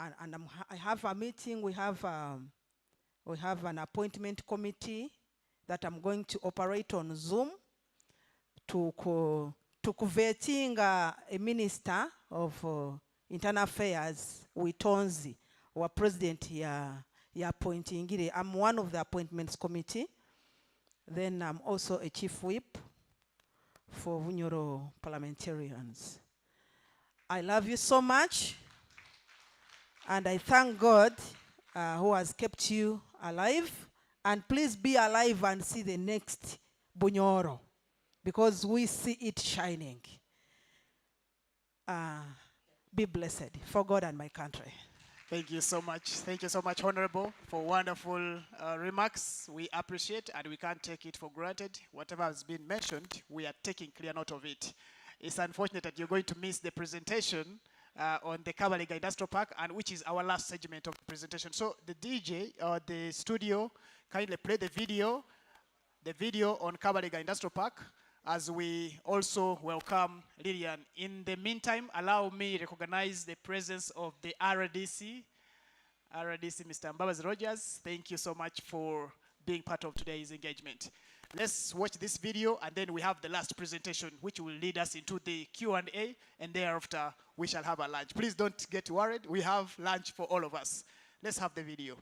And I have a meeting, we have an appointment committee that I'm going to operate on Zoom to vetting a minister of internal affairs, Witonzi, our president here. Appointing. I'm one of the appointments committee. Then I'm also a chief whip for Vunyoro parliamentarians. I love you so much. And I thank God who has kept you alive. And please be alive and see the next Bunyoro, because we see it shining. Be blessed for God and my country. Thank you so much. Thank you so much, Honorable, for wonderful remarks. We appreciate and we can't take it for granted. Whatever has been mentioned, we are taking clear note of it. It's unfortunate that you're going to miss the presentation on the Kabalega Industrial Park, and which is our last segment of the presentation. So the DJ or the studio kindly play the video on Kabalega Industrial Park, as we also welcome Lillian. In the meantime, allow me to recognize the presence of the RDC, Mr. Mbabas Rogers. Thank you so much for being part of today's engagement. Let's watch this video, and then we have the last presentation, which will lead us into the Q&A, and thereafter we shall have a lunch. Please don't get worried. We have lunch for all of us. Let's have the video.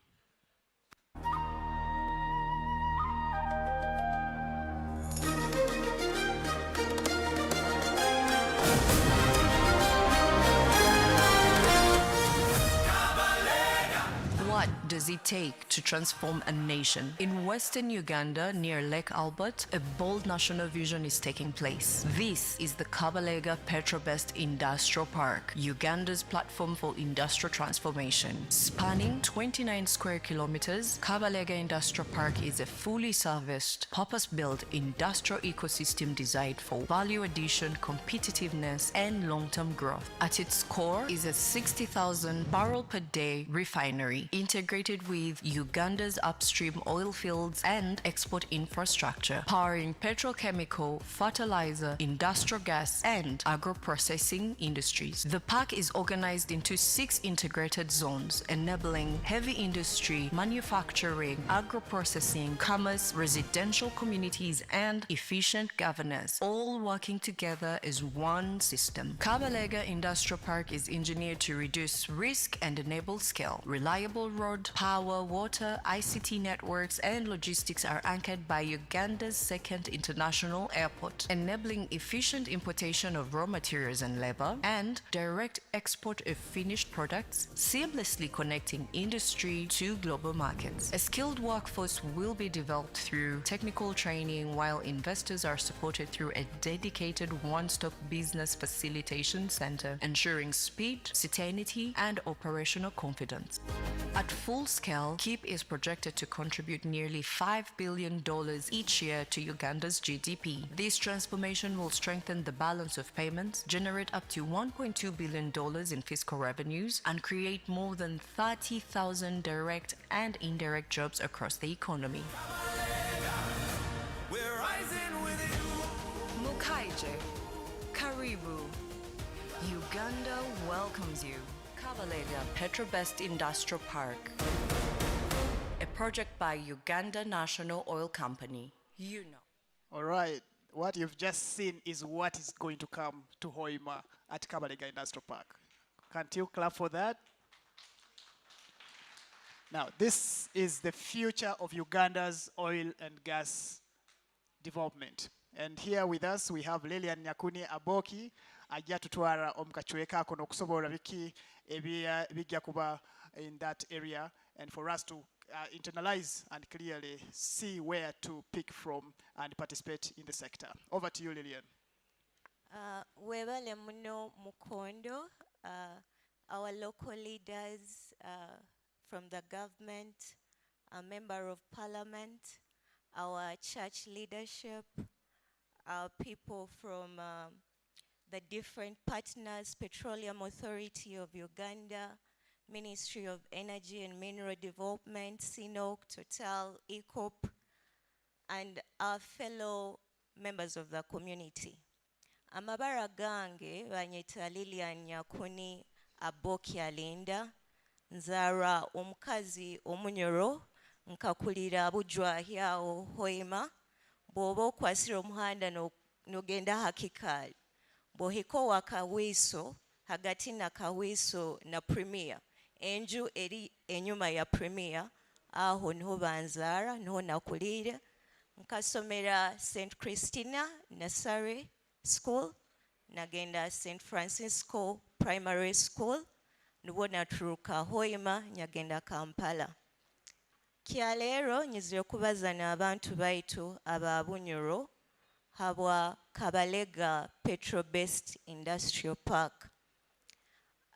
What does it take to transform a nation? In western Uganda, near Lake Albert, a bold national vision is taking place. This is the Kabalega Petrobest Industrial Park, Uganda's platform for industrial transformation. Spanning 29 square kilometers, Kabalega Industrial Park is a fully serviced, purpose-built industrial ecosystem designed for value addition, competitiveness, and long-term growth. At its core is a 60,000 barrel per day refinery, integrated with Uganda's upstream oil fields and export infrastructure, powering petrochemical, fertilizer, industrial gas, and agro-processing industries. The park is organized into 6 integrated zones, enabling heavy industry, manufacturing, agro-processing, commerce, residential communities, and efficient governance, all working together as one system. Kabalega Industrial Park is engineered to reduce risk and enable scale. Reliable road, power, water, ICT networks, and logistics are anchored by Uganda's second international airport, enabling efficient importation of raw materials and labor, and direct export of finished products, seamlessly connecting industry to global markets. A skilled workforce will be developed through technical training, while investors are supported through a dedicated one-stop business facilitation center, ensuring speed, certainty, and operational confidence. At full scale, KEEP is projected to contribute nearly $5 billion each year to Uganda's GDP. This transformation will strengthen the balance of payments, generate up to $1.2 billion in fiscal revenues, and create more than 30,000 direct and indirect jobs across the economy. Mukaije, Karibu. Uganda welcomes you. Kabalega Petrobest Industrial Park. A project by Uganda National Oil Company, UNOC. All right, what you've just seen is what is going to come to Hoima at Kabalega Industrial Park. Can't you clap for that? Now, this is the future of Uganda's oil and gas development. And here with us, we have Lilian Nyakuni Aboki, ajja tutwala omukachweka ako n'okusobola biki bijja kuba in that area, and for us to internalize and clearly see where to pick from and participate in the sector. Over to you, Lilian. Webale muno Mukondo, our local leaders from the government, a member of parliament, our church leadership, our people from the different partners, Petroleum Authority of Uganda, Ministry of Energy and Mineral Development, UNOC, Total, ECOP, and our fellow members of the community. Amabara gange banyeta Lilian Nyakuni Aboki Alinda, nzara omukazi omunyoro, nkakulira bujwahi awo Hoima, bw'oba okwasira omuhanda n'ogenda hakikali. Bw'ohika wakawiso, hagati na kawiso na Premier, enju eri enyuma ya Premier, aho niho banzara, niho nakulira. Nkasomera St. Christina Nursery School, nagenda St. Francisco Primary School, nibo naturuka Hoima, nyagenda Kampala. Kyaleero nyizire okubaza n'abantu baitu aba Bunyoro habwa Kabalega Petrobest Industrial Park.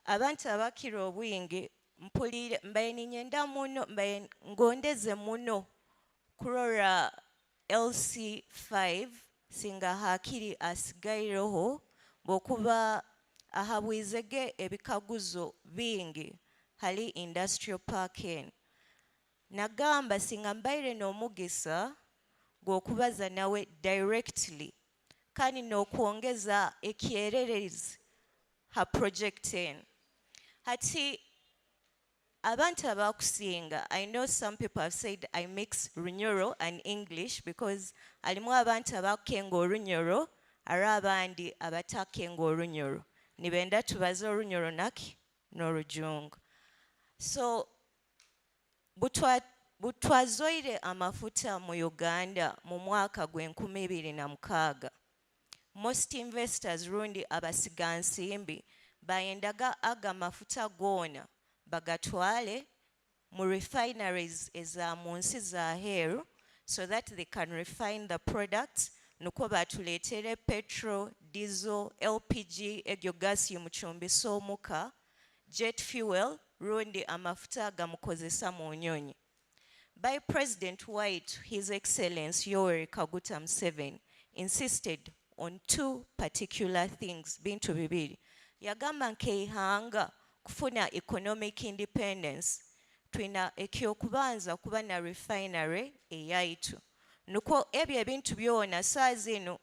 Abantu abakira obwingi mpulire mbaye ninyenda muno mbaye ngondeze muno kurora LC5 singa hakiri asigaireho bokuba ahabwizege ebikaguzo bingi hali industrial park en. Nagamba singa mbaire n'omugisa gwokubaza nawe directly kandi n'okwongeza ekyererezi ha project en. Hati abantu abakusinga, I know some people have said I mix Runyoro and English because alimu abantu abakenga Runyoro ara abandi abatakenga Runyoro. Nibenda tubaze Runyoro naki n'Orujungu. So butwazoire amafuta mu Uganda mu mwaka gw'2006. Most investors rundi abasigansimbi bayendaga aga mafuta gona bagatwale mu refineries eza munsi za heru so that they can refine the products nuko batuletere petrol, diesel, LPG, egyo gas yomuchumbisa omuka, jet fuel, rundi amafuta gamukozesa mu nyonyi. By President White, His Excellency Yoweri Kaguta Museveni insisted on two particular things, bintu bibiri. Yagamba nkeihanga kufuna economic independence, twina ekyokubanza kuba na refinery eyaitu. Nuko ebyo ebintu byona saa zino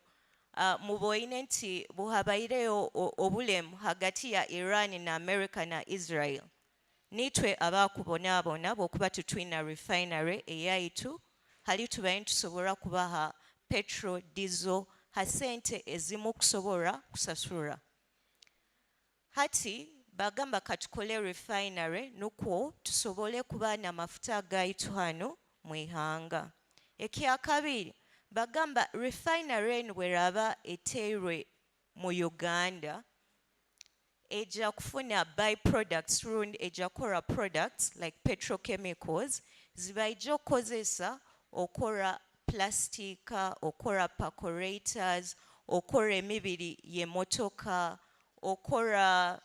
muboine nti buhabaireyo obulemu hagati ya Iran na America na Israel. Nitwe abakubonaabona bw'okuba tutwina refinery eyaitu, hali tubaye tusobora kubaha petrol, diesel, ha sente ezimu kusobora kusasura. Hati bagamba katukole refinery nukwo tusobole kuba na mafuta gaitu hano mu ihanga. Ekyakabiri bagamba refinery bweraba eteirwe mu Uganda eja kufuna byproducts rundi eja kora products like petrochemicals ziba ijo kozesa okora plastica, okora percorators, okora emibiri ye motoka, okora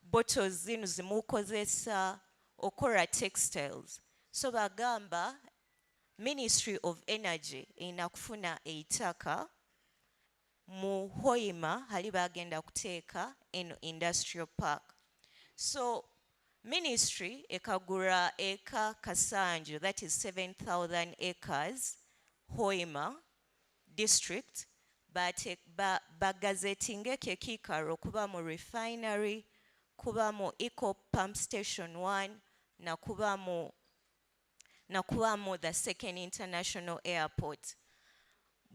bottles zinu zimukozesa, okora textiles. So bagamba Ministry of Energy inakufuna eitaka mu Hoima hali bagenda kuteeka in industrial park. So ministry ekagura eka Kasanju, that is 7,000 acres, Hoima district, bagazetinge kekikaro kuba mu refinery, kuba mu eco pump station 1, na kuba mu the second international airport.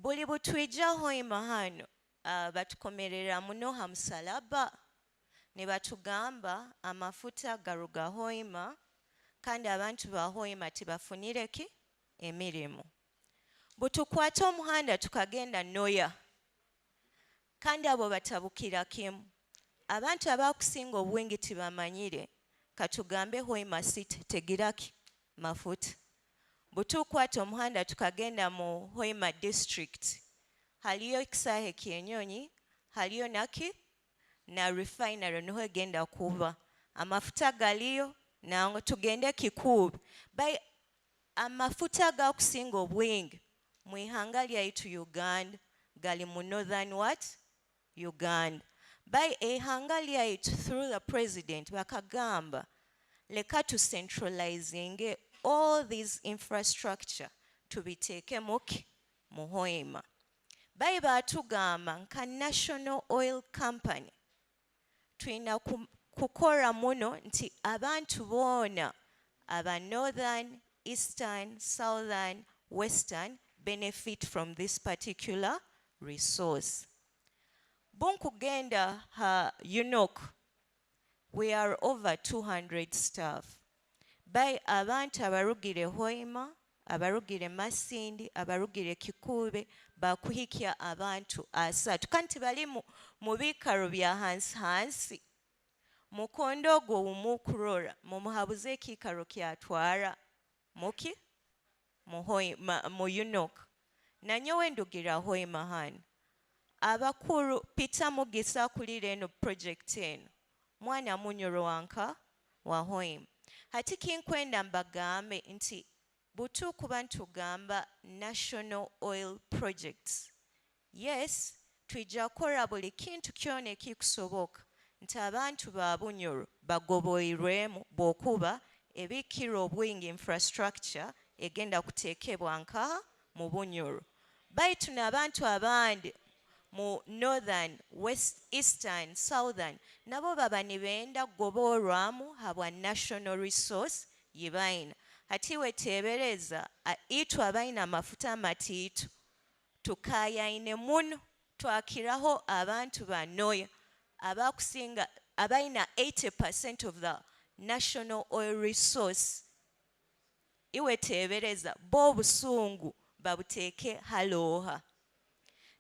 Buli butwija Hoima hano batukomerera muno hamsalaba ne batugamba amafuta garuga Hoima kandi abantu ba Hoima tibafunireki emirimu. Butukwata omuhanda tukagenda Noya kandi abo batabukira kimu. Abantu abakusinga obwingi tibamanyire katugambe Hoima City tegiraki mafuta. Butukwata omuhanda tukagenda mu Hoima district haliyo Kisahe Kyenyonyi, haliyo naki na refinery niho egenda kuba. Amafuta galiyo nango tugende Kikuube. Bai amafuta gakusinga obwingi mu ihanga lyaitu Uganda gali mu northern what? Uganda. Bai ihanga lyaitu through the president bakagamba leka to centralizing all this infrastructure tubiteeke muki mu Hoima. Bai batugamba nka National Oil Company tuina kukora muno nti abantu bona aba northern, eastern, southern, western benefit from this particular resource. Bonkugenda ha UNOC, we are over 200 staff. By abantu abarugire Hoima, abarugire Masindi, abarugire Kikuube, bakuhikya abantu asatu. Kanti bali mu bikaro bya hansi. Mukondo ogwo umukurora, mumuhabuze ekikaro kyatwara. Muki? Mu UNOC. Nanyowe ndugira Hoima hano. Abakuru Peter Mugisa kulire eno project eno. Mwana munyoro wanka wa Hoima. Hati kinkwenda mbagambe nti butu kubantu gamba national oil projects. Yes, tuija kora buli kintu kyone kikusoboka nti abantu ba Bunyoro bagoboirwemu bokuba ebikiro obwingi infrastructure egenda kuteekebwa nka mu Bunyoro. Baitu n'abantu abandi mu northern, west, eastern, southern nabo baba nibenda goborwamu habwa national resource yibaina. Hati wetebereza itu abaina mafuta matitu tukayaine muno twakiraho abantu ba Noya abakusinga abaina 80% of the national oil resource. Iwetebereza bo busungu babuteke haloha.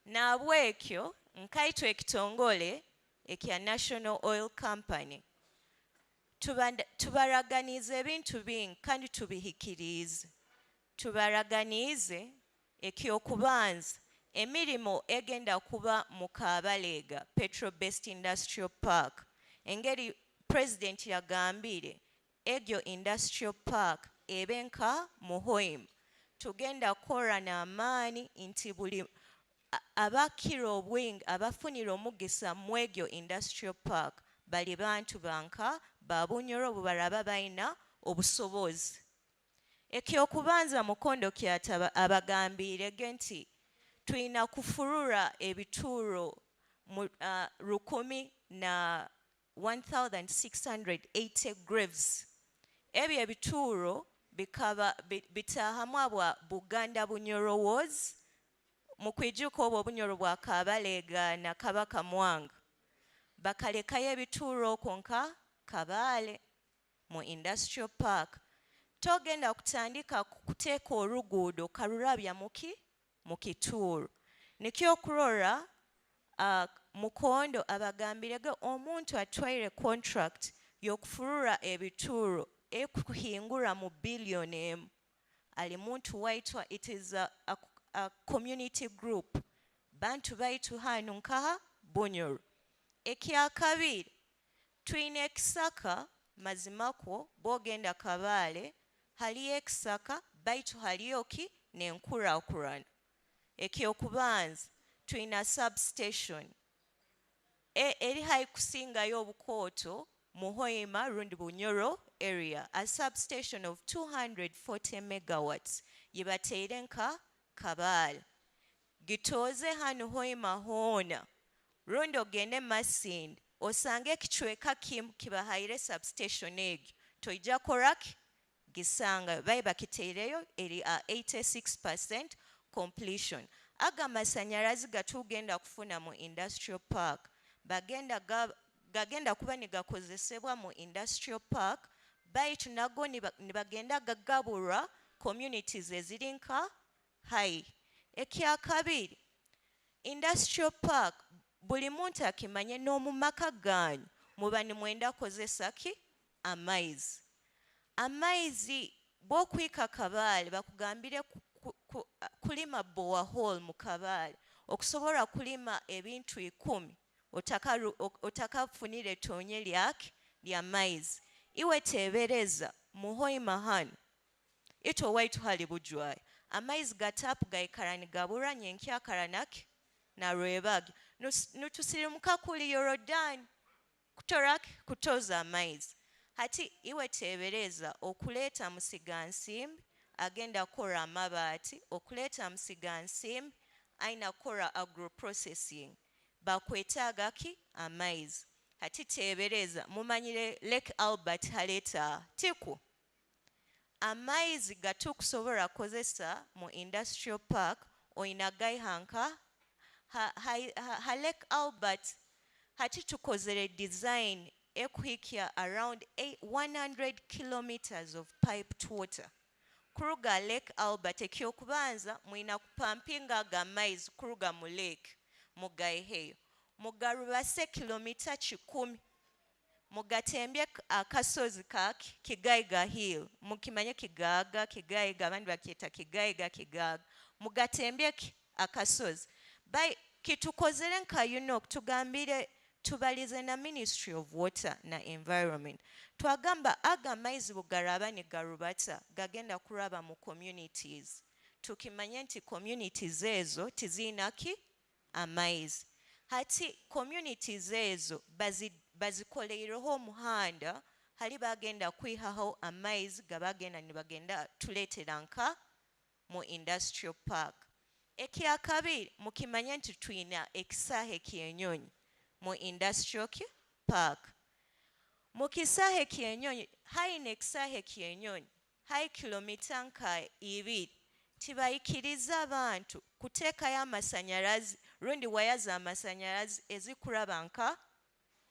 Na bwekyo nkaitwa ekitongole ekya National Oil Company tubaraganize ebintu bingi kandi tubihikirize. Tubaraganize ekyokubanza emirimo egenda kuba mu Kabalega Petro Based Industrial Park. Engeri president yagambire egyo industrial park ebenka mu Hoima. Tugenda kora na amani nti buli abakiro obwingi abafunira omugisa mwegyo industrial park bali bantu banka babunyoro bubaraba baina obusobozi. Ekyokubanza mukondo kyataba abagambire genti tuina kufurura ebituro 1,680 graves. Ebyo ebituro bikaba bitahamwa bwa Buganda Bunyoro Wars mukwijuko obwo Bunyoro bwa Kabalega na Kabaka Mwanga bakalekayo ebituro konka Kabale mu industrial park. Togenda kutandika kuteeka oluguudo karurabya mu kituro. Nikyo kurora mukondo abagambirege omuntu atwaire contract y'okufurura ebituro ekuhingura mu billion emu. Ali muntu waitwa, it is a community group. Bantu baitu hanu nkaha Bunyoro. Ekyakabiri tuine ekisaka mazimako bogenda Kabale haliyo ekisaka baitu haliyo ki n'enkulaakulana. Ekyokubanza tulina substation eri hayi kusingayo obukooto mu Hoima rundi Bunyoro area, a substation of 240 megawatts yibateire nka Kabale gitoze hano Hoima hona rundi ogende Masindi osange kichweka kim kibahaire substation egyo toija koraki gisanga bayi bakiteireyo eri 86% completion. Aga masanyarazi gatugenda kufuna mu industrial park gagenda kuba nigakozesebwa mu industrial park baitu nago nibagenda gagabulwa communities eziri nka hayi. Ekyakabiri, industrial park buli muntu akimanye n'omumaka ganyu muba nimwenda kozesa ki amaizi. Amaizi bw'okuyika Kabale bakugambire kulima borehole mu Kabale okusobola kulima ebintu 10 otakafunire tonye lyaki lya maizi. Iwe tebereza mu Hoima hano ito waitu hali bujwayo amaizi gatapu gaikarani gabura nyenkyakaranaki na rwebagi nutusirimuka kuli Yorodani kutoraki kutoza amaizi. Hati iwe tebereza okuleta musigansimbi agenda kora amabati, okuleta musigansimbi aina kora agroprocessing bakwetaga ki amaizi. Hati tebereza mumanyire Lake Albert haleta tiku amaizi gatukusobora kozesa mu industrial park oinagai hanka ha Lake Albert. Hati tukozere design ekuhikia around 100 kilometers of piped water kuruga Lake Albert. Ekyokubanza mwina kupampinga aga maizi kuruga mu lake mugaiheyo mugarubase kilomita 10 mugatembye akasozi kaki Kigaiga Hill mukimanye Kigaiga abandi bakieta Kigaiga mugatembye akasozi by kitukozere nka UNOC tugambire tubalize na Ministry of Water na Environment twagamba aga maizi bugaraba ni garubata gagenda kuraba mu communities tukimanye nti communities ezo tizinaki amaizi. Hati communities ezo bazikoleireho omuhanda hali bagenda kwihaho amaizi gabagenda nibagenda tuletera nka mu industrial park. Ekyakabiri mukimanye nti twina ekisahe kyenyonyi mu industrial park. Mu kisahe kyenyonyi haine ekisahe kyenyonyi hayi kilomita nka 2 tibayikiriza abantu kuteekayo amasanyarazi rundi waya z'amasanyarazi ezikuraba nka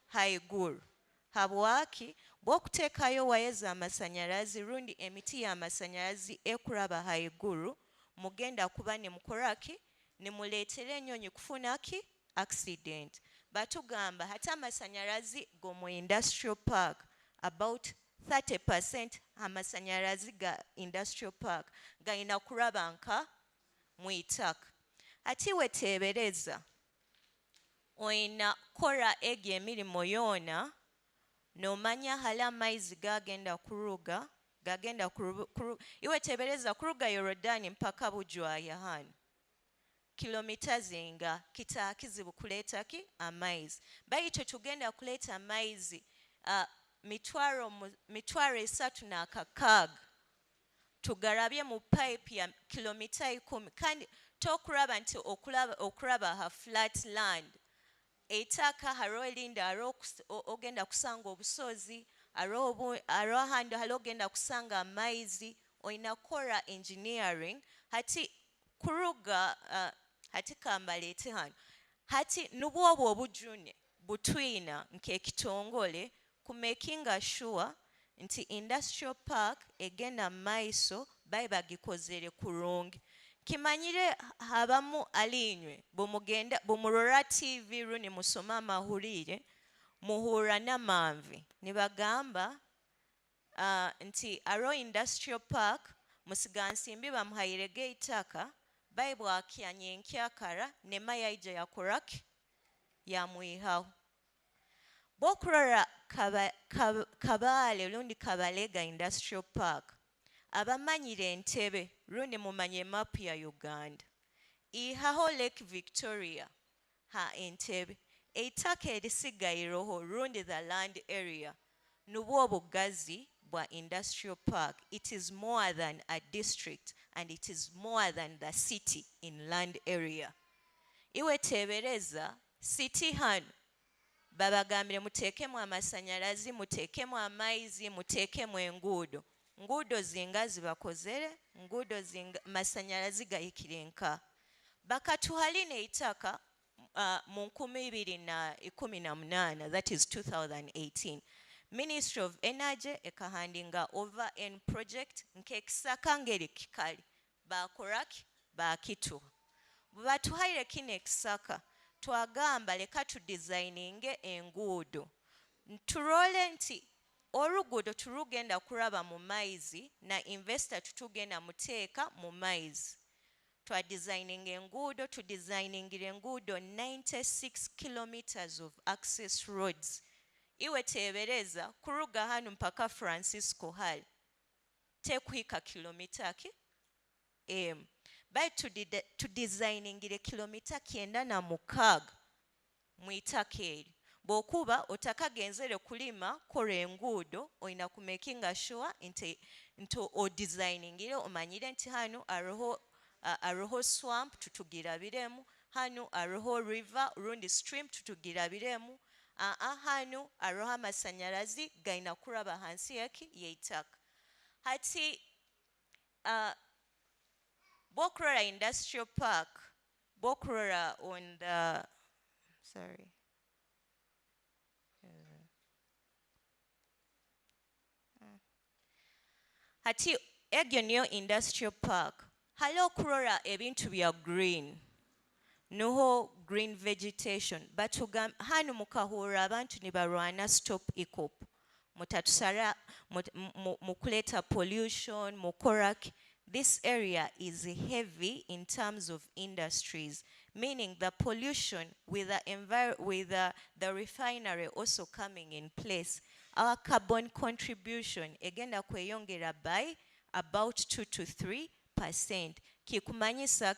haiguru habwaki bw'okuteekayo waya z'amasanyarazi rundi emiti y'amasanyarazi ekuraba haiguru mugenda kuba nimukoraki nimuleetera ennyonyi kufunaki accident. Batugamba hata amasanyarazi go mu industrial park about 30% amasanyarazi ga industrial park gaina kuraba nka mu itaka. Ati wetebereza oina kora egi emirimo yona nomanya hala amaizi gagenda kuruga iwe tebereza kuruga Yorodani mpaka Bujwaya hano kilomita zinga kitakizibu kuleta ki amaizi baitu tugenda kuleta amaizi mitwaro 3 tugarabye mu pipe ya kilomita 10 kandi tokuraba nti okuraba ha flat land etaka haro elinda ogenda kusanga obusozi aro handi halogenda kusanga amaizi oinakora engineering hati kuruga hati kambalete hano hati nubwobo obujune butwina nk'ekitongole kumakinga sure nti industrial park egenda maiso bayi bagikozere kurungi. Kimanyire habamu alinywe bumurora TV runi musoma amahurire muhura n'amanvi nibagamba nti aro industrial park musigansimbi bamuhairege itaka bayi bwakianye nkyakara nema yaija yakoraki yamuihaho Bokurora Kabale lundi Kabalega Industrial Park. Abamanyire Entebbe lundi mumanye map ya Uganda. Ihaho Lake Victoria ha Entebbe. Eitaka erisigayiroho lundi the land area. Nubwo obugazi bwa Industrial Park. It is more than a district and it is more than the city in land area. Iwe tebereza city hano babagambire muteekemu amasanyalazi, muteekemu amaizi, muteekemu enguudo. Nguudo zinga zibakozere, nguudo zinga masanyalazi gayikire nka. Bakatuhaline itaka mu 2018, that is 2018. Ministry of Energy ekahandinga over en project nk'ekisaka ngeri kikali. Bakoraki bakituha. Batuhaire kino ekisaka. Twagamba leka tu designinge enguudo. Turole nti oluguudo tulugenda kuraba mu maizi na investor tutugenda muteeka mu maizi. Twa designing enguudo, tu designing enguudo 96 kilometers of access roads. Iwe tebereza kuruga hanu mpaka Francisco Hall. Tekuhika kilomita ki? By to designing ile kilomita kienda na mukaga muitakeri. Bokuba otakagenzere kulima kore enguudo oina kumakinga sure into o designing ile omanyire nti hanu aroho swamp tutugira biremu, hanu aroho river urundi stream tutugira biremu, hanu aroho amasanyalazi gaina kuraba hansi yaki yeitaka. Hati Bokrora Industrial Park, Bokrora on the, sorry. Hati egyo niyo Industrial Park. Halo kurora ebintu bya green. Noho green vegetation. Batugam hanu mukahura abantu nibarwana stop ikop. Mutatusara mukuleta pollution, mukoraki. This area is heavy in terms of industries, meaning the pollution with the refinery also coming in place. Our carbon contribution, again, kweyongera by about 2 to 3%. Kikumanyisa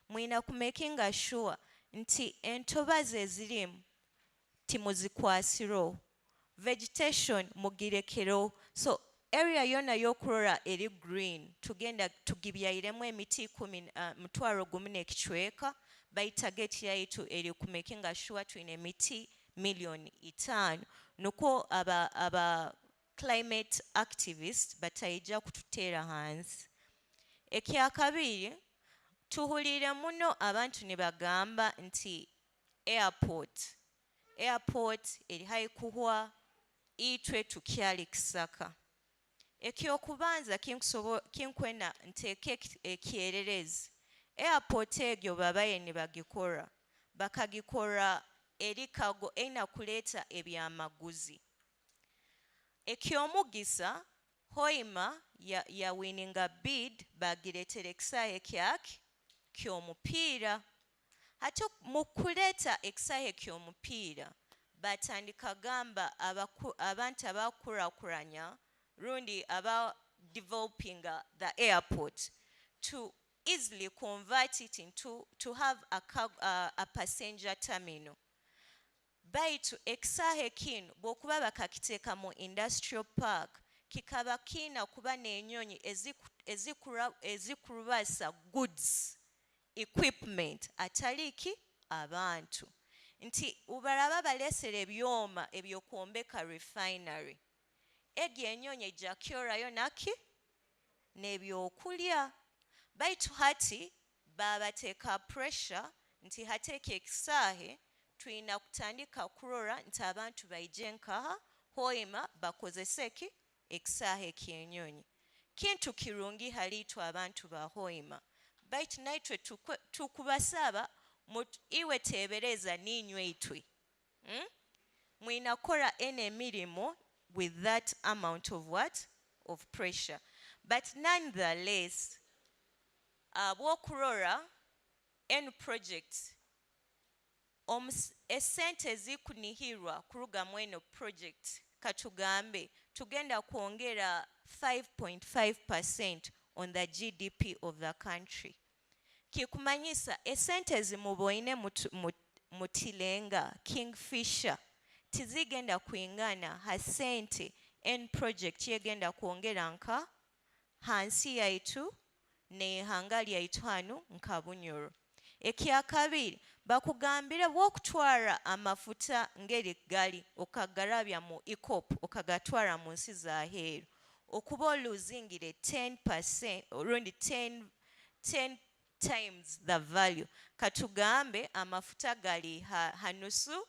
mwina kumakinga sure nti entobazi ezirimu timuzikwasiro, vegetation mugirekero. So area yona yokurora eri green tugenda tugibyairemu emiti 10,000 ekichweka by target yaitu eri kumakinga sure twine emiti 5,000,000 nuko aba climate activists bataija kututera hansi. Ekyakabiri tuhulire muno abantu ne bagamba nti airport eri haikuhwa itwe tukyali kisaka. Ekyokubanza kinkwena nteke ekyererezi. Airport egyo babaye ne bagikora. Bakagikora eri kago eina kuleta ebyamaguzi. Ekyomugisa Hoima ya winning a bid bagiretere ekisahe kyaki ky'omupiira. Hati mukuleta ekisahe ky'omupiira batandika gamba abantu abakurakuranya rundi about developing the airport to easily convert it into to have a passenger terminal. Baitu ekisahe kino bokuba bakakiteeka mu industrial park kikaba kina kuba n'enyonyi ezikurubasa goods equipment ataliki abantu nti ubaraba balesere ebyoma ebyokwombeka refinery egyo enyonyi ejja kyorayo naki n'ebyokulya. Baitu hati babateeka pressure nti hateeka ekisahe tuina kutandika kurora nti abantu baije nkaha Hoima bakozeseki ekisahe kyenyonyi. Kintu kirungi halitu abantu ba Hoima. Baitu naitwe tukubasaba iwe tebereza ninywe itwe. Mwinakora ene milimo with that amount of what? Of pressure. But nonetheless, Wokurora end project esente zikunihirwa kuruga mweno project katugambe tugenda kuongera 5.5% on the GDP of the country. Kikumanyisa esente zimuboine mutilenga Kingfisher tizigenda kuingana hasente en project yegenda kuongera nka hansi yaitu ne hangali yaitu hanu nka Bunyoro. Ekyakabiri bakugambira bw'okutwara amafuta ngeri gali okagarabya mu EACOP okagatwara mu nsi z'aheeru okuba oluzingire 10% around 10 times the value. Katugambe amafuta gali hanusu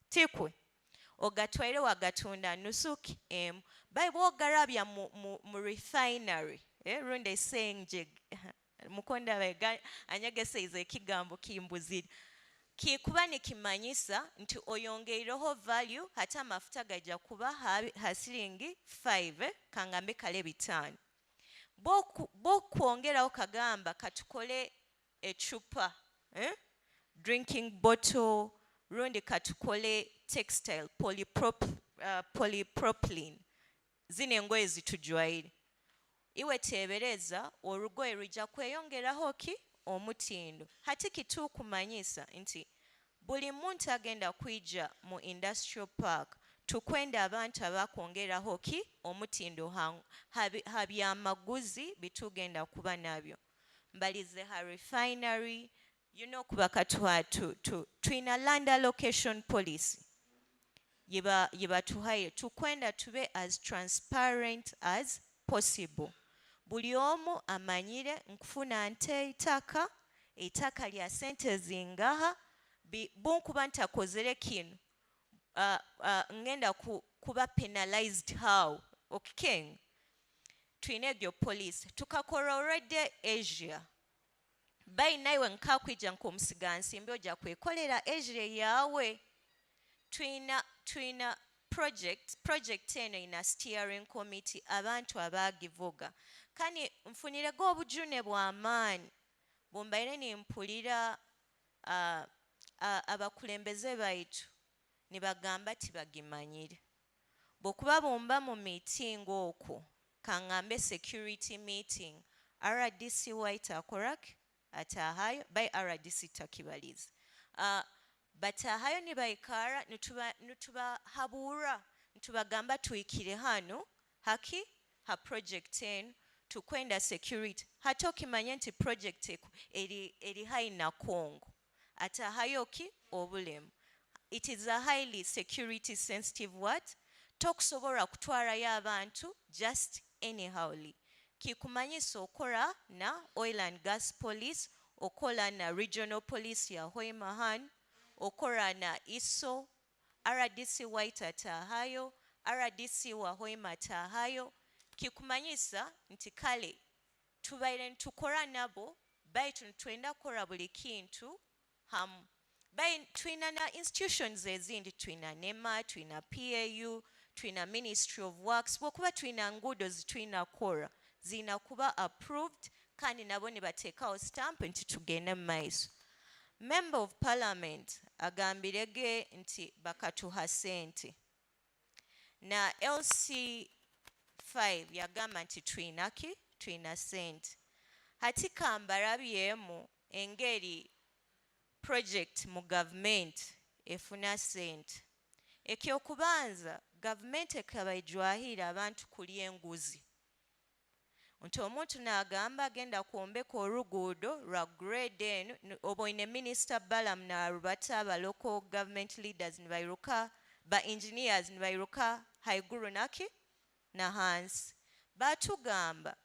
tikwe ogatwaire wagatunda nusu bai bwogarabya mu refinery runde senje mukonda wega anyageseize ekigambo kimbuziri kikuba nikimanyisa nti oyongeireho value hata amafuta gajja kuba hasiringi 5 kangambe kale bitano bokuongeraho kagamba katukole echupa drinking bottle rundi katukole textile polypropylene zine engoye zitujwaire iwe tebereza orugoye rujja kweyongeraho ki omutindo hati kitukumanyisa nti buli muntu agenda kwija mu industrial park tukwenda abantu abakwongeraho ki omutindo habyamaguzi bitugenda kuba nabyo mbalize ha refinery kuba twina land allocation policy yiba tuhaye tukwenda tube as transparent as possible. Buli omu amanyire nkufuna nte itaka lya sente zingaha bunkuba ntakozere kino ngenda kuba penalized how okay twine egyo police tukakora already Asia bai naiwe nkakwija nkomusigansimbi ojja kwekolera Asia yawe twina project eno ina steering committee abantu abagivuga kani mfunire go obujune bw'amaani bumbaire nimpulira abakulembeze baitu nibagamba tibagimanyire bwokuba bumba mu meeting okwo kangambe security meeting RDC white akorak atahayo by RDC takibaliza batahayo nibaikara nitubahabura nitubagamba tuikire hano haki ha project eno tukwenda security hata okimanya nti project eri hai na Congo atahayo ki obulemu it is a highly security sensitive what tokusobora kutwara y'abantu just anyhowly kikumanyisa okora na oil and gas police okola na regional police ya Hoima okora na ISO RDC white atahayo RDC wa Hoima atahayo kikumanyisa nti kale tubaire ntukora nabo baitu twenda kora buli kintu hamu bai twina na institutions ezindi twina NEMA twina PAU twina Ministry of Works bokuba twina ngudo zitwina kora zina kuba approved kandi nabo nibateekawo stamp nti tugende maiso. Member of Parliament agambirege nti bakatuha sente na LC5 yagamba nti twina sente hati kambarabyemu engeri project mu government efuna sente ekyokubanza government ekabaijwahira abantu kuli enguzi nti omuntu n'agamba agenda kwombeka oluguudo lwa grade eno oboine minister Balam n'arubata aba local government leaders nibairuka ba engineers nibairuka haiguru na hansi batugamba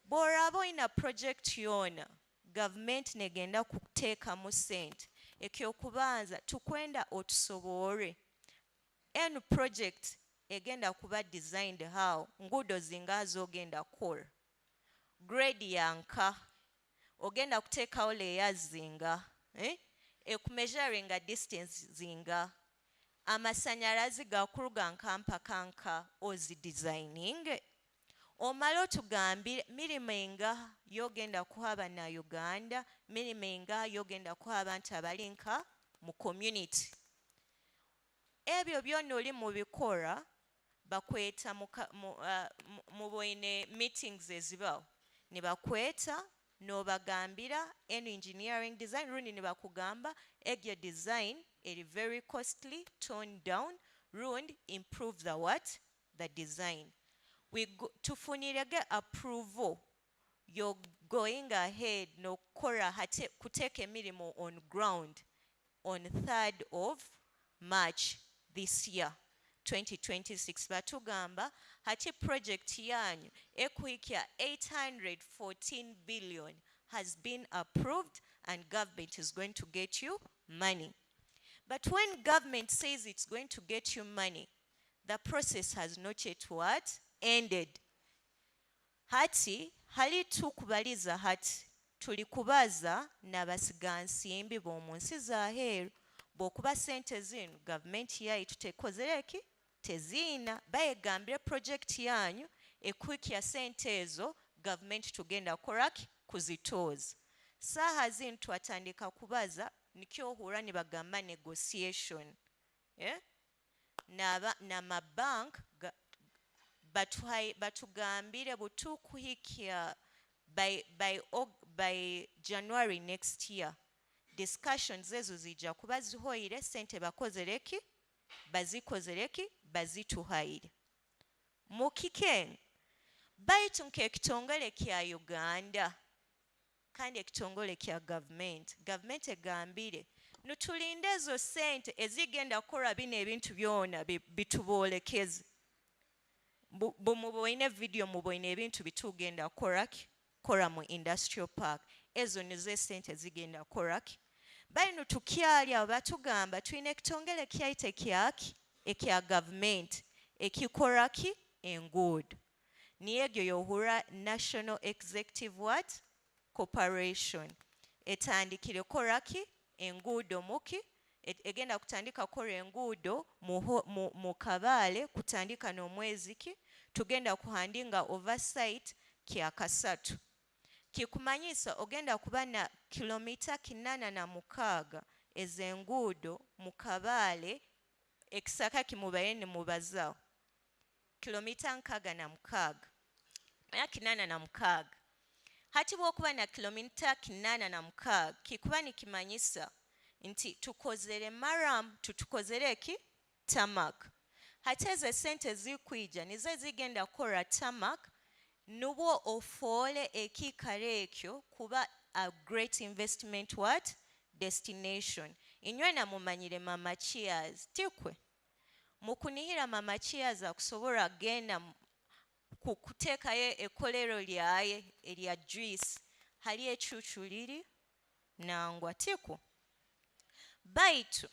bw'oraba ina project yona government negenda kuteekamu sente ekyokubanza tukwenda otusobore enu project egenda kuba designed how ngudo zingazo ogenda kora grade yanka ogenda kuteekawo layers zinga ekumeasuringa distance zinga amasanyalazi gakuruga nka ozi designing omala otugambire mirimo enga yogenda kuha Uganda, miniminga yogenda kuha abantu abalinka mu community. Ebyo byonna oli mu bikora bakweta mu boine meetings ezibawo ne bakweta n'obagambira engineering design rundi ne bakugamba egyo design eri very costly, toned down, rundi improve the design. Tufunirege approval, you're going ahead no kora kuteke emirimu on ground on 3rd of March this year 2026. Batugamba hati project yanyu ekuikya 814 billion has been approved and government is going to get you money. But when government says it's going to get you money, the process has not yet ended. Hati hali tukubaliza hati tulikubaza n'abasigansimbi b'omu nsi z'aheeru bw'okuba sente zino gavumenti yaitu tekozereki teziina bayegambire project yanyu ekwikya sente ezo gavumenti tugenda koraki kuzitooza. Saaha zino twatandika kubaza nikyo ohura ne bagamba negotiation. N'amabank batugambire butukuhikya by January next year. Discussions ezo zijja kuba zihoire sente bakozereki bazikozereki bazituhaire. Mukike baitu nk'ekitongole kya Uganda kandi ekitongole kya government egambire nutulinde ezo sente ezigenda kukora bino ebintu byona bituboolekeze. Muboine video muboine ebintu bitugenda kora mu industrial park. Ezo nizo sente zigenda koraki. Baino tukyali abo batugamba tulina ekitongole kyayite kyaki ekya government ekikoraki enguudo. Niyo egyo yohura National Executive Corporation etandikire koraki enguudo muki egenda kutandika kora enguudo mu Kabale kutandika n'omwezi ki tugenda kuhandinga oversight kya kasatu. Kikumanyisa ogenda kuba na kilomita 86 ezenguudo mu Kabale ekisaka kimubaye ne mubazawo kilomita 66 86. Hati bw'okuba na kilomita 86 kikuba nikimanyisa nti tukozere maram tutukozere ki tamak. Hati ezo sente zikwija nizo zigenda kora tamak nubwo ofole ekikale ekyo kuba a great investment destination. Inywena mumanyire Mama Cheers tikwe mukunihira Mama Cheers akusobora genda kuteekayo ekolero lyaye erya juice hali echuchu liri nangwa tiku. Baitu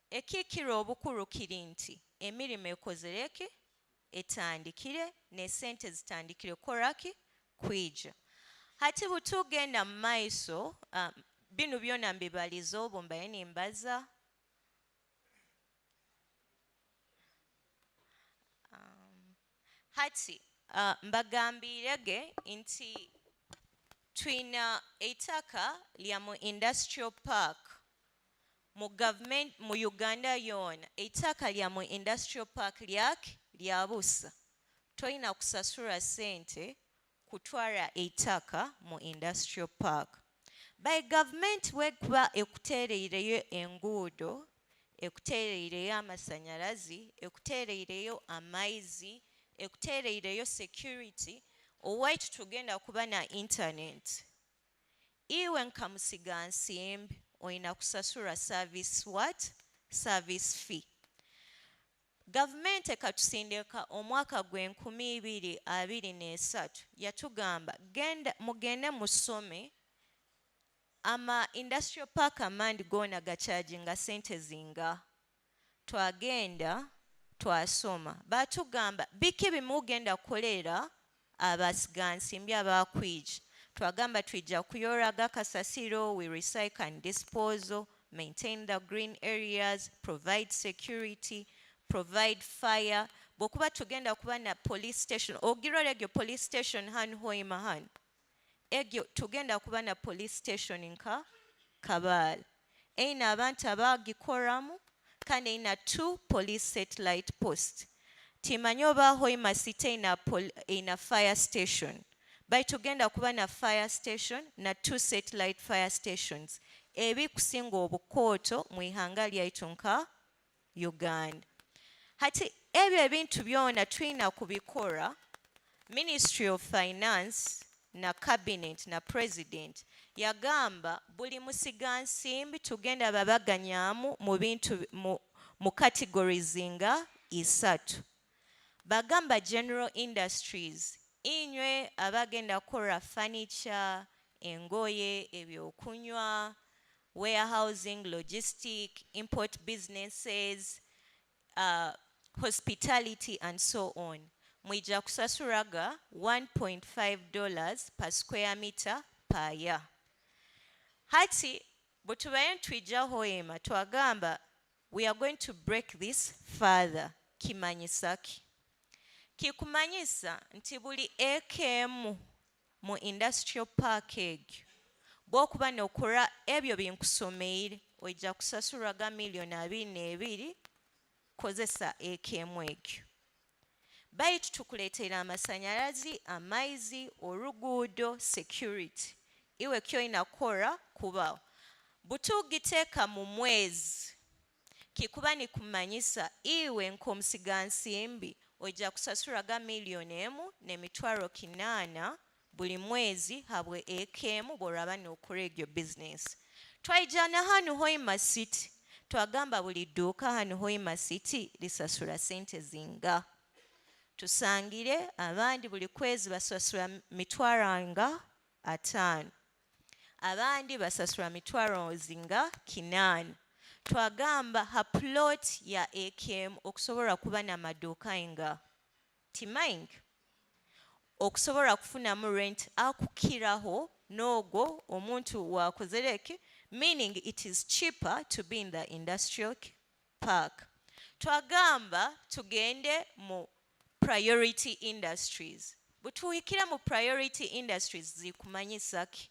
ekikiro obukuru kiri nti emirimu ekozereki etandikire ne sente zitandikire koraki kwija. Hati butugenda mu maiso bino byona mbibalizo bombaye nimbaza hati mbagambirege nti twina eitaka lya mu industrial park mu government mu Uganda yona eitaka lya mu industrial park lya busa toyina kusasura sente kutwara eitaka mu industrial park. By government wekuba ekutereireyo enguudo ekutereireyo amasanyalazi ekutereireyo amaizi ekutereireyo security owaitu tugenda kuba na internet. Iwe nkamusigansimbi oyina kusasura service fee. Government ekatusindika omwaka gwe 2023 yatugamba mugende musome ama industrial park amandi gona gacharginga sente zinga. Twagenda twasoma batugamba biki bimugenda kolera abasigansimbi abakwija. Twagamba twijja kuyoraga kasasiro, we recycle and dispose, maintain the green areas, provide security, provide fire. Bwokuba tugenda kuba na police station ogirolege police station hanu Hoima hanu egyo tugenda kuba na police station nka Kabaale. Eina abantu abagikoramu kandi eina 2 police satellite posts. Timanyi oba Hoima City eina fire station. Bai tugenda kuba na fire station na 2 satellite fire stations. Ebi kusinga obukooto mu ihanga lyaitu nka Uganda. Hati ebyo ebintu byona tulina kubikora. Ministry of Finance na Cabinet na President yagamba buli musigansimbi tugenda babaganyamu mu bintu mu categories nga 3. Bagamba general industries, inywe abagenda kora furniture, engoye, ebyokunywa, warehousing, logistic, import businesses, hospitality and so on. Mwija kusasuraga $1.5 per square meter per year. Hati, butubayen twija Hoima, twagamba, we are going to break this further. Kimanyisaki. Kikumanyisa nti buli ekemu mu industrial park egyo bw'okuba n'okora ebyo binkusomeire ojja kusasuraga $2.2 kozesa ekemu egyo. Baitu tukuleetera amasanyalazi, amaizi, oluguudo, security. Iwe kyoina kora kubawo. Butugiteeka mu mwezi kikuba ni kumanyisa iwe nk'omusigansimbi ojja kusasuraga $1,800,000 buli mwezi habwe ekemu bw'oraba n'okora egyo business. Twaijana hanu Hoima City. Twagamba buli dduuka hanu Hoima City lisasura sente zinga. Tusangire abandi buli kwezi basasura $5,000. Abandi basasura $8,000. Twagamba ha plot ya AKM okusobola kuba na maduuka nga timaying okusobola kufunamu rent akukiraho n'ogwo omuntu wakozereke, meaning it is cheaper to be in the industrial park. Twagamba tugende mu priority industries. Butuwikira mu priority industries zikumanyisaki.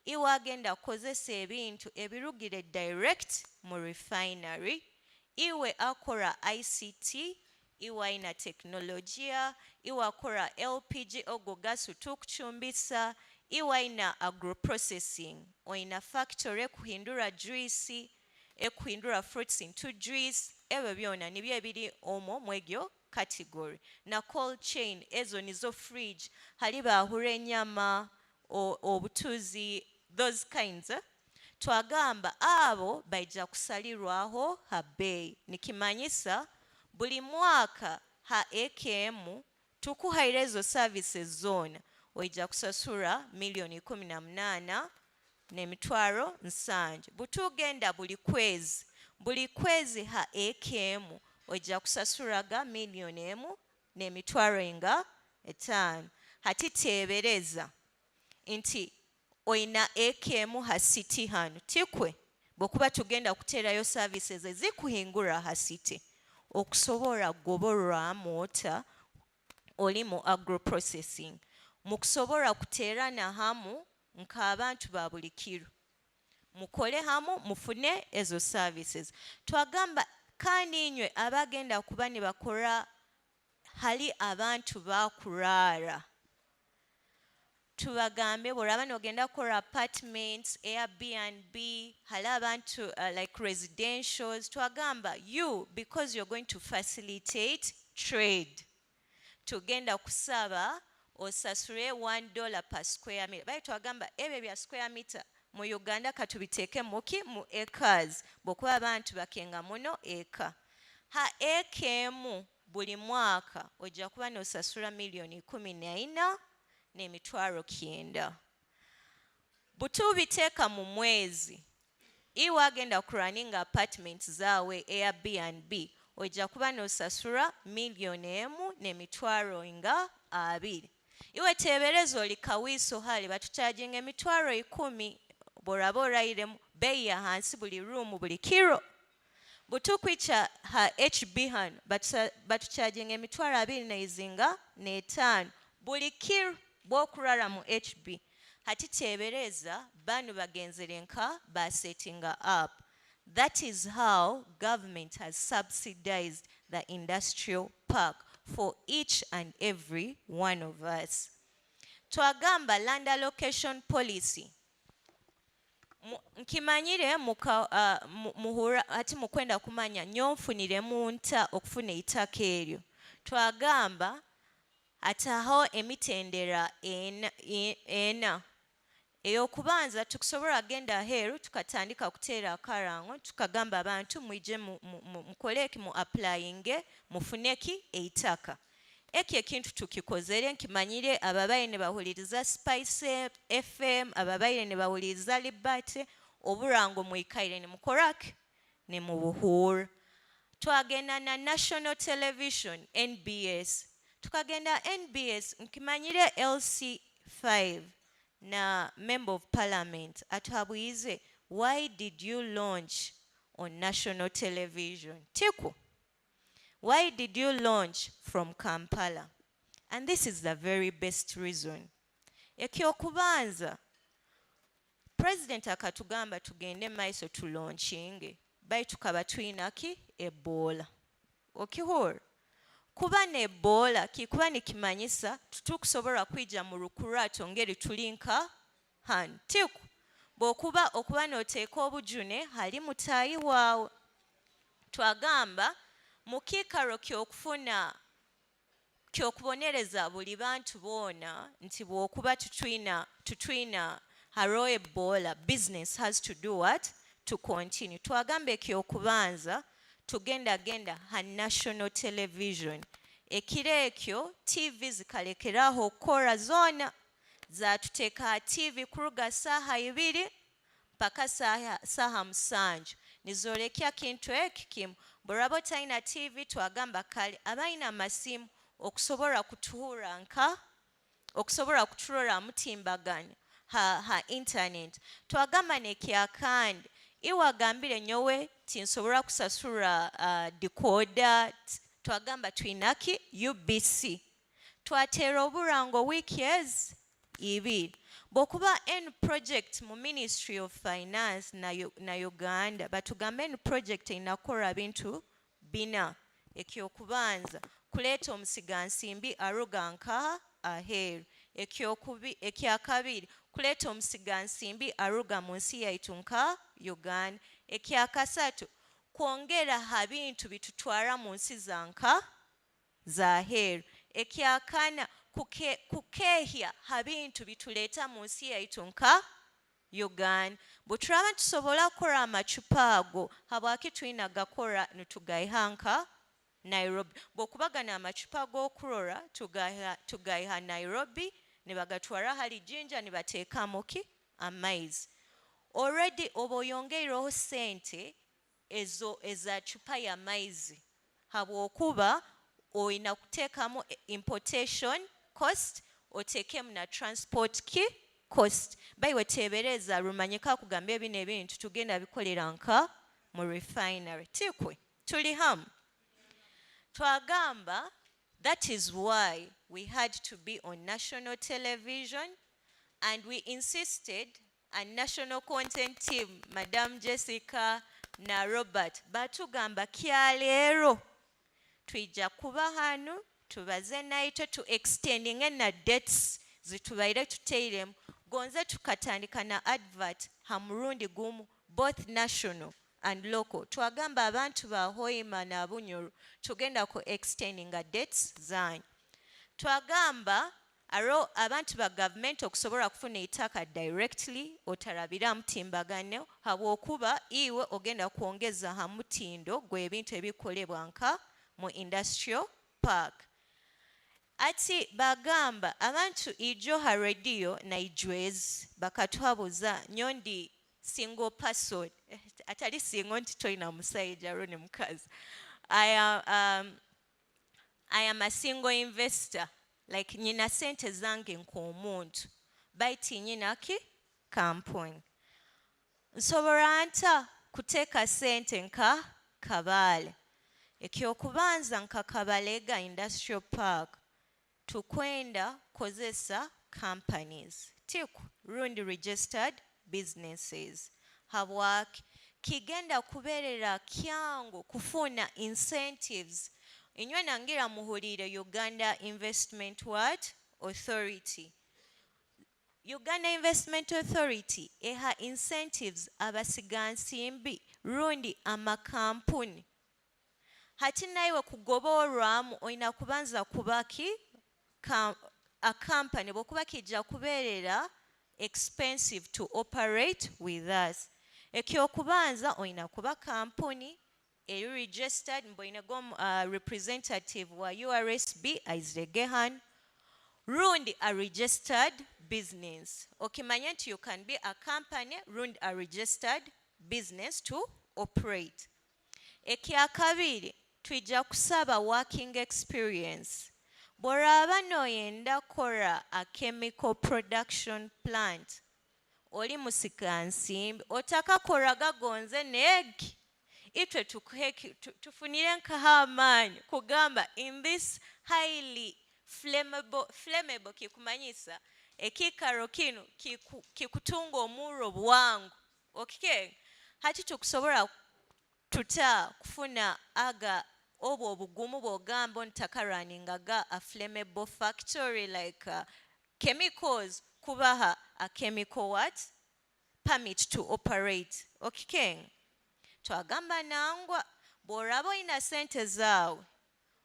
Iwe agenda kozesa ebintu ebirugire direct mu refinery. Iwe akora ICT, iwe aina teknolojia, iwe akora LPG ogwo gasu tukuchumbisa, iwe aina agroprocessing, oina factory ekuhindura juice, ekuhindura fruits into juice, ebyo byona nibyo ebiri omwo mwegyo category. Na cold chain, ezo nizo fridge, hali bahura enyama, obutuzi, those kinds. Twagamba abo baija kusalirwaho ha bei. Nikimanyisa buli mwaka ha AKM tukuhaira ezo services zona oija kusasura $18,700,000. Butugenda buli kwezi ha AKM oija kusasuraga $1,500,000. Hati tebereza inti oina AKM ha city hanu tikwe bokuba tugenda kuterayo services ezikuhingura ha city okusobora goborwa mota oli mu agroprocessing mukusobora kuterana hamu nk'abantu ba buli kiro mukole hamu mufune ezo services. Twagamba kandi inywe abagenda kuba ne bakora hali abantu bakurara tubagambe bw'oraba n'ogenda kora apartments, Airbnb, hali abantu like residentials. Twagamba you, because you're going to facilitate trade, tugenda kusaba osasure $1 per square meter. Bayi twagamba ebyo bya square meter mu Uganda katubiteeke muki mu acres bw'okuba abantu bakenga muno eka. Ha AKM buli mwaka ojja kuba n'osasura $14,900,000. Butubiteeka mu mwezi iwe agenda kurunning apartments zaawe Airbnb ojja kuba n'osasura $1,200,000. Iwe tebereza oli kawiiso hali batucharginga $10,000 bw'oraba orayiremu bei ya hansi buli room buli kiro. Butukwicha ha HB hano batucharginga $20,500 buli kiro bw'okurara mu HB. hati tebereza banu bagenzere nka basettinga up. That is how government has subsidized the industrial park for each and every one of us. Twagamba land allocation policy. Nkimanyire muhura ati mukwenda kumanya nyonfunire munta okufuna itaka eryo. Twagamba ataho emitendera ena. Eyokubanza tukusobola agenda aheru tukatandika kuteera akarango tukagamba abantu mwije mukoleki mu applyinge mufuneki eitaka. Ekyo ekintu tukikozere nkimanyire ababaire ne bahuliriza Spice FM, ababaire ne bahuliriza Liberty, oburango mwikaire ne mukoraki ne mubuhura. Twagenda na National Television NBS. Tukagenda NBS nkimanyire LC5 na Member of Parliament atuhabwize, why did you launch on national television? Tiku. Why did you launch from Kampala? And this is the very best reason. Ekyokubanza, President akatugamba tugende maiso tu launchinge, bai tukaba tuinaki Ebola. Okihor. Kuba ne Ebola, kikuba nikimanyisa, tutukusobora kwija mu rukurato ngeri tulinka hantiku. Bokuba okuba noteeka obujune hali mutayi waawe. Twagamba mukikaro kyokufuna kyokubonereza buli bantu boona nti bwokuba tutwina haro Ebola, business has to do what? To continue. Twagamba ekyokubanza tugenda ha national television. Ekiro ekyo TV zikalekeraho kora zona za tuteka TV kuruga saha 2 mpaka saha 7. Nizolekya kintu ekikimu. Borabo taina TV twagamba kale abaina masimu okusobora kutuhura nka okusobora kuturora mutimbaganya ha internet. Twagamba nekyakandi iwagambire nyowe tinsobora kusasura decoder. Twagamba twinaki UBC. Twatera oburango weekends 2. Bokuba N project mu Ministry of Finance na Uganda batugamba N project inakora bintu bina. Ekyokubanza kuleta omusigansimbi aruga nka aheru. Ekyakabiri kuleta omusigansimbi aruga mu nsi yaitu nka Uganda. Ekyakasatu kwongera ha bintu bitutwara mu nsi zanka za heru. Ekyakana kukehya ha bintu bituleta mu nsi yaitu nka Uganda. Buturaba tusobola kora amacupa ago habwaki twina gakora nutugaihanka Nairobi. Bokubagana amacupa go kurora tugaiha Nairobi ne bagatwara hali jinja ne bateeka moki amaizi. Already oboyongeiroho sente ezo eza chupa ya maizi. Habwokuba oina kutekamo importation cost otekemu na transport cost. Baiwe tebereza rumanyika kugambia bine ebintu tugenda bikolera nka mu refinery. Tikwe tuli hamu. Twagamba, that is why we had to be on national television, and we insisted, a national content team, Madam Jessica na Robert, batugamba kyalero twija kuba hanu tubaze naito tu extending na dates zitubaire tuteiremu gonze tukatandika na advert hamurundi gumu, both national and local. Twagamba abantu ba Hoima na Bunyoro tugenda ku extending dates zanyu. Twagamba aro abantu ba government okusobora kufuna itaka directly otarabira mutimbagano habwokuba iwe ogenda kuongeza ha mutindo gwe ebintu ebikolebwa nka mu industrial park. Ati bagamba abantu ijo ha radio na ijwez bakatwabuza nyondi single person atali single nti toina musaija rone mukazi. I am a single investor, like nyina sente zange nk'omuntu baiti nyina ki kampuni nsobora anta kuteeka sente nka Kabale. Ekyokubanza nka Kabalega Industrial Park tukwenda kozesa companies TIC rundi registered businesses. Habwaki kigenda kuberera kyangu kufuna incentives. Inywe nangira muhulire Uganda Investment what? Authority. Uganda Investment Authority eha incentives abasigansimbi rundi amakampuni. Hati naiwe kugoborwamu oina kubanza kubaki a company bokuba kijja kuberera expensive to operate with us. Ekyokubanza oina kuba company eri registered mboinegom representative wa URSB Aizregehan rundi a registered business. Okimanya nti you can be a company rundi a registered business to operate. Ekyakabiri twijja kusaba working experience. Bw'oraba n'oyenda kora a chemical production plant oli musikansimbi otakakora gagonze negi itwe tufunire nk'amaanyi kugamba in this highly flammable kikumanyisa ekikaro kino kikutunga omuro bwangu okike hati tukusobola tuta kufuna aga obo obugumu bw'ogamba ntakarwaningaga a flammable factory like chemicals kubaha a chemical what? Permit to operate. Okay. Twagamba nangwa bw'oraba oyina sente zaawe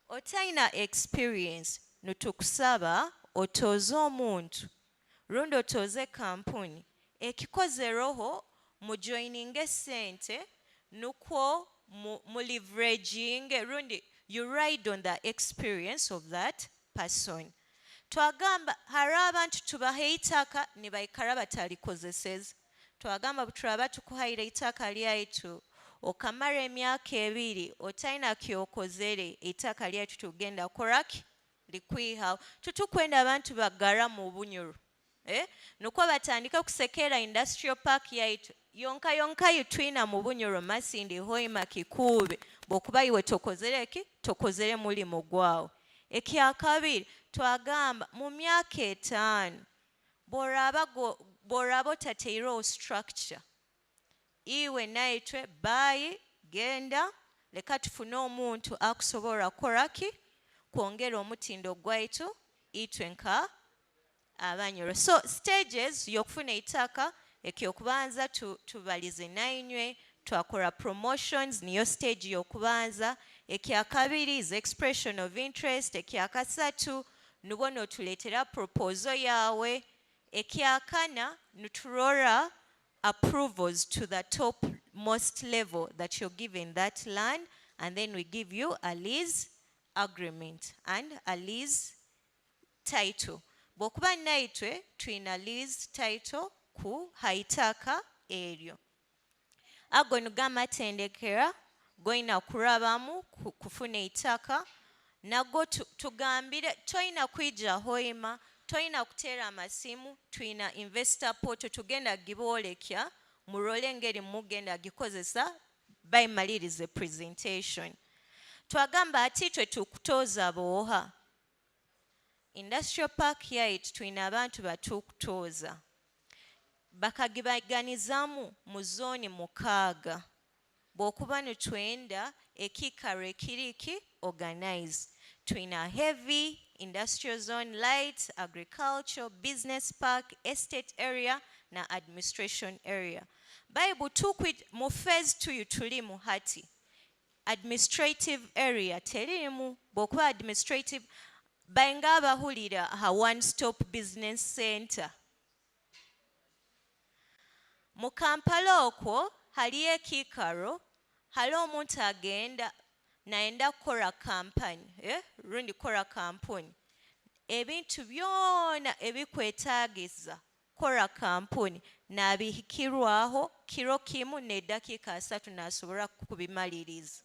otayina experience nutukusaba otooze omuntu rundi otooze kampuni ekikoze roho mu joining sente nukwo mu leveraging rundi you ride on the experience of that person. Twagamba hari abantu tubaha itaka ne bayikara batalikozeseza. Twagamba butulaba tukuhaira itaka lyaitu okamara emyaka ebiri otayina kyokozere itaka lyaitu tugenda koraki likwihawo. Tutukwenda abantu bagara mu bunyuru. Nukwo batandika kusekera industrial park yaitu yonka yitwina mu bunyoro Masindi Hoima Kikuube bokuba iwe tokozere ki tokozere mulimo gwawo. Ekyakabiri twagamba mu myaka 5 bw'oraba otateire structure iwe naitwe bayi genda leka tufune omuntu akusobola koraki kwongera omutindo gwaitu itwe nka abanyoro. So stages yokufuna itaka ekyokubanza tubalize nainywe twakora promotions niyo stage yokubanza. Ekyakabiri is expression of interest. Ekyakasatu nubono tuleetera proposal yawe. Ekyakana nuturora approvals to the top most level that you're given that land, and then we give you a lease agreement and a lease title. Bokuba naitwe tuina lease title ku haitaka eryo. Ago nugamatendekera goina kurabamu kufuna itaka nago tugambire toina kwija Hoima toina kutera amasimu tuina investor portal tugenda gibolekya murole ngeri mugenda gikozesa bayimalirize presentation. Twagamba ati twe tukutoza boha industrial park yaitu tuina abantu batukutoza bakagibaganizamu mu zoni 6 bw'okuba netwenda ekikaro ekiriki organize. Tuina heavy industrial zone, light agriculture, business park, estate area na administration area. Bible tukwit mu phase 2 tulimu hati administrative area terimu bw'okuba administrative bayinga abahulira ha one stop business center. Mu Kampala okwo haliyo ekikaro hali omuntu agenda naenda kukora kampani rundi kora kampuni ebintu byona ebikwetaagiza kora kampuni nabihikirwaho kiro kimu n'eddakiika 3 nasobola kubimaliriza.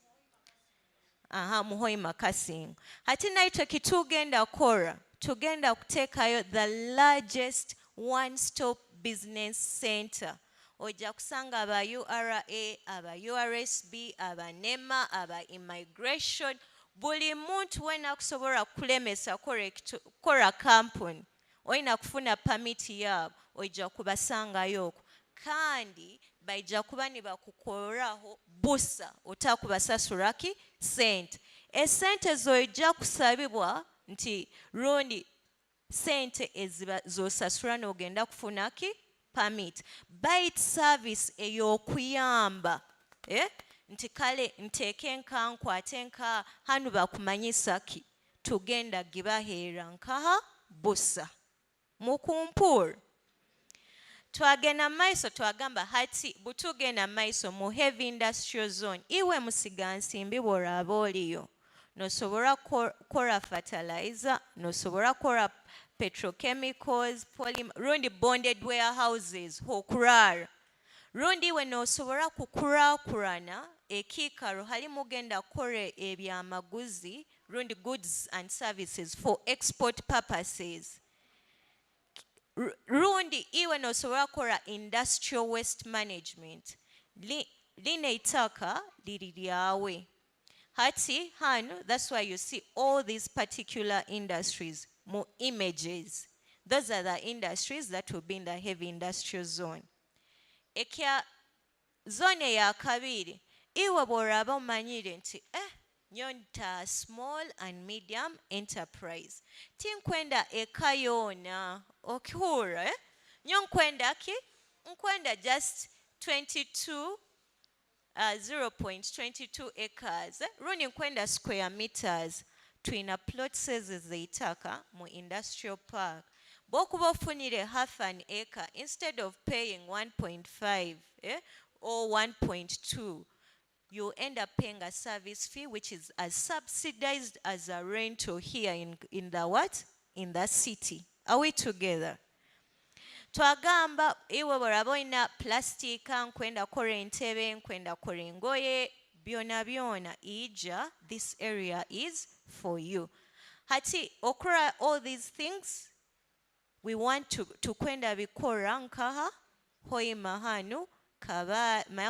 Mu Hoima Kasingo hati naitwe kitugenda kora tugenda kuteekayo the largest one stop business center. Ojja kusanga aba URA, aba URSB, aba NEMA, aba immigration, buli muntu wena kusobola kulemesa kora kampuni oyina kufuna pamiti yaabo ojja kubasangayo okwo kandi bajja kuba ne bakukoraho busa otakubasasuraki sente esente zojja kusabibwa nti rundi sente zosasula n'ogenda kufunaki permit bite service ey'okuyamba nti kale nteeke nkankwate nka hanu bakumanyisaki tugenda gibaheera nkaha busa mukumpur twagenda maiso twagamba hati butugenda maiso mu heavy industrial zone iwe musiga nsimbi bw'oraba oliyo nosobola kora fertilizer nosobola kora petrochemicals rundi bonded warehouses hokurara rundi iwe nosobola kukurakurana ekikaro hali mugenda kore ebyamaguzi rundi goods and services for export purposes rundi iwe nosobola kora industrial waste management lino eitaka liri lyawe hati hano that's why you see all these particular industries more images those are the industries that will be in the heavy industrial zone ekya zone ya kabiri iwe bw'oraba omanyire nti nyonta small and medium enterprise tinkwenda eka yona okihura nyo nkwenda ki nkwenda just 0.22 acres rundi nkwenda square meters twina plot sizes zeitaka mu industrial park bw'okuba ofunire half an acre instead of paying 1.5 or 1.2 you end up paying a service fee which is as subsidized as a rental here in the what? In the city. Are we together? Twagamba iwe bw'oraba olina plastica nkwenda kora entebe nkwenda kora engoye byona ija this area is for you. Hati okora all these things we want to kwenda bikora nkaha Hoima hanu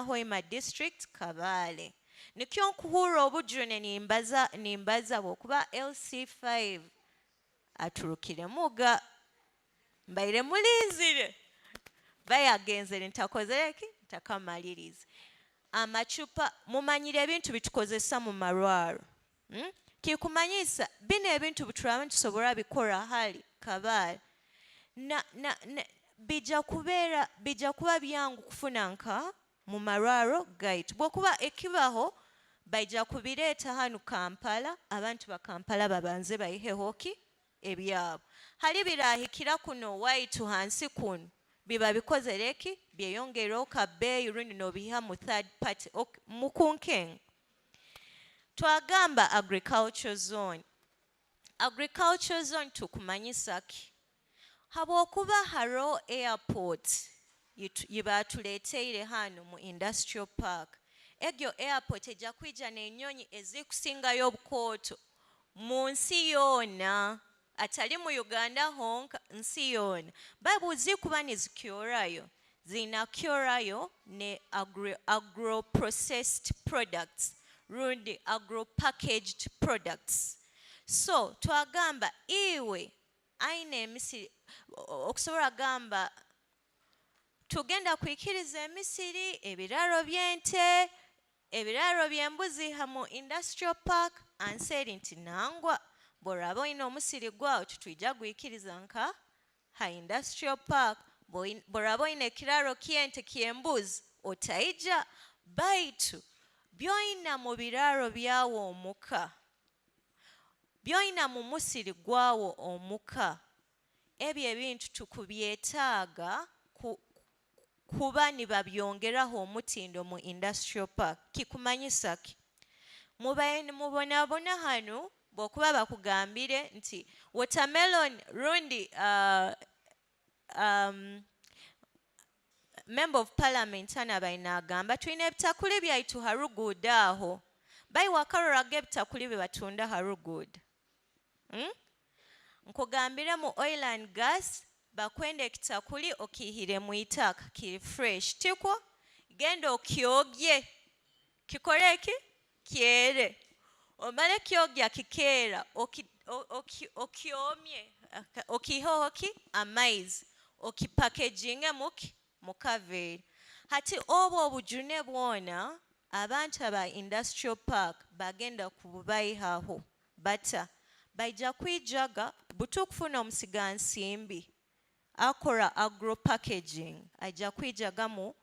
Hoima district Kabale. Nikyo nkuhura obujune nimbaza bwokuba LC5 aturukire muga mbaire mulinzire bayagenzere ntakozereki ntakamalirize amacupa mumanyire ebintu bitukozesa mu marwaro kikumanyisa bino ebintu bitulaba tusobola bikora hali Kabale bija kuba byangu kufuna nka mu marwaro gaitu bw'okuba ekibaho bajja kubireeta hanu Kampala abantu ba Kampala babanze bayihehoki ebyabo hali birahikira kuno waitu hansi kuno biba bikozereki byeyongera kabeeyi rundi nobiha mu third party mukunkenga twagamba agriculture zone tukumanyisaki habwokuba haro airport yibatuleteire hano mu industrial park egyo airport ejja kwija n'ennyonyi ezikusingayo obukooto mu nsi yona atali mu Uganda honka nsi yona babuzi kuba nizikyorayo zinakyorayo ne agro processed products rundi agro packaged products so twagamba iwe aina emisiri okusobola gamba tugenda kwikiriza emisiri ebiraro by'ente ebiraro by'embuzi mu industrial park anseri nti nangwa bw'oraba olina omusiri gwawo tutwijja gwikiriza nka ha industrial park bw'oraba olina ekiraro ky'ente ky'embuzi otayija baitu by'olina mu biraro byawo omuka by'olina mu musiri gwawo omuka ebyo ebintu tukubyetaaga kuba nibabyongeraho omutindo mu industrial park kikumanyisaki mubonabona hano bw'okuba bakugambire nti watermelon rundi member of parliament hano abalina agamba tulina ebitakuli byaitu haruguudo aho bayiwakaroraga ebitakuli bye batunda haruguudo nkugambire mu oil and gas bakwenda ekitakuli okihire mu itaka kiri fresh tikwo genda okyogye kikoreki kyere omale kyogya kikeera okyomye okihoki amaizi okipackaginge mu kaveeri hati obwo obujune bwona abantu aba industrial park bagenda kububayihaho bata baija kwijaga butukufuna omusigansimbi akora agro packaging aija kwijagamu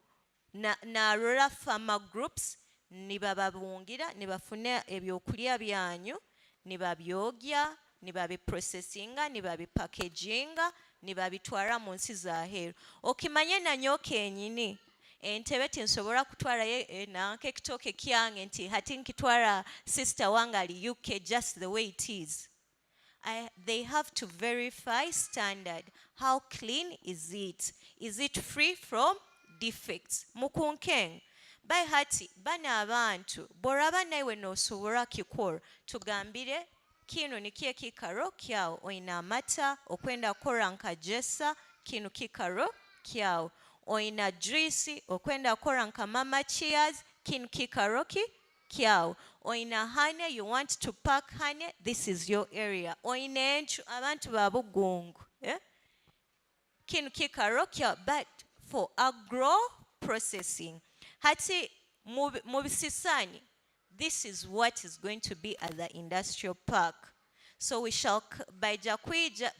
na rural farmer groups nibababungira nibafuna ebyokulya byanyu nibabyogya nibabiprocessinga nibabipackaginga nibabitwara mu nsi zaheru okimanye nanyo kenyini entebe tinsobola kutwara nanka ekitooke kyange nti hati nkitwara sister wange ali UK just the way it is. They have to verify standard. How clean is it? Is it free from defects? Mukunkeng. Bai hati bana abantu boraba naiwe nosobora kikora tugambire kino nikie kikaro kyao oina amata okwenda kora nkajesa kino kikaro kyao oina juice okwenda kora nka mama cheers kino kikaro kyao oina honey you want to pack honey this is your area oina enchu abantu babugungu kino kikaro kyao but for agro processing hati mubisisani this is what is going to be at the industrial park. So we shall baija kwija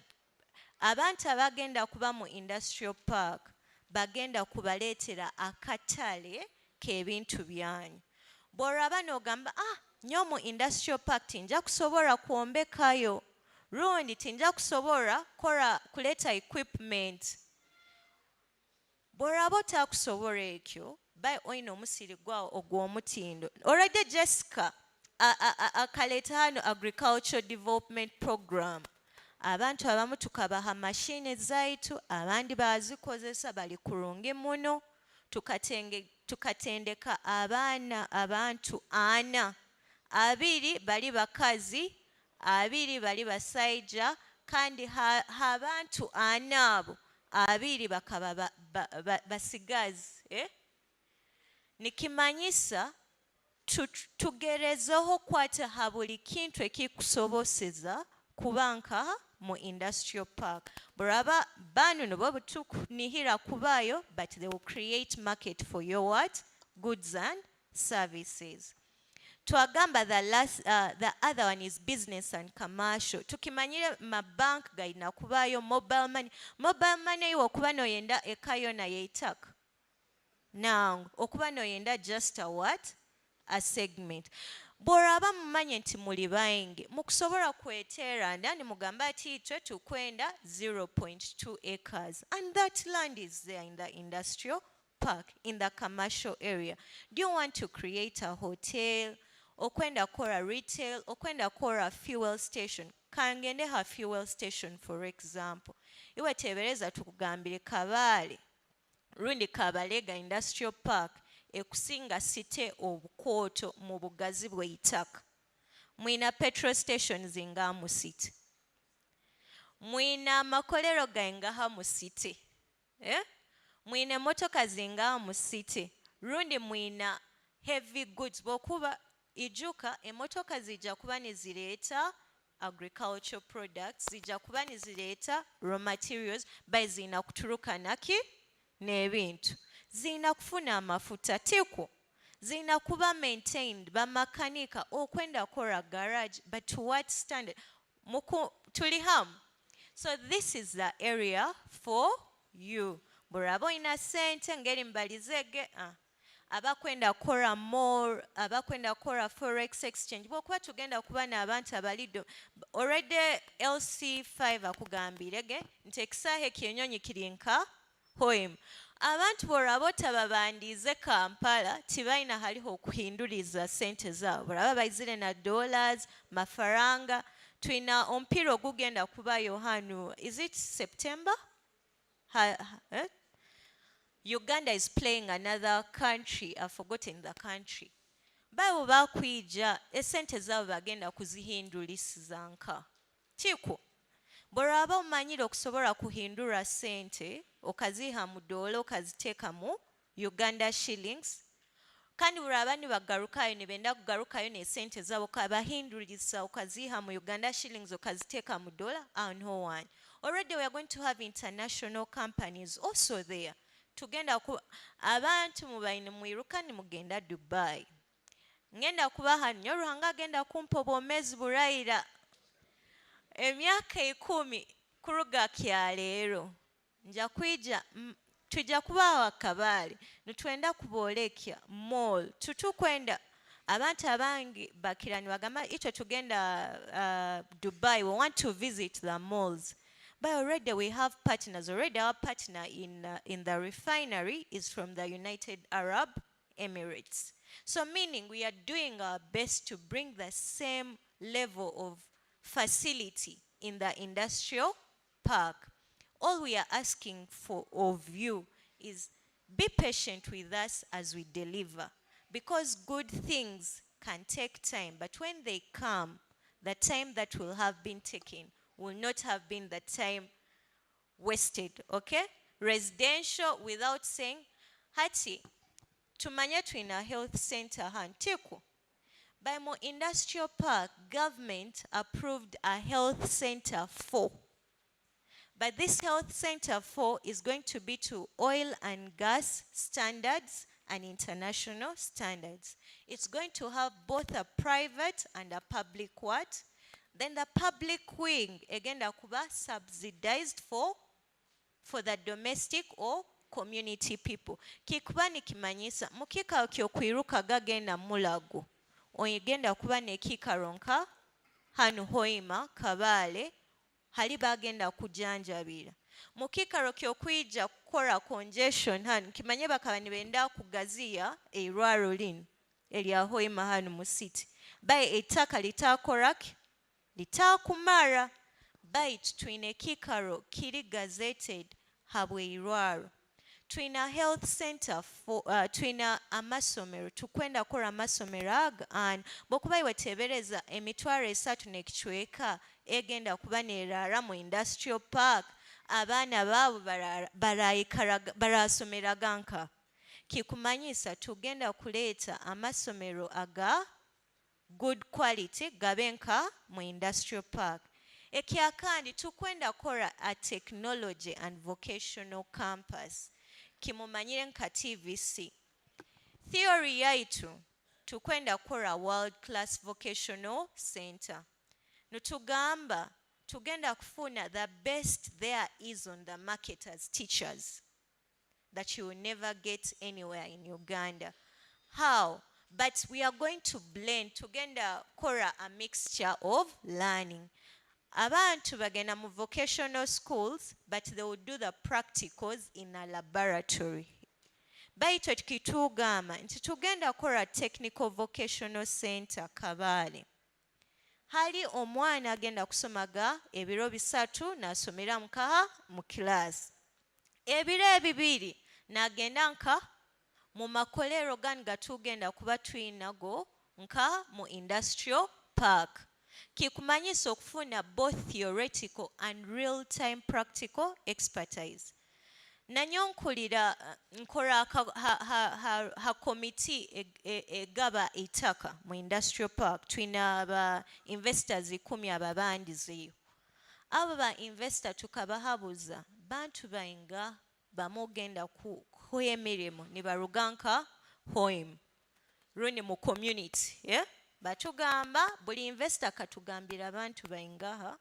abantu abagenda kuba mu industrial park bagenda kubaleetera akatale k'ebintu byanyu. Bw'oraba n'ogamba nnyo mu industrial park tinja kusobola kwombekayo rundi tinja kusobola kuleeta equipment. Bw'oraba otakusobola ekyo bai oina omusiri gwawo ogw'omutindo. Already Jessica akaleta hano agricultural development program. Abantu abamu tukabaha mashine zaitu abandi bazikozesa bali kurungi muno tukatendeka abantu 4 2 bali bakazi 2 bali basaija kandi abantu 4 abo 2 bakaba basigazi nikimanyisa tugerezeho kwata habuli kintu ekikusoboseza kubanka mu industrial park. Boraba banu nobo butukunihira kubayo but they will create market for your what? Goods and services. Tuagamba the other one is business and commercial. Tukimanyire mabank gaina kubayo mobile money. Mobile money okuba noyenda ekayo na yeitaka. Now, okuba noyenda just a what? A segment. Boraba mumanye nti muli baingi mukusobola kwetera ndani mugamba ati itwe tukwenda 0.2 acres and that land is there in the industrial park in the commercial area. Do you want to create a hotel okwenda kora retail okwenda kora fuel station kangende ha fuel station for example iwe tebereza tukugambire Kabale rundi Kabalega industrial park ekusinga site obukooto mu bugazi bw'eitaka. Mwina petrol stations nga mu city. Mwina amakolero gaingaha mu city. Mwina motoka zinga mu city. Rundi mwina heavy goods bokuba ijuka emotoka zija kuba nizireeta agricultural products zija kuba nizireeta raw materials by zina kuturuka naki n'ebintu. Zina kufuna amafuta tiku zina kuba maintained bamakanika okwenda kora garage but to what standard tuliham. So this is the area for you. Burabo ina sente ngeri mbalizege abakwenda kora more abakwenda kora forex exchange bokuba tugenda kuba n'abantu abalido already LC5 akugambirege nti ekisahe kyenyonyi kirinka Hoima. Abantu borabota babandize Kampala tibaina haliho okuhinduriza sente zabo boraba bayizire na dollars mafaranga twina ompiro gugenda kubayo hanu is it September Uganda is playing another country I've forgotten the country babo bakwija esente zabo bagenda kuzihindurisiza nka tiku boraba umanyire okusobola kuhindura sente okaziha mu dola okaziteeka mu Uganda shillings kandi buli abandi bagarukayo ne benda kugarukayo ne sente zabo kabahinduriza okaziha mu Uganda shillings okaziteeka mu dollar and ho one. Already we are going to have international companies also there. Tugenda ku abantu mubaine mwiruka ni mugenda Dubai. Ngenda kubaha nnyo Ruhanga agenda kumpa obwomezi burayira emyaka 10 kuruga kyaleero nja kwija tujja kubawa akabaale nitwenda kuboolekya mall tutukwenda abantu abangi bakirani bagamba itwe tugenda Dubai, we want to visit the malls. But already we have partners. Already our partner in the refinery is from the United Arab Emirates. So meaning we are doing our best to bring the same level of facility in the industrial park. All we are asking for of you is be patient with us as we deliver, because good things can take time, but when they come, the time that will have been taken will not have been the time wasted, okay? Residential without saying, hati, tumanye twina health center hantiku. By mo industrial park, government approved a health center 4. But this health center 4 is going to be to oil and gas standards and international standards. It's going to have both a private and a public what? Then the public wing, again, kuba subsidized for the domestic or community people. Kikuba nikimanyisa, mukika kyokwiruka gagenda mulago. Oyegenda kuba nekikaronka, hanu Hoima, Kabale, hali bagenda kujanjabira. Mukikaro kyokwija kukora congestion hanu, kimanye bakaba nibenda kugazia eirwaro lin, elia Hoima hanu musiti. Bae etaka litakoraki, litakumara, bait twine kikaro kiri gazetted habwe irwaro. Twina health center for twina amasomero tukwenda kora amasomero and bokuba iwetebereza emitwaro 3 nekichweka egenda kuba nerara mu industrial park abana babo barasomera ganka kikumanyisa tugenda kuleta amasomero aga good quality gabenka mu industrial park. Ekyakandi tukwenda kora a technology and vocational campus kimumanyire nka TVC. Theory yaitu tukwenda kora world class vocational center. Nutugamba tugenda kufuna the best there is on the market as teachers that you will never get anywhere in Uganda. How? But we are going to blend tugenda kora a mixture of learning. Abantu bagenda mu vocational schools, but they will do the practicals in a laboratory. Baito tukitugamba nti tugenda kora technical vocational center Kabale. Hali omwana agenda kusomaga ebiro 3 nasomera mukaha mu class. Ebiro ebibiri nagenda nka mu makolero gani gatugenda kuba twinago nka mu industrial park. Kikumanyisa okufuna both theoretical and real-time practical expertise. Nanyonkulira nkora ha committee egaba itaka mu industrial park twina aba investors 10 ababandizeyo. Abo ba investor tukabahabuza bantu bainga bamogenda ku emirimo ne baruganka Hoima runi mu community, yeah? Batugamba buli investor katugambira abantu baingaha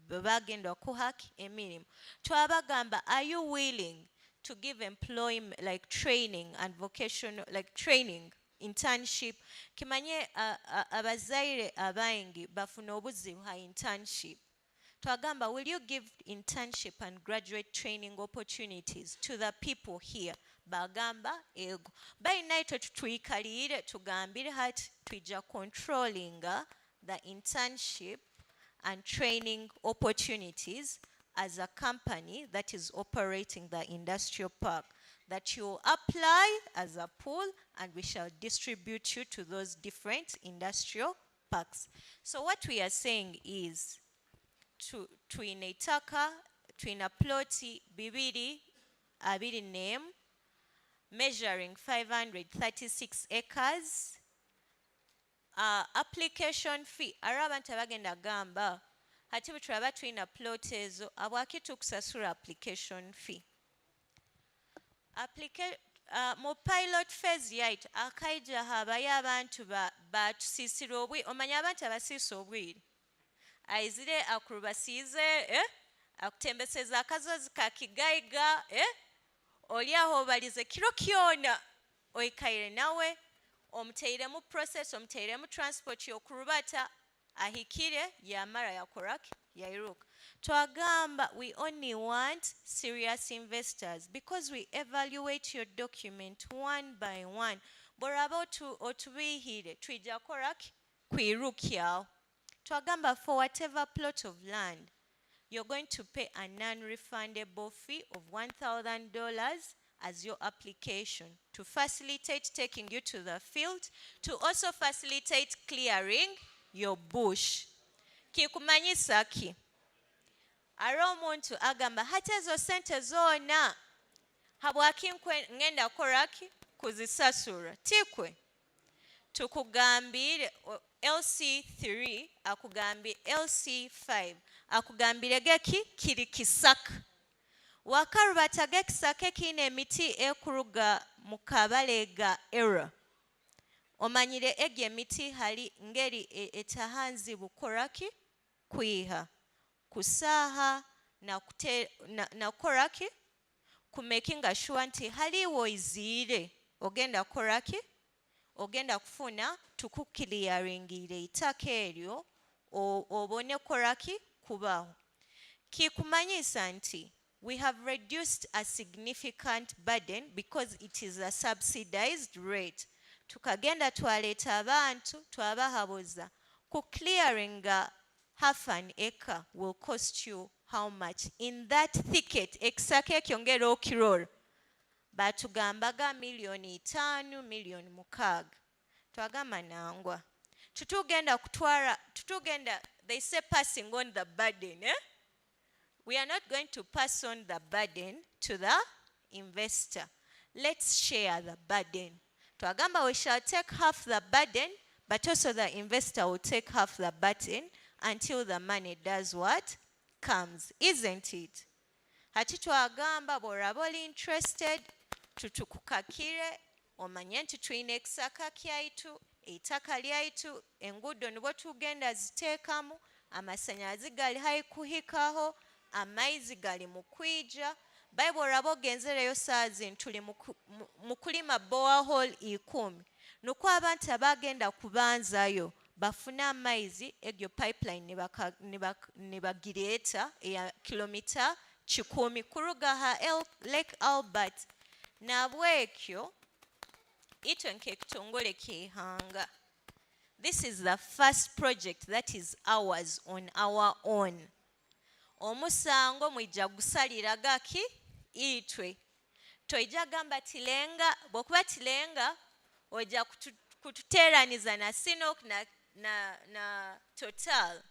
bagenda kuhaki emirimu. Twabagamba, are you willing to give employment like training and vocational like training internship? Kimanye abazaire abaingi bafuna obuzibu ha internship. Twagamba, will you give internship and graduate training opportunities to the people here? Bagamba ego. By night tuikalire tugambire hati twija controlling the internship and training opportunities as a company that is operating the industrial park, that you apply as a pool and we shall distribute you to those different industrial parks. So what we are saying is twinetaka twina ploti bibiri abiri name measuring 536 acres. Application fee, ara abantu abagenda gamba, hati bwe tulaba tulina plot ezo, abwaki tukusasula application fee. Mu pilot phase yaitu, akaija habayo abantu batusiisira obwiri, omanya abantu abasiisa obwiri. Aizire akurubasiize, akutembeseza akazozi ka Kigaiga, oli aho obalize kiro kyona, oikaire nawe, omuteiremu process, omuteiremu transport yokurubata, ahikire, yamara yakoraki, yairuka. Twagamba, we only want serious investors because we evaluate your document one by one. Boraba otubihire, tuija koraki, kuirukya. Twagamba, for whatever plot of land, you're going to pay a non-refundable fee of $1,000 as your application to facilitate taking you to the field, to also facilitate clearing your bush. Kikumanyisa ki? Ara omuntu agamba hati ezo sente zoona habwaki ngenda koraki kuzisasura tikwe tukugambire LC3 akugambire LC5 akugambire geki kiri kisaka wakarubata gekisaka kine emiti ekuruga mukabalega era omanyire ege emiti hali ngeri etahanzi bukoraki kwiha kusaha na koraki kumekinga sure nti haliwo izire ogenda koraki ogenda kufuna tukukiliaringire itaka eryo obone koraki kubaho kikumanyisa nti we have reduced a significant burden because it is a subsidized rate tukagenda twaleta abantu twabahabuza ku clearinga half an acre will cost you how much? In that thicket, ekisaka kyongera okirora. Batugambaga $5 million mukaga. Twagamba nangwa. Tutugenda, they say passing on the burden. We are not going to pass on the burden to the investor. Let's share the burden. Twagamba, we shall take half the burden, but also the investor will take half the burden until the money does what? Comes. Isn't it? Hati twagamba boraba oli interested tutukukakire omanye nti tulina ekisaka kyaitu eitaka lyaitu enguudo nibo tugenda ziteekamu amasanyalaze gali hayi kuhikaho amaizi gali mu kwija bayibuli oraba ogenzereyo saazi tuli mu kulima borehole 10 nuko abantu abagenda kubanzayo bafuna amaizi egyo pipeline ne bagireeta eya kilomita 10 kuruga ha Lake Albert nabwekyo itwe nk'ekitongole ky'eihanga. This is the first project that is ours on our own. Omusango mwijja gusalira gaki itwe toijja gamba tilenga bwokuba tilenga ojja kututeraniza na Sinok na Total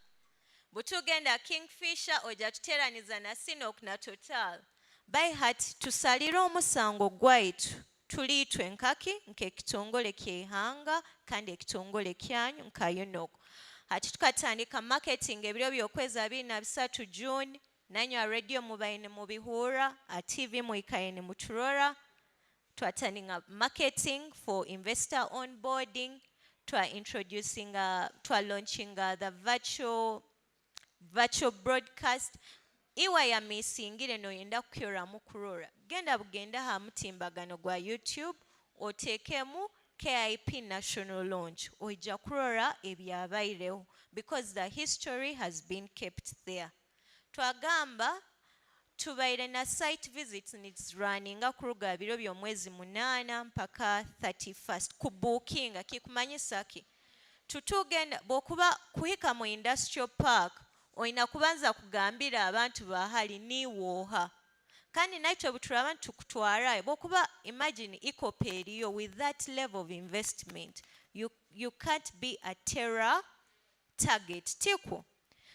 butugenda Kingfisher ojja tuteraniza na Sinok na Total by heart tusalira omusango gwaitu tuliitwe nkaki nk'ekitongole ky'eihanga kandi ekitongole kyanyu nka UNOC. Hati tukatandika marketing ebiro by'okwezi 23 June nanywa radio mubaine mubihura a TV muikaine muturora twatandika marketing for investor onboarding launching the virtual broadcast iwa ya misingire no yenda kukyora mukurora genda bugenda ha mutimbagano gwa YouTube otekemu KIP national launch oija kurora ebyabaireho because the history has been kept there. Twagamba tubaire na site visits needs running kuruga biro by'omwezi 8 mpaka 31st kubookinga kikumanyisa ki tutugenda bokuba kuhika mu industrial park oina kubanza kugambira abantu bahali niwoha kandi naitwe butura abantu kutwara bokuba imagine ikoperiyo with that level of investment you can't be a terror target tiko.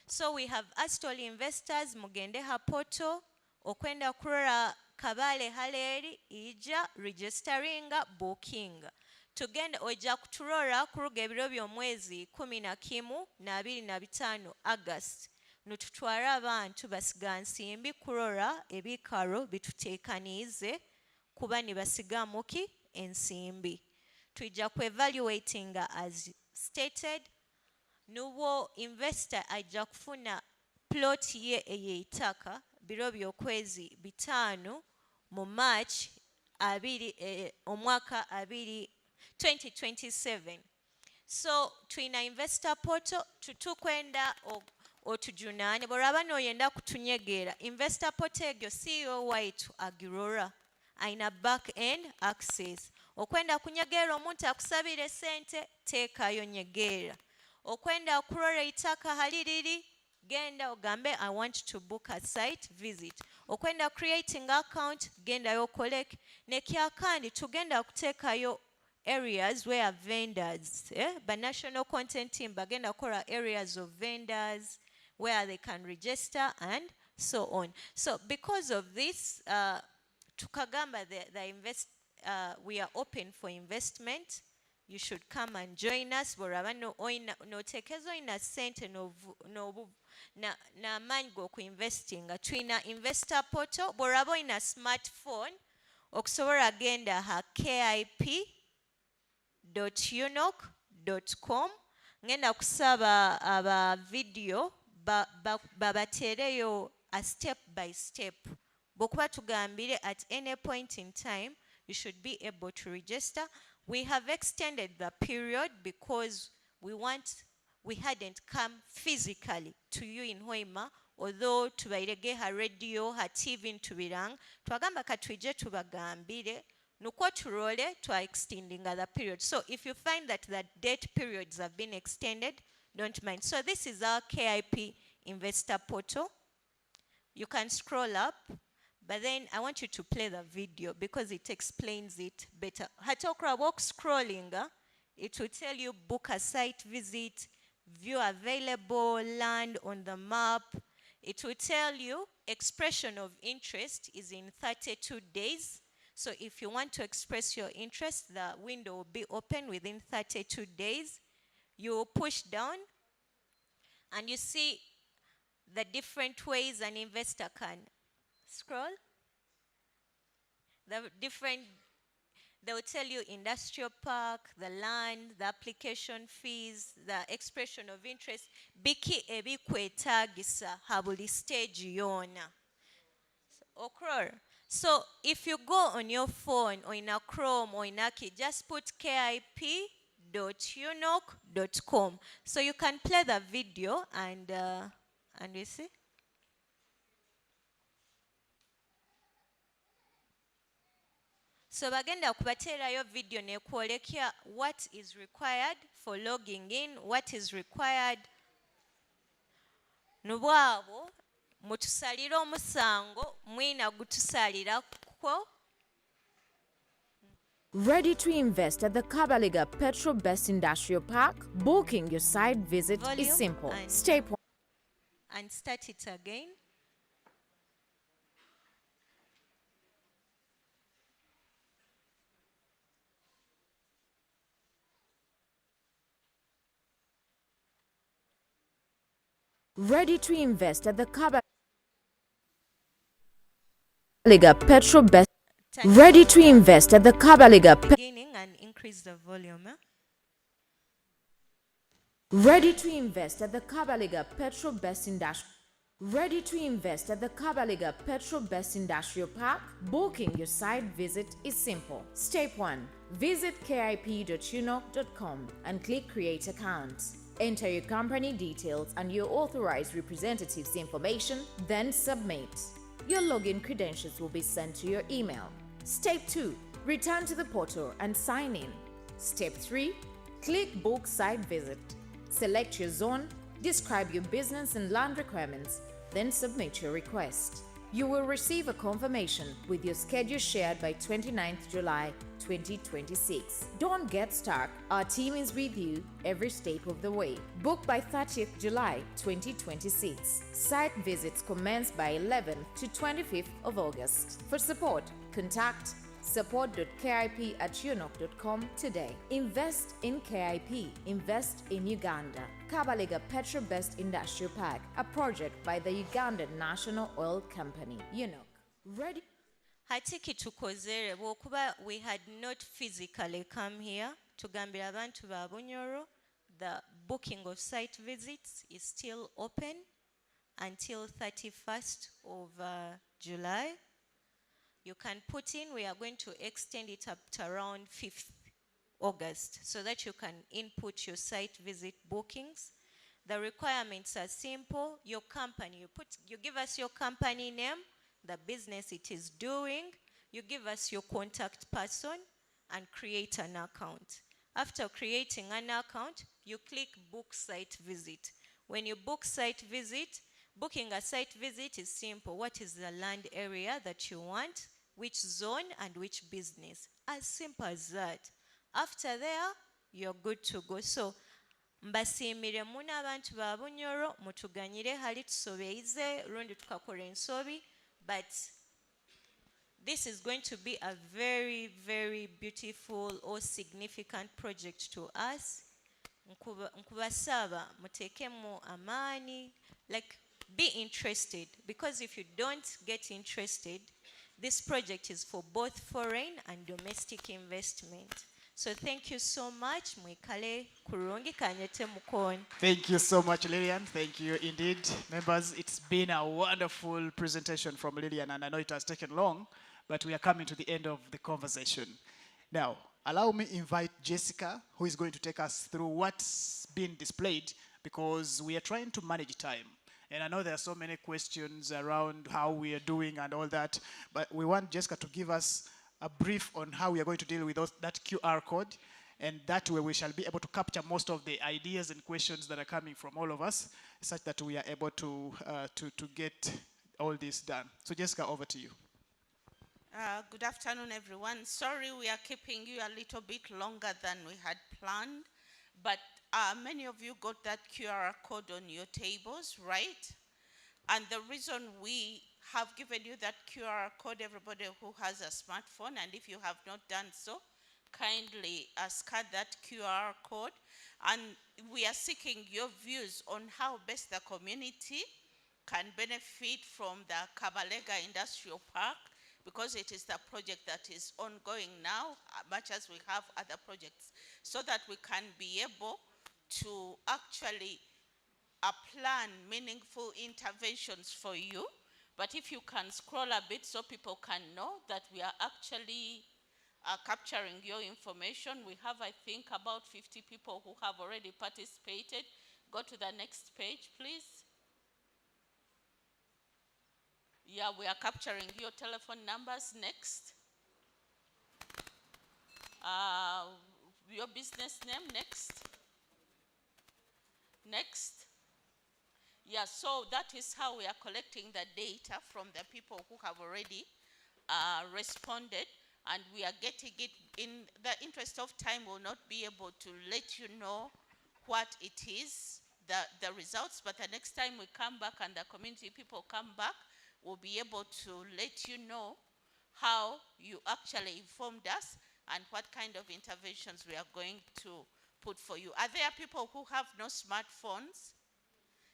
So we have asked all investors mugende ha portal okwenda kurora Kabale Haleri ija registeringa booking. Tugenda ojja kutulola kuruga ebiro by'omwezi 11 na 25 August. Nututwala abantu basiga nsimbi kulola ebikalo bituteekaniize kuba ne basigamu ki ensimbi. Tujja ku evaluating as stated. Nuwo investor ajja kufuna plot ye eyeitaka biro by'okwezi 5 mu March omwaka 2027. So twina investor portal tutukwenda otujunane boraba noyenda kutunyegeera investor portal egyo CEO waitu agirora aina back end access. Okwenda kunyegeera omuntu akusabire sente teekayo nyegeera. Okwenda okurora itaka haliriri genda ogambe I want to book a site visit. Okwenda creating account genda yo collect nekya kandi tugenda kuteekayo areas where vendors but national content team bagenda kora areas of vendors where they can register and so on. So because of this tukagamba we are open for investment. You should come and join us. Boraba no tekezo ina sente na mango ku investing. Twina investor portal. Boraba ina smartphone. Okusobora agenda ha kip.unoc.com. Ngenda kusaba aba video babatereyo a step by step. Bokuba tugambire at any point in time you should be able to register. We have extended the period because we hadn't come physically to you in Hoima, although tubairege ha radio, ha TV ntubirang, twagamba katwije tubagambire, nukwo turole twa extending the period. So if you find that the date periods have been extended, don't mind. So this is our KIP investor portal. You can scroll up. But then I want you to play the video because it explains it better. Hatokra walk scrolling, it will tell you book a site visit, view available land on the map. It will tell you expression of interest is in 32 days. So if you want to express your interest, the window will be open within 32 days. You will push down and you see the different ways an investor can scroll. They will tell you industrial park, the land, the application fees, the expression of interest. Biki ebikwetagisa habuli stage yona. So if you go on your phone or in a Chrome or in a key, just put kip.unoc.com. So you can play the video and we see. So bagenda kubateerayo video nekwolekya what is required for logging in, what is required. Nubwabo mutusalira omusango mwina gutusalira ko. Ready to invest at the Kabaliga Petro Best Industrial Park? Booking your site visit is simple. Step 1. And start it again. Ready to invest at the Kabaliga Petro Best. Ready to invest at the Kabaliga. Beginning and increase the volume. Ready to invest at the Kabaliga Petro Best Industrial. Ready to invest at the Kabaliga Petro Best Industrial Park? Booking your site visit is simple. Step 1. Visit kip.unoc.com and click Create Account. Enter your company details and your authorized representative's information, then submit. Your login credentials will be sent to your email. Step 2. Return to the portal and sign in. Step 3. Click Book Site Visit. Select your zone, describe your business and land requirements, then submit your request. You will receive a confirmation with your schedule shared by 29th July 2026. Don't get stuck. Our team is with you every step of the way. Book by 30th July 2026. Site visits commence by 11th to 25th of August. For support, contact support.kip@unoc.com today. Invest in KIP. Invest in Uganda. Kabalega Petro-Best Industrial Park, a project by the Ugandan National Oil Company, UNOC. Ready? Hati kitukozere bwokuba we had not physically come here tugambira abantu ba Bunyoro, the booking of site visits is still open until 31st of July. You can put in, we are going to extend it up to around 5th August so that you can input your site visit bookings. The requirements are simple. Your company, you give us your company name, the business it is doing, you give us your contact person and create an account. After creating an account, you click book site visit. When you book site visit, booking a site visit is simple. What is the land area that you want, which zone and which business? As simple as that. After there, you're good to go. So, mbasiimire muna abantu ba Bunyoro mutuganyire hali tusobeize rundi tukakora ensobi, but this is going to be a very, very beautiful or significant project to us. Nkubasaba mutekemu amani, like be interested, because if you don't get interested, this project is for both foreign and domestic investment. So thank you so much. Mwikale kurungi kanyete mukoni. Thank you so much, Lillian. Thank you indeed. Members, it's been a wonderful presentation from Lillian, and I know it has taken long, but we are coming to the end of the conversation. Now, allow me invite Jessica, who is going to take us through what's been displayed, because we are trying to manage time. And I know there are so many questions around how we are doing and all that, but we want Jessica to give us a brief on how we are going to deal with that QR code, and that way we shall be able to capture most of the ideas and questions that are coming from all of us, such that we are able to get all this done. So Jessica, over to you. Good afternoon, everyone. Sorry we are keeping you a little bit longer than we had planned, but many of you got that QR code on your tables, right? And the reason we have given you that QR code, everybody who has a smartphone, and if you have not done so, kindly scan that QR code. And we are seeking your views on how best the community can benefit from the Kabalega Industrial Park, because it is the project that is ongoing now, much as we have other projects, so that we can be able to actually plan meaningful interventions for you. But if you can scroll a bit so people can know that we are actually capturing your information. We have, I think, about 50 people who have already participated. Go to the next page, please. Yeah, we are capturing your telephone numbers. Next. Your business name. Next. Next. Yeah, so that is how we are collecting the data from the people who have already responded, and we are getting it. In the interest of time, we'll not be able to let you know what it is, the results, but the next time we come back and the community people come back, we'll be able to let you know how you actually informed us and what kind of interventions we are going to put for you. Are there people who have no smartphones?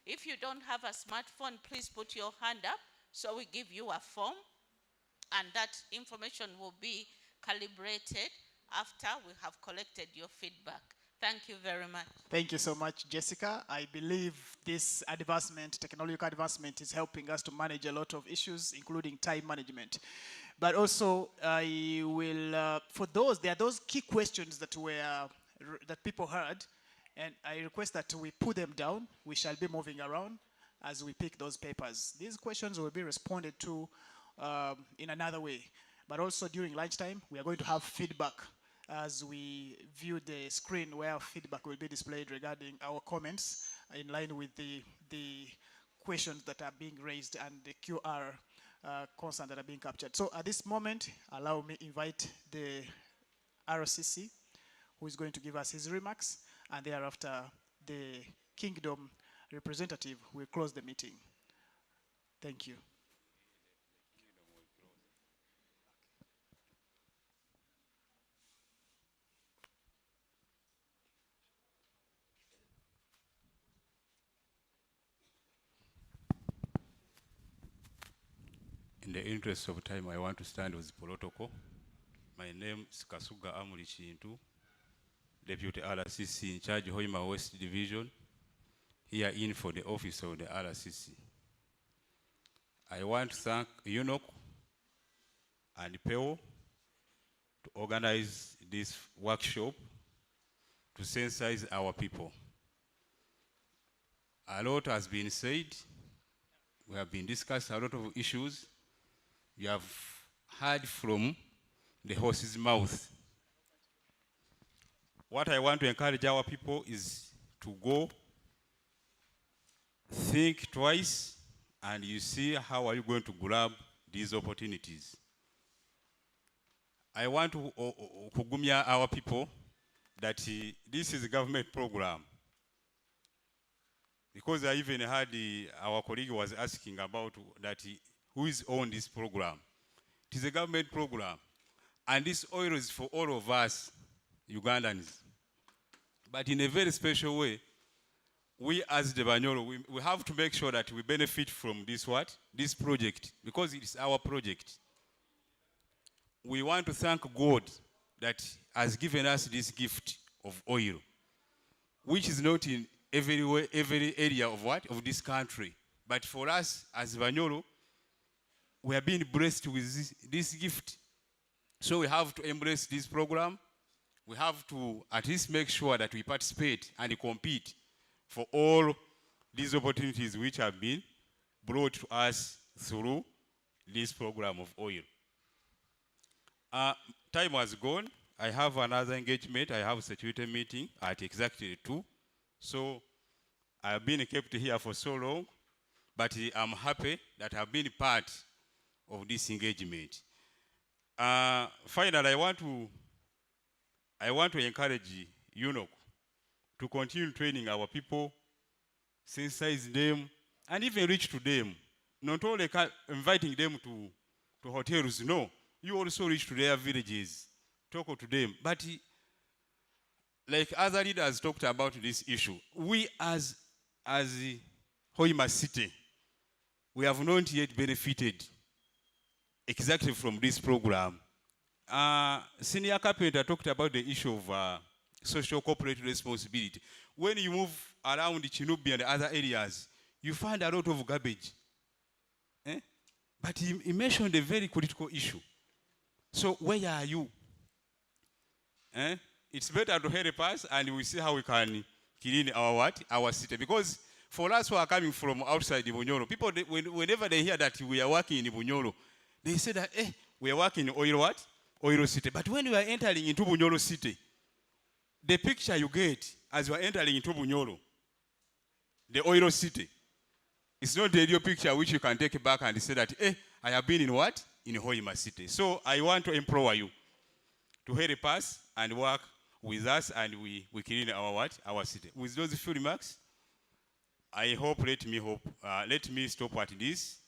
If you don't have a smartphone, please put your hand up so we give you a form, and that information will be calibrated after we have collected your feedback. Thank you very much. Thank you so much, Jessica. I believe this advancement, technological advancement, is helping us to manage a lot of issues, including time management. But also, I will, for those, there are those key questions that that people heard, and I request that we put them down. We shall be moving around as we pick those papers. These questions will be responded to in another way. But also during lunchtime, we are going to have feedback as we view the screen where feedback will be displayed regarding our comments in line with the questions that are being raised and the QR concerns that are being captured. So at this moment, allow me invite the RCC, who is going to give us his remarks, and thereafter the Kingdom representative will close the meeting. Thank you. In the interest of time, I want to stand with protocol. My name is Kasuga Amuli Chintu, Deputy RCC in charge of Hoima West Division, here in for the office of the RCC. I want to thank UNOC and PEO to organize this workshop to sensitize our people. A lot has been said. We have been discussed a lot of issues. You have heard from the horse's mouth. What I want to encourage our people is to go, think twice, and you see how are you going to grab these opportunities. I want to kugumya our people that this is a government program. Because I even heard our colleague was asking about that who is on this program. It is a government program. And this oil is for all of us, Ugandans. But in a very special way, we as the Banyoro, we have to make sure that we benefit from this this project, because it is our project. We want to thank God that has given us this gift of oil, which is not in every area of this country. But for us as Banyoro, we have been blessed with this gift. So we have to embrace this program. We have to at least make sure that we participate and compete for all these opportunities which have been brought to us through this program of oil. Time has gone. I have another engagement. I have a security meeting at exactly 2. So I have been kept here for so long, but I'm happy that I've been part of this engagement. Finally, I want to encourage UNOC to continue training our people, sensitize them, and even reach to them. Not only inviting them to hotels, no. You also reach to their villages, talk to them. But like other leaders talked about this issue, we as Hoima City, we have not yet benefited exactly from this program. Senior Carpenter talked about the issue of social corporate responsibility. When you move around Chinubi and other areas, you find a lot of garbage. But he mentioned a very critical issue. So where are you? It's better to help us, and we see how we can clean our city. Because for us who are coming from outside Bunyoro, people, whenever they hear that we are working in Bunyoro, they say that, we are working in Oil City. But when you are entering into Bunyoro City, the picture you get as you are entering into Bunyoro, the Oil City, it's not the real picture which you can take back and say that, I have been in in Hoima City. So I want to implore you to help us and work with us, and we clean our city. With those few remarks, I hope, let me stop at this,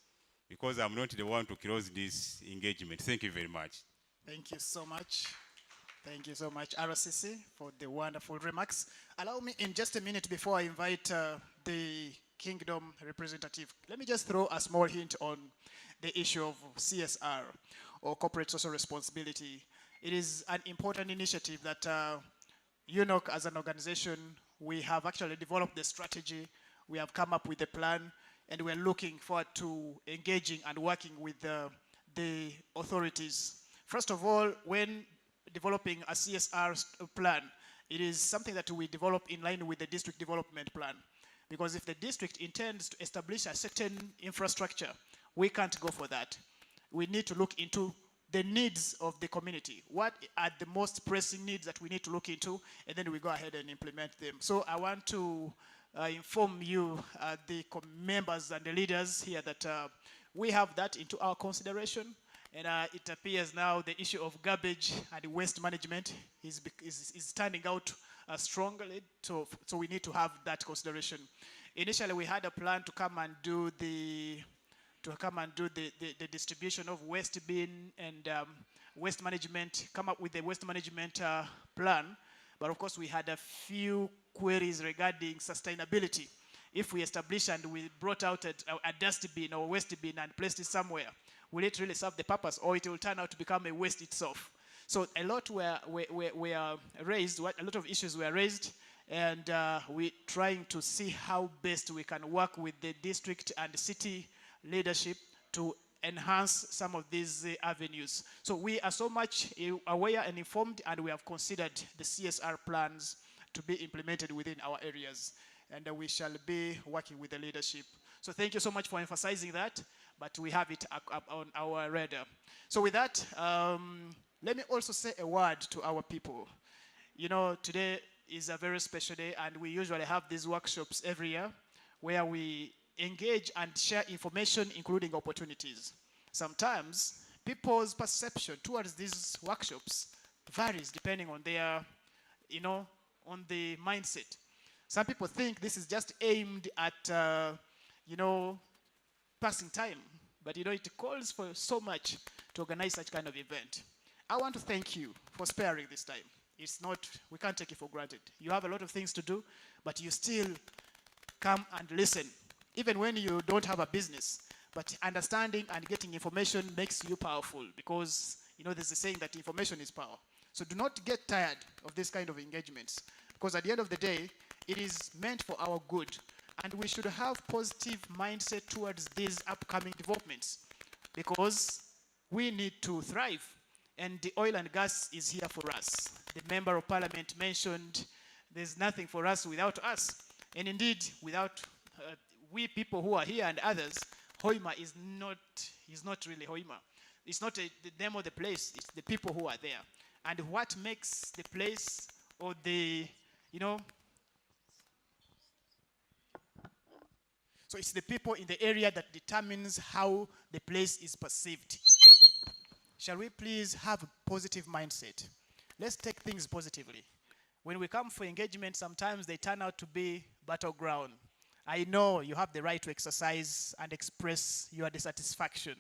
because I'm not the one to close this engagement. Thank you very much. Thank you so much. Thank you so much, RCC, for the wonderful remarks. Allow me in just a minute before I invite the Kingdom representative. Let me just throw a small hint on the issue of CSR, or corporate social responsibility. It is an important initiative that UNOC as an organization, we have actually developed the strategy, we have come up with a plan, and we're looking forward to engaging and working with the authorities. First of all, when developing a CSR plan, it is something that we develop in line with the district development plan. Because if the district intends to establish a certain infrastructure, we can't go for that. We need to look into the needs of the community. What are the most pressing needs that we need to look into, and then we go ahead and implement them. So I want to inform you, the members and the leaders here, that We have that into our consideration, and it appears now the issue of garbage and waste management is standing out strongly, so we need to have that consideration. Initially, we had a plan to come and do the distribution of waste bin and waste management, come up with the waste management plan, but of course we had a few queries regarding sustainability. If we establish and we brought out a dust bin or waste bin and placed it somewhere, will it really serve the purpose, or it will turn out to become a waste itself? So a lot were raised, a lot of issues were raised, and we're trying to see how best we can work with the district and city leadership to enhance some of these avenues. So we are so much aware and informed, and we have considered the CSR plans to be implemented within our areas, and we shall be working with the leadership. So thank you so much for emphasizing that, but we have it up on our radar. So with that, let me also say a word to our people. You know, today is a very special day, and we usually have these workshops every year where we engage and share information, including opportunities. Sometimes people's perception towards these workshops varies depending on their, on the mindset. Some people think this is just aimed at, passing time, but it calls for so much to organize such kind of event. I want to thank you for sparing this time. It's not, we can't take it for granted. You have a lot of things to do, but you still come and listen, even when you don't have a business. But understanding and getting information makes you powerful, because there's a saying that information is power. So do not get tired of this kind of engagements, because at the end of the day, it is meant for our good, and we should have positive mindset towards these upcoming developments, because we need to thrive, and the oil and gas is here for us. The Member of Parliament mentioned there's nothing for us without us, and indeed, without we people who are here and others, Hoima is not really Hoima. It's not the name of the place, it's the people who are there. And what makes the place, or the, so it's the people in the area that determines how the place is perceived. Shall we please have a positive mindset? Let's take things positively. When we come for engagement, sometimes they turn out to be battleground. I know you have the right to exercise and express your dissatisfaction,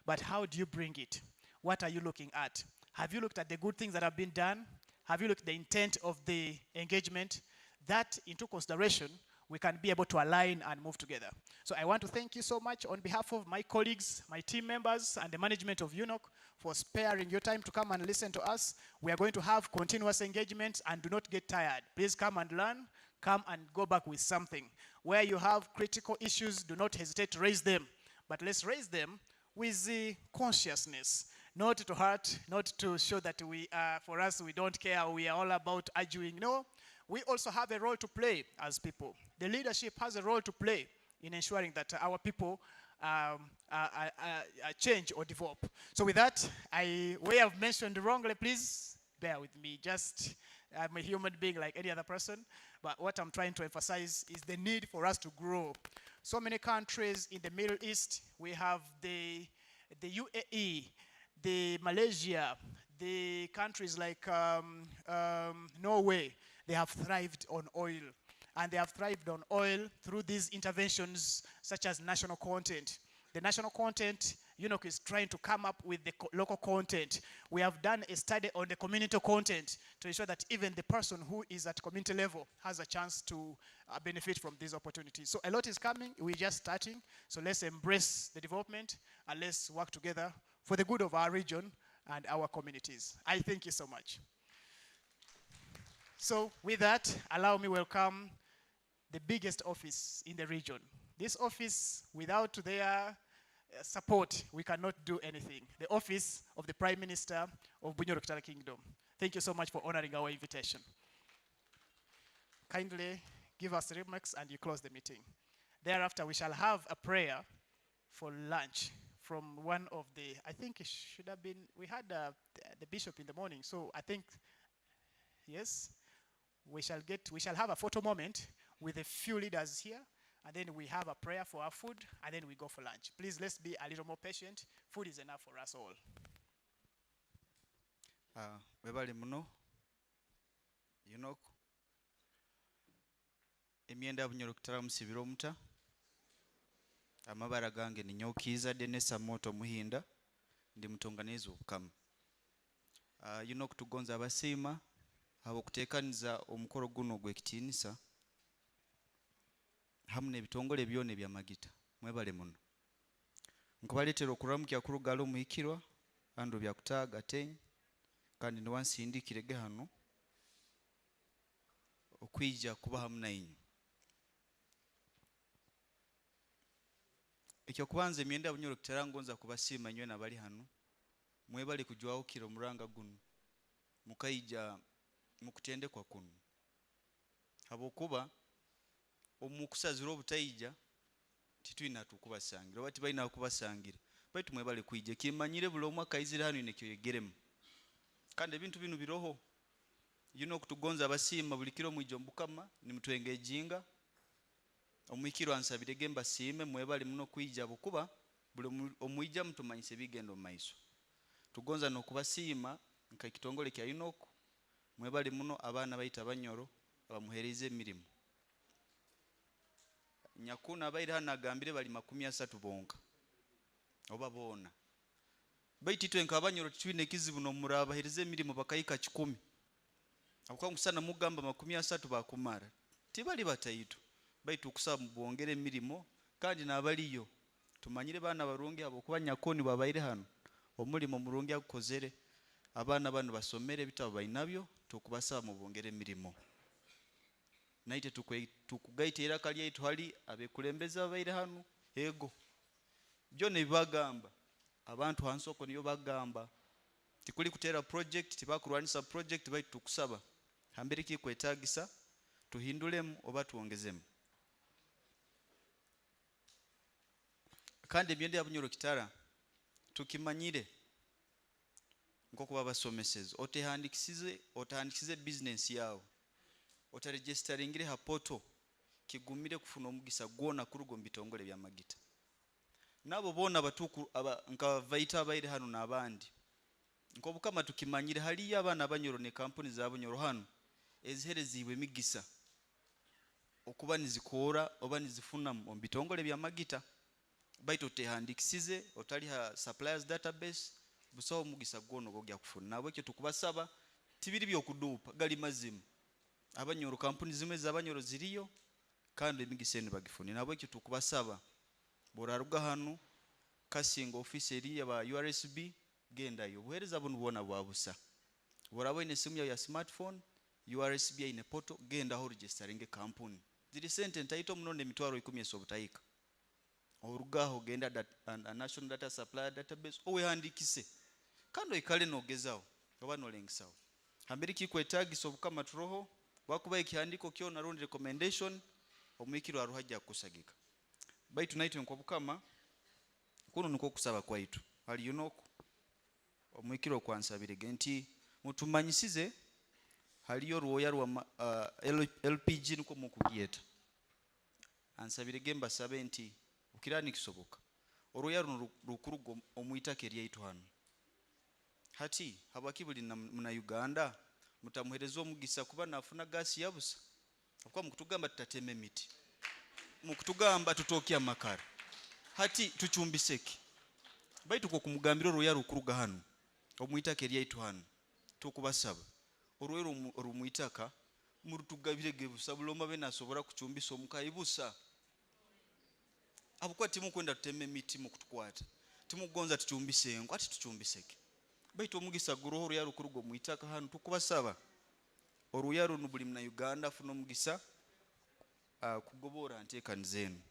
but how do you bring it? What are you looking at? Have you looked at the good things that have been done? Have you looked at the intent of the engagement? That into consideration, we can be able to align and move together. So I want to thank you so much on behalf of my colleagues, my team members, and the management of UNOC for sparing your time to come and listen to us. We are going to have continuous engagement, and do not get tired. Please come and learn, come and go back with something. Where you have critical issues, do not hesitate to raise them, but let's raise them with the consciousness, not to hurt, not to show that for us, we don't care, we are all about arguing. No, we also have a role to play as people. The leadership has a role to play in ensuring that our people change or develop. So with that, we have mentioned wrongly, please bear with me. I'm a human being like any other person, but what I'm trying to emphasize is the need for us to grow. So many countries in the Middle East, we have the UAE, the Malaysia, the countries like Norway, they have thrived on oil. And they have thrived on oil through these interventions such as national content. The national content, UNOC is trying to come up with the local content. We have done a study on the community content to ensure that even the person who is at community level has a chance to benefit from these opportunities. So a lot is coming, we're just starting. So let's embrace the development and let's work together for the good of our region and our communities. I thank you so much. So with that, allow me welcome the biggest office in the region. This office, without their support, we cannot do anything. The office of the Prime Minister of Bunyoro Kingdom. Thank you so much for honoring our invitation. Kindly give us remarks and you close the meeting. Thereafter, we shall have a prayer for lunch from one of the, I think it should have been, we had the bishop in the morning, so I think, yes, we shall have a photo moment with a few leaders here, and then we have a prayer for our food, and then we go for lunch. Please, let's be a little more patient. Food is enough for us all. Webali muno, UNOC. Emyenda bunyoro kutara musibiro muta. Amabara gange ni nyokiza denesa moto muhinda. Ndi mutonganizo obukama. UNOC tugonza abasiima abo kuteekaniza omukoro guno gw'ekitiinisa hamu n'ebitongole byona eby'amagita. Mwebale muno. Nkubaleetera okuramukya ku lugalo muhikirwa ando byakutaaga tenyi kandi niwansindikirege hano okwija kuba hamu nainyu. Ekyokubanza emyenda bunyoro kitera ngonza kubasiima nywena bali hano. Mwebale kujwawukira omuranga guno mukaija mukutendekwa kuno habwokuba omukusazira obutaija titwina tukubasangira oba tibalina kubasangira baitu mwebale kwija kimanyire buli omu akaizire hano nekyo yegeremu kandi ebintu bino biroho okutugonza abasiima buli kiro mwijja omubukama nimutwengejinga omwikiro ansabirege mbasiime mwebale muno kwija bukuba buli omwijja mutumanyise bigendo mu maiso tugonza n'okubasiima nka kitongole kya UNOC mwebale muno abaana bayita banyoro abamuhereze emirimu nyakuna abaire hano agambire bali 30 bonka oba boona baitu twenka abanyoro twine kizibu no muraba hereze emirimu bakayika 10 akwa musana mugamba 30 bakumara tibali batayito baitu kusaba mubongere emirimu kandi nabaliyo tumanyire bana barungi abo kuba nyakoni babaire hano omulimo murungi akozere abana bano basomere bitabo bainabyo tukubasaba mubongere emirimu naite tukugaitira kali yaitu hali abekulembeza babaire hano ego byone bibagamba abantu hansoko niyo bagamba tikuli kutera project tibakurwanisa project baitu tukusaba hambere kikwetagisa tuhindulemu oba tuongezemu kandi emyenda ya bunyoro kitara tukimanyire nkoko babasomeseze otahandikisize business yawo otaregisteringire ha poto kigumire kufuna omugisa gwona kurugo mbitongole bya magita nabo bona batuku nka vaita abaire hano nabandi nko bukama tukimanyire hali abana abanyoro ne kampuni za bunyoro hano eziherezibwe migisa okuba nizikora oba nizifuna mu bitongole bya magita baito tehandikisize otali ha suppliers database busawo mugisa gwono gogya kufuna nabo ekyo tukubasaba tibiri byokudupa gali mazimu abanyoro kampuni zimwe z'abanyoro ziriyo kandi emigiseni bagifuni nabo ekyo tukubasaba boraruga hano kasinga office ya ba URSB genda yo buhereza bunu bona bwabusa borabo ine simu ya smartphone URSB ine poto genda ho registering kampuni ziri sente ntaito munone mitwaro 10 esobutayika orugaho genda a national data supplier database owe handikise kando ikale nogezawo oba nolengisawo hambiri kikwetagisa obukama turoho wakuba ikihandiko kyo na round recommendation omwikiro aruhajja kusagika baitu naitwe nko bukama kuno niko kusaba kwaitu ali UNOC omwikiro kwansabire genti mutumanyisize haliyo ruoya rwa LPG niko mukugieta ansabire gemba 70 ukirani kisoboka oruya rukurugo omwitake lyaitu hano hati habakibuli na Uganda mutamuherezo omugisa kuba nafuna gasi yabusa akwa mukutugamba tutateme miti mukutugamba tutokia makara hati tuchumbiseki baitu ko kumugambira oruya rukuruga hano omwitake lyaitu hano tukubasaba oruwero rumwitaka murutugabire gebusa buloma benasobora kuchumbisa omukayibusa abukwa timu kwenda tuteme miti mukutukwata timugonza tuchumbise ngo ati tuchumbiseke baitu omugisa guroho ya rukurugo mwitaka hano tukubasaba oruyaro nubuli mna Uganda funo mugisa kugobora anteka nzenu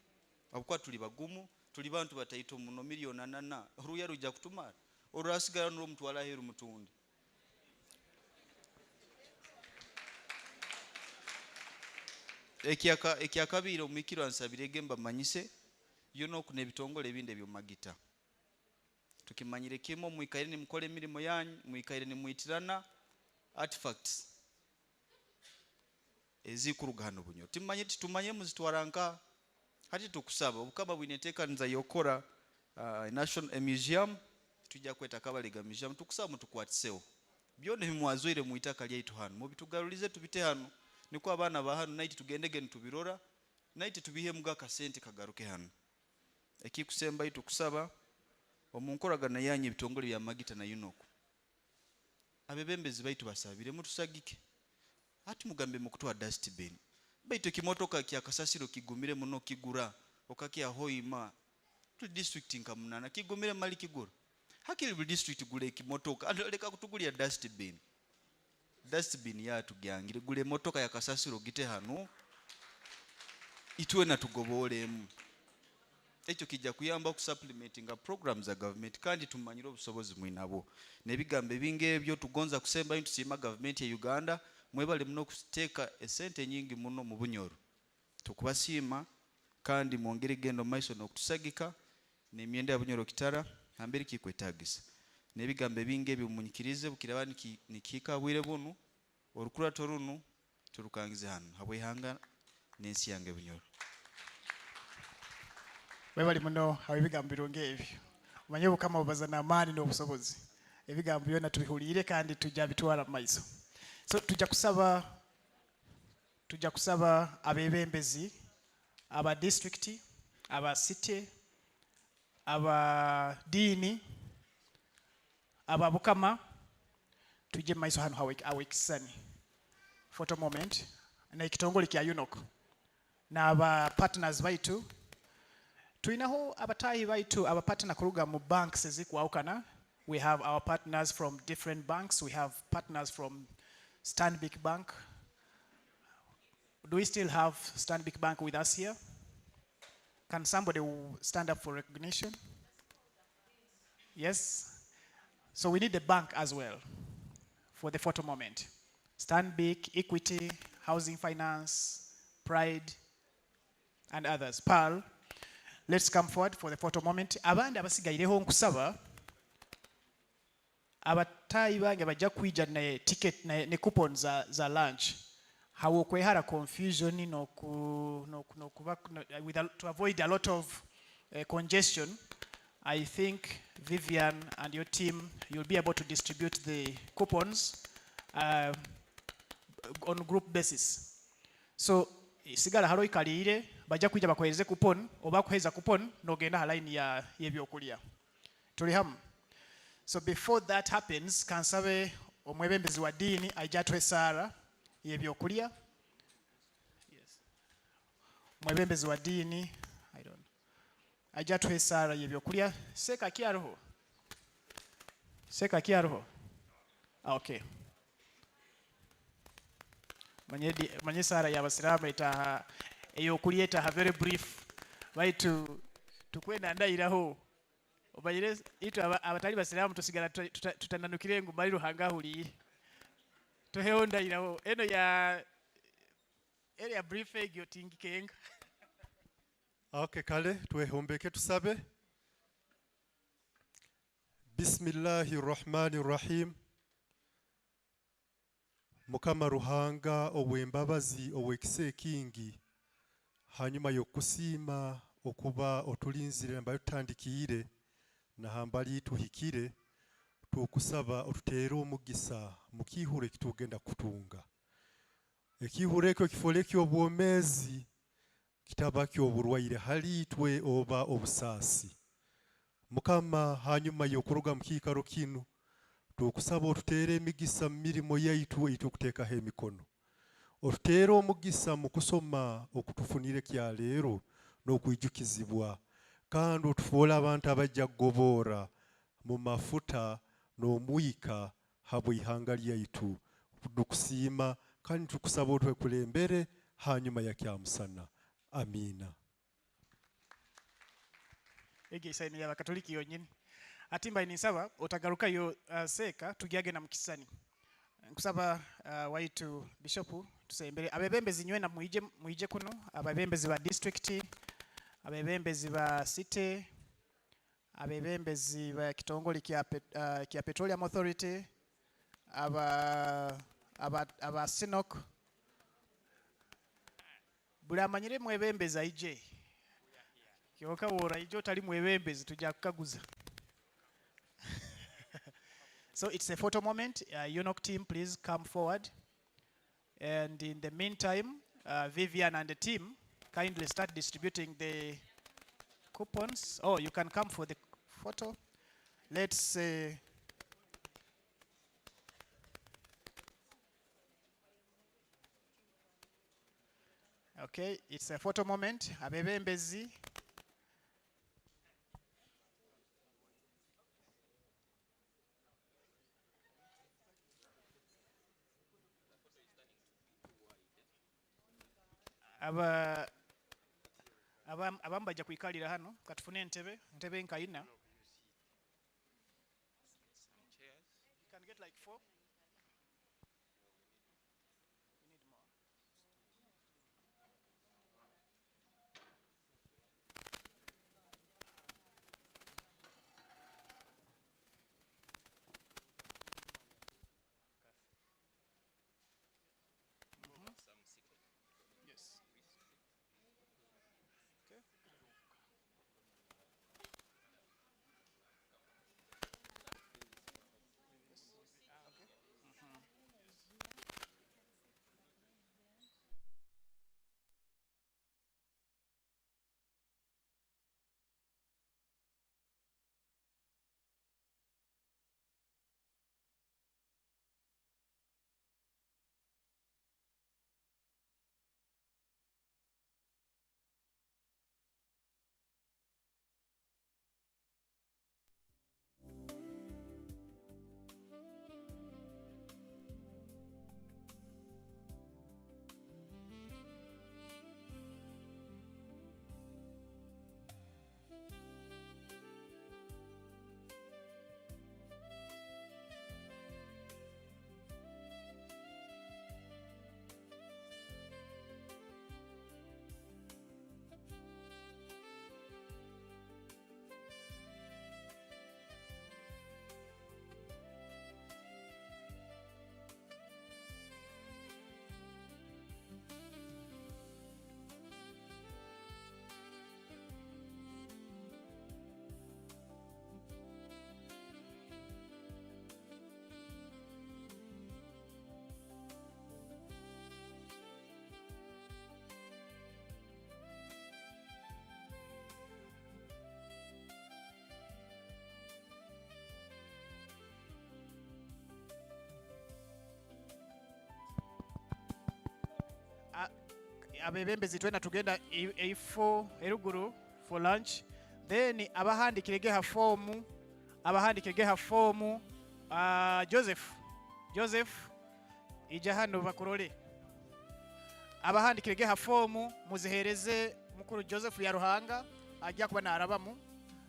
abukwa tuli bagumu tuli bantu bataito muno miliona nana oruyaro ja kutumara orasigara no mutwala heru mutundi ekyakabiro omwikiro ansabire gemba manyise UNOC nebitongole ebinde byo magita tukimanyire kimo mwikaire ni mukole milimo yanyu mwikaire ni muitirana artifacts ezikuruga hano bunyo tumanye muzitwaranka hati tukusaba obukama bwineteekaniza yokora a museum tujja kweta Kabalega museum tukusaba mutukwatisewo byonna bimwazoire mu itaka lyaitu hano mubitugarulize tubite hano niko abaana ba hano naiti tugendege ntubirora naiti tubihe muga kasente kagaruke hano ekikusemba itu kusaba omunkoragana yanye ebitongole bya magita na UNOC abebembezi baitu basabire mutusagike ati mugambe mukutwa dustbin baitu kimotoka kya kasasiro kigumire muno kigura okakya Hoima tu district nkamunana kigumire mali kigura hakili district gule kimotoka andoleka kutugulia dustbin ya tugangire gule motoka ya kasasiro gite hano itwe na tugobolemu ekyo kijja kuyamba ku supplementinga programs za government kandi tumanyira obusobozi mwinabo nebigambe bingebyo tugonza kusemba into sima government ya Uganda mwebale muno kuteeka esente nyingi muno mu bunyoro tukubasima kandi mwongere gendo maiso n'okutusagika n'emyenda ya bunyoro kitara hambere kikwetagisa nebigambe bingebyo munyikirize bukiraba nikikabwire bunu orukura torunu turukangize hano habwehanga n'ensi yange bunyoro webali muno abigambo birongebyo umanye bukama bubaza n'amaani n'obusobozi ebigambo byonna tubihulire kandi tujja bitwala mu maiso so tujja kusaba abebembezi aba district aba city aba dini aba bukama tujje mu maiso hano awekisani photo moment na ekitongole kya UNOC n'aba partners baitu tuinaho abatayi baitu aba partner kuruga mu banks ezikwawukana. We have our partners from different banks. We have partners from Stanbic Bank. Do we still have Stanbic Bank with us here? Can somebody stand up for recognition? Yes? So we need the bank as well for the photo moment. Stanbic, Equity, Housing Finance, Pride, and others. Pearl, let's come forward for the photo moment. Abandi abasigaireho nkusaba abatayi bange bajja kwija ne ticket ne coupon za lunch. How kwehara confusion to avoid a lot of congestion. I think Vivian and your team, you'll be able to distribute the coupons on group basis. So sigala haro ikalire bajja kwija bakoheze coupon oba kuheza coupon nogenda ha line ya yebyokulya. Tuli hamu. So before that happens, kansabe omwebembezi wa dini ajatwe sara yebyokulya. Yes. Omwebembezi wa dini, I don't. Ajatwe sara yebyokulya. Seka kiaroho. Seka kiaroho. Okay. Manye sara y'abasiramu etaha eyokulya etaha very brief. Baitu tukwenda ndairaho. Obayire itu abatali basiramu tusigala tutananukire ngu mali ruhanga huli toheho ndairaho eno ya area brief egyo tingikenga. Okay, kale twehombeke tusabe. Bismillahirrahmanirrahim. Mukama ruhanga obwembabazi obwekise kingi hanyuma yokusima okuba otulinzire mbayo tutandikire na hambali tuhikire tukusaba otutere omugisa mukihure kitugenda kutunga ekihure kyo kifoleki obwomezi kitabaki oburwaire halitwe oba obusasi Mukama hanyuma yokuruga mukikaro kinu tukusaba otutere emigisa mirimo yaitu itukuteeka emikono otutere omugisa mukusoma okutufunire kya leero n'okwijukizibwa kandi otufuula abantu abajja gobora mu mafuta n'omwika habwe ihanga lyaitu tukusiima kandi tukusaba otwekulembere hanyuma ya kyamusana. Amina. Ege isaini ya Katoliki yonyine. Atimba inisaba otagaruka yo seka tugiage na mukisani. Nkusaba waitu bishopu tusembere abebembezi nywe na muije kuno abebembezi ba district abebembezi ba city abebembezi ba kitongole kya Petroleum Authority aba UNOC buli amanyire mwebembezi aije Kyoka wora ijo tali mwebembezi tujja kukaguza. So it's a photo moment. UNOC team, please come forward. And in the meantime, Vivian and the team kindly start distributing the coupons. Oh, you can come for the photo. Let's okay, it's a photo moment. Abebembezi. Abamu bajja kwikalira hano katufune entebe nkayina. You can get like 4. Yes. Okay. Abebembezi twena tugenda A4 eruguru for lunch. Then abahandikirege ha form, Joseph ija hano bakurole. Abahandikirege ha form muzihereze mukuru Joseph ya Ruhanga ajja kuba narabamu.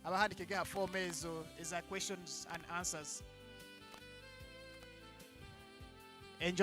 Abahandikirege ha form ezo is questions and answers.